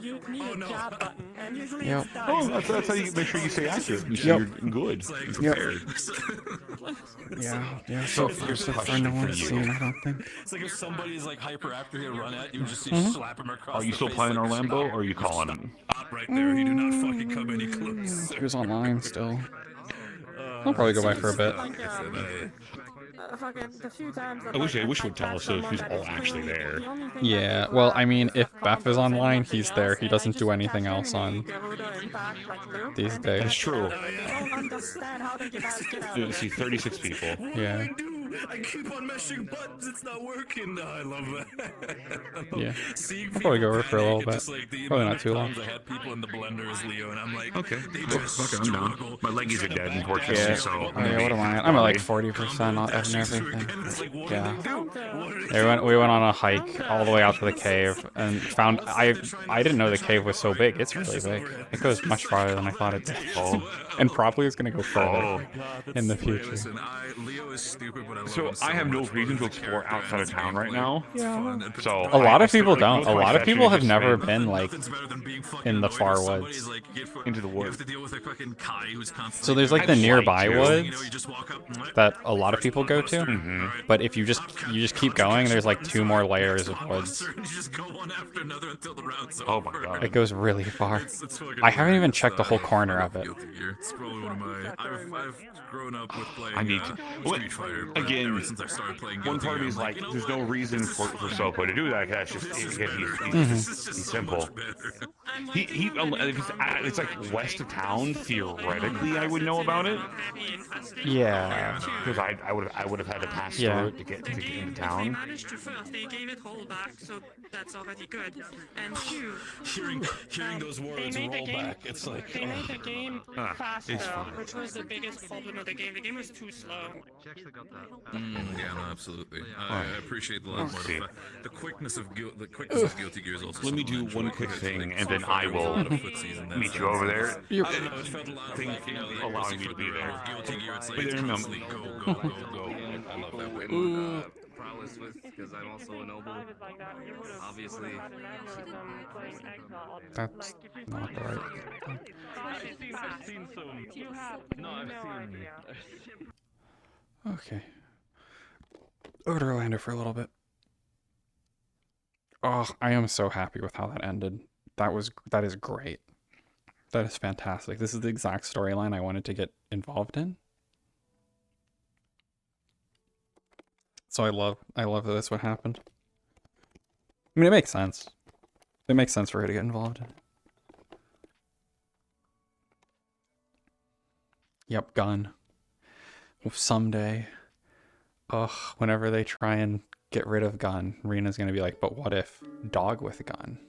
O: You need a jab button, and usually
E: Yep.
O: it's
H: Oh, that's how you make sure you stay accurate. You
E: Yep.
H: you're good. You're prepared.
E: Yeah. So far no one's seen, I don't think.
L: It's like if somebody's like hyper after you run at you, just
E: Mhm.
L: slap him across
H: Are you
L: the
H: still
L: face
H: playing
L: like,
H: Orlando, or are you calling him?
L: Stop right there. He do not fucking come any closer.
E: He was online still. I'll probably go by for a bit.
H: I wish they would tell us if he's all actually there.
E: Yeah, well, I mean, if Beth is online, he's there. He doesn't do anything else on these days.
H: That's true. You see 36 people.
E: Yeah.
L: I keep on mashing buttons. It's not working. I love that.
E: Yeah.
L: Seeing
E: I'll probably go over for a little
L: people
E: bit.
L: just, like, the
E: Probably
L: amount
E: not
L: of
E: too long.
L: times I had people in the blender as Leo, and I'm like,
H: Okay.
L: they
H: Well,
L: just
H: fuck it, I'm down. My leggies are dead, unfortunately,
E: Yeah.
H: so...
E: Oh, yeah, what am I at? I'm at like 40% on everything. Yeah. We went on a hike all the way out to the cave and found... I didn't know the cave was so big. It's really big. It goes much farther than I thought it did. And probably is going to go further in the future.
L: Leo is stupid, but I love
H: So
L: him so
H: I have no
L: much.
H: reason to explore outside of town right now. So
E: A lot of people
H: like,
E: don't.
H: most
E: A
H: of my
E: lot of
H: session
E: people
H: is
E: have
H: just
E: never
H: spent
E: been like in the far woods.
H: into the
L: You
H: woods.
L: have to deal with a fucking Kai who's constantly
E: So there's like the
H: I'd like
E: nearby
H: to.
E: woods
L: just walk up,
E: that a lot of people go to. But if you just keep going, there's like 2 more layers of woods.
L: and you just go one after another until the round's
H: Oh my
L: over.
H: god.
E: It goes really far.
L: It's fucking
E: I haven't even
L: weird.
E: checked the whole corner of it.
L: Guilty Gear. It's probably one of my. I've grown up with playing.
H: I need to.
L: Street Fighter. but
H: Again,
L: ever since I started playing
H: one
L: Guilty
H: part of
L: Gear,
H: me is
L: I'm
H: like,
L: you know
H: there's
L: what?
H: no reason for Sopo to do that. That's just he's simple. It's like west of town. Theoretically, I would know about it.
E: Yeah.
H: Because I would have had to pass
E: Yeah.
H: through it to get into town.
O: They managed to first, they gave it holdback, so that's already good. And 2,
L: Hearing those words
O: they made the
L: roll
O: game,
L: back, it's like.
O: they made the game
H: Ah,
O: faster,
H: it's fine.
O: which was the biggest problem of the game. The game was too slow.
L: Yeah, no, absolutely. I appreciate the lot more.
H: see.
L: The quickness of Guilty Gear is also.
H: Let me do
L: something I
H: one
L: enjoy
H: quick
L: because,
H: thing,
L: like,
H: and then
L: so far
H: I
L: there was a
H: will
L: lot of footsies in that
H: meet you
L: sense.
H: over there.
L: I don't know, it felt a lot like, you know, the
H: Allowing me to
L: for
H: be
L: the
H: there.
L: Guilty Gear, it's like
H: But
L: it's
H: then,
L: constantly go. I love that way.
I: Prowess with, because I'm also a noble. Obviously.
E: That's not the right.
G: I've seen some. No, I've seen.
E: Okay. over to Orlando for a little bit. Oh, I am so happy with how that ended. That is great. That is fantastic. This is the exact storyline I wanted to get involved in. So I love that that's what happened. I mean, it makes sense. It makes sense for her to get involved in. Yep, gun. Someday. Ugh, whenever they try and get rid of gun, Rina's gonna be like, but what if dog with a gun?